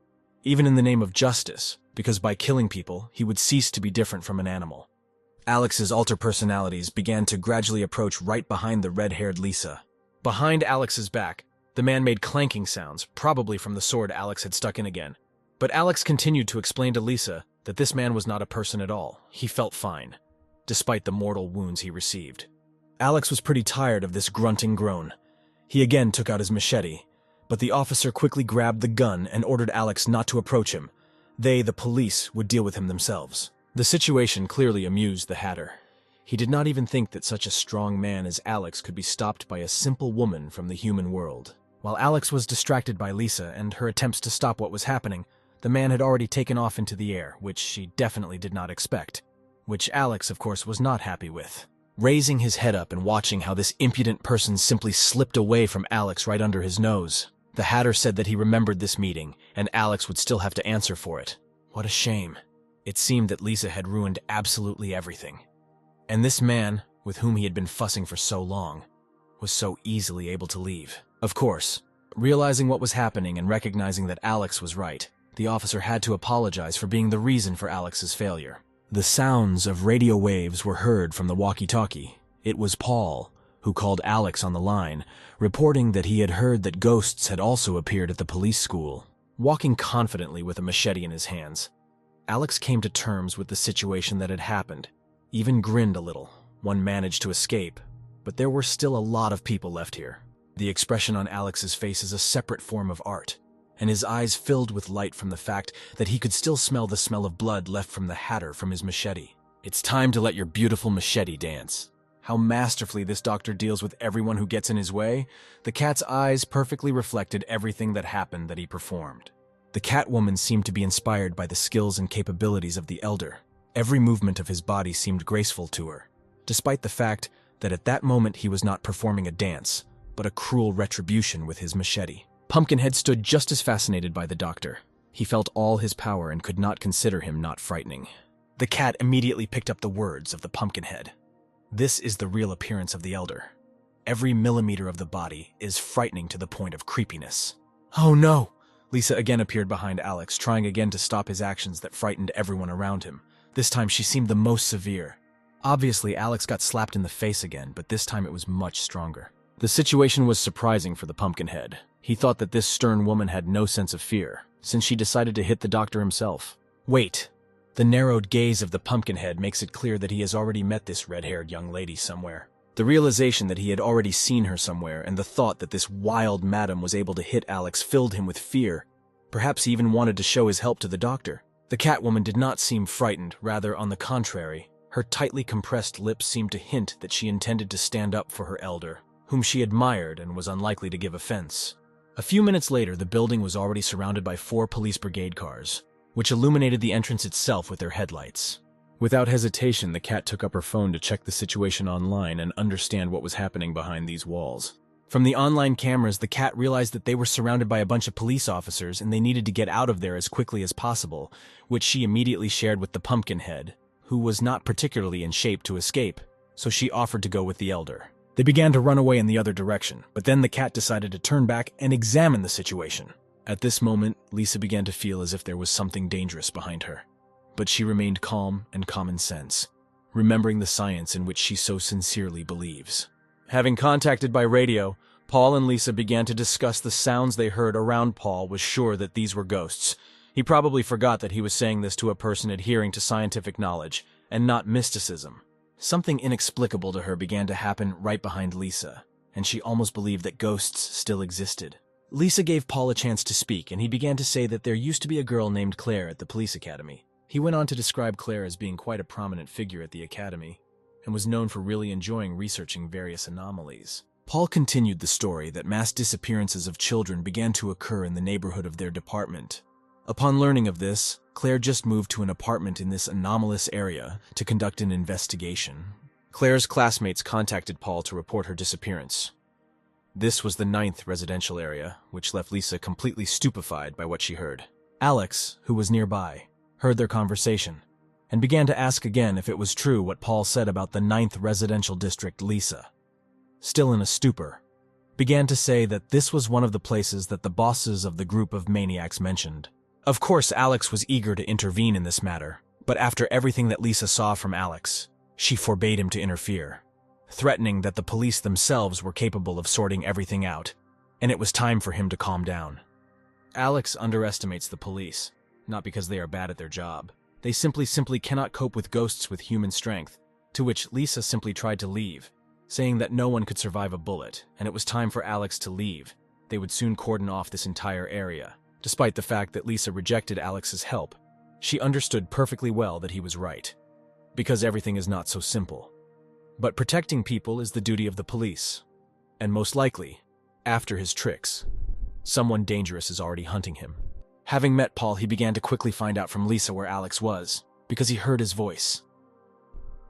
Speaker 2: even in the name of justice, because by killing people, he would cease to be different from an animal. Alex's alter personalities began to gradually approach right behind the red-haired Lisa. Behind Alex's back, the man made clanking sounds, probably from the sword Alex had stuck in again. But Alex continued to explain to Lisa that this man was not a person at all. He felt fine, despite the mortal wounds he received. Alex was pretty tired of this grunting groan. He again took out his machete, but the officer quickly grabbed the gun and ordered Alex not to approach him. They, the police, would deal with him themselves. The situation clearly amused the hatter. He did not even think that such a strong man as Alex could be stopped by a simple woman from the human world. While Alex was distracted by Lisa and her attempts to stop what was happening, the man had already taken off into the air, which she definitely did not expect, which Alex, of course, was not happy with. Raising his head up and watching how this impudent person simply slipped away from Alex right under his nose, the Hatter said that he remembered this meeting, and Alex would still have to answer for it. What a shame. It seemed that Lisa had ruined absolutely everything. And this man, with whom he had been fussing for so long, was so easily able to leave. Of course, realizing what was happening and recognizing that Alex was right, the officer had to apologize for being the reason for Alex's failure. The sounds of radio waves were heard from the walkie-talkie. It was Paul, who called Alex on the line, reporting that he had heard that ghosts had also appeared at the police school. Walking confidently with a machete in his hands, Alex came to terms with the situation that had happened, even grinned a little. One managed to escape, but there were still a lot of people left here. The expression on Alex's face is a separate form of art, and his eyes filled with light from the fact that he could still smell the smell of blood left from the Hatter from his machete. It's time to let your beautiful machete dance. How masterfully this doctor deals with everyone who gets in his way. The cat's eyes perfectly reflected everything that happened that he performed. The Catwoman seemed to be inspired by the skills and capabilities of the Elder. Every movement of his body seemed graceful to her, despite the fact that at that moment he was not performing a dance, but a cruel retribution with his machete. Pumpkinhead stood just as fascinated by the doctor. He felt all his power and could not consider him not frightening. The cat immediately picked up the words of the Pumpkinhead. This is the real appearance of the Elder. Every millimeter of the body is frightening to the point of creepiness. Oh no! Lisa again appeared behind Alex, trying again to stop his actions that frightened everyone around him. This time she seemed the most severe. Obviously, Alex got slapped in the face again, but this time it was much stronger. The situation was surprising for the Pumpkinhead. He thought that this stern woman had no sense of fear, since she decided to hit the doctor himself. Wait. The narrowed gaze of the Pumpkinhead makes it clear that he has already met this red-haired young lady somewhere. The realization that he had already seen her somewhere and the thought that this wild madam was able to hit Alex filled him with fear. Perhaps he even wanted to show his help to the doctor. The Catwoman did not seem frightened, rather on the contrary. Her tightly compressed lips seemed to hint that she intended to stand up for her Elder, whom she admired and was unlikely to give offense. A few minutes later, the building was already surrounded by 4 police brigade cars, which illuminated the entrance itself with their headlights. Without hesitation, the cat took up her phone to check the situation online and understand what was happening behind these walls. From the online cameras, the cat realized that they were surrounded by a bunch of police officers and they needed to get out of there as quickly as possible, which she immediately shared with the Pumpkinhead, who was not particularly in shape to escape, so she offered to go with the Elder. They began to run away in the other direction, but then the cat decided to turn back and examine the situation. At this moment, Lisa began to feel as if there was something dangerous behind her. But she remained calm and common sense, remembering the science in which she so sincerely believes. Having contacted by radio, Paul and Lisa began to discuss the sounds they heard around. Paul was sure that these were ghosts. He probably forgot that he was saying this to a person adhering to scientific knowledge, and not mysticism. Something inexplicable to her began to happen right behind Lisa, and she almost believed that ghosts still existed. Lisa gave Paul a chance to speak, and he began to say that there used to be a girl named Claire at the police academy. He went on to describe Claire as being quite a prominent figure at the academy, and was known for really enjoying researching various anomalies. Paul continued the story that mass disappearances of children began to occur in the neighborhood of their department. Upon learning of this, Claire just moved to an apartment in this anomalous area to conduct an investigation. Claire's classmates contacted Paul to report her disappearance. This was the 9th residential area, which left Lisa completely stupefied by what she heard. Alex, who was nearby, heard their conversation, and began to ask again if it was true what Paul said about the 9th residential district. Lisa, still in a stupor, began to say that this was one of the places that the bosses of the group of maniacs mentioned. Of course, Alex was eager to intervene in this matter, but after everything that Lisa saw from Alex, she forbade him to interfere, threatening that the police themselves were capable of sorting everything out, and it was time for him to calm down. Alex underestimates the police, not because they are bad at their job. They simply cannot cope with ghosts with human strength, to which Lisa simply tried to leave, saying that no one could survive a bullet, and it was time for Alex to leave. They would soon cordon off this entire area. Despite the fact that Lisa rejected Alex's help, she understood perfectly well that he was right. Because everything is not so simple. But protecting people is the duty of the police. And most likely, after his tricks, someone dangerous is already hunting him. Having met Paul, he began to quickly find out from Lisa where Alex was, because he heard his voice.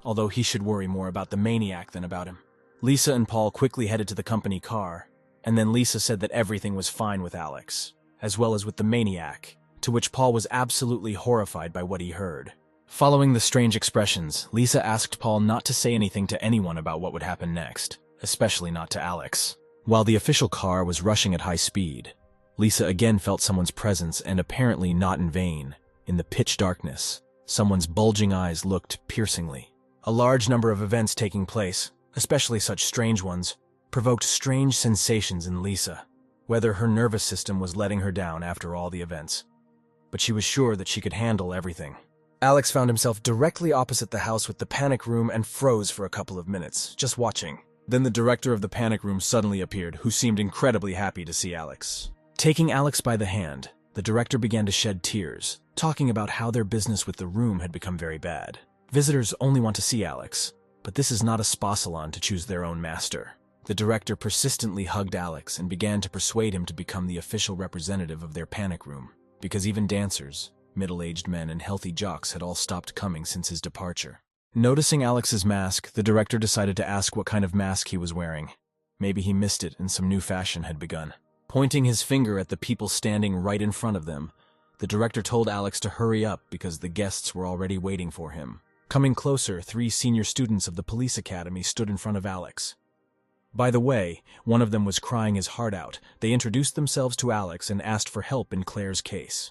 Speaker 2: Although he should worry more about the maniac than about him. Lisa and Paul quickly headed to the company car, and then Lisa said that everything was fine with Alex, as well as with the maniac, to which Paul was absolutely horrified by what he heard. Following the strange expressions, Lisa asked Paul not to say anything to anyone about what would happen next, especially not to Alex. While the official car was rushing at high speed, Lisa again felt someone's presence, and apparently not in vain. In the pitch darkness, someone's bulging eyes looked piercingly. A large number of events taking place, especially such strange ones, provoked strange sensations in Lisa, whether her nervous system was letting her down after all the events. But she was sure that she could handle everything. Alex found himself directly opposite the house with the panic room and froze for a couple of minutes, just watching. Then the director of the panic room suddenly appeared, who seemed incredibly happy to see Alex. Taking Alex by the hand, the director began to shed tears, talking about how their business with the room had become very bad. Visitors only want to see Alex, but this is not a spa salon to choose their own master. The director persistently hugged Alex and began to persuade him to become the official representative of their panic room, because even dancers, middle-aged men, and healthy jocks had all stopped coming since his departure. Noticing Alex's mask, the director decided to ask what kind of mask he was wearing. Maybe he missed it and some new fashion had begun. Pointing his finger at the people standing right in front of them, the director told Alex to hurry up because the guests were already waiting for him. Coming closer, 3 senior students of the police academy stood in front of Alex. By the way, one of them was crying his heart out. They introduced themselves to Alex and asked for help in Claire's case.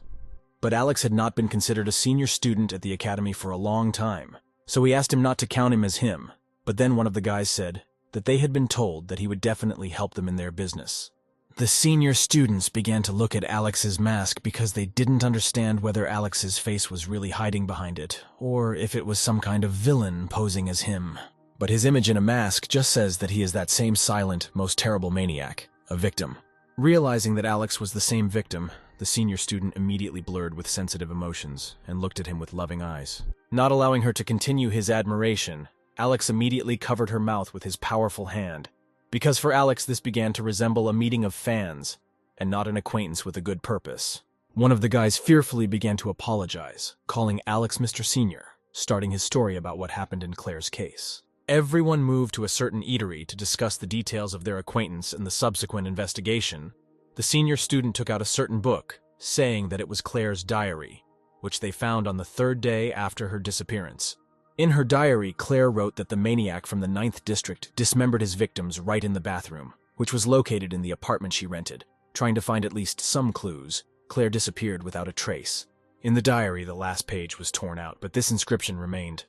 Speaker 2: But Alex had not been considered a senior student at the academy for a long time, so he asked him not to count him as him. But then one of the guys said that they had been told that he would definitely help them in their business. The senior students began to look at Alex's mask because they didn't understand whether Alex's face was really hiding behind it, or if it was some kind of villain posing as him. But his image in a mask just says that he is that same silent, most terrible maniac, a victim. Realizing that Alex was the same victim, the senior student immediately blurred with sensitive emotions and looked at him with loving eyes. Not allowing her to continue his admiration, Alex immediately covered her mouth with his powerful hand, because for Alex this began to resemble a meeting of fans, and not an acquaintance with a good purpose. One of the guys fearfully began to apologize, calling Alex Mr. Senior, starting his story about what happened in Claire's case. Everyone moved to a certain eatery to discuss the details of their acquaintance and the subsequent investigation. The senior student took out a certain book, saying that it was Claire's diary, which they found on the 3rd day after her disappearance. In her diary, Claire wrote that the maniac from the 9th district dismembered his victims right in the bathroom, which was located in the apartment she rented. Trying to find at least some clues, Claire disappeared without a trace. In the diary, the last page was torn out, but this inscription remained: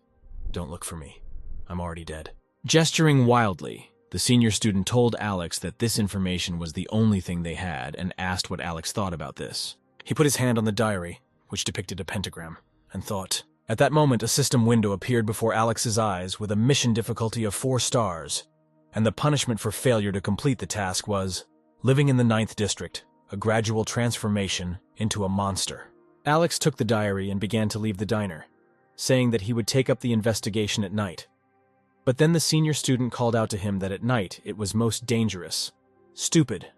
Speaker 2: "Don't look for me. I'm already dead." Gesturing wildly, the senior student told Alex that this information was the only thing they had and asked what Alex thought about this. He put his hand on the diary, which depicted a pentagram, and thought. At that moment, a system window appeared before Alex's eyes with a mission difficulty of 4 stars, and the punishment for failure to complete the task was living in the 9th district, a gradual transformation into a monster. Alex took the diary and began to leave the diner, saying that he would take up the investigation at night. But then the senior student called out to him that at night it was most dangerous. Stupid.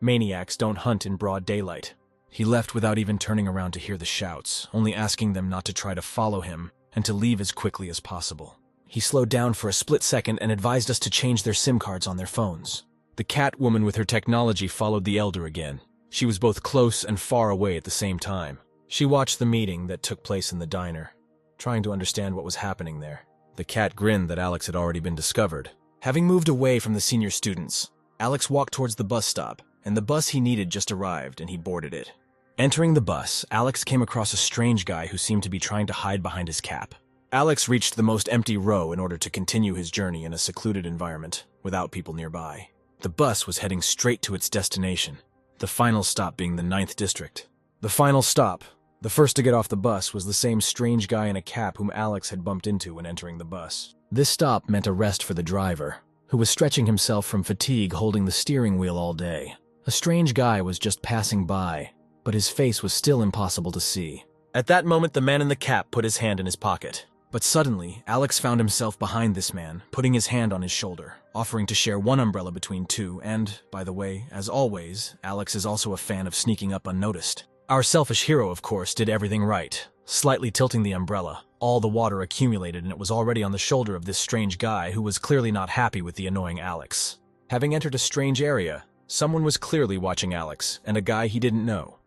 Speaker 2: Maniacs don't hunt in broad daylight. He left without even turning around to hear the shouts, only asking them not to try to follow him and to leave as quickly as possible. He slowed down for a split second and advised us to change their SIM cards on their phones. The cat woman with her technology followed the elder again. She was both close and far away at the same time. She watched the meeting that took place in the diner, trying to understand what was happening there. The cat grinned that Alex had already been discovered. Having moved away from the senior students, Alex walked towards the bus stop, and the bus he needed just arrived and he boarded it. Entering the bus, Alex came across a strange guy who seemed to be trying to hide behind his cap. Alex reached the most empty row in order to continue his journey in a secluded environment, without people nearby. The bus was heading straight to its destination, the final stop being the 9th district. The final stop, the first to get off the bus, was the same strange guy in a cap whom Alex had bumped into when entering the bus. This stop meant a rest for the driver, who was stretching himself from fatigue holding the steering wheel all day. A strange guy was just passing by, but his face was still impossible to see. At that moment, the man in the cap put his hand in his pocket. But suddenly, Alex found himself behind this man, putting his hand on his shoulder, offering to share one umbrella between two, and, by the way, as always, Alex is also a fan of sneaking up unnoticed. Our selfish hero, of course, did everything right, slightly tilting the umbrella. All the water accumulated and it was already on the shoulder of this strange guy who was clearly not happy with the annoying Alex. Having entered a strange area, someone was clearly watching Alex, and a guy he didn't know.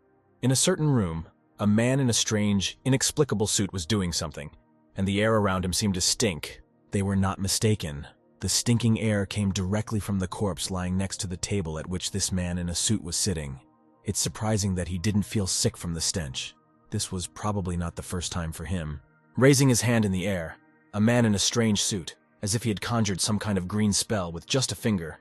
Speaker 2: In a certain room, a man in a strange, inexplicable suit was doing something, and the air around him seemed to stink. They were not mistaken. The stinking air came directly from the corpse lying next to the table at which this man in a suit was sitting. It's surprising that he didn't feel sick from the stench. This was probably not the first time for him. Raising his hand in the air, a man in a strange suit, as if he had conjured some kind of green spell with just a finger,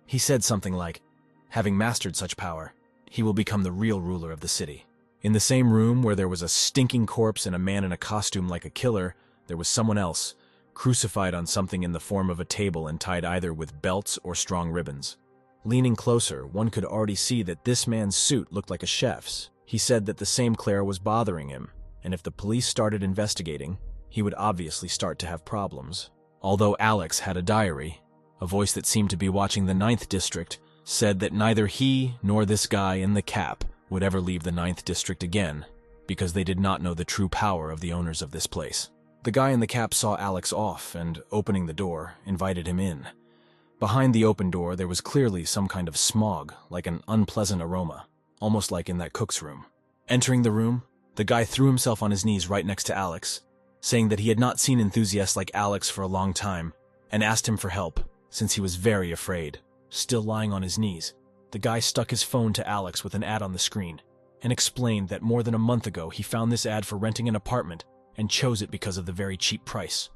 Speaker 2: he said something like, "Having mastered such power, he will become the real ruler of the city." In the same room where there was a stinking corpse and a man in a costume like a killer, there was someone else, crucified on something in the form of a table and tied either with belts or strong ribbons. Leaning closer, one could already see that this man's suit looked like a chef's. He said that the same Claire was bothering him, and if the police started investigating, he would obviously start to have problems. Although Alex had a diary, a voice that seemed to be watching the 9th District said that neither he nor this guy in the cap would ever leave the 9th District again, because they did not know the true power of the owners of this place. The guy in the cap saw Alex off and, opening the door, invited him in. Behind the open door, there was clearly some kind of smog, like an unpleasant aroma, almost like in that cook's room. Entering the room, the guy threw himself on his knees right next to Alex, saying that he had not seen enthusiasts like Alex for a long time, and asked him for help, since he was very afraid. Still lying on his knees, the guy stuck his phone to Alex with an ad on the screen, and explained that more than a month ago he found this ad for renting an apartment and chose it because of the very cheap price.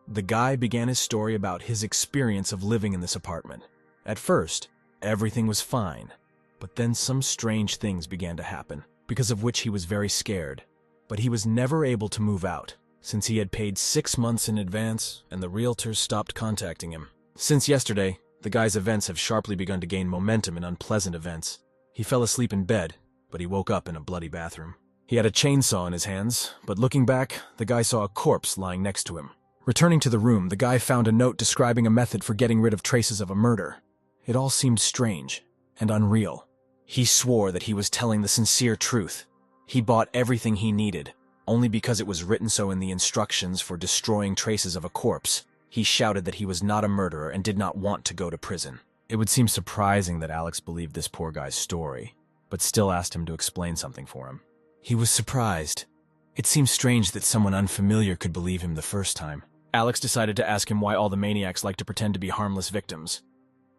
Speaker 2: The guy began his story about his experience of living in this apartment. At first, everything was fine, but then some strange things began to happen, because of which he was very scared. But he was never able to move out, since he had paid 6 months in advance and the realtors stopped contacting him. Since yesterday, the guy's events have sharply begun to gain momentum in unpleasant events. He fell asleep in bed, but he woke up in a bloody bathroom. He had a chainsaw in his hands, but looking back, the guy saw a corpse lying next to him. Returning to the room, the guy found a note describing a method for getting rid of traces of a murder. It all seemed strange and unreal. He swore that he was telling the sincere truth. He bought everything he needed, only because it was written so in the instructions for destroying traces of a corpse. He shouted that he was not a murderer and did not want to go to prison. It would seem surprising that Alex believed this poor guy's story, but still asked him to explain something for him. He was surprised. It seemed strange that someone unfamiliar could believe him the first time. Alex decided to ask him why all the maniacs like to pretend to be harmless victims.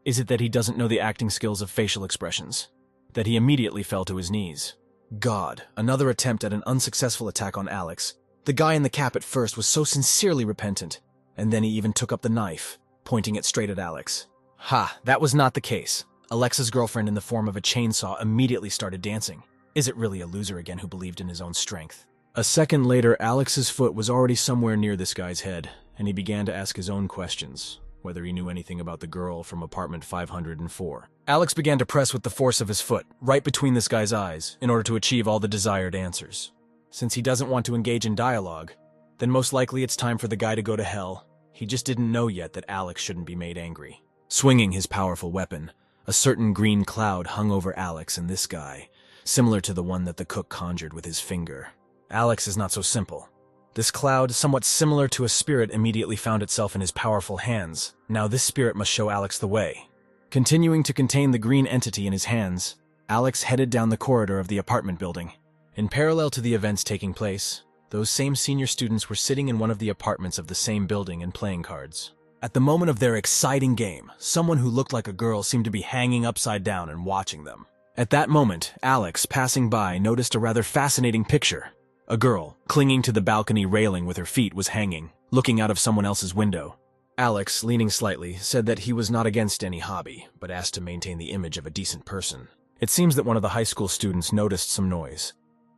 Speaker 2: Is it that he doesn't know the acting skills of facial expressions? That he immediately fell to his knees. God, another attempt at an unsuccessful attack on Alex. The guy in the cap at first was so sincerely repentant, and then he even took up the knife, pointing it straight at Alex. Ha, that was not the case. Alexa's girlfriend in the form of a chainsaw immediately started dancing. Is it really a loser again who believed in his own strength? A second later, Alex's foot was already somewhere near this guy's head, and he began to ask his own questions, whether he knew anything about the girl from apartment 504. Alex began to press with the force of his foot, right between this guy's eyes, in order to achieve all the desired answers. Since he doesn't want to engage in dialogue, then most likely it's time for the guy to go to hell. He just didn't know yet that Alex shouldn't be made angry. Swinging his powerful weapon, a certain green cloud hung over Alex and this guy, similar to the one that the cook conjured with his finger. Alex is not so simple. This cloud, somewhat similar to a spirit, immediately found itself in his powerful hands. Now this spirit must show Alex the way. Continuing to contain the green entity in his hands, Alex headed down the corridor of the apartment building. In parallel to the events taking place, those same senior students were sitting in one of the apartments of the same building and playing cards. At the moment of their exciting game, someone who looked like a girl seemed to be hanging upside down and watching them. At that moment, Alex, passing by, noticed a rather fascinating picture. A girl, clinging to the balcony railing with her feet, was hanging, looking out of someone else's window. Alex, leaning slightly, said that he was not against any hobby, but asked to maintain the image of a decent person. It seems that one of the high school students noticed some noise,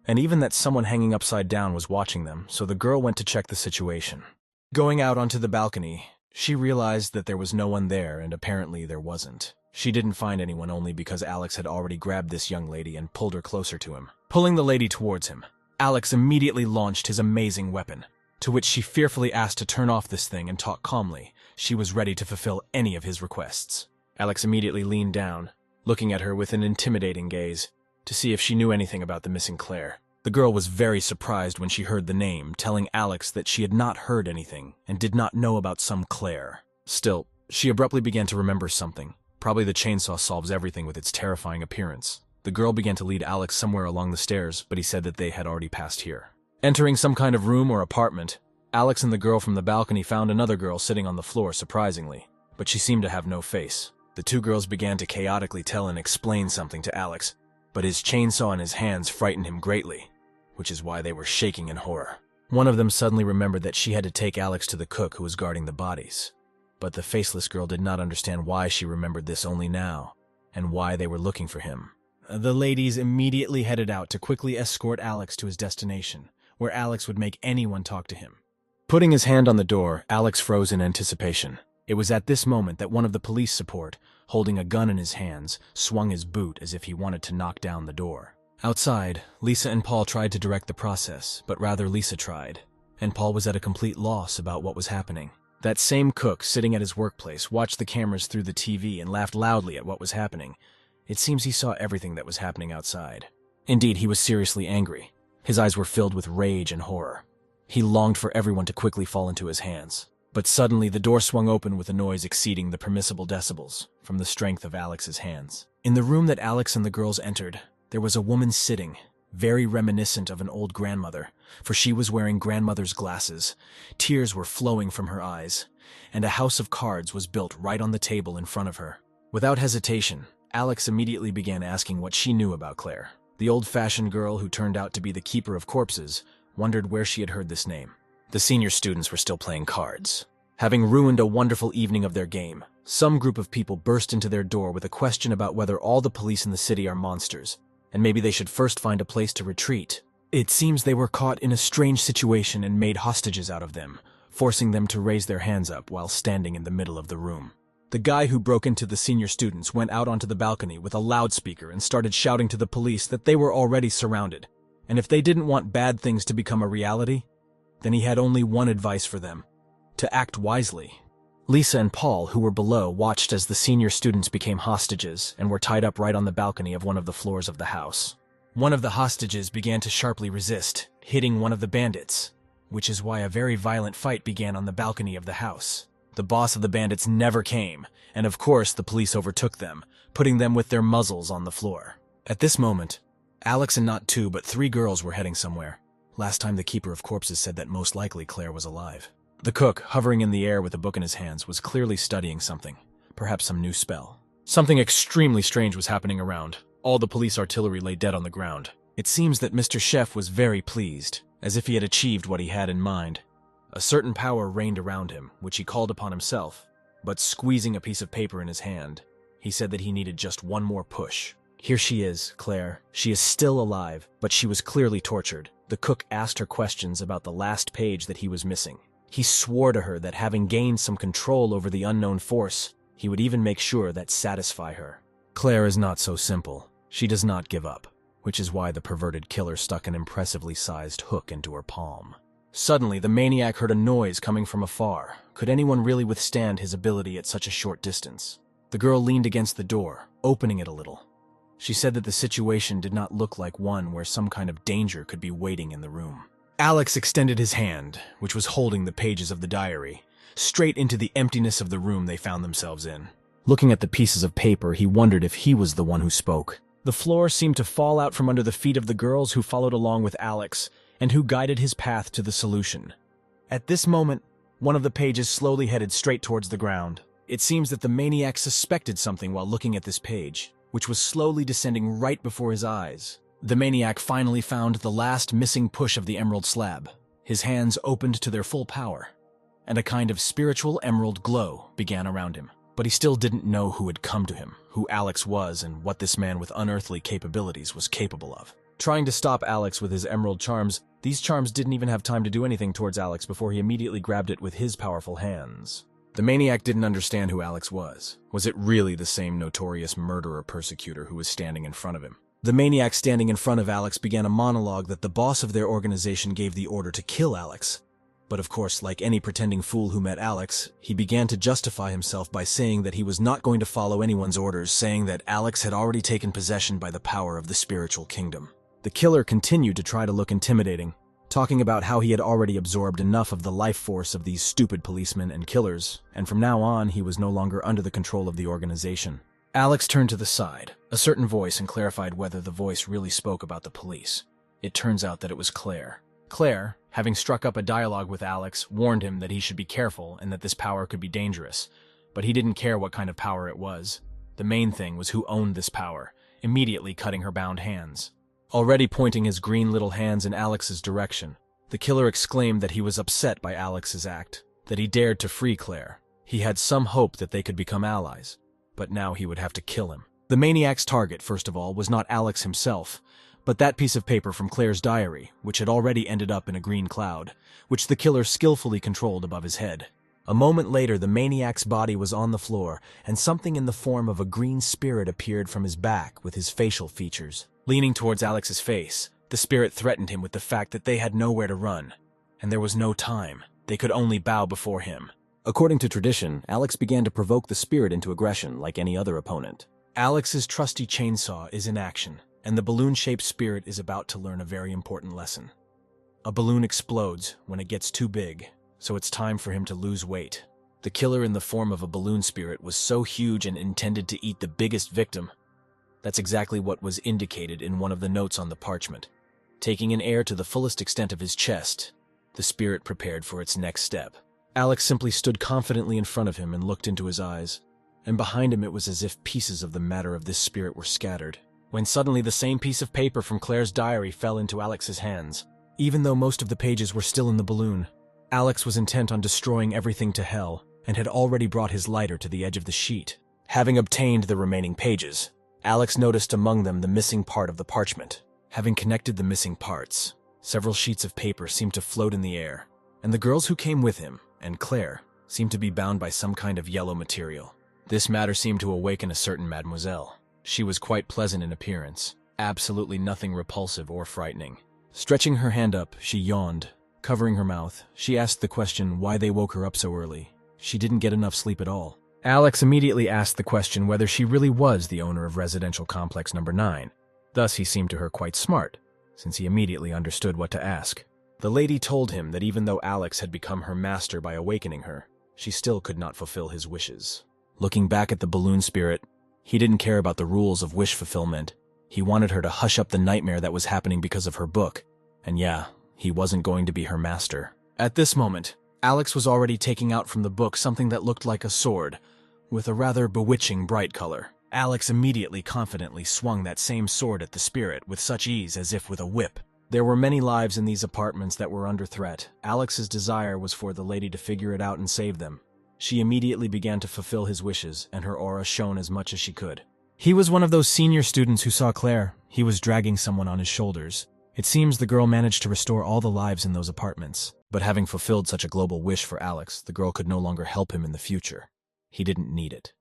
Speaker 2: and even that someone hanging upside down was watching them, so the girl went to check the situation. Going out onto the balcony, she realized that there was no one there, and apparently there wasn't. She didn't find anyone only because Alex had already grabbed this young lady and pulled her closer to him. Pulling the lady towards him, Alex immediately launched his amazing weapon. to which she fearfully asked to turn off this thing and talk calmly. She was ready to fulfill any of his requests. Alex immediately leaned down, looking at her with an intimidating gaze, to see if she knew anything about the missing Claire. The girl was very surprised when she heard the name, telling Alex that she had not heard anything and did not know about some Claire. Still, she abruptly began to remember something. Probably the chainsaw solves everything with its terrifying appearance. The girl began to lead Alex somewhere along the stairs, but he said that they had already passed here. Entering some kind of room or apartment, Alex and the girl from the balcony found another girl sitting on the floor, surprisingly, but she seemed to have no face. The two girls began to chaotically tell and explain something to Alex, but his chainsaw in his hands frightened him greatly, which is why they were shaking in horror. One of them suddenly remembered that she had to take Alex to the cook who was guarding the bodies, but the faceless girl did not understand why she remembered this only now, and why they were looking for him. The ladies immediately headed out to quickly escort Alex to his destination, where Alex would make anyone talk to him. Putting his hand on the door, Alex froze in anticipation. It was at this moment that one of the police support, holding a gun in his hands, swung his boot as if he wanted to knock down the door. Outside, Lisa and Paul tried to direct the process, but rather Lisa tried, and Paul was at a complete loss about what was happening. That same cook, sitting at his workplace, watched the cameras through the TV and laughed loudly at what was happening. It seems he saw everything that was happening outside. Indeed, he was seriously angry. His eyes were filled with rage and horror. He longed for everyone to quickly fall into his hands. But suddenly, the door swung open with a noise exceeding the permissible decibels from the strength of Alex's hands. In the room that Alex and the girls entered, there was a woman sitting, very reminiscent of an old grandmother, for she was wearing grandmother's glasses. Tears were flowing from her eyes, and a house of cards was built right on the table in front of her. Without hesitation, Alex immediately began asking what she knew about Claire. The old-fashioned girl who turned out to be the keeper of corpses wondered where she had heard this name. The senior students were still playing cards. Having ruined a wonderful evening of their game, some group of people burst into their door with a question about whether all the police in the city are monsters, and maybe they should first find a place to retreat. It seems they were caught in a strange situation and made hostages out of them, forcing them to raise their hands up while standing in the middle of the room. The guy who broke into the senior students went out onto the balcony with a loudspeaker and started shouting to the police that they were already surrounded, and if they didn't want bad things to become a reality, then he had only one advice for them: to act wisely. Lisa and Paul, who were below, watched as the senior students became hostages and were tied up right on the balcony of one of the floors of the house. One of the hostages began to sharply resist, hitting one of the bandits, which is why a very violent fight began on the balcony of the house. The boss of the bandits never came, and of course the police overtook them, putting them with their muzzles on the floor. At this moment, Alex and not 2 but 3 girls were heading somewhere. Last time the keeper of corpses said that most likely Claire was alive. The cook, hovering in the air with a book in his hands, was clearly studying something, perhaps some new spell. Something extremely strange was happening around. All the police artillery lay dead on the ground. It seems that Mr. Chef was very pleased, as if he had achieved what he had in mind. A certain power reigned around him, which he called upon himself, but squeezing a piece of paper in his hand, he said that he needed just one more push. Here she is, Claire. She is still alive, but she was clearly tortured. The cook asked her questions about the last page that he was missing. He swore to her that having gained some control over the unknown force, he would even make sure that satisfy her. Claire is not so simple. She does not give up, which is why the perverted killer stuck an impressively sized hook into her palm. Suddenly, the maniac heard a noise coming from afar. Could anyone really withstand his ability at such a short distance? The girl leaned against the door, opening it a little. She said that the situation did not look like one where some kind of danger could be waiting in the room. Alex extended his hand, which was holding the pages of the diary, straight into the emptiness of the room they found themselves in. Looking at the pieces of paper, he wondered if he was the one who spoke. The floor seemed to fall out from under the feet of the girls who followed along with Alex, and who guided his path to the solution. At this moment, one of the pages slowly headed straight towards the ground. It seems that the maniac suspected something while looking at this page, which was slowly descending right before his eyes. The maniac finally found the last missing push of the emerald slab. His hands opened to their full power, and a kind of spiritual emerald glow began around him. But he still didn't know who had come to him, who Alex was, and what this man with unearthly capabilities was capable of. Trying to stop Alex with his emerald charms, these charms didn't even have time to do anything towards Alex before he immediately grabbed it with his powerful hands. The maniac didn't understand who Alex was. Was it really the same notorious murderer-persecutor who was standing in front of him? The maniac standing in front of Alex began a monologue that the boss of their organization gave the order to kill Alex, But of course, like any pretending fool who met Alex, he began to justify himself by saying that he was not going to follow anyone's orders, saying that Alex had already taken possession by the power of the spiritual kingdom. The killer continued to try to look intimidating, talking about how he had already absorbed enough of the life force of these stupid policemen and killers, and from now on he was no longer under the control of the organization. Alex turned to the side, a certain voice, and clarified whether the voice really spoke about the police. It turns out that it was Claire. Claire, having struck up a dialogue with Alex, warned him that he should be careful and that this power could be dangerous. But he didn't care what kind of power it was. The main thing was who owned this power, immediately cutting her bound hands. Already pointing his green little hands in Alex's direction, the killer exclaimed that he was upset by Alex's act, that he dared to free Claire. He had some hope that they could become allies, but now he would have to kill him. The maniac's target, first of all, was not Alex himself, but that piece of paper from Claire's diary, which had already ended up in a green cloud, which the killer skillfully controlled above his head. A moment later, the maniac's body was on the floor, and something in the form of a green spirit appeared from his back with his facial features. Leaning towards Alex's face, the spirit threatened him with the fact that they had nowhere to run, and there was no time. They could only bow before him. According to tradition, Alex began to provoke the spirit into aggression like any other opponent. Alex's trusty chainsaw is in action, and the balloon-shaped spirit is about to learn a very important lesson. A balloon explodes when it gets too big, so it's time for him to lose weight. The killer in the form of a balloon spirit was so huge and intended to eat the biggest victim. That's exactly what was indicated in one of the notes on the parchment. Taking in air to the fullest extent of his chest, the spirit prepared for its next step. Alex simply stood confidently in front of him and looked into his eyes, and behind him it was as if pieces of the matter of this spirit were scattered, when suddenly the same piece of paper from Claire's diary fell into Alex's hands. Even though most of the pages were still in the balloon, Alex was intent on destroying everything to hell, and had already brought his lighter to the edge of the sheet. Having obtained the remaining pages, Alex noticed among them the missing part of the parchment. Having connected the missing parts, several sheets of paper seemed to float in the air, and the girls who came with him, and Claire, seemed to be bound by some kind of yellow material. This matter seemed to awaken a certain mademoiselle. She was quite pleasant in appearance, absolutely nothing repulsive or frightening. Stretching her hand up, she yawned. Covering her mouth, she asked the question why they woke her up so early. She didn't get enough sleep at all. Alex immediately asked the question whether she really was the owner of residential complex number 9. Thus he seemed to her quite smart, since he immediately understood what to ask. The lady told him that even though Alex had become her master by awakening her, she still could not fulfill his wishes. Looking back at the balloon spirit, he didn't care about the rules of wish fulfillment. He wanted her to hush up the nightmare that was happening because of her book. And yeah, he wasn't going to be her master. At this moment, Alex was already taking out from the book something that looked like a sword, with a rather bewitching bright color. Alex immediately confidently swung that same sword at the spirit with such ease as if with a whip. There were many lives in these apartments that were under threat. Alex's desire was for the lady to figure it out and save them. She immediately began to fulfill his wishes, and her aura shone as much as she could. He was one of those senior students who saw Claire. He was dragging someone on his shoulders. It seems the girl managed to restore all the lives in those apartments. But having fulfilled such a global wish for Alex, the girl could no longer help him in the future. He didn't need it.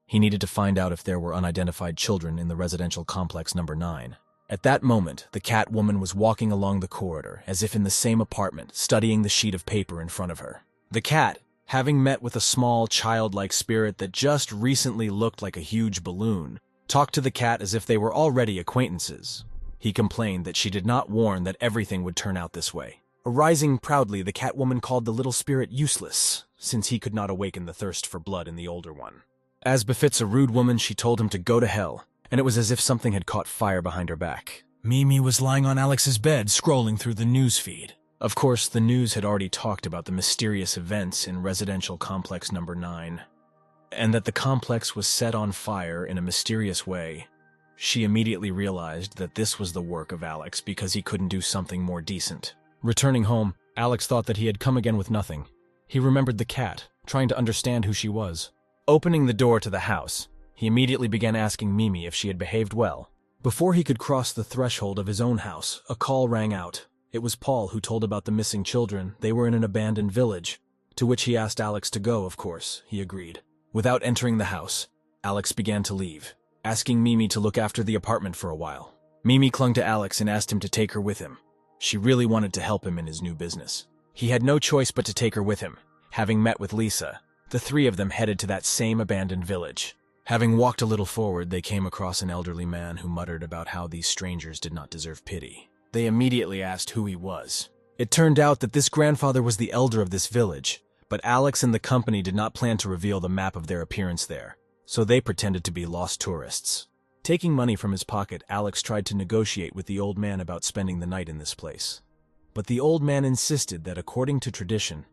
Speaker 2: He needed to find out if there were unidentified children in the residential complex number 9. At that moment, the cat woman was walking along the corridor, as if in the same apartment, studying the sheet of paper in front of her. The cat, having met with a small, childlike spirit that just recently looked like a huge balloon, talked to the cat as if they were already acquaintances. He complained that she did not warn that everything would turn out this way. Arising proudly, the cat woman called the little spirit useless, since he could not awaken the thirst for blood in the older one. As befits a rude woman, she told him to go to hell, and it was as if something had caught fire behind her back. Mimi was lying on Alex's bed, scrolling through the news feed. Of course, the news had already talked about the mysterious events in residential complex number 9, and that the complex was set on fire in a mysterious way. She immediately realized that this was the work of Alex because he couldn't do something more decent. Returning home, Alex thought that he had come again with nothing. He remembered the cat, trying to understand who she was. Opening the door to the house, he immediately began asking Mimi if she had behaved well. Before he could cross the threshold of his own house, a call rang out. It was Paul who told about the missing children. They were in an abandoned village, to which he asked Alex to go, of course. He agreed. Without entering the house, Alex began to leave, asking Mimi to look after the apartment for a while. Mimi clung to Alex and asked him to take her with him. She really wanted to help him in his new business. He had no choice but to take her with him. Having met with Lisa, the three of them headed to that same abandoned village. Having walked a little forward, they came across an elderly man who muttered about how these strangers did not deserve pity. They immediately asked who he was. It turned out that this grandfather was the elder of this village, but Alex and the company did not plan to reveal the map of their appearance there, so they pretended to be lost tourists. Taking money from his pocket, Alex tried to negotiate with the old man about spending the night in this place. But the old man insisted that according to tradition,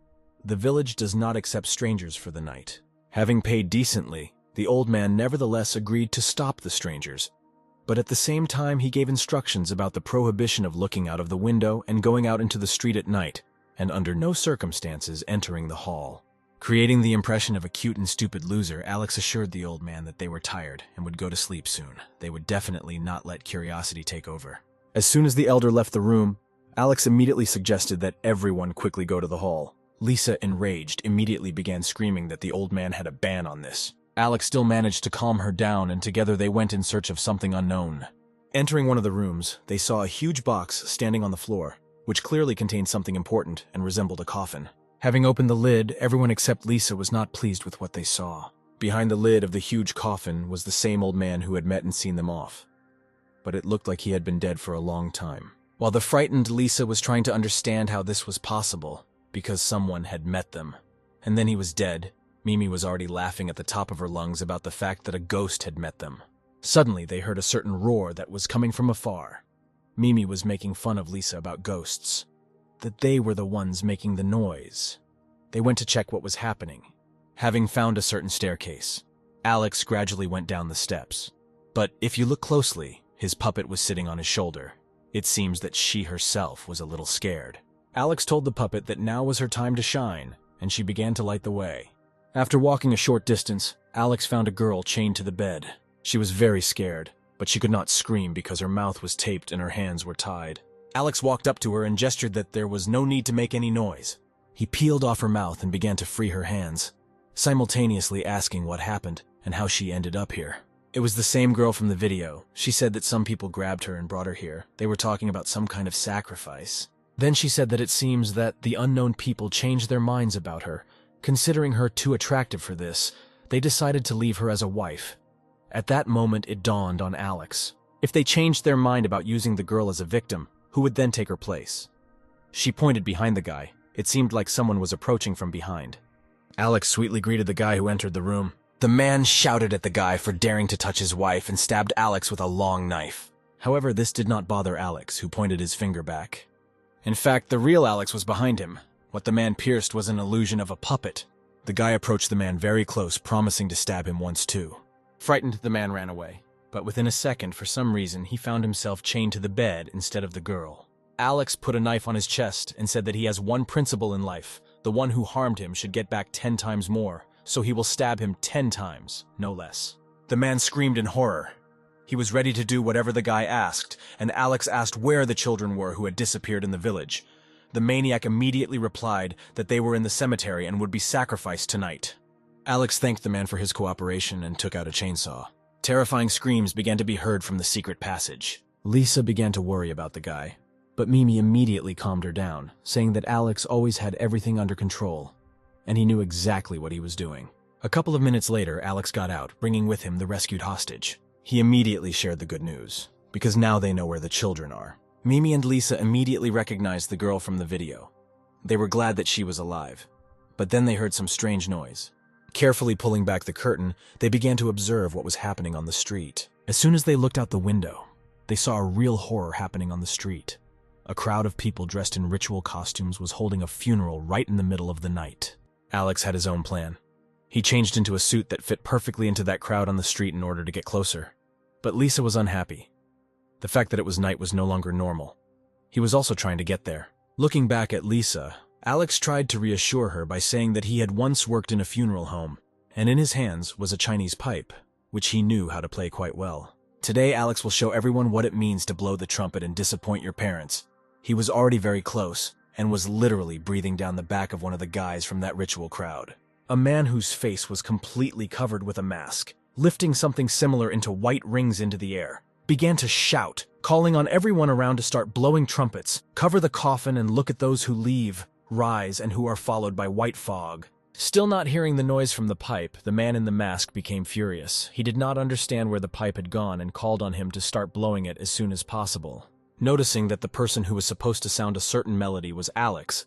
Speaker 2: the village does not accept strangers for the night. Having paid decently, the old man nevertheless agreed to stop the strangers, but at the same time he gave instructions about the prohibition of looking out of the window and going out into the street at night, and under no circumstances entering the hall. Creating the impression of a cute and stupid loser, Alex assured the old man that they were tired and would go to sleep soon. They would definitely not let curiosity take over. As soon as the elder left the room, Alex immediately suggested that everyone quickly go to the hall. Lisa, enraged, immediately began screaming that the old man had a ban on this. Alex still managed to calm her down, and together they went in search of something unknown. Entering one of the rooms, they saw a huge box standing on the floor, which clearly contained something important and resembled a coffin. Having opened the lid, everyone except Lisa was not pleased with what they saw. Behind the lid of the huge coffin was the same old man who had met and seen them off, but it looked like he had been dead for a long time. While the frightened Lisa was trying to understand how this was possible, because someone had met them, and then he was dead, Mimi was already laughing at the top of her lungs about the fact that a ghost had met them. Suddenly, they heard a certain roar that was coming from afar. Mimi was making fun of Lisa about ghosts, that they were the ones making the noise. They went to check what was happening. Having found a certain staircase, Alex gradually went down the steps. But if you look closely, his puppet was sitting on his shoulder. It seems that she herself was a little scared. Alex told the puppet that now was her time to shine, and she began to light the way. After walking a short distance, Alex found a girl chained to the bed. She was very scared, but she could not scream because her mouth was taped and her hands were tied. Alex walked up to her and gestured that there was no need to make any noise. He peeled off her mouth and began to free her hands, simultaneously asking what happened and how she ended up here. It was the same girl from the video. She said that some people grabbed her and brought her here. They were talking about some kind of sacrifice. Then she said that it seems that the unknown people changed their minds about her. Considering her too attractive for this, they decided to leave her as a wife. At that moment, it dawned on Alex. If they changed their mind about using the girl as a victim, who would then take her place? She pointed behind the guy. It seemed like someone was approaching from behind. Alex sweetly greeted the guy who entered the room. The man shouted at the guy for daring to touch his wife and stabbed Alex with a long knife. However, this did not bother Alex, who pointed his finger back. In fact, the real Alex was behind him. What the man pierced was an illusion of a puppet. The guy approached the man very close, promising to stab him once too. Frightened, the man ran away. But within a second, for some reason, he found himself chained to the bed instead of the girl. Alex put a knife on his chest and said that he has one principle in life. The one who harmed him should get back 10 times more, so he will stab him 10 times, no less. The man screamed in horror. He was ready to do whatever the guy asked, and Alex asked where the children were who had disappeared in the village. The maniac immediately replied that they were in the cemetery and would be sacrificed tonight. Alex thanked the man for his cooperation and took out a chainsaw. Terrifying screams began to be heard from the secret passage. Lisa began to worry about the guy, but Mimi immediately calmed her down, saying that Alex always had everything under control, and he knew exactly what he was doing. A couple of minutes later, Alex got out, bringing with him the rescued hostage. He immediately shared the good news, because now they know where the children are. Mimi and Lisa immediately recognized the girl from the video. They were glad that she was alive, but then they heard some strange noise. Carefully pulling back the curtain, they began to observe what was happening on the street. As soon as they looked out the window, they saw a real horror happening on the street. A crowd of people dressed in ritual costumes was holding a funeral right in the middle of the night. Alex had his own plan. He changed into a suit that fit perfectly into that crowd on the street in order to get closer. But Lisa was unhappy. The fact that it was night was no longer normal. He was also trying to get there. Looking back at Lisa, Alex tried to reassure her by saying that he had once worked in a funeral home, and in his hands was a Chinese pipe, which he knew how to play quite well. Today, Alex will show everyone what it means to blow the trumpet and disappoint your parents. He was already very close, and was literally breathing down the back of one of the guys from that ritual crowd. A man whose face was completely covered with a mask, lifting something similar into white rings into the air, began to shout, calling on everyone around to start blowing trumpets, cover the coffin and look at those who leave. rise, and who are followed by white fog. Still not hearing the noise from the pipe, the man in the mask became furious. He did not understand where the pipe had gone and called on him to start blowing it as soon as possible. Noticing that the person who was supposed to sound a certain melody was Alex,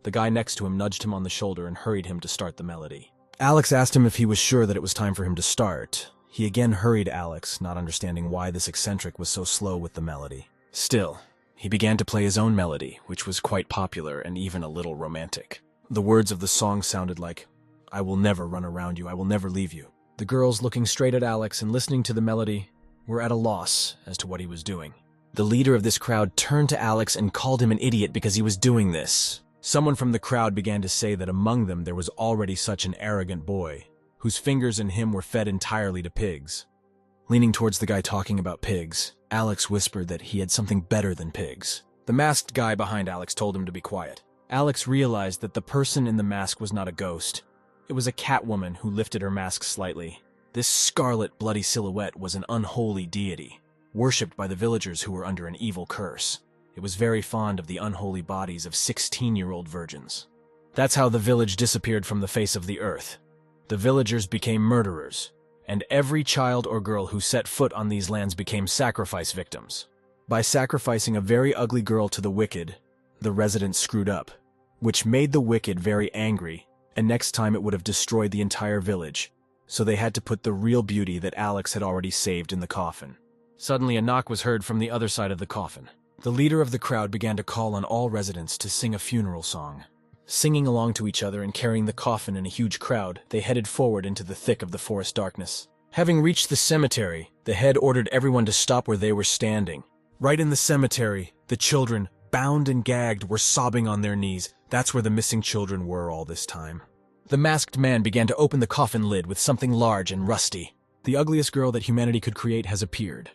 Speaker 2: the guy next to him nudged him on the shoulder and hurried him to start the melody. Alex asked him if he was sure that it was time for him to start. He again hurried Alex, not understanding why this eccentric was so slow with the melody. Still, he began to play his own melody, which was quite popular and even a little romantic. The words of the song sounded like, "I will never run around you, I will never leave you." The girls, looking straight at Alex and listening to the melody, were at a loss as to what he was doing. The leader of this crowd turned to Alex and called him an idiot because he was doing this. Someone from the crowd began to say that among them there was already such an arrogant boy, whose fingers and him were fed entirely to pigs. Leaning towards the guy talking about pigs, Alex whispered that he had something better than pigs. The masked guy behind Alex told him to be quiet. Alex realized that the person in the mask was not a ghost. It was a Catwoman who lifted her mask slightly. This scarlet, bloody silhouette was an unholy deity, worshipped by the villagers who were under an evil curse. It was very fond of the unholy bodies of 16-year-old virgins. That's how the village disappeared from the face of the earth. The villagers became murderers, and every child or girl who set foot on these lands became sacrifice victims. By sacrificing a very ugly girl to the wicked, the residents screwed up, which made the wicked very angry, and next time it would have destroyed the entire village, so they had to put the real beauty that Alex had already saved in the coffin. Suddenly a knock was heard from the other side of the coffin. The leader of the crowd began to call on all residents to sing a funeral song. Singing along to each other and carrying the coffin in a huge crowd, they headed forward into the thick of the forest darkness. Having reached the cemetery, the head ordered everyone to stop where they were standing. Right in the cemetery, the children, bound and gagged, were sobbing on their knees. That's where the missing children were all this time. The masked man began to open the coffin lid with something large and rusty. The ugliest girl that humanity could create has appeared.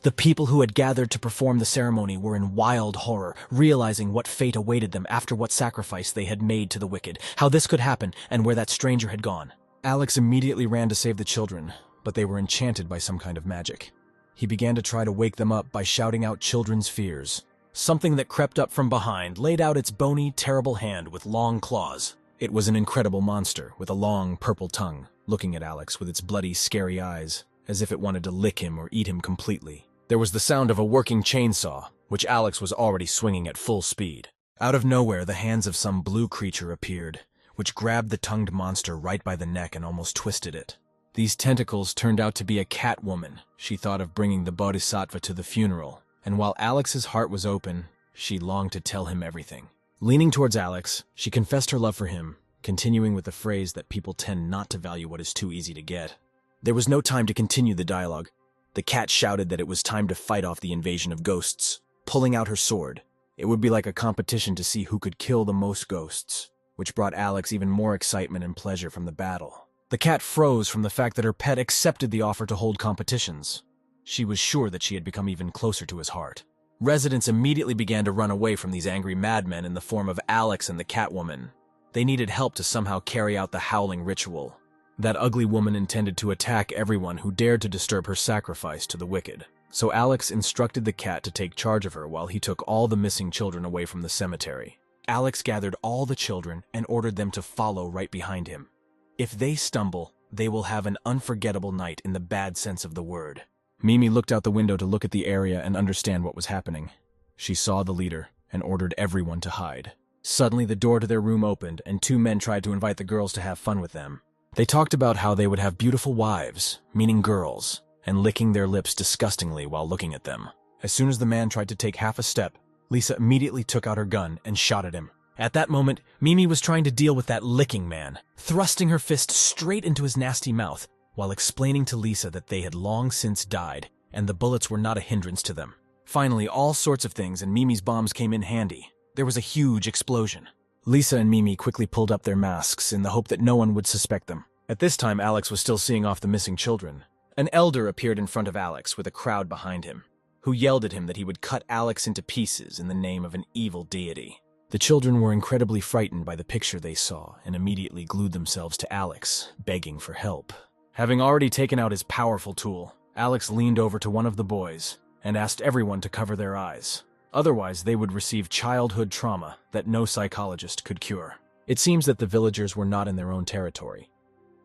Speaker 2: The people who had gathered to perform the ceremony were in wild horror, realizing what fate awaited them after what sacrifice they had made to the wicked, how this could happen, and where that stranger had gone. Alex immediately ran to save the children, but they were enchanted by some kind of magic. He began to try to wake them up by shouting out children's fears. Something that crept up from behind laid out its bony, terrible hand with long claws. It was an incredible monster with a long, purple tongue, looking at Alex with its bloody, scary eyes, as if it wanted to lick him or eat him completely. There was the sound of a working chainsaw, which Alex was already swinging at full speed. Out of nowhere, the hands of some blue creature appeared, which grabbed the tongued monster right by the neck and almost twisted it. These tentacles turned out to be a Catwoman. She thought of bringing the Bodhisattva to the funeral, and while Alex's heart was open, she longed to tell him everything. Leaning towards Alex, she confessed her love for him, continuing with the phrase that people tend not to value what is too easy to get. There was no time to continue the dialogue. The cat shouted that it was time to fight off the invasion of ghosts. Pulling out her sword, it would be like a competition to see who could kill the most ghosts, which brought Alex even more excitement and pleasure from the battle. The cat froze from the fact that her pet accepted the offer to hold competitions. She was sure that she had become even closer to his heart. Residents immediately began to run away from these angry madmen in the form of Alex and the Catwoman. They needed help to somehow carry out the howling ritual. That ugly woman intended to attack everyone who dared to disturb her sacrifice to the wicked. So Alex instructed the cat to take charge of her while he took all the missing children away from the cemetery. Alex gathered all the children and ordered them to follow right behind him. If they stumble, they will have an unforgettable night in the bad sense of the word. Mimi looked out the window to look at the area and understand what was happening. She saw the leader and ordered everyone to hide. Suddenly, the door to their room opened and two men tried to invite the girls to have fun with them. They talked about how they would have beautiful wives, meaning girls, and licking their lips disgustingly while looking at them. As soon as the man tried to take half a step, Lisa immediately took out her gun and shot at him. At that moment, Mimi was trying to deal with that licking man, thrusting her fist straight into his nasty mouth, while explaining to Lisa that they had long since died, and the bullets were not a hindrance to them. Finally, all sorts of things and Mimi's bombs came in handy. There was a huge explosion. Lisa and Mimi quickly pulled up their masks in the hope that no one would suspect them. At this time, Alex was still seeing off the missing children. An elder appeared in front of Alex with a crowd behind him, who yelled at him that he would cut Alex into pieces in the name of an evil deity. The children were incredibly frightened by the picture they saw and immediately glued themselves to Alex, begging for help. Having already taken out his powerful tool, Alex leaned over to one of the boys and asked everyone to cover their eyes. Otherwise, they would receive childhood trauma that no psychologist could cure. It seems that the villagers were not in their own territory.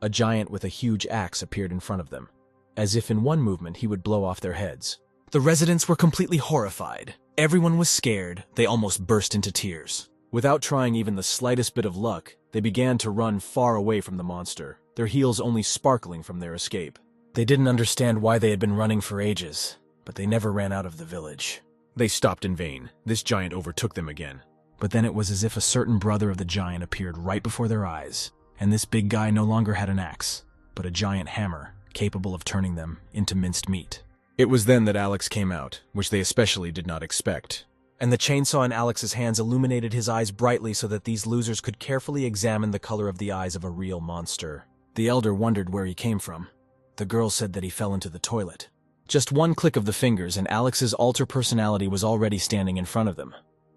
Speaker 2: A giant with a huge axe appeared in front of them, as if in one movement he would blow off their heads. The residents were completely horrified. Everyone was scared. They almost burst into tears. Without trying even the slightest bit of luck, they began to run far away from the monster, their heels only sparkling from their escape. They didn't understand why they had been running for ages, but they never ran out of the village. They stopped in vain. This giant overtook them again. But then it was as if a certain brother of the giant appeared right before their eyes, and this big guy no longer had an axe, but a giant hammer, capable of turning them into minced meat. It was then that Alex came out, which they especially did not expect. And the chainsaw in Alex's hands illuminated his eyes brightly so that these losers could carefully examine the color of the eyes of a real monster. The elder wondered where he came from. The girl said that he fell into the toilet. Just one click of the fingers and Alex's alter personality was already standing in front of them.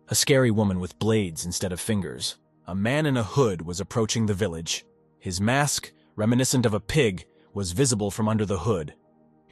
Speaker 2: A scary woman with blades instead of fingers. A man in a hood was approaching the village. His mask, reminiscent of a pig, was visible from under the hood.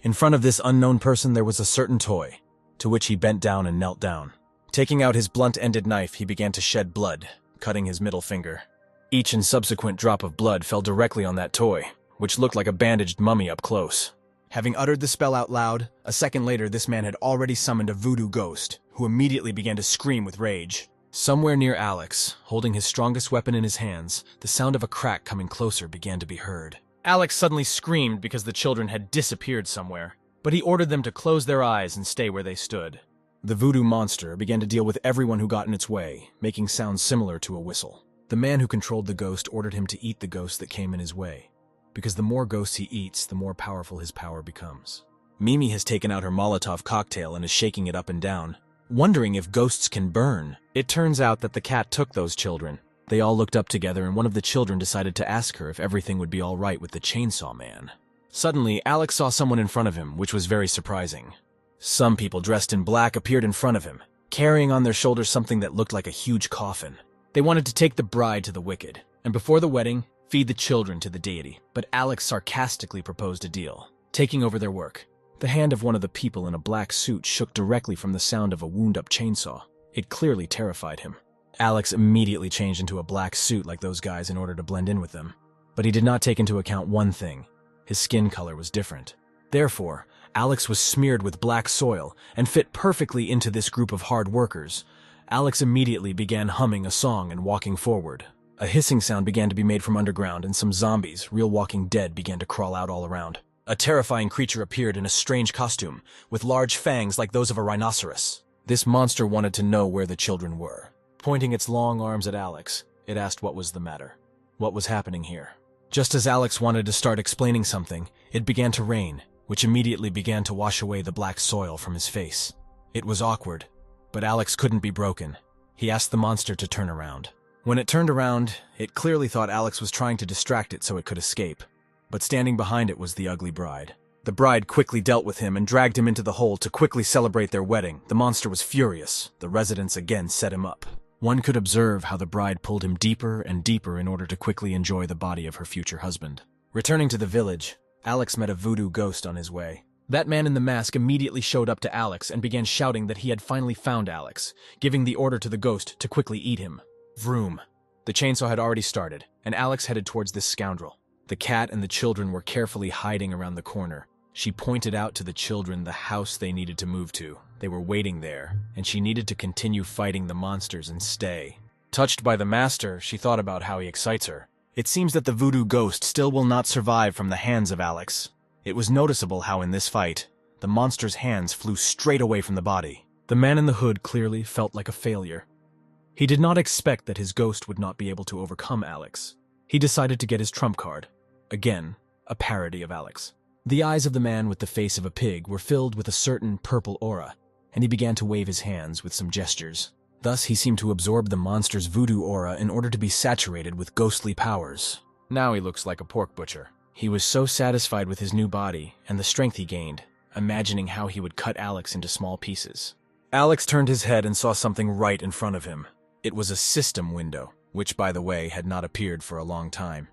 Speaker 2: In front of this unknown person there was a certain toy, to which he bent down and knelt down. Taking out his blunt-ended knife, he began to shed blood, cutting his middle finger. Each and subsequent drop of blood fell directly on that toy, which looked like a bandaged mummy up close. Having uttered the spell out loud, a second later this man had already summoned a voodoo ghost, who immediately began to scream with rage. Somewhere near Alex, holding his strongest weapon in his hands, the sound of a crack coming closer began to be heard. Alex suddenly screamed because the children had disappeared somewhere, but he ordered them to close their eyes and stay where they stood. The voodoo monster began to deal with everyone who got in its way, making sounds similar to a whistle. The man who controlled the ghost ordered him to eat the ghost that came in his way, because the more ghosts he eats, the more powerful his power becomes. Mimi has taken out her Molotov cocktail and is shaking it up and down, wondering if ghosts can burn. It turns out that the cat took those children. They all looked up together and one of the children decided to ask her if everything would be all right with the chainsaw man. Suddenly, Alex saw someone in front of him, which was very surprising. Some people dressed in black appeared in front of him, carrying on their shoulders something that looked like a huge coffin. They wanted to take the bride to the wicked, and before the wedding, feed the children to the deity. But Alex sarcastically proposed a deal, taking over their work. The hand of one of the people in a black suit shook directly from the sound of a wound-up chainsaw. It clearly terrified him. Alex immediately changed into a black suit like those guys in order to blend in with them. But he did not take into account one thing. His skin color was different. Therefore, Alex was smeared with black soil and fit perfectly into this group of hard workers. Alex immediately began humming a song and walking forward. A hissing sound began to be made from underground, and some zombies, real walking dead, began to crawl out all around. A terrifying creature appeared in a strange costume, with large fangs like those of a rhinoceros. This monster wanted to know where the children were. Pointing its long arms at Alex, it asked what was the matter. What was happening here? Just as Alex wanted to start explaining something, it began to rain, which immediately began to wash away the black soil from his face. It was awkward, but Alex couldn't be broken. He asked the monster to turn around. When it turned around, it clearly thought Alex was trying to distract it so it could escape. But standing behind it was the ugly bride. The bride quickly dealt with him and dragged him into the hole to quickly celebrate their wedding. The monster was furious. The residents again set him up. One could observe how the bride pulled him deeper and deeper in order to quickly enjoy the body of her future husband. Returning to the village, Alex met a voodoo ghost on his way. That man in the mask immediately showed up to Alex and began shouting that he had finally found Alex, giving the order to the ghost to quickly eat him. Vroom. The chainsaw had already started, and Alex headed towards this scoundrel. The cat and the children were carefully hiding around the corner. She pointed out to the children the house they needed to move to. They were waiting there, and she needed to continue fighting the monsters and stay. Touched by the master, she thought about how he excites her. It seems that the voodoo ghost still will not survive from the hands of Alex. It was noticeable how in this fight, the monster's hands flew straight away from the body. The man in the hood clearly felt like a failure. He did not expect that his ghost would not be able to overcome Alex. He decided to get his trump card. Again, a parody of Alex. The eyes of the man with the face of a pig were filled with a certain purple aura, and he began to wave his hands with some gestures. Thus, he seemed to absorb the monster's voodoo aura in order to be saturated with ghostly powers. Now he looks like a pork butcher. He was so satisfied with his new body and the strength he gained, imagining how he would cut Alex into small pieces. Alex turned his head and saw something right in front of him. It was a system window, which, by the way, had not appeared for a long time.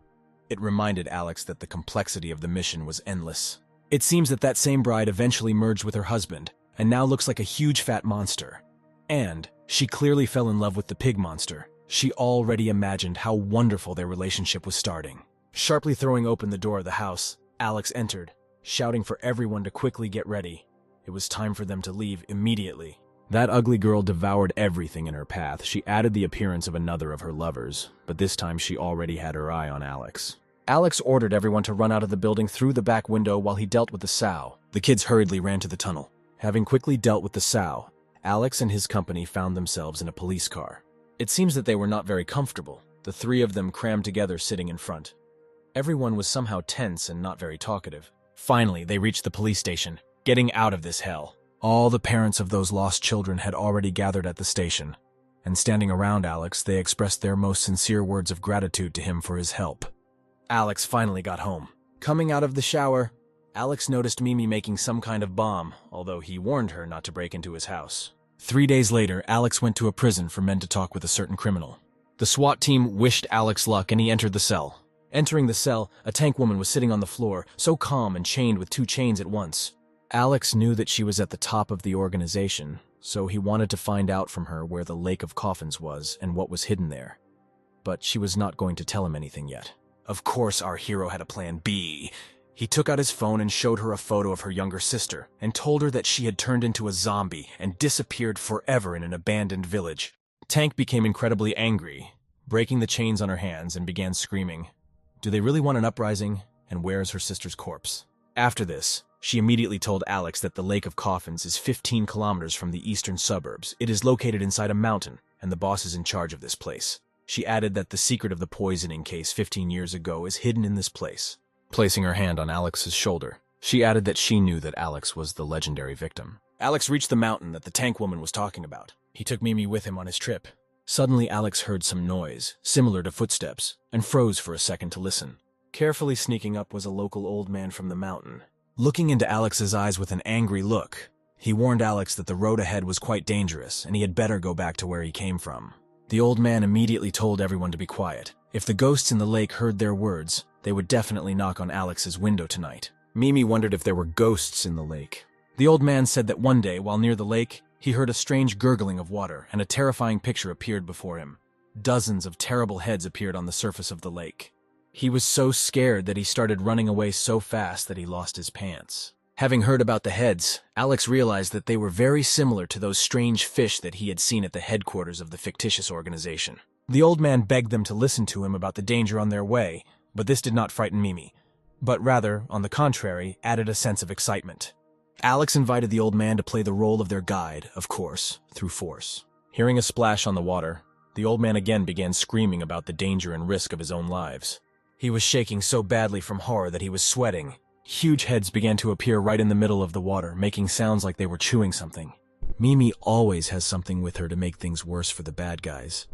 Speaker 2: It reminded Alex that the complexity of the mission was endless. It seems that that same bride eventually merged with her husband, and now looks like a huge fat monster. And she clearly fell in love with the pig monster. She already imagined how wonderful their relationship was starting. Sharply throwing open the door of the house, Alex entered, shouting for everyone to quickly get ready. It was time for them to leave immediately. That ugly girl devoured everything in her path. She added the appearance of another of her lovers, but this time she already had her eye on Alex. Alex ordered everyone to run out of the building through the back window while he dealt with the sow. The kids hurriedly ran to the tunnel. Having quickly dealt with the sow, Alex and his company found themselves in a police car. It seems that they were not very comfortable, the three of them crammed together sitting in front. Everyone was somehow tense and not very talkative. Finally, they reached the police station, getting out of this hell. All the parents of those lost children had already gathered at the station, and standing around Alex, they expressed their most sincere words of gratitude to him for his help. Alex finally got home. Coming out of the shower, Alex noticed Mimi making some kind of bomb, although he warned her not to break into his house. 3 days later, Alex went to a prison for men to talk with a certain criminal. The SWAT team wished Alex luck and he entered the cell. Entering the cell, a tank woman was sitting on the floor, so calm and chained with 2 chains at once. Alex knew that she was at the top of the organization, so he wanted to find out from her where the Lake of Coffins was and what was hidden there. But she was not going to tell him anything yet. Of course our hero had a plan B. He took out his phone and showed her a photo of her younger sister, and told her that she had turned into a zombie and disappeared forever in an abandoned village. Tank became incredibly angry, breaking the chains on her hands, and began screaming, "Do they really want an uprising? And where is her sister's corpse?" After this, she immediately told Alex that the Lake of Coffins is 15 kilometers from the eastern suburbs. It is located inside a mountain, and the boss is in charge of this place. She added that the secret of the poisoning case 15 years ago is hidden in this place. Placing her hand on Alex's shoulder, she added that she knew that Alex was the legendary victim. Alex reached the mountain that the tank woman was talking about. He took Mimi with him on his trip. Suddenly, Alex heard some noise, similar to footsteps, and froze for a second to listen. Carefully sneaking up was a local old man from the mountain. Looking into Alex's eyes with an angry look, he warned Alex that the road ahead was quite dangerous and he had better go back to where he came from. The old man immediately told everyone to be quiet. If the ghosts in the lake heard their words, they would definitely knock on Alex's window tonight. Mimi wondered if there were ghosts in the lake. The old man said that one day, while near the lake, he heard a strange gurgling of water and a terrifying picture appeared before him. Dozens of terrible heads appeared on the surface of the lake. He was so scared that he started running away so fast that he lost his pants. Having heard about the heads, Alex realized that they were very similar to those strange fish that he had seen at the headquarters of the fictitious organization. The old man begged them to listen to him about the danger on their way, but this did not frighten Mimi, but rather, on the contrary, added a sense of excitement. Alex invited the old man to play the role of their guide, of course, through force. Hearing a splash on the water, the old man again began screaming about the danger and risk of his own lives. He was shaking so badly from horror that he was sweating. Huge heads began to appear right in the middle of the water, making sounds like they were chewing something. Mimi always has something with her to make things worse for the bad guys.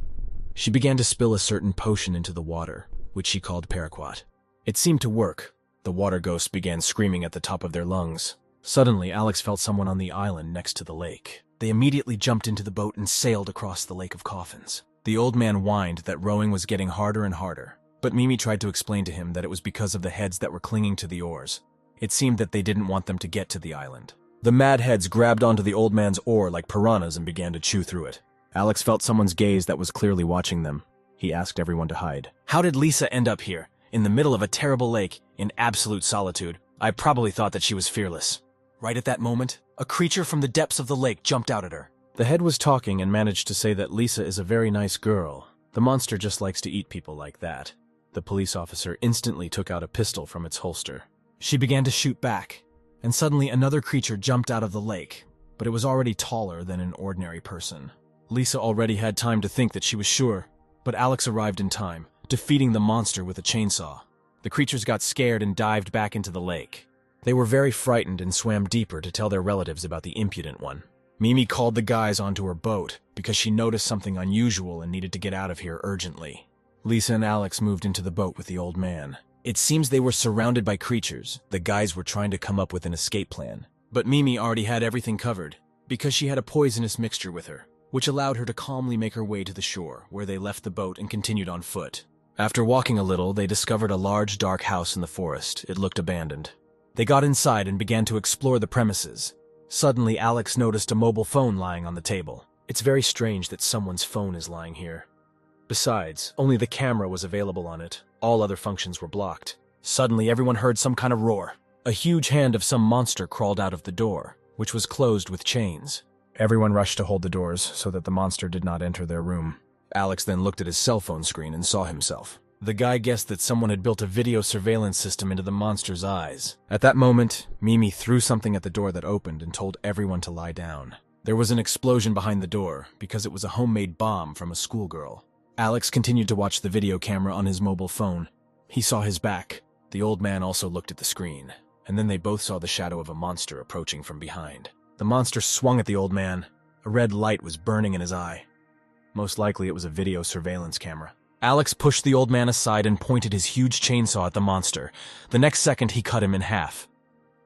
Speaker 2: She began to spill a certain potion into the water, which she called paraquat. It seemed to work. The water ghosts began screaming at the top of their lungs. Suddenly, Alex felt someone on the island next to the lake. They immediately jumped into the boat and sailed across the Lake of Coffins. The old man whined that rowing was getting harder and harder, but Mimi tried to explain to him that it was because of the heads that were clinging to the oars. It seemed that they didn't want them to get to the island. The mad heads grabbed onto the old man's oar like piranhas and began to chew through it. Alex felt someone's gaze that was clearly watching them. He asked everyone to hide. How did Lisa end up here, in the middle of a terrible lake, in absolute solitude? I probably thought that she was fearless. Right at that moment, a creature from the depths of the lake jumped out at her. The head was talking and managed to say that Lisa is a very nice girl. The monster just likes to eat people like that. The police officer instantly took out a pistol from its holster. She began to shoot back, and suddenly another creature jumped out of the lake, but it was already taller than an ordinary person. Lisa already had time to think that she was sure, but Alex arrived in time, defeating the monster with a chainsaw. The creatures got scared and dived back into the lake. They were very frightened and swam deeper to tell their relatives about the impudent one. Mimi called the guys onto her boat because she noticed something unusual and needed to get out of here urgently. Lisa and Alex moved into the boat with the old man. It seems they were surrounded by creatures. The guys were trying to come up with an escape plan. But Mimi already had everything covered because she had a poisonous mixture with her, which allowed her to calmly make her way to the shore, where they left the boat and continued on foot. After walking a little, they discovered a large, dark house in the forest. It looked abandoned. They got inside and began to explore the premises. Suddenly, Alex noticed a mobile phone lying on the table. It's very strange that someone's phone is lying here. Besides, only the camera was available on it. All other functions were blocked. Suddenly, everyone heard some kind of roar. A huge hand of some monster crawled out of the door, which was closed with chains. Everyone rushed to hold the doors so that the monster did not enter their room. Alex then looked at his cell phone screen and saw himself. The guy guessed that someone had built a video surveillance system into the monster's eyes. At that moment, Mimi threw something at the door that opened and told everyone to lie down. There was an explosion behind the door because it was a homemade bomb from a schoolgirl. Alex continued to watch the video camera on his mobile phone. He saw his back. The old man also looked at the screen, and then they both saw the shadow of a monster approaching from behind. The monster swung at the old man. A red light was burning in his eye. Most likely it was a video surveillance camera. Alex pushed the old man aside and pointed his huge chainsaw at the monster. The next second, he cut him in half.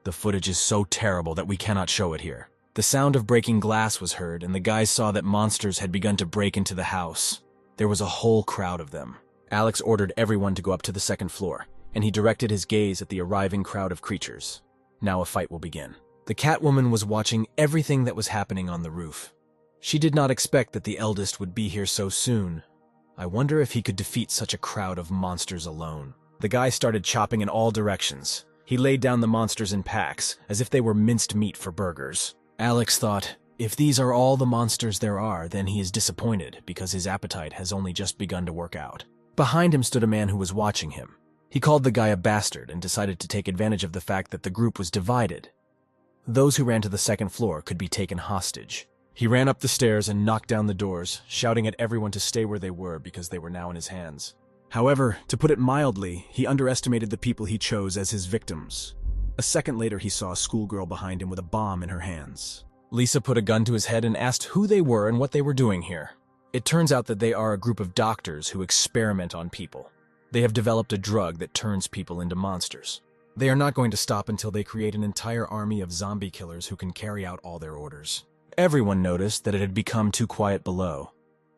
Speaker 2: The footage is so terrible that we cannot show it here. The sound of breaking glass was heard, and the guys saw that monsters had begun to break into the house. There was a whole crowd of them. Alex ordered everyone to go up to the second floor, and he directed his gaze at the arriving crowd of creatures. Now a fight will begin. The Catwoman was watching everything that was happening on the roof. She did not expect that the eldest would be here so soon. I wonder if he could defeat such a crowd of monsters alone. The guy started chopping in all directions. He laid down the monsters in packs, as if they were minced meat for burgers. Alex thought, if these are all the monsters there are, then he is disappointed because his appetite has only just begun to work out. Behind him stood a man who was watching him. He called the guy a bastard and decided to take advantage of the fact that the group was divided. Those who ran to the second floor could be taken hostage. He ran up the stairs and knocked down the doors, shouting at everyone to stay where they were because they were now in his hands. However, to put it mildly, he underestimated the people he chose as his victims. A second later, he saw a schoolgirl behind him with a bomb in her hands. Lisa put a gun to his head and asked who they were and what they were doing here. It turns out that they are a group of doctors who experiment on people. They have developed a drug that turns people into monsters. They are not going to stop until they create an entire army of zombie killers who can carry out all their orders. Everyone noticed that it had become too quiet below.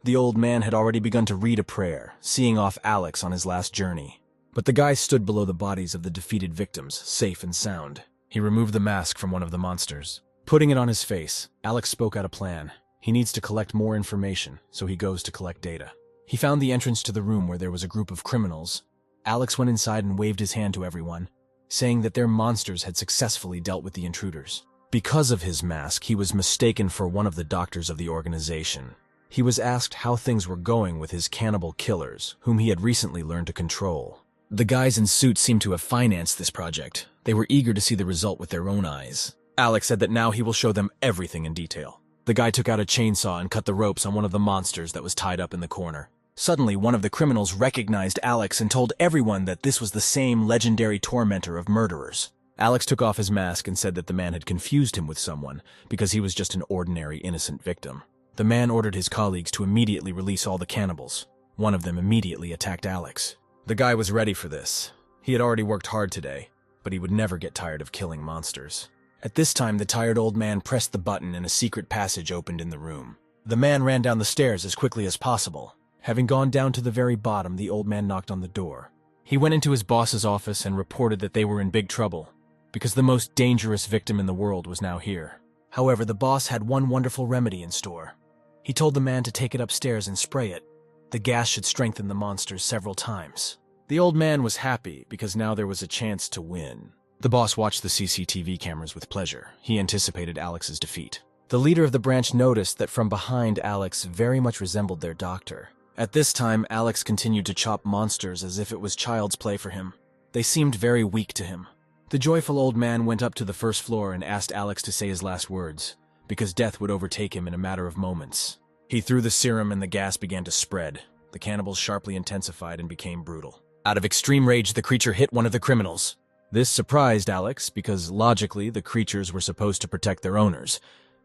Speaker 2: The old man had already begun to read a prayer, seeing off Alex on his last journey. But the guy stood below the bodies of the defeated victims, safe and sound. He removed the mask from one of the monsters. Putting it on his face, Alex spoke out a plan. He needs to collect more information, so he goes to collect data. He found the entrance to the room where there was a group of criminals. Alex went inside and waved his hand to everyone, saying that their monsters had successfully dealt with the intruders. Because of his mask, he was mistaken for one of the doctors of the organization. He was asked how things were going with his cannibal killers, whom he had recently learned to control. The guys in suits seemed to have financed this project. They were eager to see the result with their own eyes. Alex said that now he will show them everything in detail. The guy took out a chainsaw and cut the ropes on one of the monsters that was tied up in the corner. Suddenly, one of the criminals recognized Alex and told everyone that this was the same legendary tormentor of murderers. Alex took off his mask and said that the man had confused him with someone because he was just an ordinary innocent victim. The man ordered his colleagues to immediately release all the cannibals. One of them immediately attacked Alex. The guy was ready for this. He had already worked hard today, but he would never get tired of killing monsters. At this time, the tired old man pressed the button and a secret passage opened in the room. The man ran down the stairs as quickly as possible. Having gone down to the very bottom, the old man knocked on the door. He went into his boss's office and reported that they were in big trouble, because the most dangerous victim in the world was now here. However, the boss had one wonderful remedy in store. He told the man to take it upstairs and spray it. The gas should strengthen the monsters several times. The old man was happy because now there was a chance to win. The boss watched the CCTV cameras with pleasure. He anticipated Alex's defeat. The leader of the branch noticed that from behind, Alex very much resembled their doctor. At this time, Alex continued to chop monsters as if it was child's play for him. They seemed very weak to him. The joyful old man went up to the first floor and asked Alex to say his last words, because death would overtake him in a matter of moments. He threw the serum and the gas began to spread. The cannibals sharply intensified and became brutal. Out of extreme rage, the creature hit one of the criminals. This surprised Alex because, logically, the creatures were supposed to protect their owners,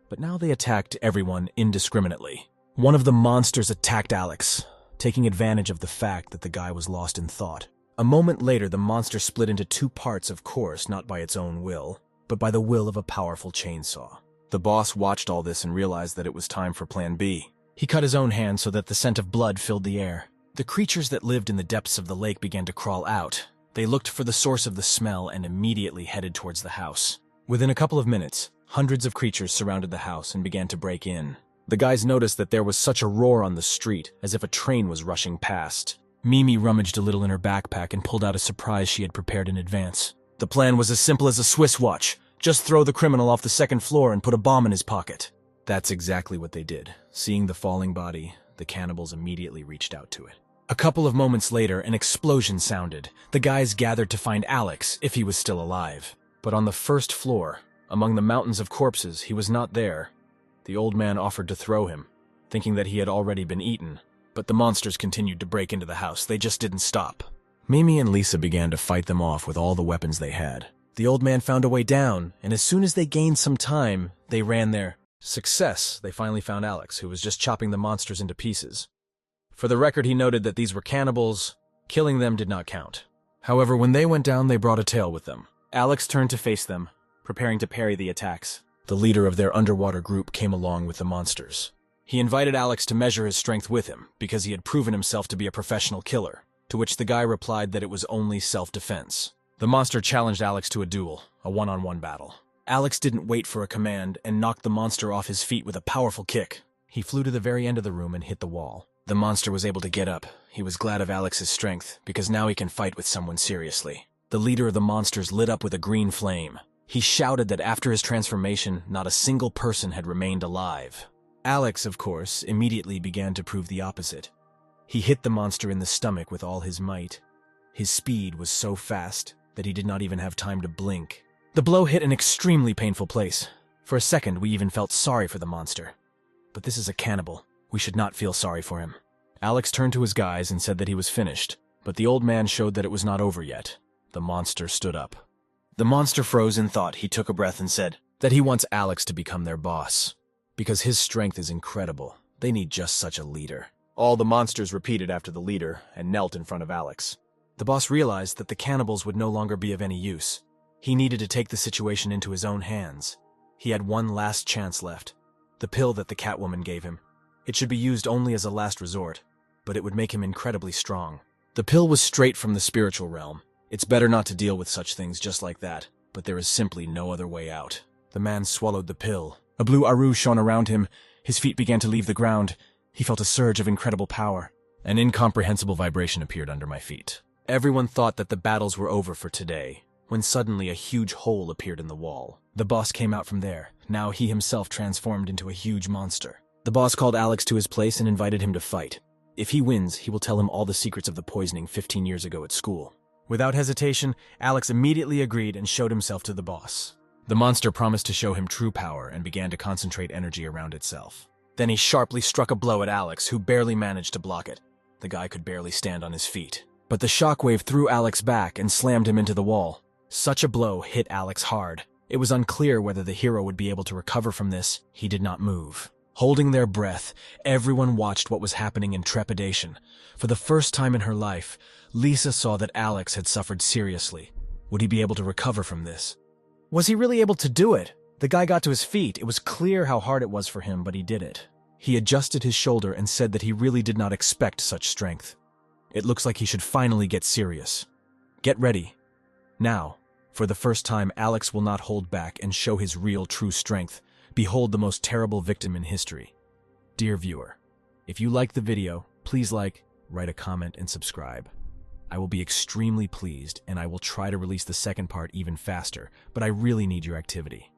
Speaker 2: but now they attacked everyone indiscriminately. One of the monsters attacked Alex, taking advantage of the fact that the guy was lost in thought. A moment later, the monster split into two parts, of course, not by its own will, but by the will of a powerful chainsaw. The boss watched all this and realized that it was time for Plan B. He cut his own hand so that the scent of blood filled the air. The creatures that lived in the depths of the lake began to crawl out. They looked for the source of the smell and immediately headed towards the house. Within a couple of minutes, hundreds of creatures surrounded the house and began to break in. The guys noticed that there was such a roar on the street, as if a train was rushing past. Mimi rummaged a little in her backpack and pulled out a surprise she had prepared in advance. The plan was as simple as a Swiss watch. Just throw the criminal off the second floor and put a bomb in his pocket. That's exactly what they did. Seeing the falling body, the cannibals immediately reached out to it. A couple of moments later, an explosion sounded. The guys gathered to find Alex, if he was still alive. But on the first floor, among the mountains of corpses, he was not there. The old man offered to throw him, thinking that he had already been eaten. But the monsters continued to break into the house. They just didn't stop. Mimi and Lisa began to fight them off with all the weapons they had. The old man found a way down, and as soon as they gained some time, they ran there. Success, they finally found Alex, who was just chopping the monsters into pieces. For the record, he noted that these were cannibals. Killing them did not count. However, when they went down, they brought a tail with them. Alex turned to face them, preparing to parry the attacks. The leader of their underwater group came along with the monsters. He invited Alex to measure his strength with him, because he had proven himself to be a professional killer, to which the guy replied that it was only self-defense. The monster challenged Alex to a duel, a one-on-one battle. Alex didn't wait for a command and knocked the monster off his feet with a powerful kick. He flew to the very end of the room and hit the wall. The monster was able to get up. He was glad of Alex's strength, because now he can fight with someone seriously. The leader of the monsters lit up with a green flame. He shouted that after his transformation, not a single person had remained alive. Alex, of course, immediately began to prove the opposite. He hit the monster in the stomach with all his might. His speed was so fast that he did not even have time to blink. The blow hit an extremely painful place. For a second, we even felt sorry for the monster. But this is a cannibal. We should not feel sorry for him. Alex turned to his guys and said that he was finished, but the old man showed that it was not over yet. The monster stood up. The monster froze in thought. He took a breath and said that he wants Alex to become their boss. Because his strength is incredible. They need just such a leader. All the monsters repeated after the leader and knelt in front of Alex. The boss realized that the cannibals would no longer be of any use. He needed to take the situation into his own hands. He had one last chance left. The pill that the Catwoman gave him. It should be used only as a last resort, but it would make him incredibly strong. The pill was straight from the spiritual realm. It's better not to deal with such things just like that, but there is simply no other way out. The man swallowed the pill. A blue aru shone around him. His feet began to leave the ground. He felt a surge of incredible power. An incomprehensible vibration appeared under my feet. Everyone thought that the battles were over for today, when suddenly a huge hole appeared in the wall. The boss came out from there. Now he himself transformed into a huge monster. The boss called Alex to his place and invited him to fight. If he wins, he will tell him all the secrets of the poisoning 15 years ago at school. Without hesitation, Alex immediately agreed and showed himself to the boss. The monster promised to show him true power and began to concentrate energy around itself. Then he sharply struck a blow at Alex, who barely managed to block it. The guy could barely stand on his feet. But the shockwave threw Alex back and slammed him into the wall. Such a blow hit Alex hard. It was unclear whether the hero would be able to recover from this. He did not move. Holding their breath, everyone watched what was happening in trepidation. For the first time in her life, Lisa saw that Alex had suffered seriously. Would he be able to recover from this? Was he really able to do it? The guy got to his feet. It was clear how hard it was for him, but he did it. He adjusted his shoulder and said that he really did not expect such strength. It looks like he should finally get serious. Get ready. Now, for the first time, Alex will not hold back and show his real true strength. Behold the most terrible victim in history. Dear viewer, if you liked the video, please like, write a comment, and subscribe. I will be extremely pleased, and I will try to release the second part even faster, but I really need your activity.